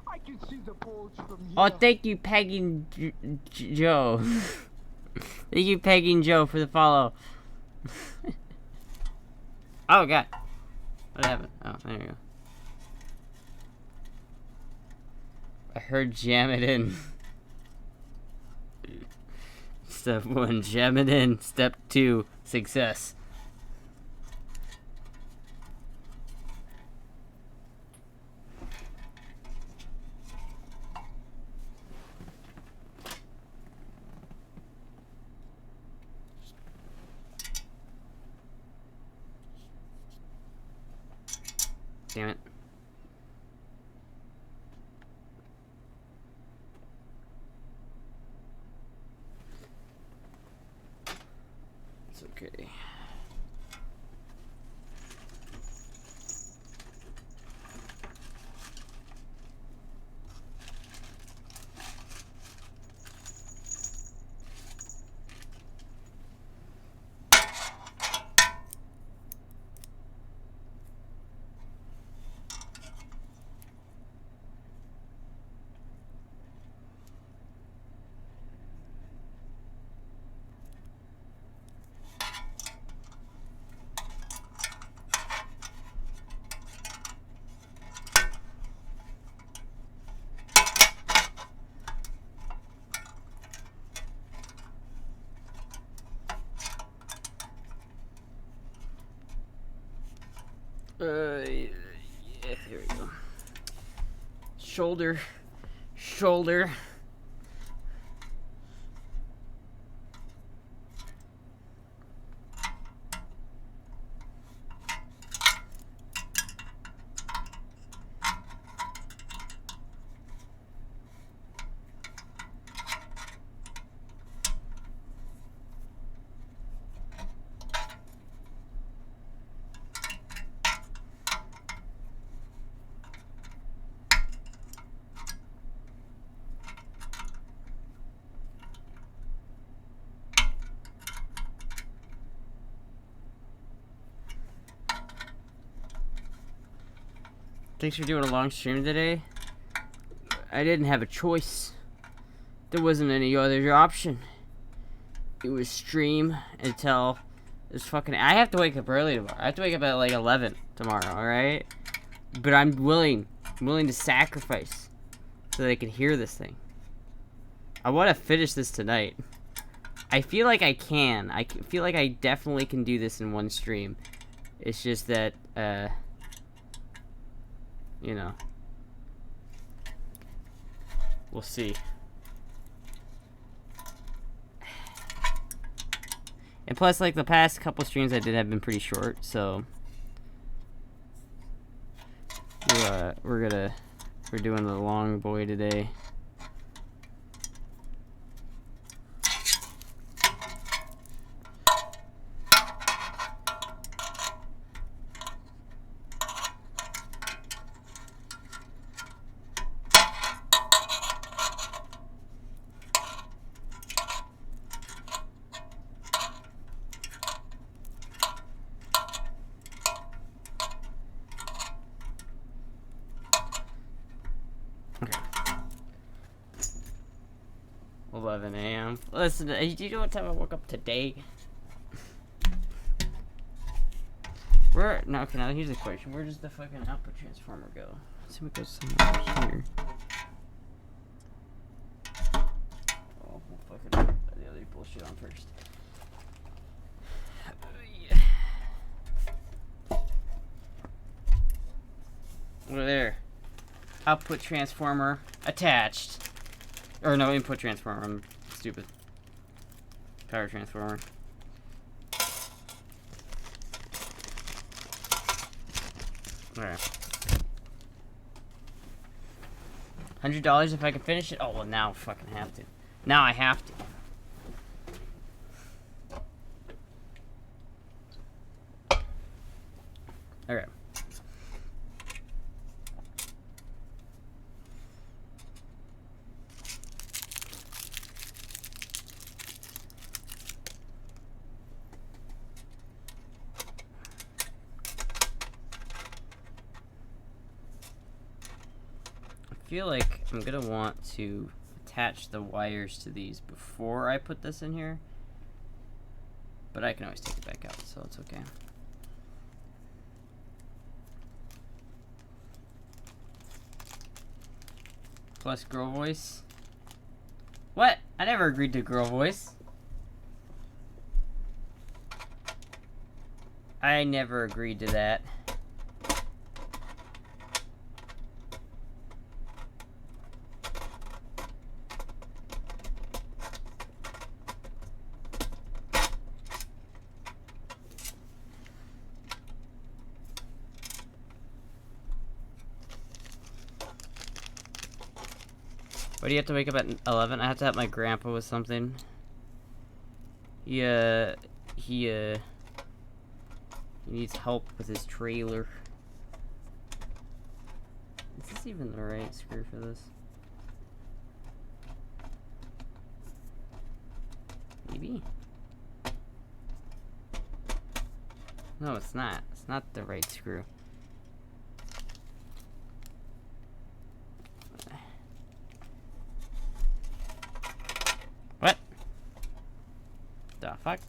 I can see the bulge from here. Oh, thank you, Pegging Joe. Thank you, Pegging Joe, for the follow. Oh, God. What happened? Oh, there you go. I heard jam it in. Step 1, jam it in. Step 2, success. Damn it. It's okay. Yeah, there we go. Shoulder. Shoulder. Thanks for doing a long stream today. I didn't have a choice. There wasn't any other option. It was stream until this fucking... I have to wake up early tomorrow. I have to wake up at like 11 tomorrow, alright? But I'm willing to sacrifice so they can hear this thing. I want to finish this tonight. I feel like I can. I feel like I definitely can do this in one stream. It's just that, you know. We'll see. And plus, like, the past couple streams I did have been pretty short, so... we're doing the long boy today. Okay. 11 a.m. Listen, do you know what time I woke up today? Where? No, okay, now here's the question. Where does the fucking output transformer go? Let's see what goes somewhere here. Oh, we'll fucking put the other bullshit on first. Over there. Output transformer attached. Or no, input transformer. I'm stupid. Power transformer. Alright. $100 if I can finish it? Oh, well, now I fucking have to. Now I have to. Alright. I feel like I'm gonna want to attach the wires to these before I put this in here, but I can always take it back out, so it's okay. Plus girl voice. What? I never agreed to girl voice. I never agreed to that. Why do you have to wake up at 11? I have to help my grandpa with something. He needs help with his trailer. Is this even the right screw for this? Maybe? No, it's not. It's not the right screw. What? The fuck?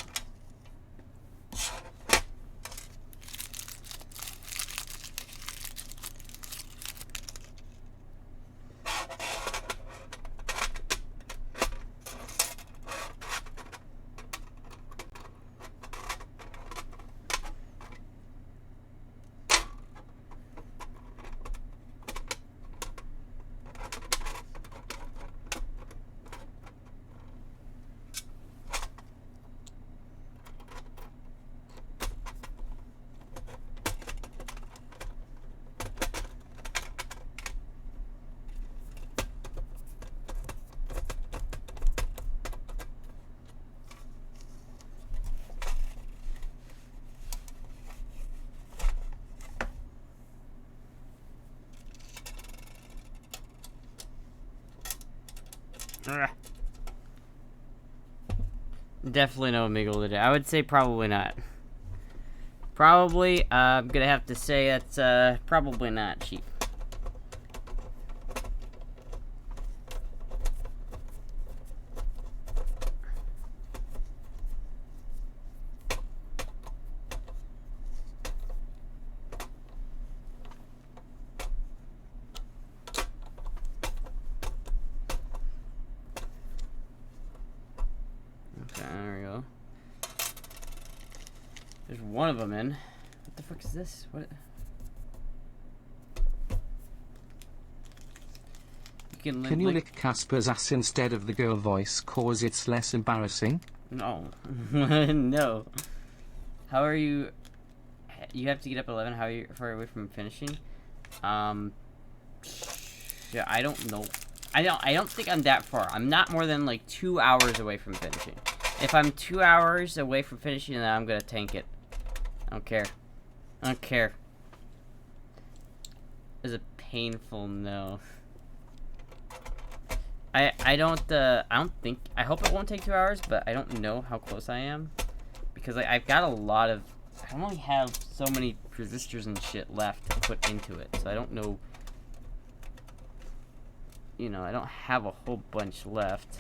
Ugh. Definitely no Omegle today. I would say probably not. Probably, I'm gonna have to say that's probably not cheap. Okay, there we go. There's one of them in. What the fuck is this? What? Can you lick Casper's ass instead of the girl voice, cause it's less embarrassing? No. No. How are you? You have to get up at 11. How are you far away from finishing? Yeah, I don't know. I don't think I'm that far. I'm not more than like 2 hours away from finishing. If I'm 2 hours away from finishing, then I'm gonna tank it. I don't care. I don't care. It's a painful no. I don't think, I hope it won't take 2 hours, but I don't know how close I am. Because I've got a lot of, I only have so many resistors and shit left to put into it. So I don't know, you know, I don't have a whole bunch left.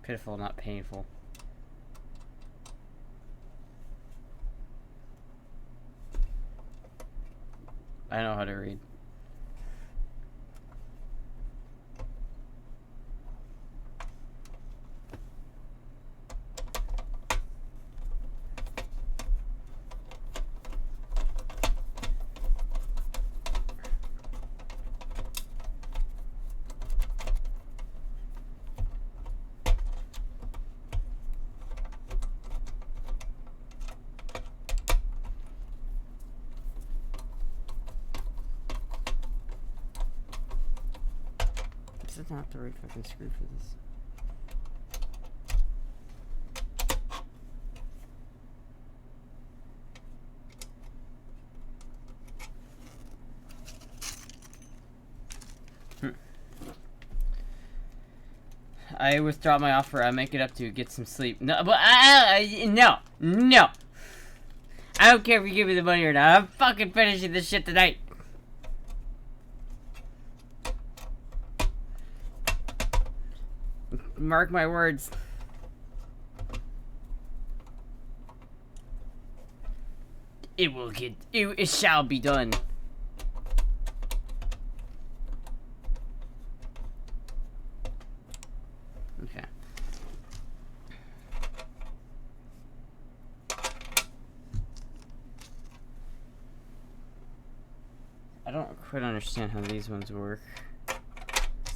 Pitiful, not painful. I know how to read. This is not the right fucking screw for this. I withdraw my offer. I make it up to you. Get some sleep. No, but no. I don't care if you give me the money or not. I'm fucking finishing this shit tonight. Mark my words. It shall be done. Okay. I don't quite understand how these ones work.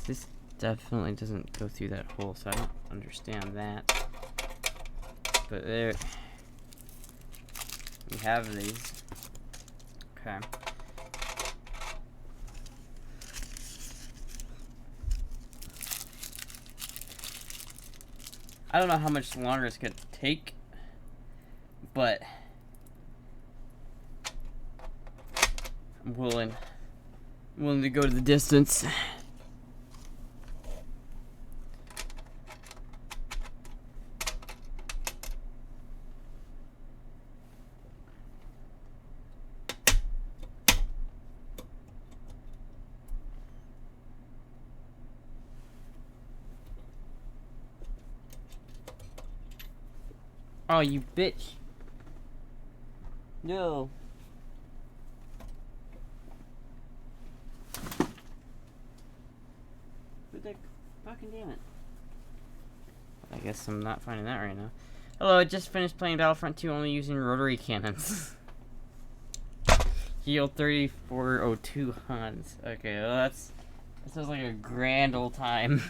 This definitely doesn't go through that hole, so I don't understand that. But there, we have these. Okay. I don't know how much longer it's gonna take, but I'm willing to go to the distance. Oh, you bitch. No. But the fucking damn it. I guess I'm not finding that right now. Hello, I just finished playing Battlefront 2 only using rotary cannons. Heal 3402 Hans. Okay, well that sounds like a grand old time.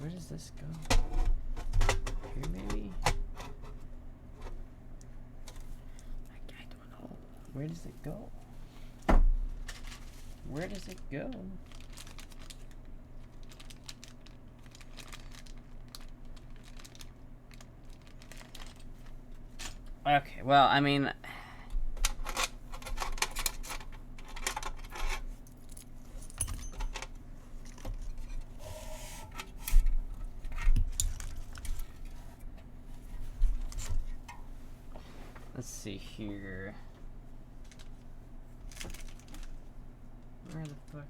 Where does this go? Here, maybe? I don't know. Where does it go? Where does it go? Okay, well, I mean... Let's see here. Where the fuck?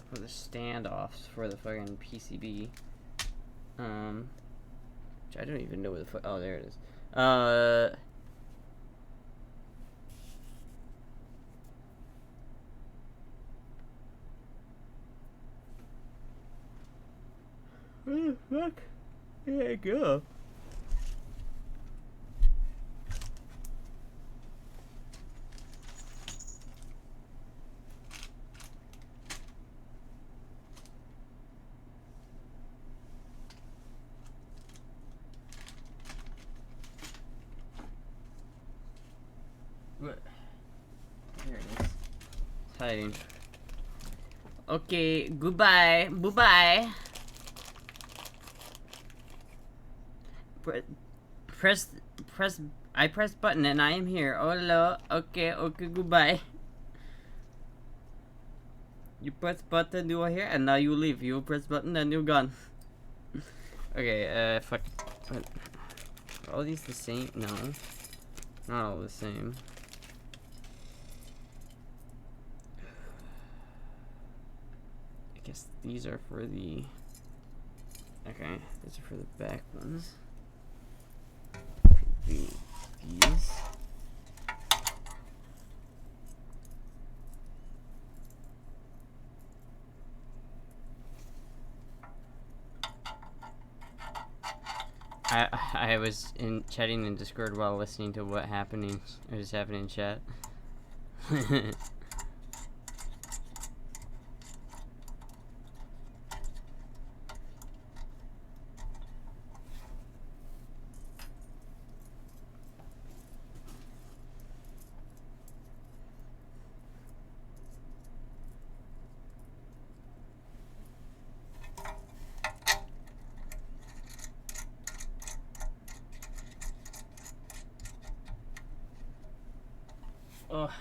For the standoffs for the fucking PCB. Which I don't even know where the fuck. Oh, there it is. Where the fuck did it go? What? There it is. It's hiding. Okay, goodbye. Bye-bye. I press button and I am here. Oh, hello. Okay, goodbye. You press button, you are here, and now you leave. You press button and you're gone. Okay, fuck. Are all these the same? No. Not all the same. I guess these are for the... Okay, these are for the back ones. These. I was chatting in Discord while listening to what was happening in chat. Oh,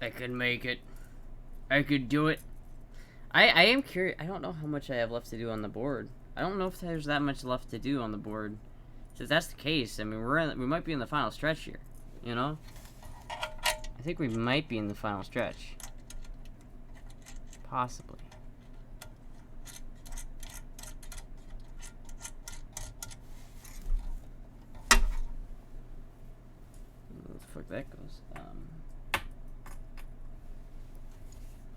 I can make it. I could do it. I am curious. I don't know how much I have left to do on the board. I don't know if there's that much left to do on the board. So if that's the case, I mean, we might be in the final stretch here. You know? I think we might be in the final stretch. Possibly. Where the fuck that goes?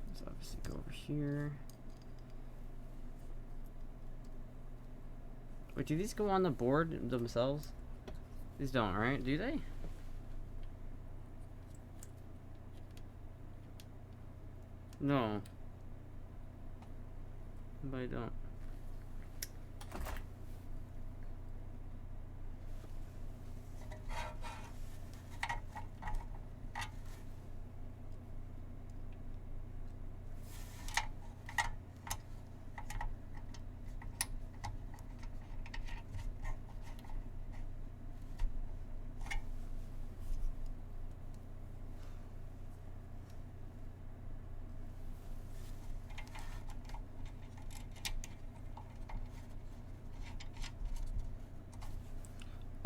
Let's obviously go over here. Wait, do these go on the board themselves? These don't, right? Do they? No. But I don't.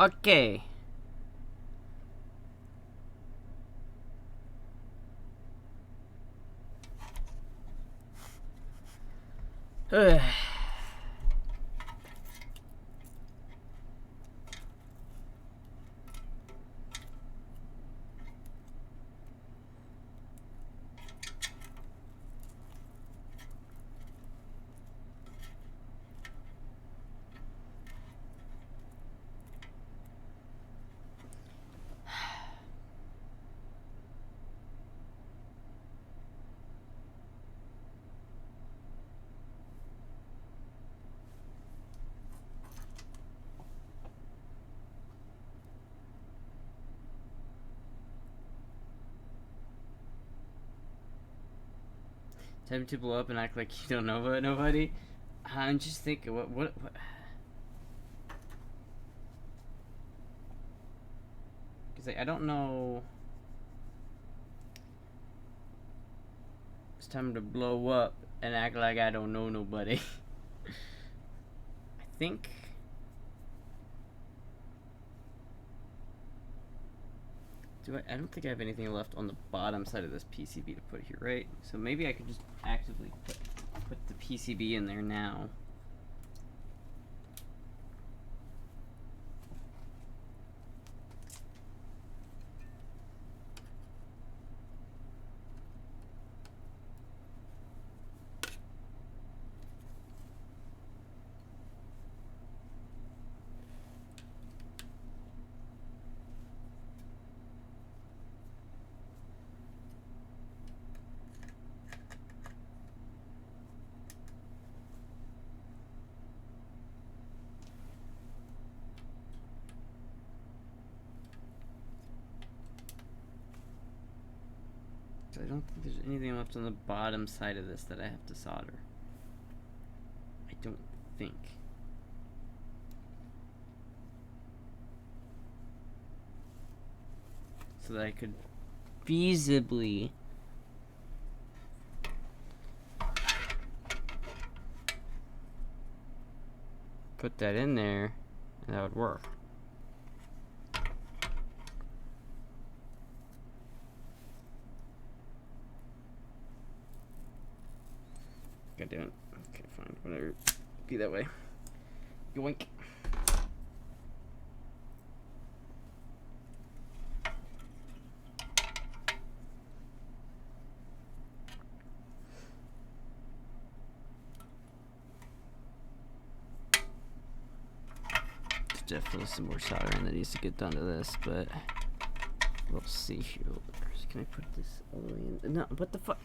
Okay. Type to blow up and act like you don't know about nobody. I'm just thinking, what? Because like, I don't know. It's time to blow up and act like I don't know nobody. I think. I don't think I have anything left on the bottom side of this PCB to put here, right? So maybe I could just actively put the PCB in there now. I don't think there's anything left on the bottom side of this that I have to solder. I don't think. So that I could feasibly put that in there and that would work. God damn it. Okay, fine. Whatever. Be that way. Yoink. There's definitely some more soldering that needs to get done to this, but we'll see here. Can I put this all the way in? No, what the fuck?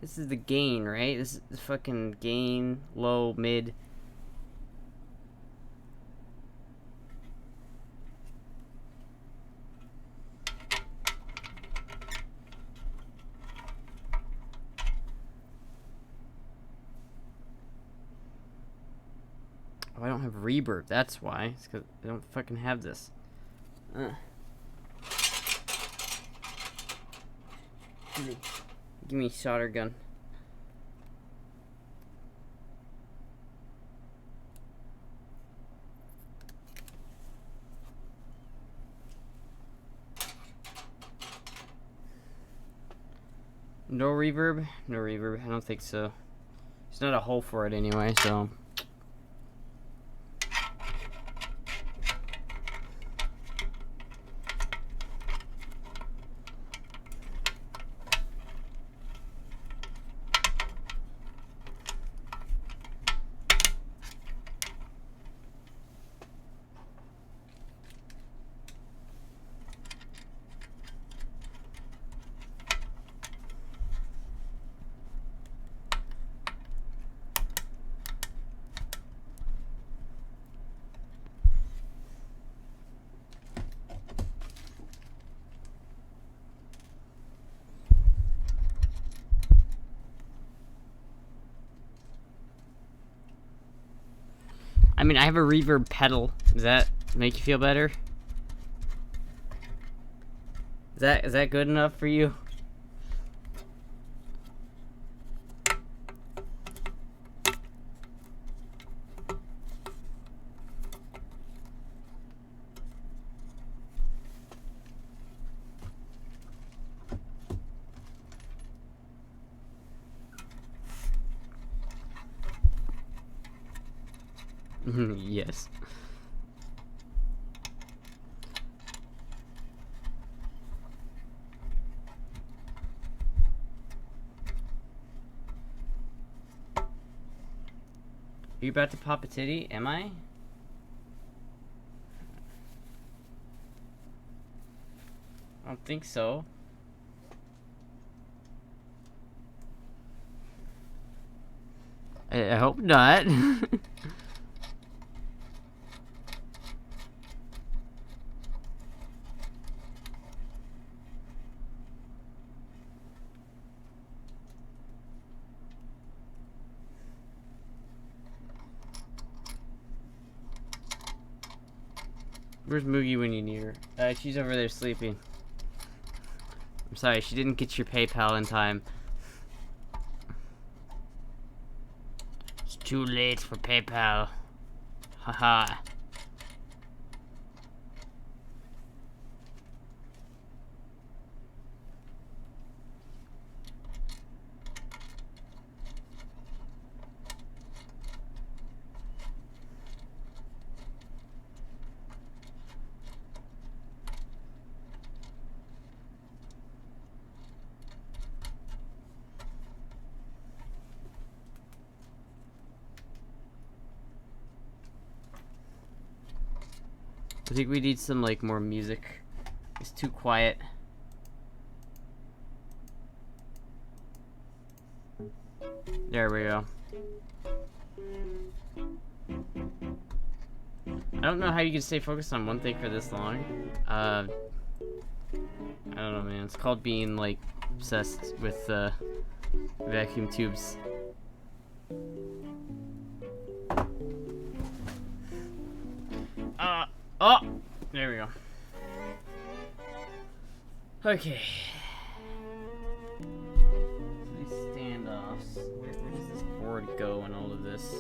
This is the gain, right? This is the fucking gain, low, mid. Oh, I don't have reverb, that's why. It's because I don't fucking have this. Give me a solder gun. No reverb? No reverb. I don't think so. There's not a hole for it anyway, so. I mean, I have a reverb pedal. Does that make you feel better? Is that good enough for you? Yes. Are you about to pop a titty? Am I? I don't think so. I hope not. Where's Moogie when you need her? She's over there sleeping. I'm sorry, she didn't get your PayPal in time. It's too late for PayPal. Haha. I think we need some, like, more music. It's too quiet. There we go. I don't know how you can stay focused on one thing for this long. I don't know, man. It's called being, like, obsessed with, vacuum tubes. Oh! There we go. Okay. These standoffs. Where does this board go in all of this?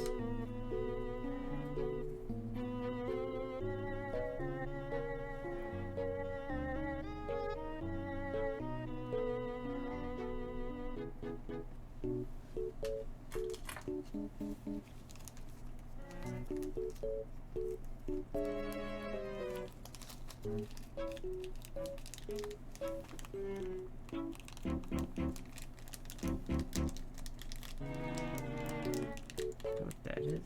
What that is?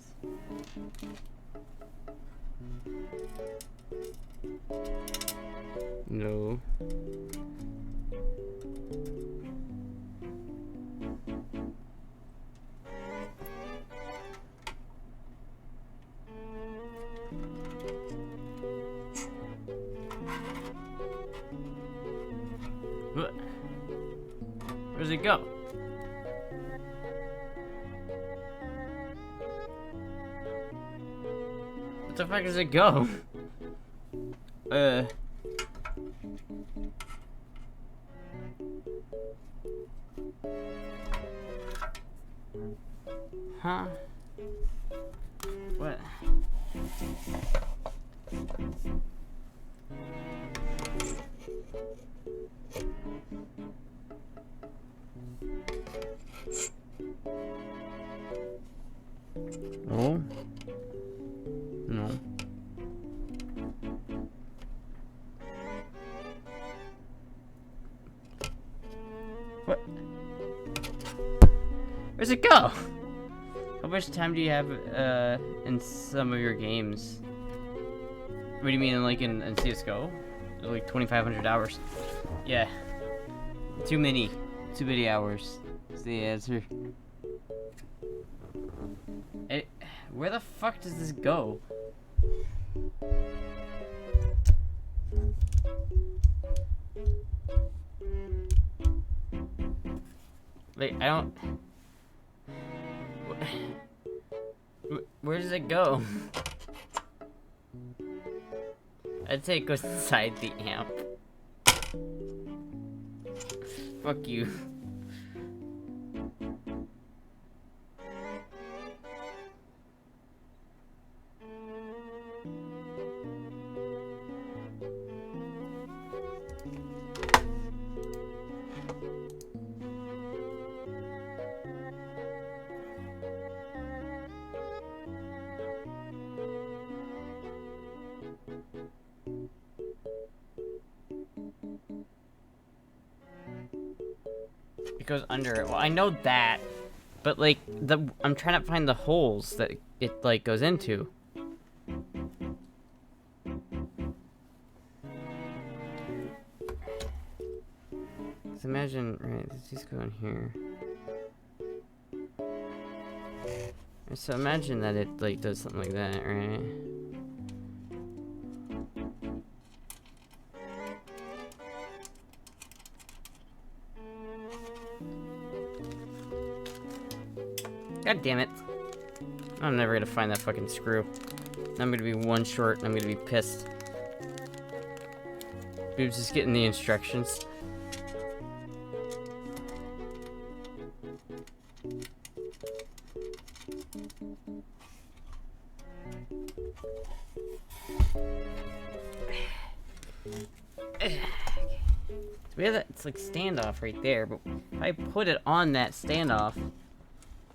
No. What? Where's it go? What the fuck does it go? Huh? What? Oh? No. What? Where's it go? How much time do you have in some of your games? What do you mean, like in CS:GO? Like 2,500 hours. Yeah. Too many hours. Is the answer. Where the fuck does this go? Like, I don't... Where does it go? I'd say it goes inside the amp. Fuck you. It goes under it. Well, I know that, but like I'm trying to find the holes that it like goes into. So imagine, right? These go in here. So imagine that it like does something like that, right? God damn it. I'm never gonna find that fucking screw. I'm gonna be one short and I'm gonna be pissed. Boobs just getting the instructions. So we have that, it's like standoff right there, but if I put it on that standoff,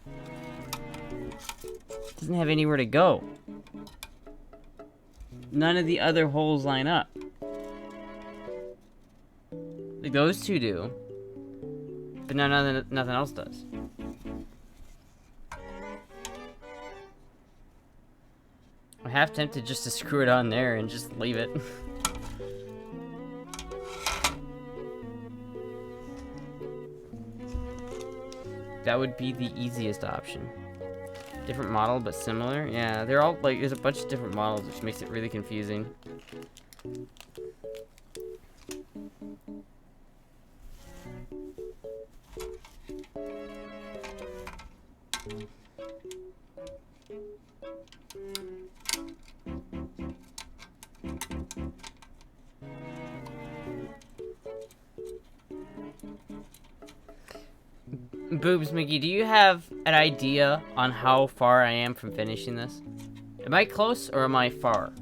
it doesn't have anywhere to go. None of the other holes line up. Like those two do, but nothing else does. I'm half tempted just to screw it on there and just leave it. That would be the easiest option. Different model, but similar? Yeah, they're all, like, there's a bunch of different models, which makes it really confusing. Boobs, Mickey, do you have an idea on how far I am from finishing this? Am I close or am I far?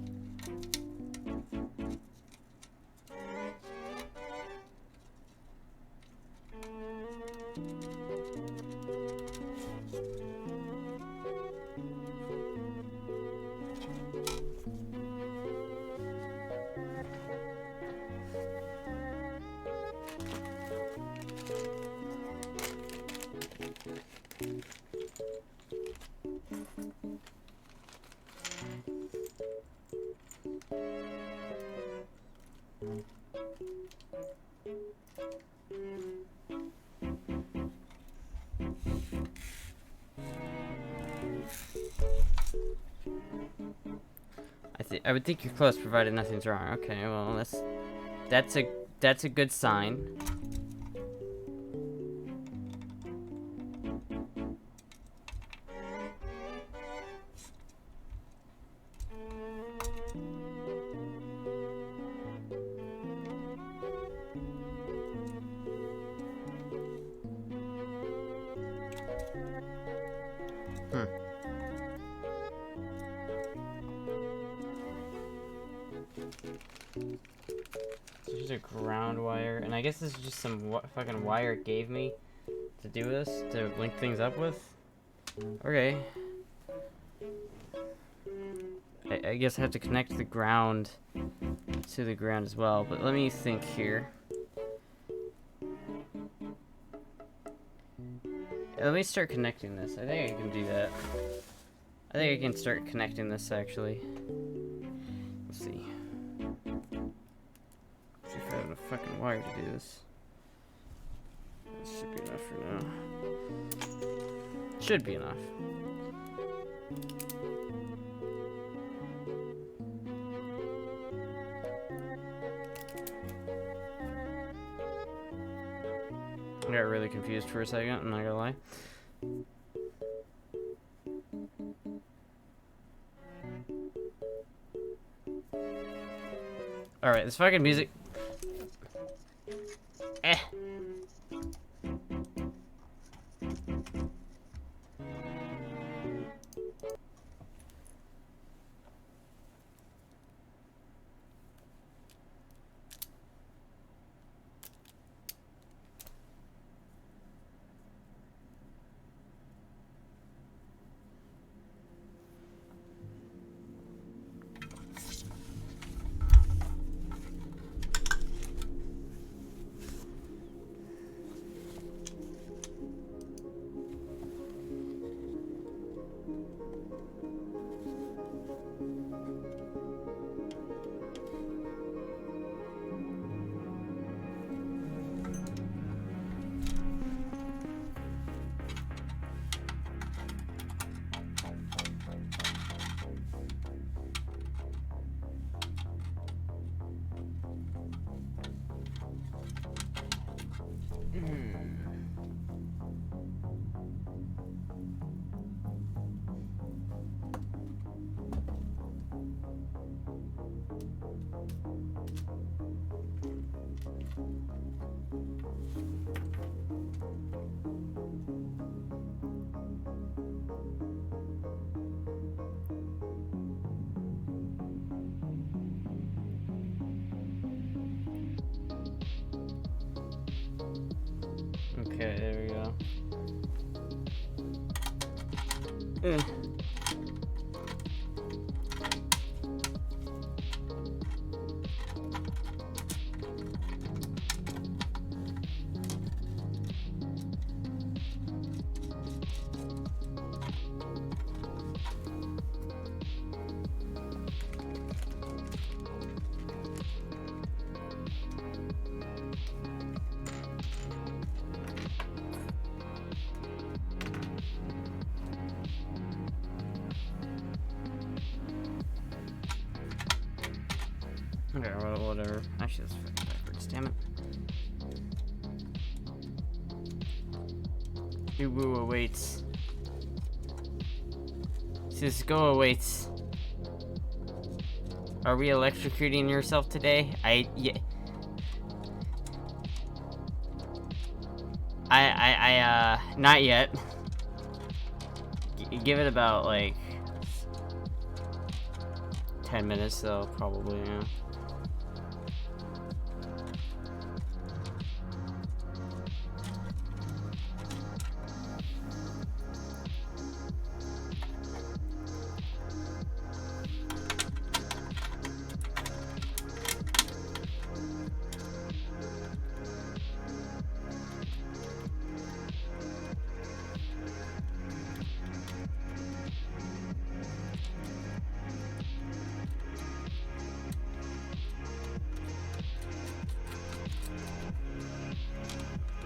I would think you're close, provided nothing's wrong. Okay, well that's a good sign. There's a ground wire, and I guess this is just some fucking wire it gave me to do this, to link things up with. Okay. I guess I have to connect the ground to the ground as well, but let me think here. Let me start connecting this. I think I can do that. I think I can start connecting this, actually. Let's see. See if I have enough fucking wire to do this. This should be enough for now. Should be enough. I got really confused for a second, I'm not gonna lie. Alright, this fucking music. Okay, whatever. Actually, that's backwards. Damn it. Who awaits? Cisco awaits. Are we electrocuting yourself today? Yeah. Not yet. Give it about, like, 10 minutes, though, probably, yeah.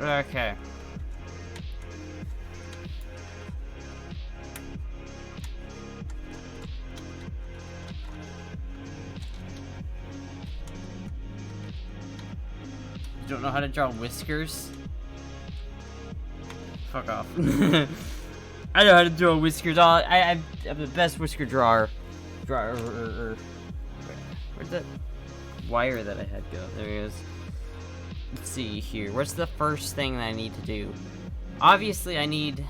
Okay. You don't know how to draw whiskers? Fuck off. I know how to draw whiskers. I'm the best whisker drawer. Where'd that wire that I had go? There he is. Let's see here. What's the first thing that I need to do? Obviously, I need...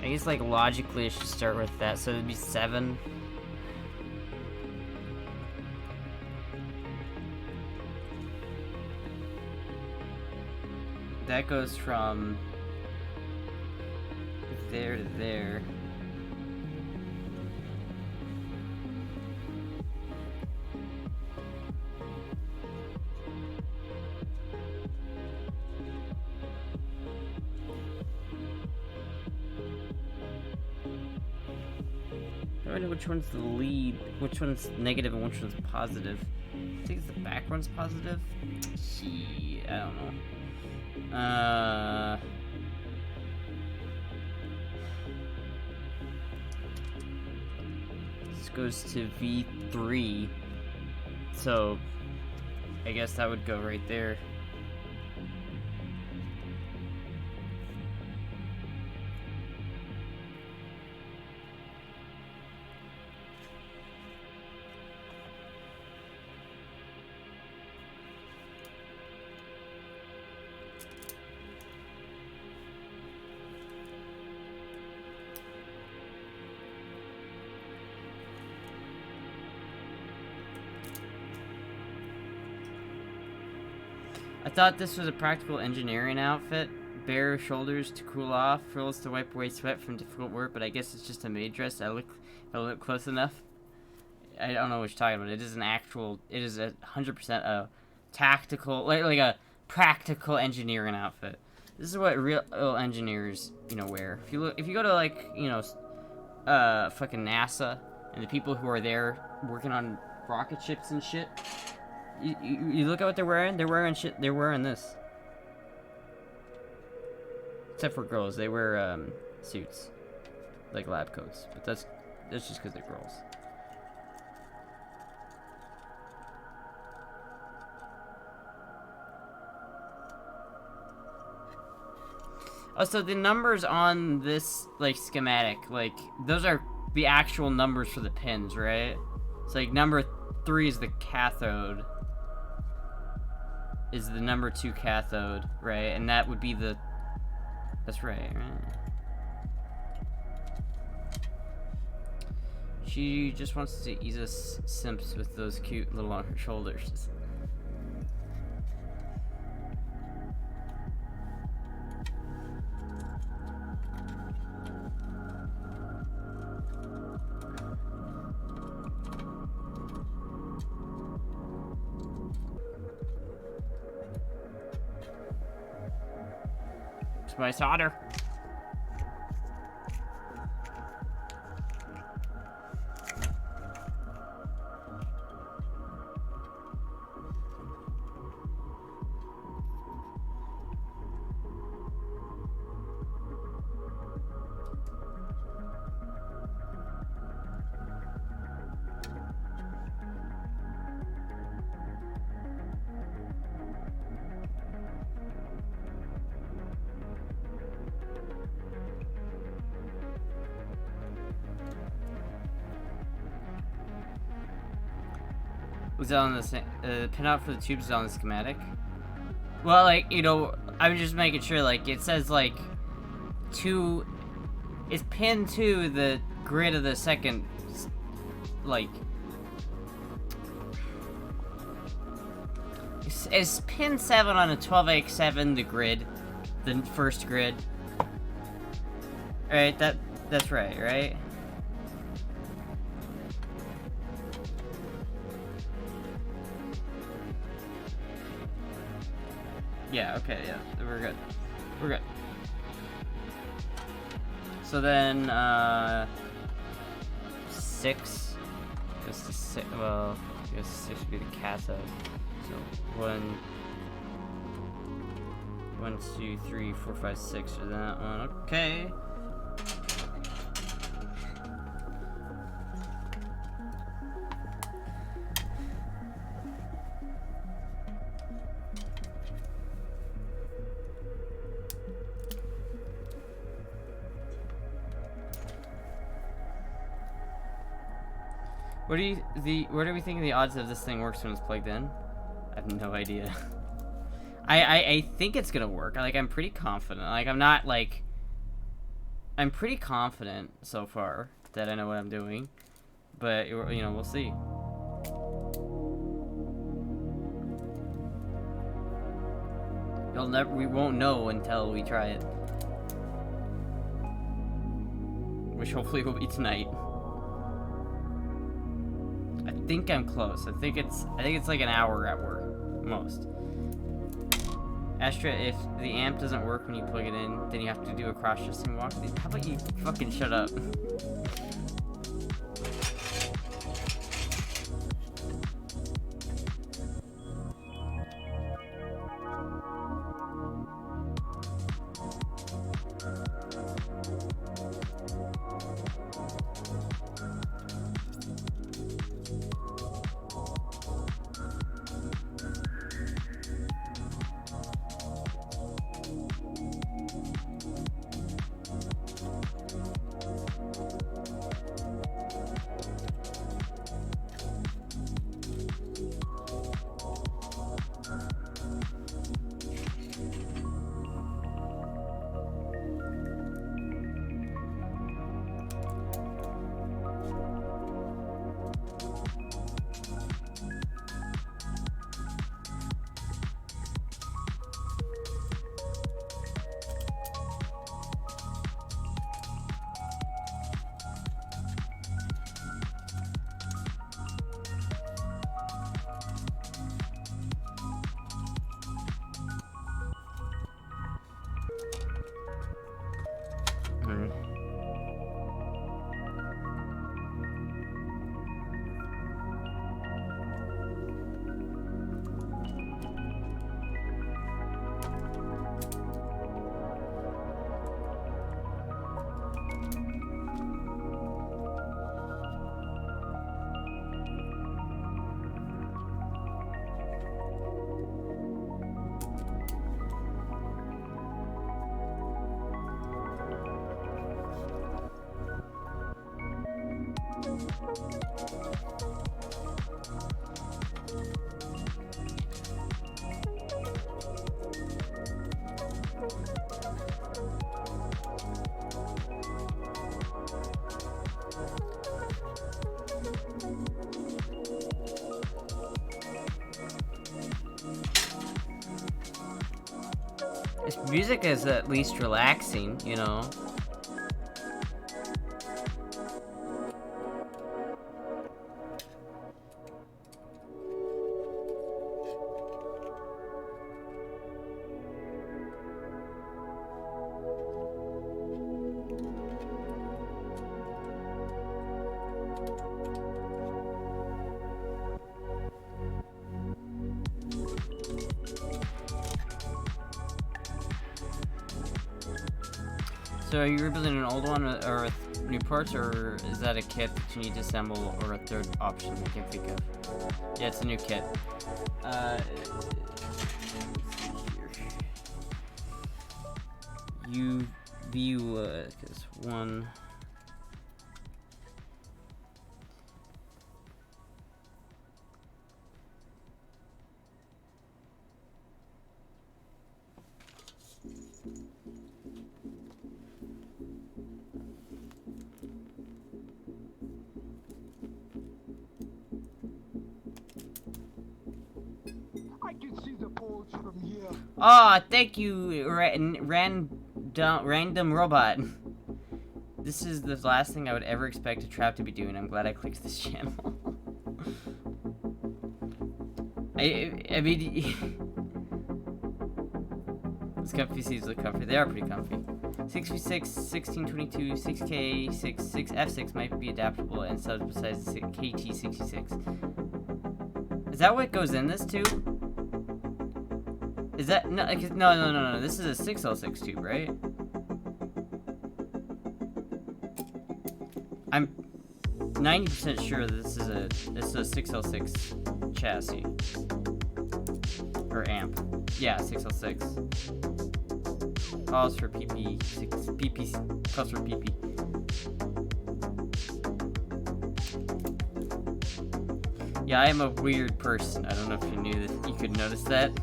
I guess, like, logically, I should start with that. So it'd be 7. That goes from there to there. I don't know which one's the lead, which one's negative and which one's positive. I think it's the back one's positive. Gee, I don't know. This goes to V3. So, I guess that would go right there. I thought this was a practical engineering outfit. Bare shoulders to cool off, frills to wipe away sweat from difficult work, but I guess it's just a maid dress. If I look close enough. I don't know what you're talking about. It is an actual, it is 100% a tactical, like a practical engineering outfit. This is what real engineers, wear. If you go to, like, fucking NASA, and the people who are there working on rocket ships and shit, you look at what they're wearing. They're wearing shit. They're wearing this. Except for girls, they wear suits, like lab coats. But that's just because they're girls. Also, the numbers on this, like, schematic, like, those are the actual numbers for the pins, right? It's like number 3 is the cathode. Is the number 2 cathode, right? And that would be the... That's right? She just wants to ease us simps with those cute little on her shoulders. my solder. Was that on the pinout for the tubes is on the schematic? Well, like, you know, I'm just making sure, like, it says, like, it's pinned to the grid of the second, like, is pin 7 on a 12x7 the grid, the first grid? Alright, that's right? Yeah, okay, yeah, we're good. We're good. So then, 6 goes to 6, well, I guess 6 would be the cathode. So 1, 2, 3, 4, 5, 6 for that one, okay. What do we think the odds of this thing works when it's plugged in? I have no idea. I think it's gonna work. Like, I'm pretty confident. Like, I'm pretty confident so far that I know what I'm doing. But, you know, we'll see. We won't know until we try it. Which hopefully will be tonight. I think I'm close. I think it's like an hour at work, most. Astra, if the amp doesn't work when you plug it in, then you have to do a cross-testing walk. How about you fucking shut up? This music is at least relaxing, you know. So are you rebuilding an old one or with new parts, or is that a kit that you need to assemble, or a third option I can't think of? Yeah, it's a new kit. Let's see here. UV is one. I can see the poles from here. Ah, thank you, random robot. This is the last thing I would ever expect a trap to be doing. I'm glad I clicked this channel. I mean, these comfy seats look comfy. They are pretty comfy. 6v6, 1622, 6K, 6F6 might be adaptable and subs besides the KT66. Is that what goes in this tube? Is that no? No. This is a 6L6 tube, right? I'm 90% sure this is a 6L6 chassis or amp. Yeah, 6L6. Calls for PP6 PP calls for PP. Yeah, I am a weird person. I don't know if you knew that. You could notice that.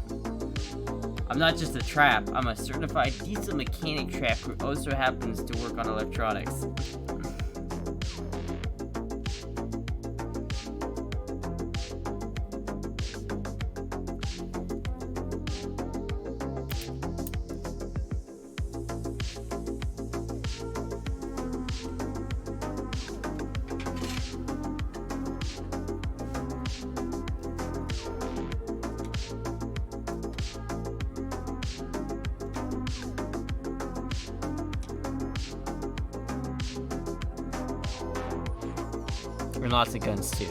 I'm not just a trap. I'm a certified diesel mechanic trap who also happens to work on electronics. And lots of guns too.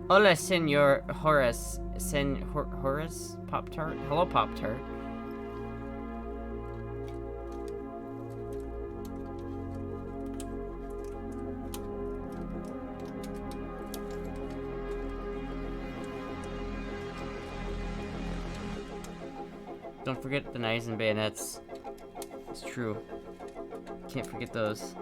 Hola, Senor Horace. Horace? Pop-Tart? Hello, Pop-Tart. Don't forget the knives and bayonets. It's true. Can't forget those.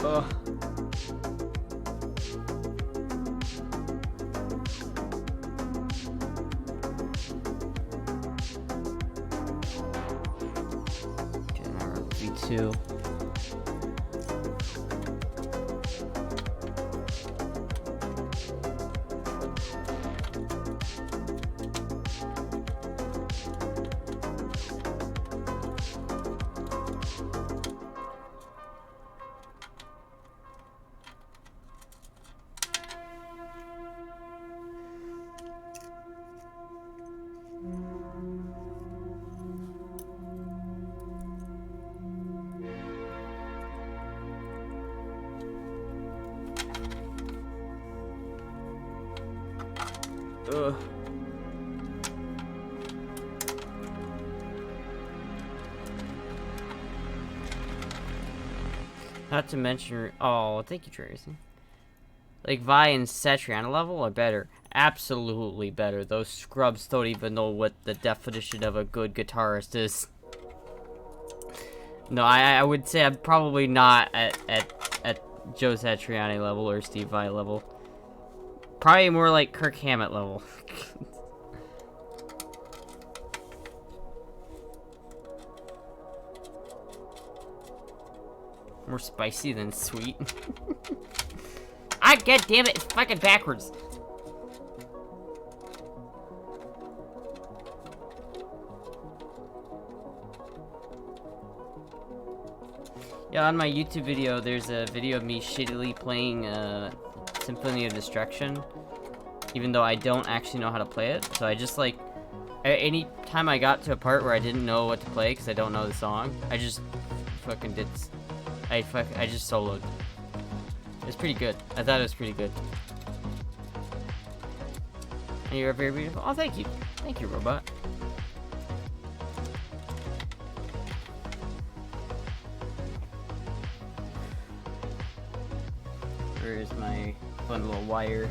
Ugh. Okay, now we're V2. Ugh. Not to mention, oh, thank you, Tracy. Like, Vi and Satriana level are better. Absolutely better. Those scrubs don't even know what the definition of a good guitarist is. No, I would say I'm probably not at Joe Satriani level or Steve Vai level. Probably more like Kirk Hammett level. More spicy than sweet. God damn it, it's fucking backwards. Yeah, on my YouTube video, there's a video of me shittily playing Symphony of Destruction, even though I don't actually know how to play it. So I just like, any time I got to a part where I didn't know what to play because I don't know the song, I just fucking did. I just soloed. It's pretty good. I thought it was pretty good. And you're very beautiful. Oh, thank you. Thank you, robot. Where's my fun little wire?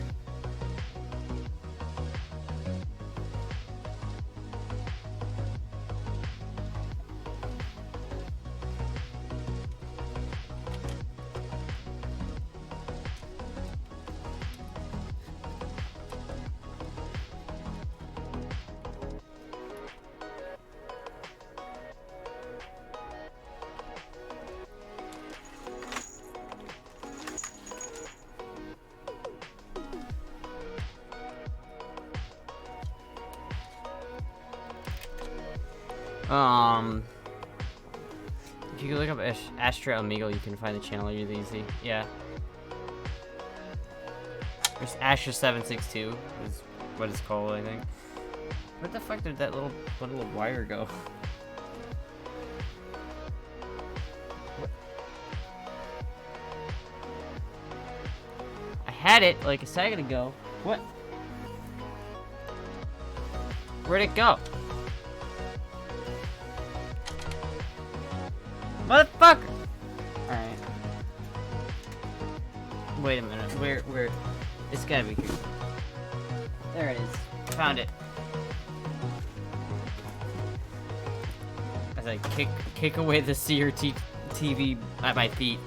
If you look up Astra Amigo, you can find the channel really easy. Yeah. There's Astra 762 is what it's called, I think. Where the fuck did that little wire go? What? I had it like a second ago. What? Where'd it go? Motherfucker! Alright. Wait a minute. Where? It's gotta be here. There it is. Found it. As I kick away the CRT TV at my feet.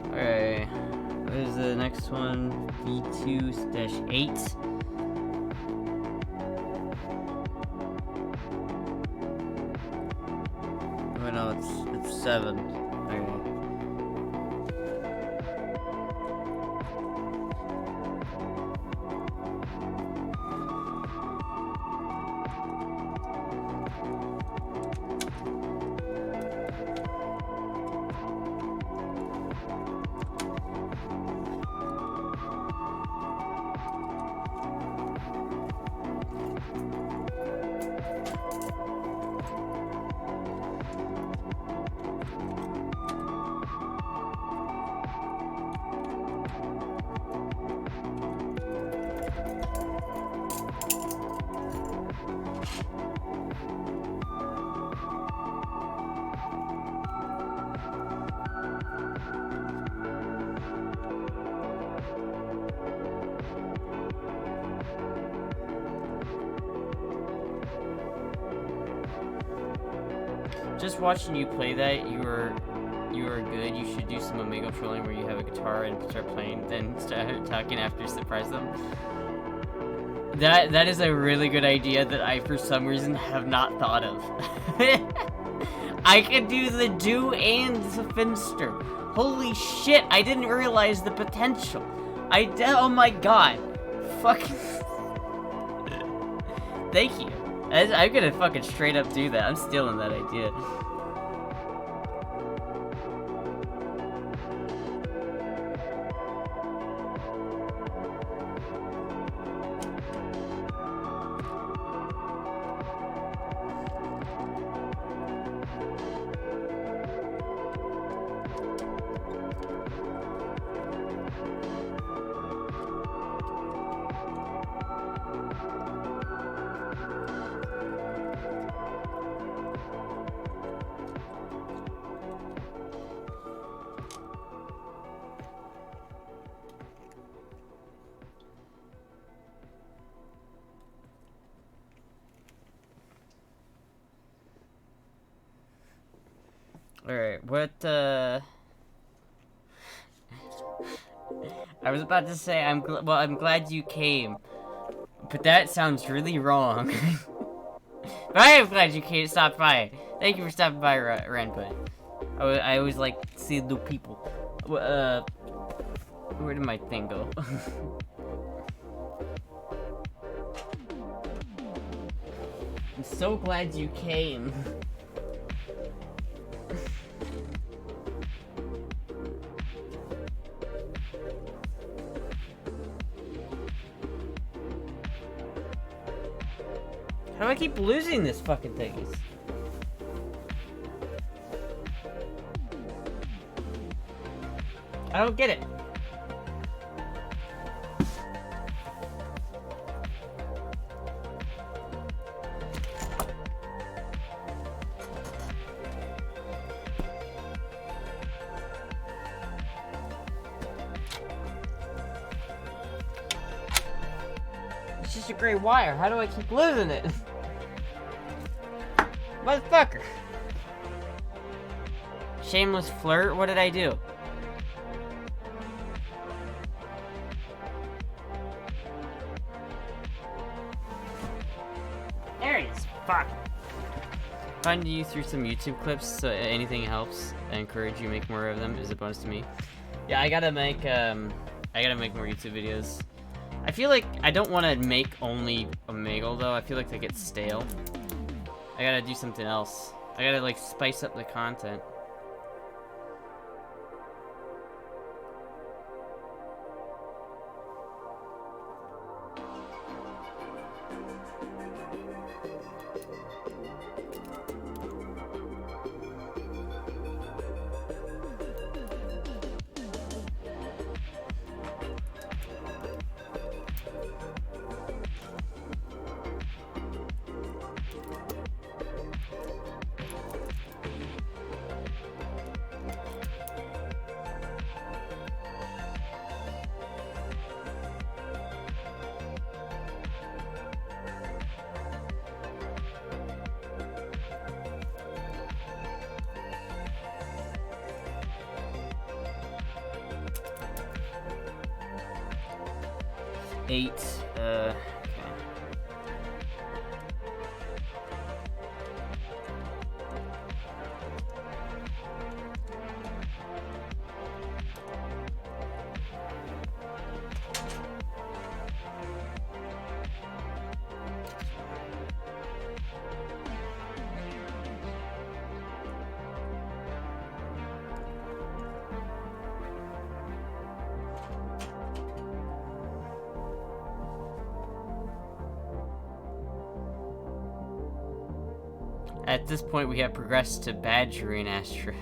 Alright, there's the next one, V2-8. Oh no, it's 7. Okay. Just watching you play that, you are good. You should do some Omegle trolling where you have a guitar and start playing, then start talking after you surprise them. That is a really good idea that I, for some reason, have not thought of. I could do the do and the finster. Holy shit, I didn't realize the potential. Oh my god. Fucking... Thank you. I'm gonna fucking straight up do that. I'm stealing that idea. Alright, what, I was about to say, I'm glad you came. But that sounds really wrong. But I am glad you came, stopped by. Thank you for stopping by, Ranput. I always like to see new people. Where did my thing go? I'm so glad you came. How do I keep losing this fucking thing? I don't get it. It's just a gray wire. How do I keep losing it? Motherfucker. Shameless flirt? What did I do? There it is. Fuck. Find you through some YouTube clips, so anything helps. I encourage you make more of them. Is a bonus to me. Yeah, I gotta make more YouTube videos. I feel like I don't want to make only Omegle though. I feel like they get stale. I gotta do something else. I gotta like spice up the content. Okay. At this point, we have progressed to badgering Astra.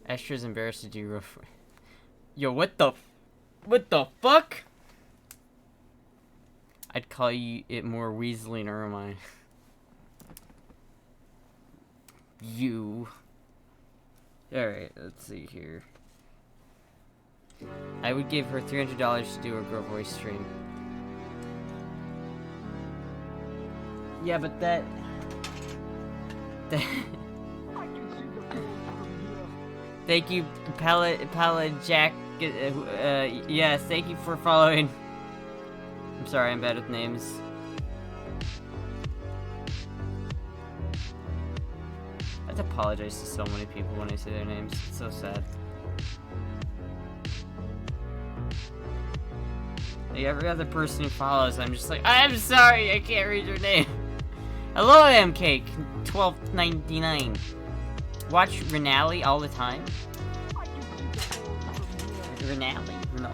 Astra's embarrassed to do rough. Yo, what the fuck? I'd call it more Weaseling or am I? You. Alright, let's see here. I would give her $300 to do a girl voice stream. Yeah, but that... Thank you, Pallet Jack. Yes, thank you for following. I'm sorry, I'm bad with names. I have to apologize to so many people when I say their names. It's so sad. Like, every other person who follows, I'm just like, I'm sorry, I can't read your name. Hello, MCake, $12.99. Watch Renali all the time. Renali? No.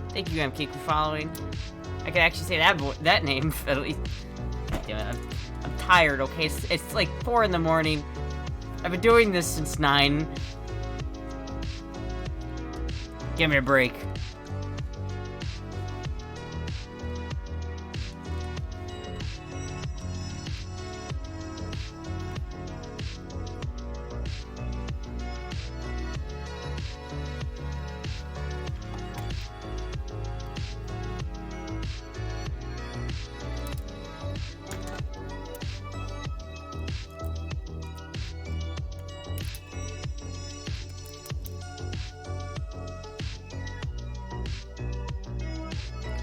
Thank you, MCake, for following. I can actually say that name at least. God damn it, I'm tired. Okay, it's like 4 in the morning. I've been doing this since 9. Give me a break.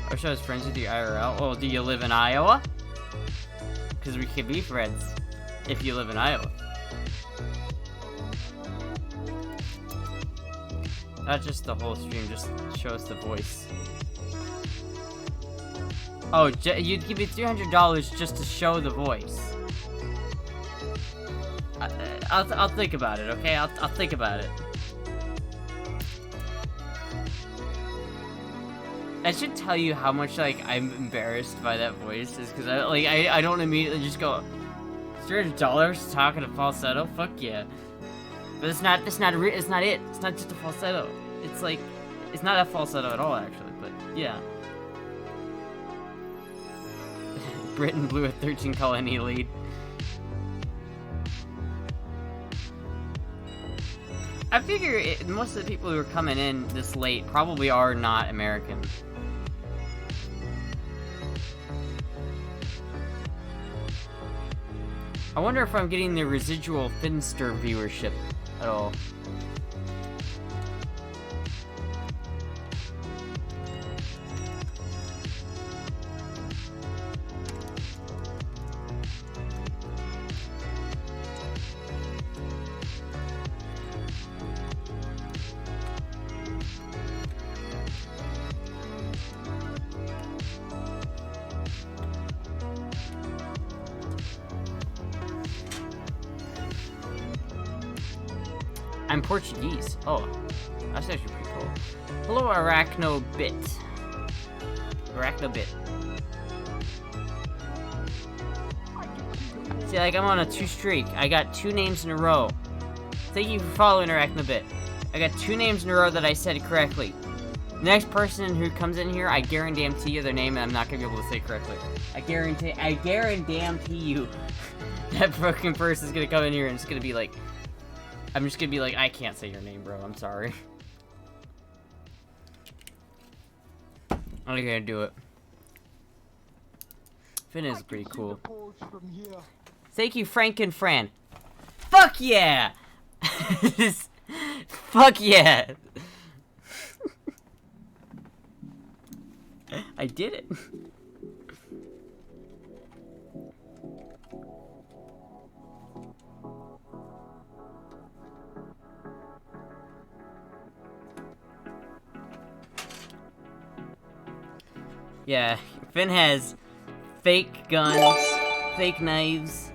I wish I was friends with you IRL. Oh, do you live in Iowa? Because we could be friends if you live in Iowa. Not just the whole stream, just show us the voice. Oh, you'd give me $300 just to show the voice. I'll think about it, okay? I'll think about it. I should tell you how much, like, I'm embarrassed by that voice, is because I don't immediately just go, $300 talking a falsetto? Fuck yeah. But it's not it. It's not just a falsetto. It's like, it's not a falsetto at all, actually, but yeah. Britain blew a 13 colony lead. I figure most of the people who are coming in this late probably are not American. I wonder if I'm getting the residual Finster viewership at all. I'm Portuguese. Oh, that's actually pretty cool. Hello, Arachnobit. Arachnobit. See, like, I'm on a 2 streak. I got 2 names in a row. Thank you for following, Arachnobit. I got 2 names in a row that I said correctly. The next person who comes in here, I guarantee you their name, and I'm not gonna be able to say correctly. I guarantee you that fucking person's gonna come in here and it's gonna be like, I'm just gonna be like, I can't say your name, bro. I'm sorry. I'm not gonna do it. Finn is pretty cool. Thank you, Frank and Fran. Fuck yeah! Fuck yeah! I did it. Yeah, Finn has fake guns, fake knives.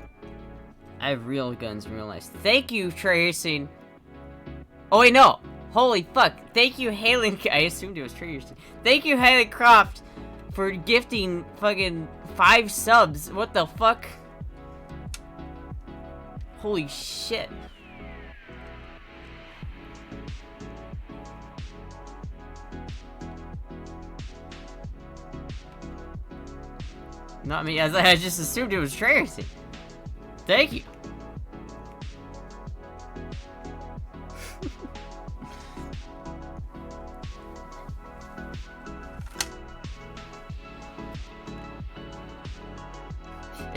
I have real guns and real knives. Thank you, Tracing. Oh wait, no. Holy fuck. Thank you, Halen. I assumed it was Tracing. Thank you, Halen Croft, for gifting fucking 5 subs. What the fuck? Holy shit. Not me, as I just assumed it was Tracy. Thank you.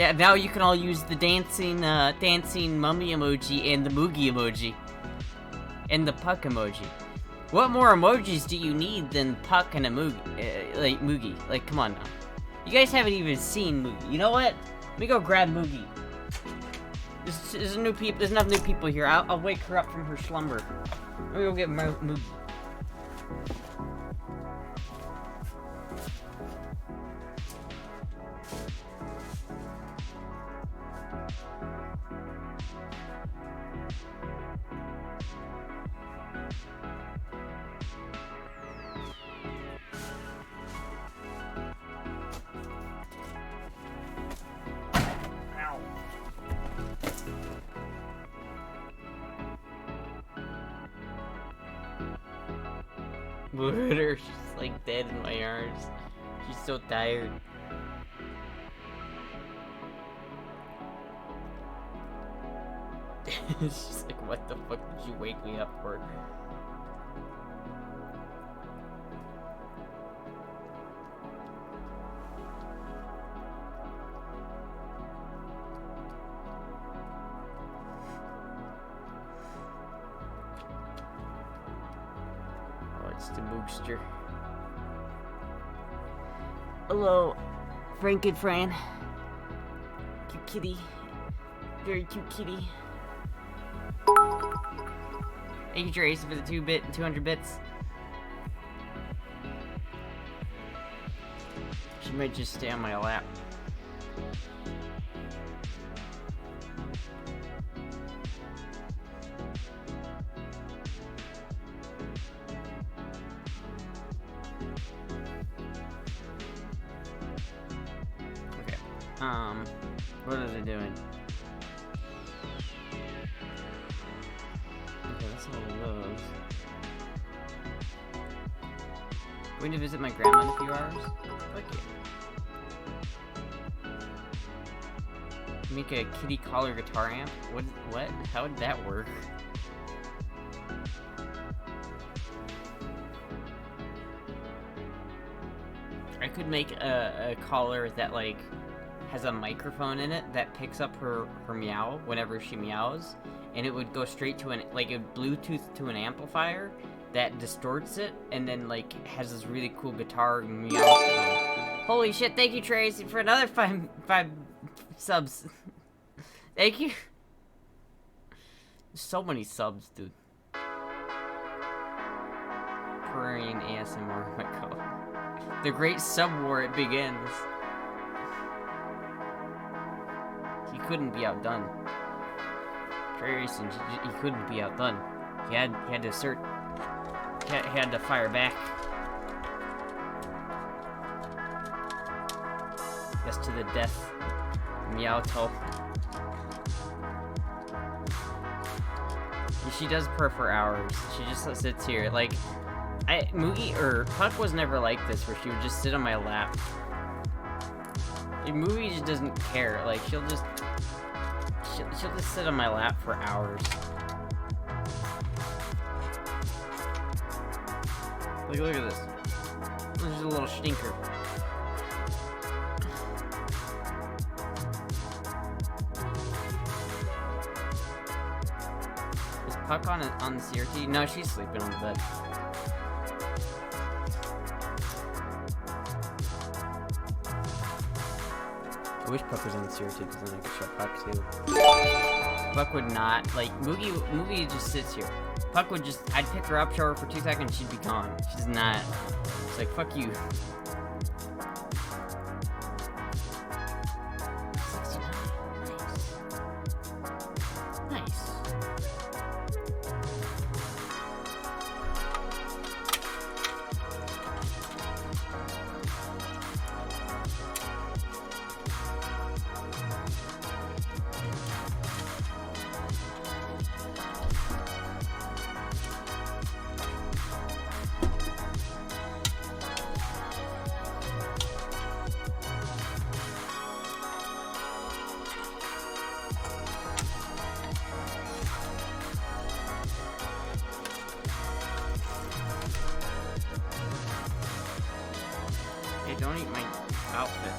Yeah, now you can all use the dancing mummy emoji and the Moogie emoji. And the Puck emoji. What more emojis do you need than Puck and a Moogie? Like, come on now. You guys haven't even seen Moogie. You know what? Let me go grab Moogie. There's enough new people here. I'll wake her up from her slumber. Let me go get Moogie. Look at her, she's like dead in my arms. She's so tired. She's like, what the fuck did you wake me up for? The Moogster. Hello, Frankenfran. Cute kitty. Very cute kitty. Thank you, Trace, for the 200 bits. She might just stay on my lap. What are they doing? Okay, that's all of those. Going to visit my grandma in a few hours? Fuck yeah. Make a kitty collar guitar amp? What? How would that work? I could make a collar that, like, has a microphone in it that picks up her meow whenever she meows, and it would go straight to it would Bluetooth to an amplifier that distorts it, and then, like, has this really cool guitar meow sound. Holy shit, thank you, Tracy, for another five subs. Thank you. So many subs, dude. Korean ASMR, oh my god. The great sub war, it begins. He couldn't be outdone. Grayson, he couldn't be outdone. He had to assert. He had to fire back. Yes, to the death. Meowto. She does purr for hours. She just sits here. Like, Puck was never like this, where she would just sit on my lap. Moogie just doesn't care. Like, she'll just sit on my lap for hours. Look at this. This is a little stinker. Is Puck on the CRT? No, she's sleeping on the bed. I wish Puck was on the CRT because then I could show Puck too. Puck would not. Like, Moogie just sits here. Puck would just, I'd pick her up, show her for 2 seconds, she'd be gone. She's not. It's like, fuck you. Nice. Don't eat my outfit.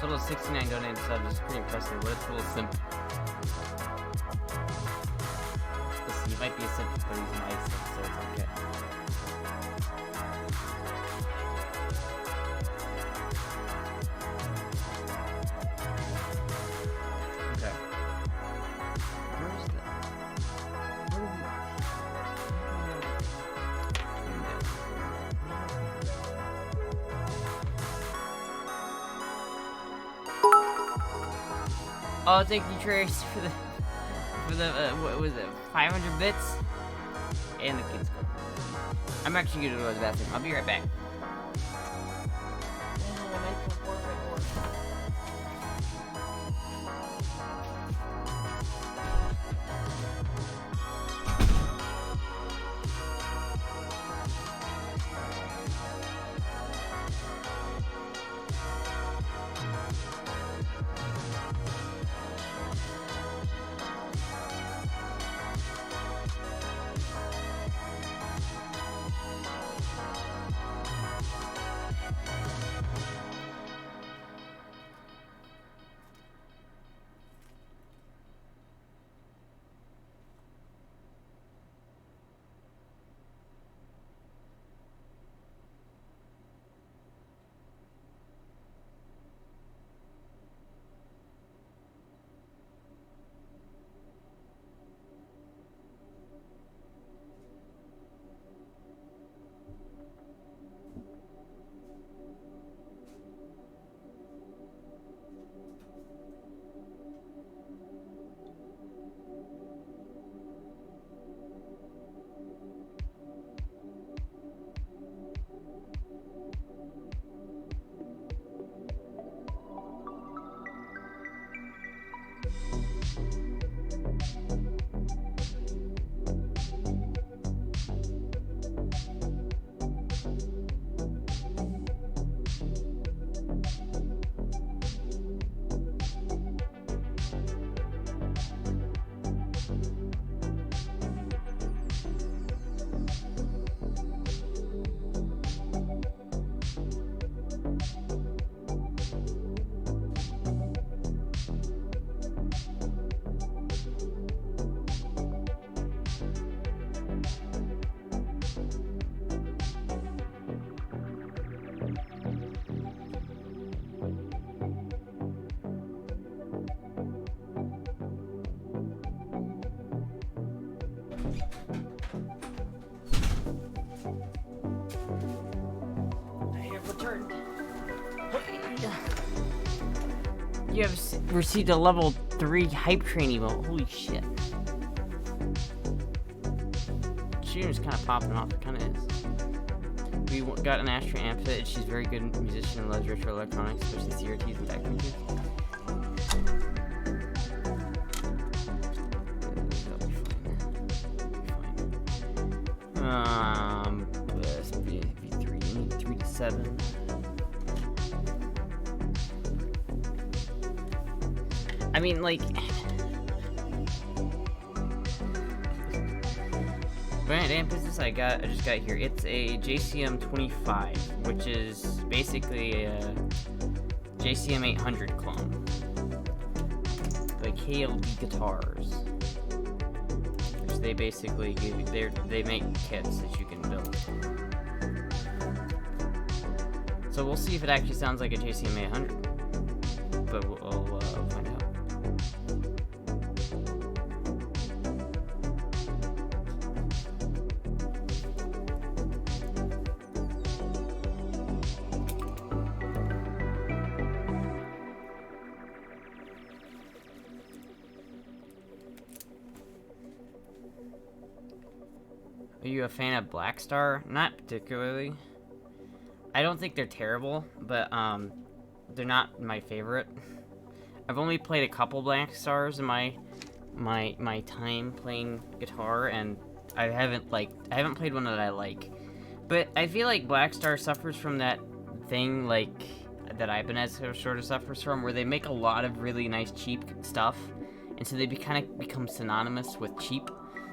Total of 69 donated subs is pretty impressive. What a total simp. Listen, he might be a simp, but he's an ice simp, so it's okay. Okay. Where's the... Oh, thank you, Trace, for the what was it, 500 bits? And the kids club. I'm actually gonna go to the bathroom. I'll be right back. You have received a level 3 hype train emote. Holy shit. Shooter's kind of popping off. It kind of is. We got an Astra amp fit. She's a very good musician and loves retro electronics, especially CRTs and back computers. This be 3 to 7. I mean, like, brand amp business I just got here. It's a JCM 25, which is basically a JCM 800 clone. Like KLD guitars, which they basically give you. They make kits that you can build. So we'll see if it actually sounds like a JCM 800, but we'll find out. Are you a fan of Black Star? Not particularly. I don't think they're terrible, but they're not my favorite. I've only played a couple Black Stars in my time playing guitar, and I haven't played one that I like. But I feel like Black Star suffers from that thing like that Ibanez sort of suffers from, where they make a lot of really nice cheap stuff, and so they kind of become synonymous with cheap.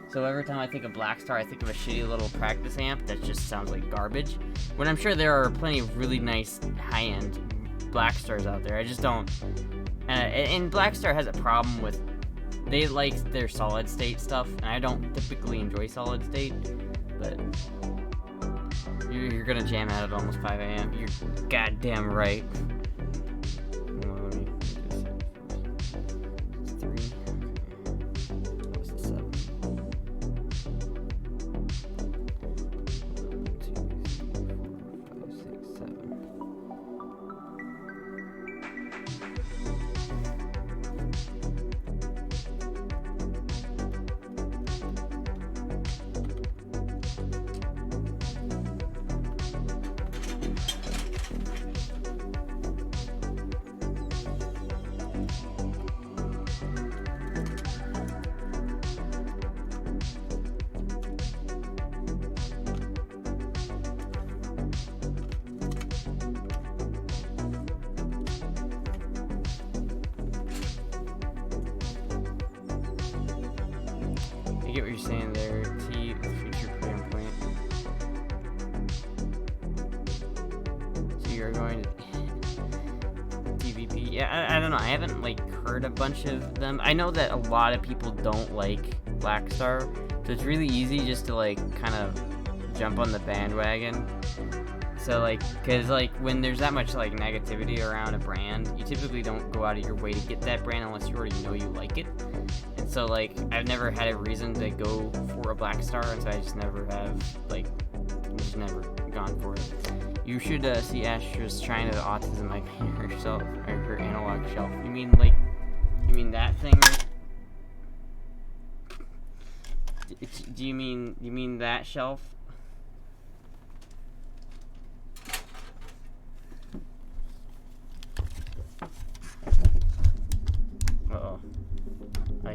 So every time I think of Black Star, I think of a shitty little practice amp that just sounds like garbage. When I'm sure there are plenty of really nice high-end Black Stars out there. I just don't. And Black Star has a problem with, they like their solid state stuff, and I don't typically enjoy solid state, but you're gonna jam out at almost 5 a.m. You're goddamn right. I get what you're saying there, T, the future program point. So you're going to TVP? Yeah, I don't know. I haven't, like, heard a bunch of them. I know that a lot of people don't like Black Star, so it's really easy just to, like, kind of jump on the bandwagon. So, like, because, like, when there's that much, like, negativity around a brand, you typically don't go out of your way to get that brand unless you already know you like it. And so, like, I've never had a reason to go for a Black Star, and so I just never have, like, just never gone for it. You should see Astra's China the Autism I paint herself, or her analog shelf. You mean, like, you mean that thing? Do you mean that shelf? Uh-oh. I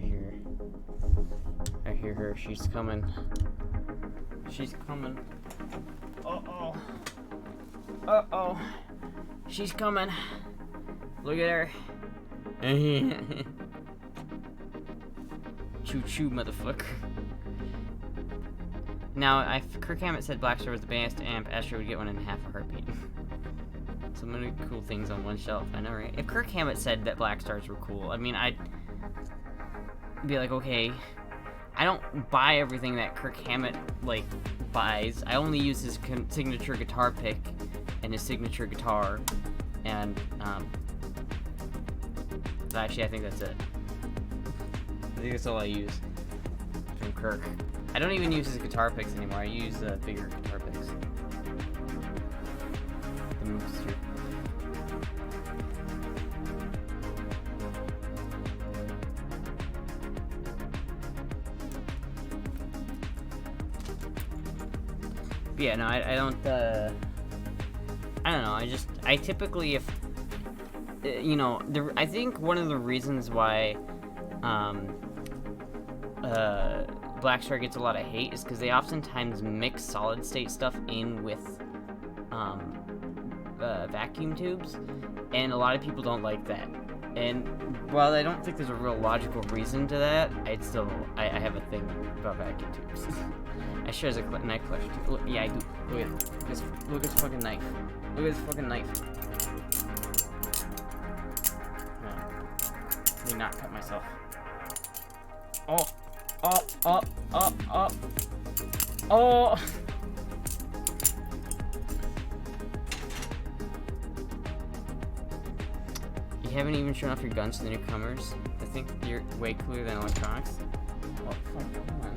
hear her. She's coming. She's coming. Uh-oh. Uh-oh. She's coming. Look at her. Choo-choo, motherfucker. Now, if Kirk Hammett said Black Star was the best amp, Astra would get one in half a heartbeat. So many cool things on one shelf. I know, right? If Kirk Hammett said that Black Stars were cool, I mean, I'd be like, okay, I don't buy everything that Kirk Hammett, like, buys. I only use his signature guitar pick and his signature guitar, and, actually, I think that's it. I think that's all I use from Kirk. I don't even use his guitar picks anymore. I use bigger guitar picks. The moves here. But yeah, no, I don't, I don't know, I typically, if, you know, I think one of the reasons why, Black Star gets a lot of hate is because they oftentimes mix solid state stuff in with, vacuum tubes, and a lot of people don't like that. And while I don't think there's a real logical reason to that, I have a thing about vacuum tubes. I share as a knife collection too. Look, yeah, I do. Look at this. Look at this fucking knife. Look at this fucking knife. Let me not cut myself. Oh. Oh! You haven't even shown off your guns to the newcomers. I think you're way cooler than electronics. Oh, fuck, come on.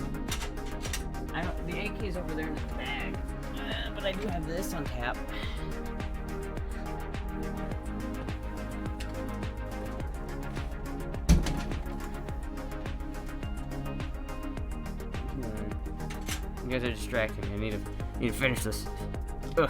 The AK's over there in the bag. But I do have this on tap. You guys are distracting me. I need to finish this. Ugh.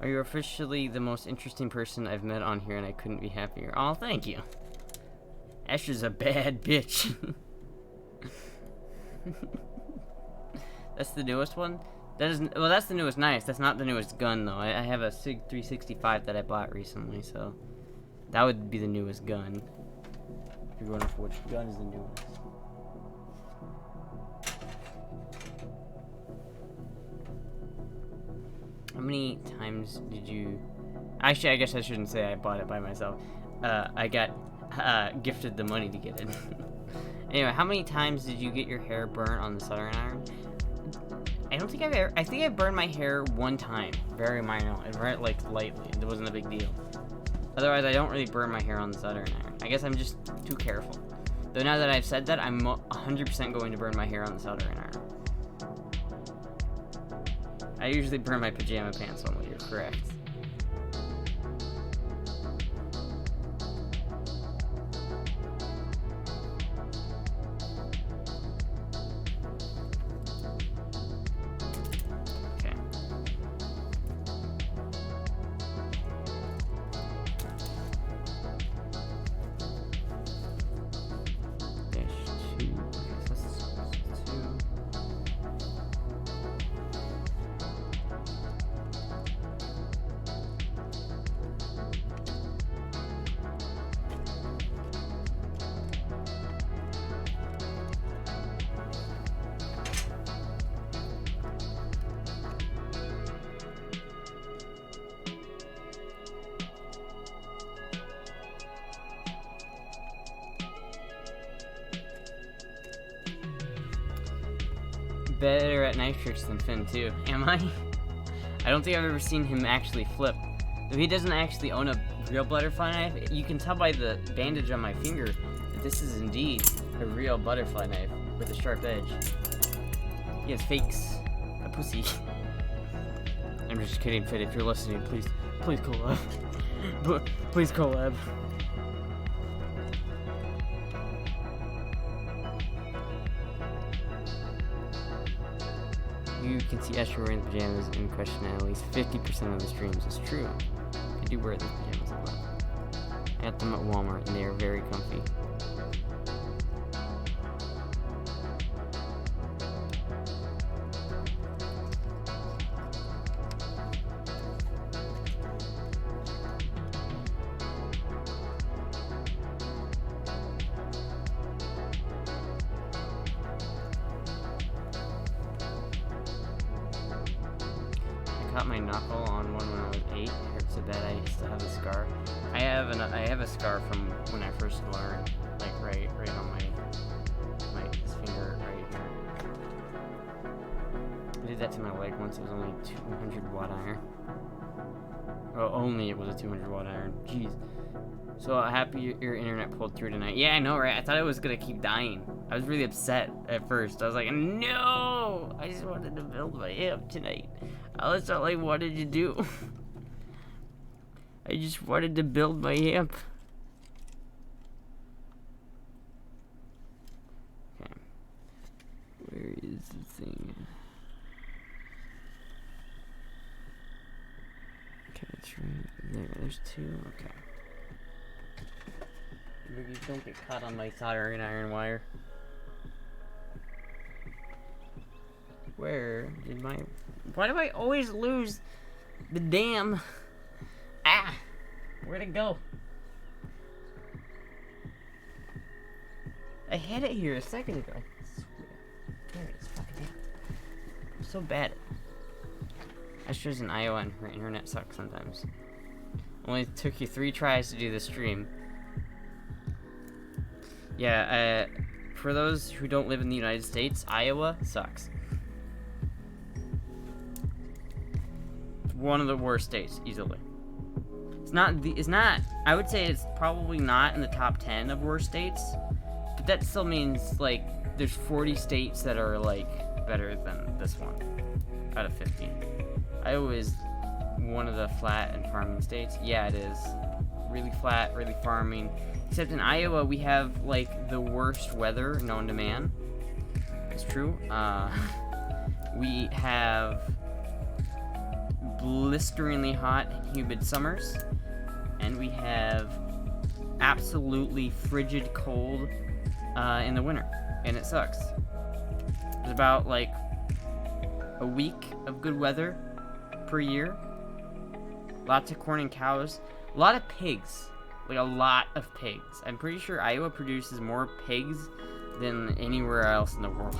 Are you officially the most interesting person I've met on here, and I couldn't be happier? Oh, thank you. Astra's a bad bitch. That's the newest one? That isn't, well, that's the newest knife. That's not the newest gun, though. I have a SIG 365 that I bought recently, so that would be the newest gun. If you're wondering which gun is the newest. How many times did you... Actually, I guess I shouldn't say I bought it by myself. I got gifted the money to get it. Anyway, how many times did you get your hair burnt on the soldering iron? I don't think I've ever... I think I burned my hair one time. Very minor. Like, lightly. It wasn't a big deal. Otherwise, I don't really burn my hair on the soldering iron. I guess I'm just too careful. Though now that I've said that, I'm 100% going to burn my hair on the soldering iron. I usually burn my pajama pants on, you're correct. Okay. -2. Okay, so that's 2. Better at knife tricks than Finn, too. Am I? I don't think I've ever seen him actually flip. If he doesn't actually own a real butterfly knife, you can tell by the bandage on my finger that this is indeed a real butterfly knife with a sharp edge. He has fakes. A pussy. I'm just kidding, Finn. If you're listening, please collab. Please collab. You can see Astra wearing the pajamas in question at least 50% of the streams. It's true. I do wear these pajamas a lot. I got them at Walmart and they are very comfy. Cut my knuckle on one when I was 8. It hurt so bad I still have a scar. I have a scar from when I first learned, like right on my this finger right here. I did that to my leg once. It was only 200 watt iron. Well, only it was a 200 watt iron. Jeez. So happy your internet pulled through tonight. Yeah, I know, right? I thought it was gonna keep dying. I was really upset at first. I was like, no! I just wanted to build my hip tonight. That's all I wanted to do. I just wanted to build my hip. Okay. Where is the thing? Okay, it's right there. There's 2. Okay. Boogies, don't get caught on my soldering iron wire. Where did my... Why do I always lose the damn... Ah! Where'd it go? I had it here a second ago. I swear. There it is. Fucking damn. I'm so bad at it. Astra's in Iowa and her internet sucks sometimes. Only took you 3 tries to do the stream. Yeah, for those who don't live in the United States, Iowa sucks. One of the worst states, easily. It's not, I would say it's probably not in the top 10 of worst states, but that still means, like, there's 40 states that are, like, better than this one, out of 50. Iowa is one of the flat and farming states. Yeah, it is. Really flat, really farming. Except in Iowa, we have, like, the worst weather known to man. It's true. We have blisteringly hot and humid summers, and we have absolutely frigid cold in the winter, and it sucks. There's about like a week of good weather per year. Lots of corn and cows. A lot of pigs. Like a lot of pigs. I'm pretty sure Iowa produces more pigs than anywhere else in the world.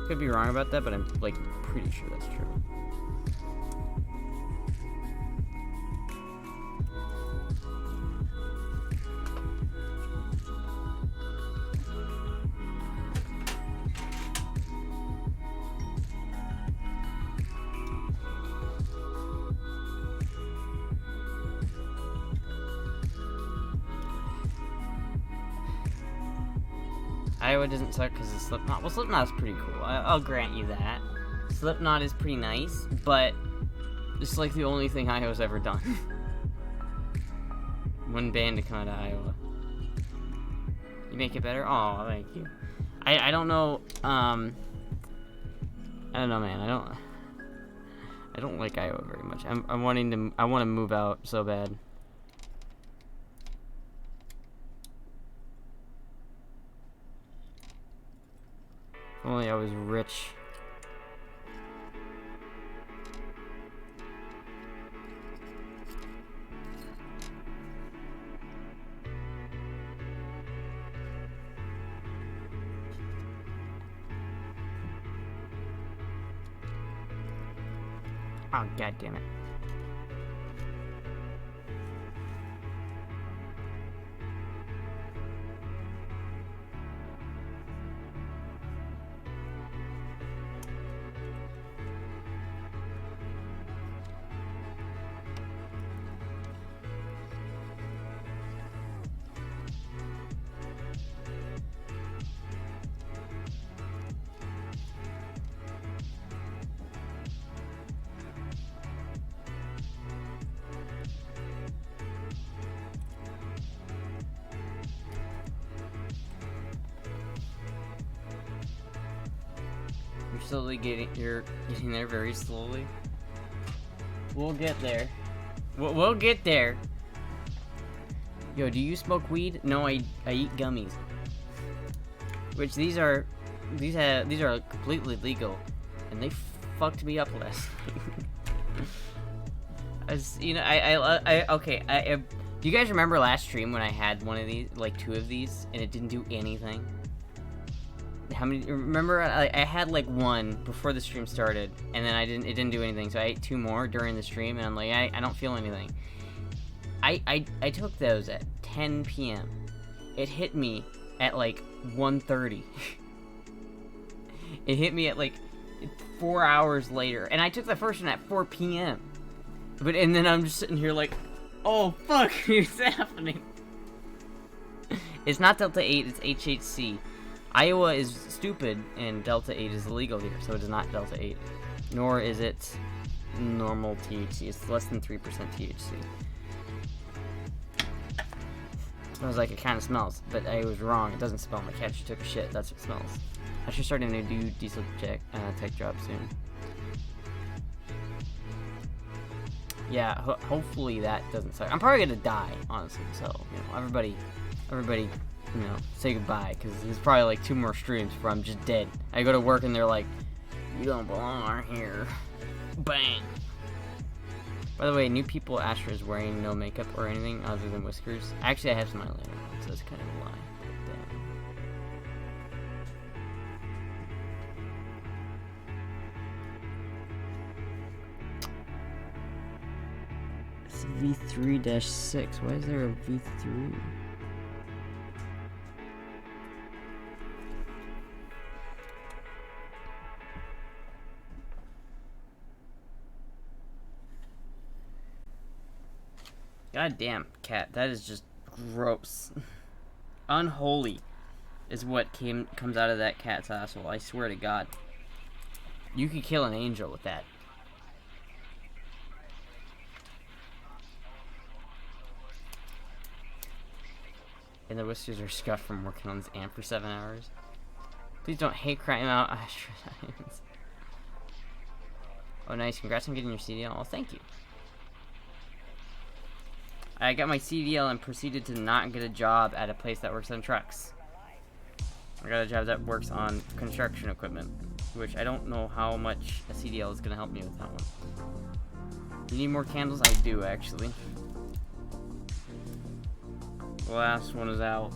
Could be wrong about that, but I'm like pretty sure that's true. Iowa doesn't suck because of Slipknot. Well, Slipknot's pretty cool. I'll grant you that. Slipknot is pretty nice, but it's like the only thing Iowa's ever done. One band to come out of Iowa. You make it better? Oh, thank you. I don't know. I don't know, man. I don't like Iowa very much. I want to move out so bad. If only I was rich. Oh, god damn it. You're getting there very slowly. We'll get there. We'll get there. Yo, do you smoke weed? No, I eat gummies. Which these are completely legal, and they fucked me up last night. Okay. Do you guys remember last stream when I had one of these, like 2 of these, and it didn't do anything? How many? Remember, I had like 1 before the stream started, and then it didn't do anything. So I ate 2 more during the stream, and I'm like, I don't feel anything. I took those at 10 p.m. It hit me at like 1:30. It hit me at like 4 hours later, and I took the first one at 4 p.m. And then I'm just sitting here like, oh fuck, what's happening? It's not Delta 8, it's HHC. Iowa is stupid, and Delta 8 is illegal here, so it is not Delta 8. Nor is it normal THC. It's less than 3% THC. I was like, it kind of smells, but I was wrong. It doesn't smell. My cat just took a shit. That's what it smells. I should start a new diesel tech job soon. Yeah, hopefully that doesn't suck. I'm probably gonna die, honestly. So, everybody, say goodbye, because there's probably like 2 more streams before I'm just dead. I go to work and they're like, you don't belong here. Bang. By the way, new people, Astra is wearing no makeup or anything other than whiskers. Actually, I have some eyeliner on, so it's kind of a lie. It's V3-6. Why is there a V3? God damn, cat. That is just gross. Unholy is what comes out of that cat's asshole. I swear to God. You could kill an angel with that. And the whiskers are scuffed from working on this amp for 7 hours. Please don't hate crime out. Astra Science. Oh, nice. Congrats on getting your CDL. Oh, thank you. I got my CDL and proceeded to not get a job at a place that works on trucks. I got a job that works on construction equipment, which I don't know how much a CDL is going to help me with that one. You need more candles? I do, actually. The last one is out.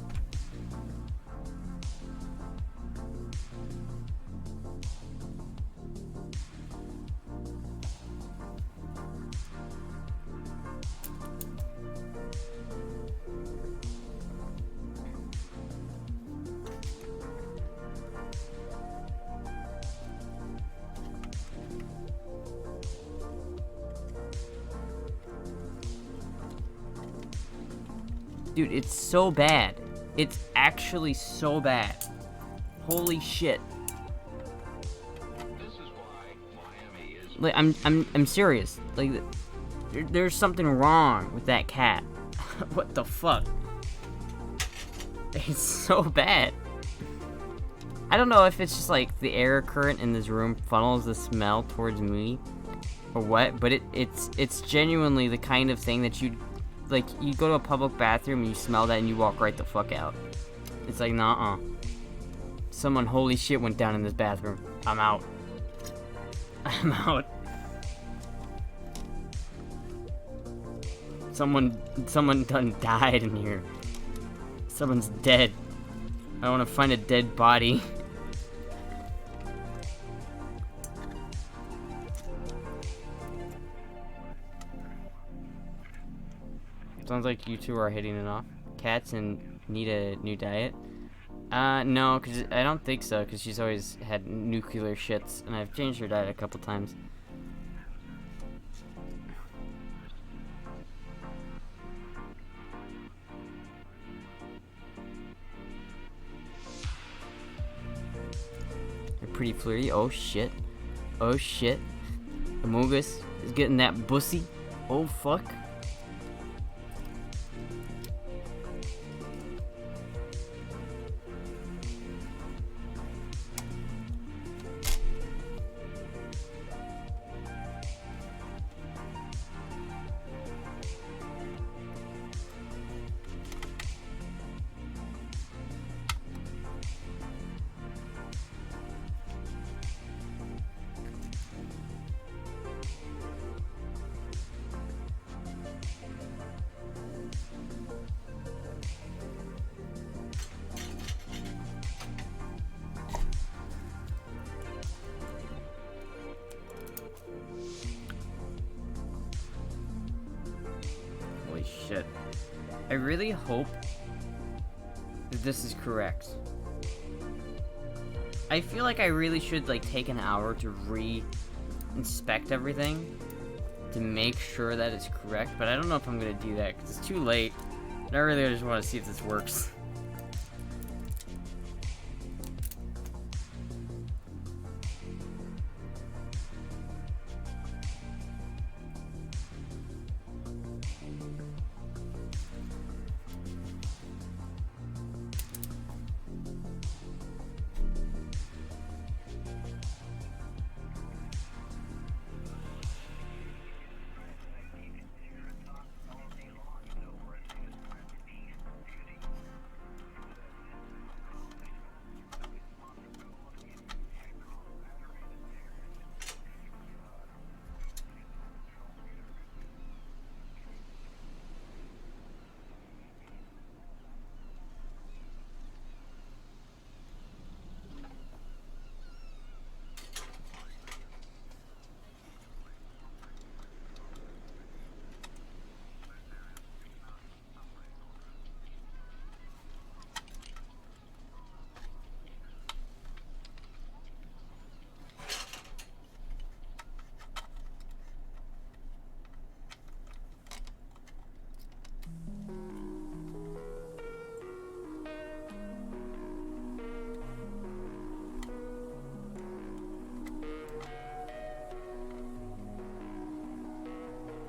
Dude, it's so bad. It's actually so bad. Holy shit. Like, I'm serious. Like, there's something wrong with that cat. What the fuck? It's so bad. I don't know if it's just like the air current in this room funnels the smell towards me or what, but it's genuinely the kind of thing that like, you go to a public bathroom and you smell that and you walk right the fuck out. It's like, nah-uh. Someone holy shit went down in this bathroom. I'm out. I'm out. Someone done died in here. Someone's dead. I want to find a dead body. Sounds like you two are hitting it off. Cats and need a new diet? No, because I don't think so, because she's always had nuclear shits, and I've changed her diet a couple times. You're pretty flirty. Oh shit. Oh shit. Amogus is getting that bussy. Oh fuck. Holy shit. I really hope that this is correct. I feel like I really should like take an hour to re-inspect everything to make sure that it's correct, but I don't know if I'm gonna do that because it's too late. And I really just want to see if this works.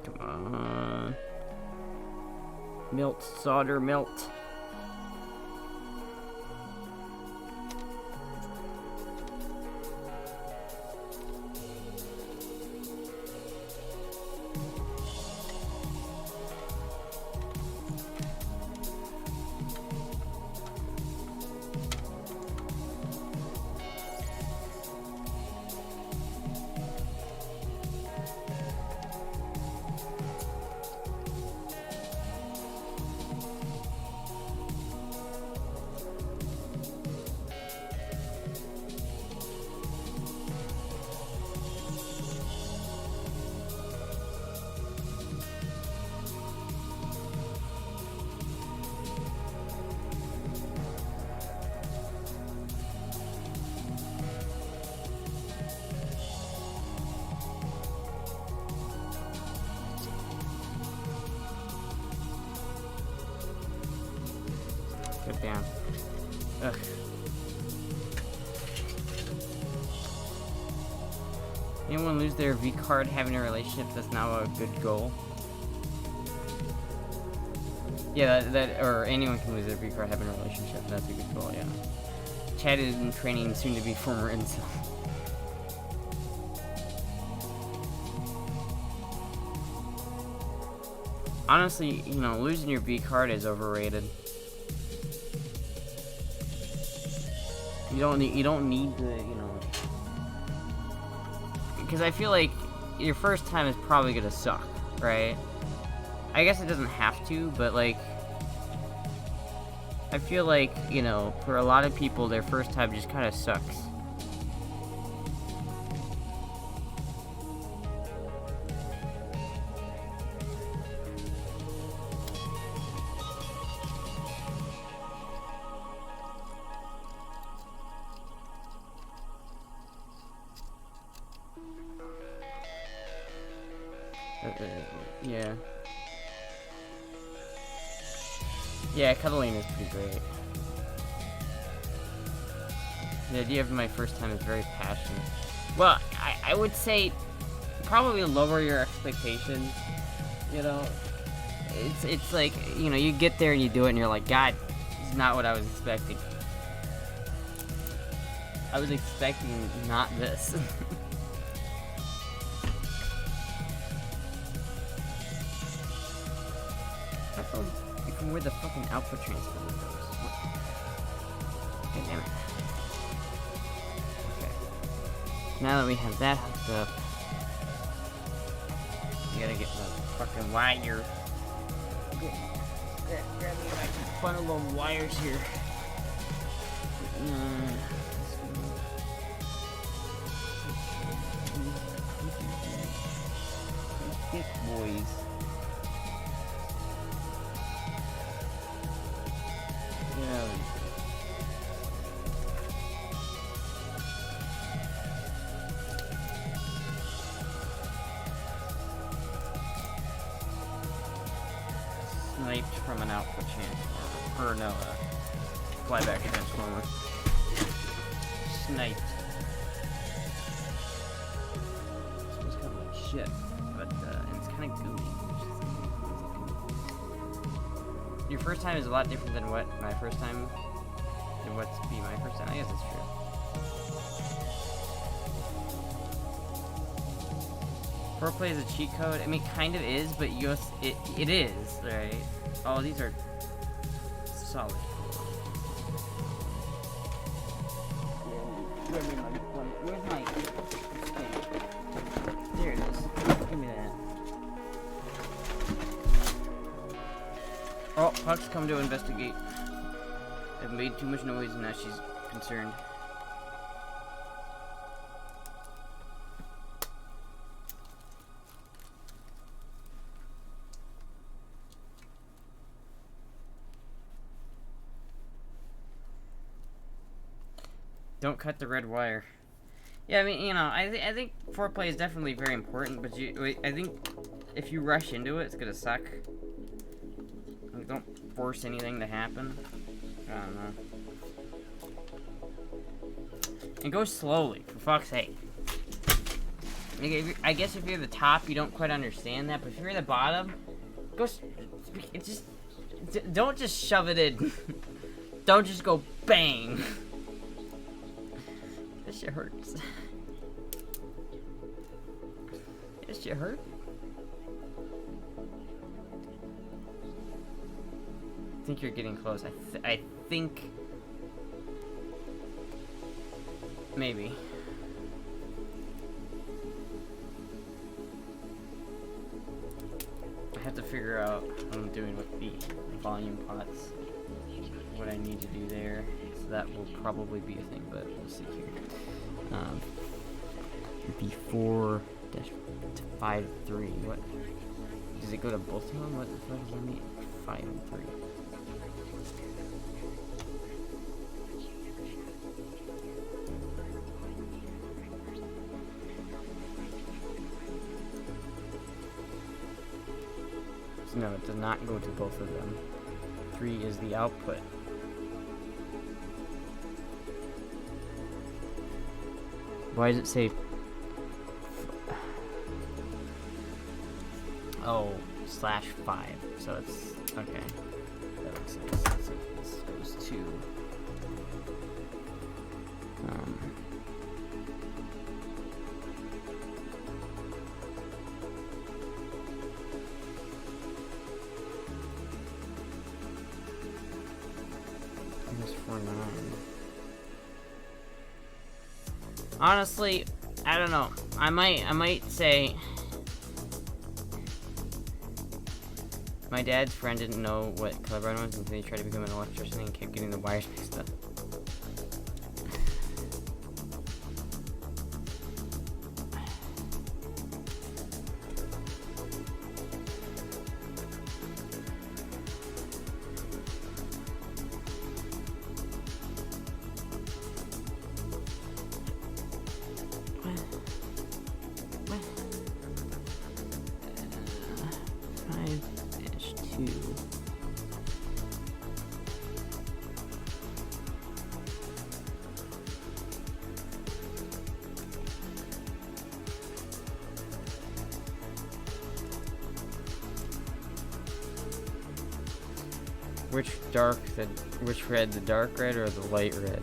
Come on. Melt, solder, melt. Good damn. Ugh. Anyone lose their V card having a relationship that's now a good goal? Yeah, or anyone can lose their V card having a relationship. That's a good goal, yeah. Chad is in training, soon to be former incel. Honestly, you know, losing your V card is overrated. You don't need to, you know, because I feel like your first time is probably gonna suck, right? I guess it doesn't have to, but like, I feel like, you know, for a lot of people, their first time just kind of sucks. Yeah. Yeah, cuddling is pretty great. The idea of my first time is very passionate. Well, I would say probably lower your expectations. You know, it's like, you know, you get there and you do it and you're like, God, this is not what I was expecting. I was expecting not this. From where the fucking output transfer goes. God damn it. Okay. Now that we have that hooked up, we gotta get the fucking wire. Grab me my bundle of wires here. Thick boys. Sniped from an output transformer. Or no, flyback transformer. Sniped. Smells kind of like shit, but and it's kind of gooey. Your first time is a lot different than what my first time, than what's be my first time. I guess that's true. Foreplay is a cheat code. I mean, kind of is, but it is, right? Oh, these are solid. Where's my thing? There it is. Give me that. Oh, Puck's come to investigate. I've made too much noise and now she's concerned. Don't cut the red wire. Yeah, I mean, you know, I think foreplay is definitely very important, but I think if you rush into it, it's gonna suck. Like, don't force anything to happen. I don't know. And go slowly, for fuck's sake. Like, I guess if you're the top, you don't quite understand that, but if you're at the bottom, don't just shove it in. Don't just go bang. This shit hurts. This shit hurt. I think you're getting close. I think maybe. I have to figure out what I'm doing with the volume pots. What I need to do there. So that will probably be a thing, but we'll see here. B4-5-3. What? Does it go to both of them? What the fuck does that mean? 5 and 3. So no, it does not go to both of them. 3 is the output. Why does it say... Oh, /5. So it's... Okay. That makes sense. So this goes to... Here's 4.9. Honestly, I don't know. I might say my dad's friend didn't know what colorblind was until he tried to become an electrician and kept getting the wires mixed up. Which red, the dark red or the light red?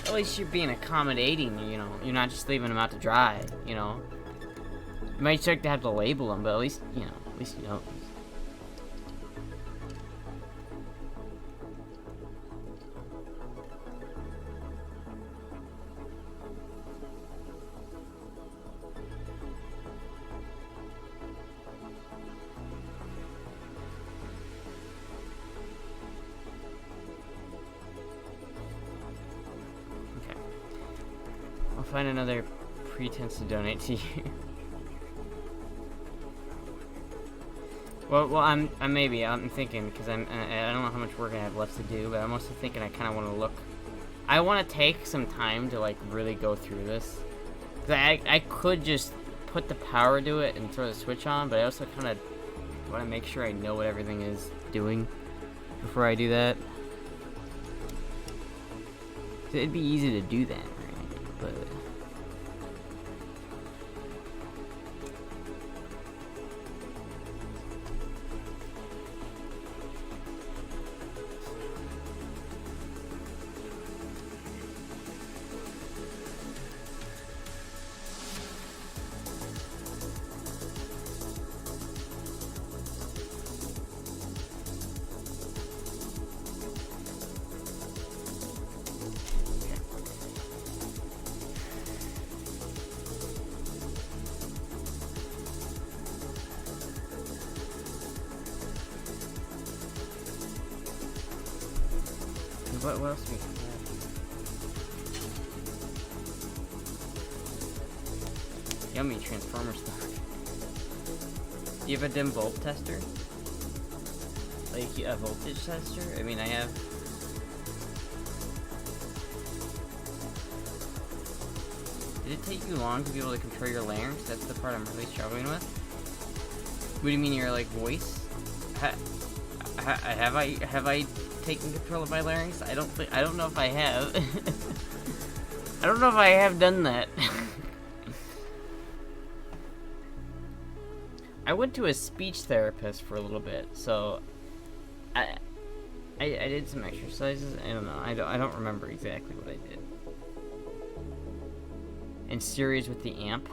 At least you're being accommodating, you know. You're not just leaving them out to dry, you know. You might check to have to label them, but at least, you know, you know. Okay. I'll find another pretense to donate to you. Well, I'm thinking, because I don't know how much work I have left to do, but I'm also thinking I kind of want to look. I want to take some time to, like, really go through this. Because I could just put the power to it and throw the switch on, but I also kind of want to make sure I know what everything is doing before I do that. So it'd be easy to do that, right? But... What else do we have? Yummy Transformer stuff. Do you have a dim volt tester? Like a voltage tester? I mean, I have. Did it take you long to be able to control your larynx? That's the part I'm really struggling with. What do you mean your like voice? Have I taken control of my larynx? I don't know if I have. I don't know if I have done that. I went to a speech therapist for a little bit, so I did some exercises. I don't know. I don't remember exactly what I did. And series with the amp.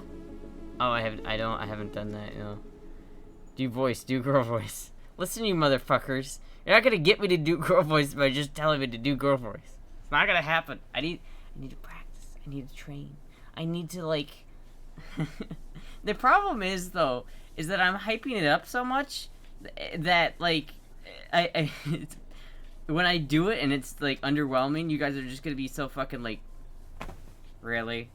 Oh, I haven't done that. You know. Do girl voice. Listen, you motherfuckers. You're not gonna get me to do girl voice by just telling me to do girl voice. It's not gonna happen. I need to practice. I need to train. I need to, like... The problem is, though, is that I'm hyping it up so much that, like, when I do it and it's, like, underwhelming, you guys are just gonna be so fucking, like, really?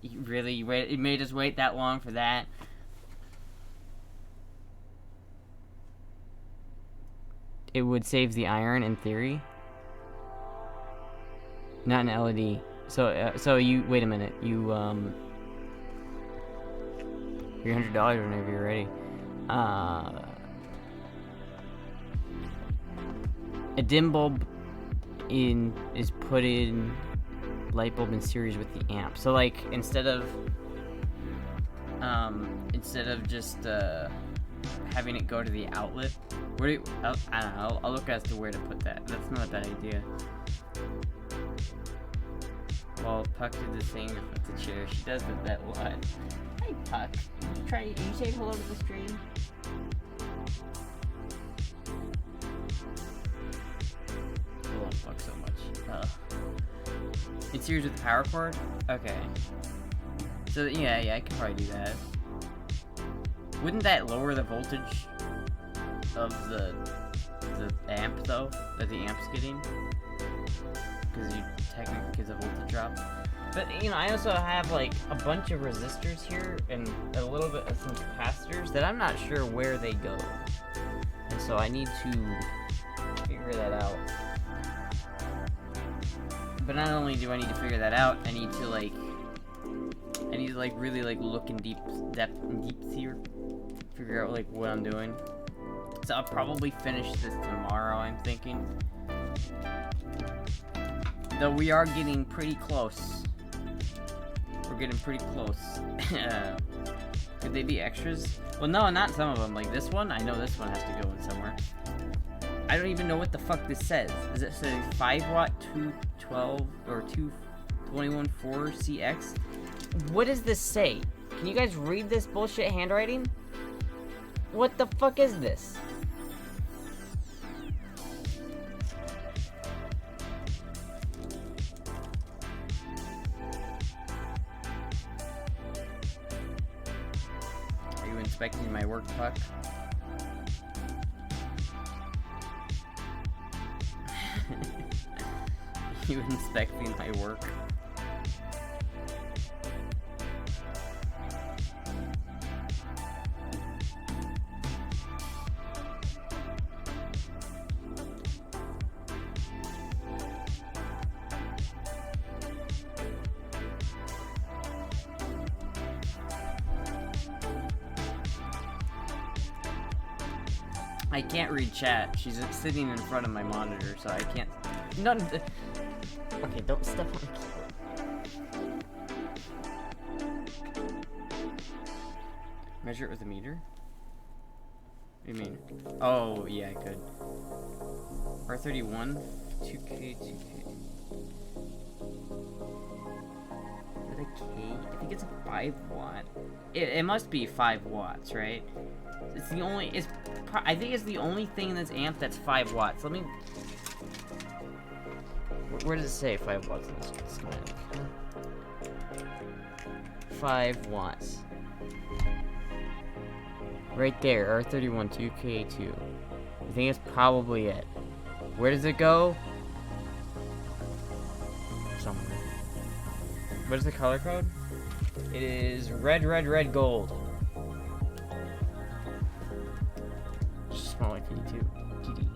You made us wait that long for that? It would save the iron in theory. Not an LED. So you wait a minute. You $300 whenever you're ready. A dim bulb is put in light bulb in series with the amp. So like instead of just having it go to the outlet, I don't know. I'll look as to where to put that. That's not a bad idea. Well, Puck did the same with the chair. She does that a lot. Hey, Puck. You say hello to the stream? I love Puck so much. In series with the power cord? Okay. So, yeah, I could probably do that. Wouldn't that lower the voltage of the amp, though? That the amp's getting? Because you technically get a voltage drop. But, I also have, like, a bunch of resistors here and a little bit of some capacitors that I'm not sure where they go. And so I need to figure that out. But not only do I need to figure that out, I need to, really, look in depth and deep here. Figure out, what I'm doing. So I'll probably finish this tomorrow, I'm thinking. Though we are getting pretty close. We're getting pretty close. Could they be extras? Well, no, not some of them. Like this one, I know this one has to go in somewhere. I don't even know what the fuck this says. Does it say 5 watt 212 or 221 4CX? What does this say? Can you guys read this bullshit handwriting? What the fuck is this? Are you inspecting my work, Puck? You inspecting my work? I can't read chat. She's sitting in front of my monitor, so I can't. None of the. Okay, don't step on the keyboard. Measure it with a meter? What do you mean? Oh, yeah, I could. R31, 2K, 2K. Is it a K? I think it's a 5 watt. It must be 5 watts, right? It's the only. I think it's the only thing in this amp that's 5 watts. Let me. Where does it say 5 watts in this schematic? 5 watts. Right there, R31 2K2. I think it's probably it. Where does it go? Somewhere. What is the color code? It is red, red, red, gold. Small like PD2. PD.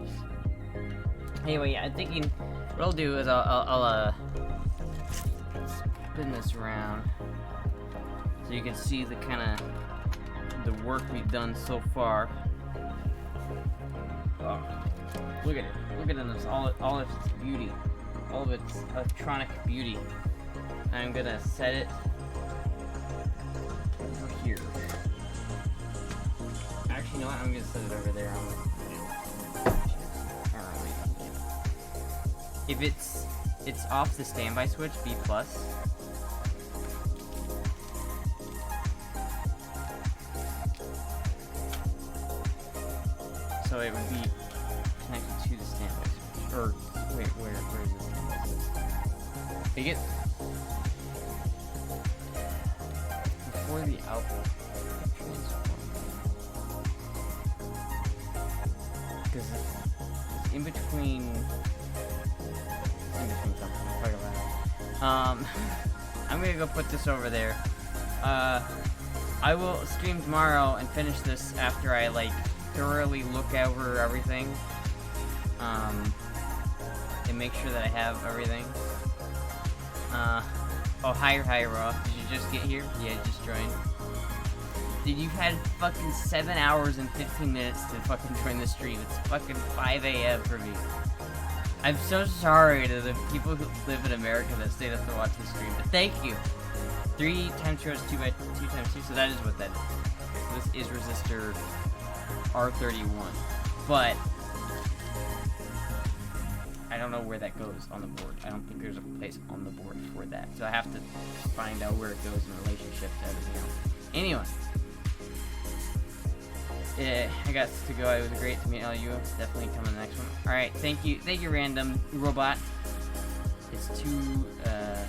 Anyway, yeah, I'm thinking what I'll do is I'll spin this around so you can see the kind of the work we've done so far. Oh, look at it! Look at this! All of its beauty, all of its electronic beauty. I'm gonna set it over here. Actually, you know what? I'm gonna set it over there. If it's off the standby switch, B+. So it would be connected to the standby switch. Or wait, where is the standby switch? They get before the output because it's in between something. I'll talk about it. I'm gonna go put this over there. I will stream tomorrow and finish this after I thoroughly look over everything. And make sure that I have everything. Oh, hi, Raw. Did you just get here? Yeah, just joined. Dude, you've had fucking 7 hours and 15 minutes to fucking join the stream. It's fucking 5 a.m. for me. I'm so sorry to the people who live in America that stayed up to watch the stream, but thank you. 3 times 2 is 2 by 2 times 2, so that is what that is. This is resistor R31, but I don't know where that goes on the board. I don't think there's a place on the board for that, so I have to find out where it goes in relationship to everything else. Anyway, I got to go. It was great to meet all you. Definitely come in the next one. All right, thank you, random robot. It's 2 a.m.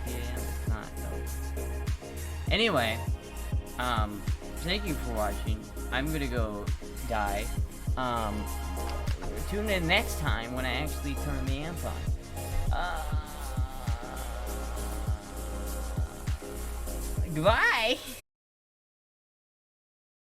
It's not though. Anyway, thank you for watching. I'm gonna go die. Tune in next time when I actually turn the amp on. Goodbye!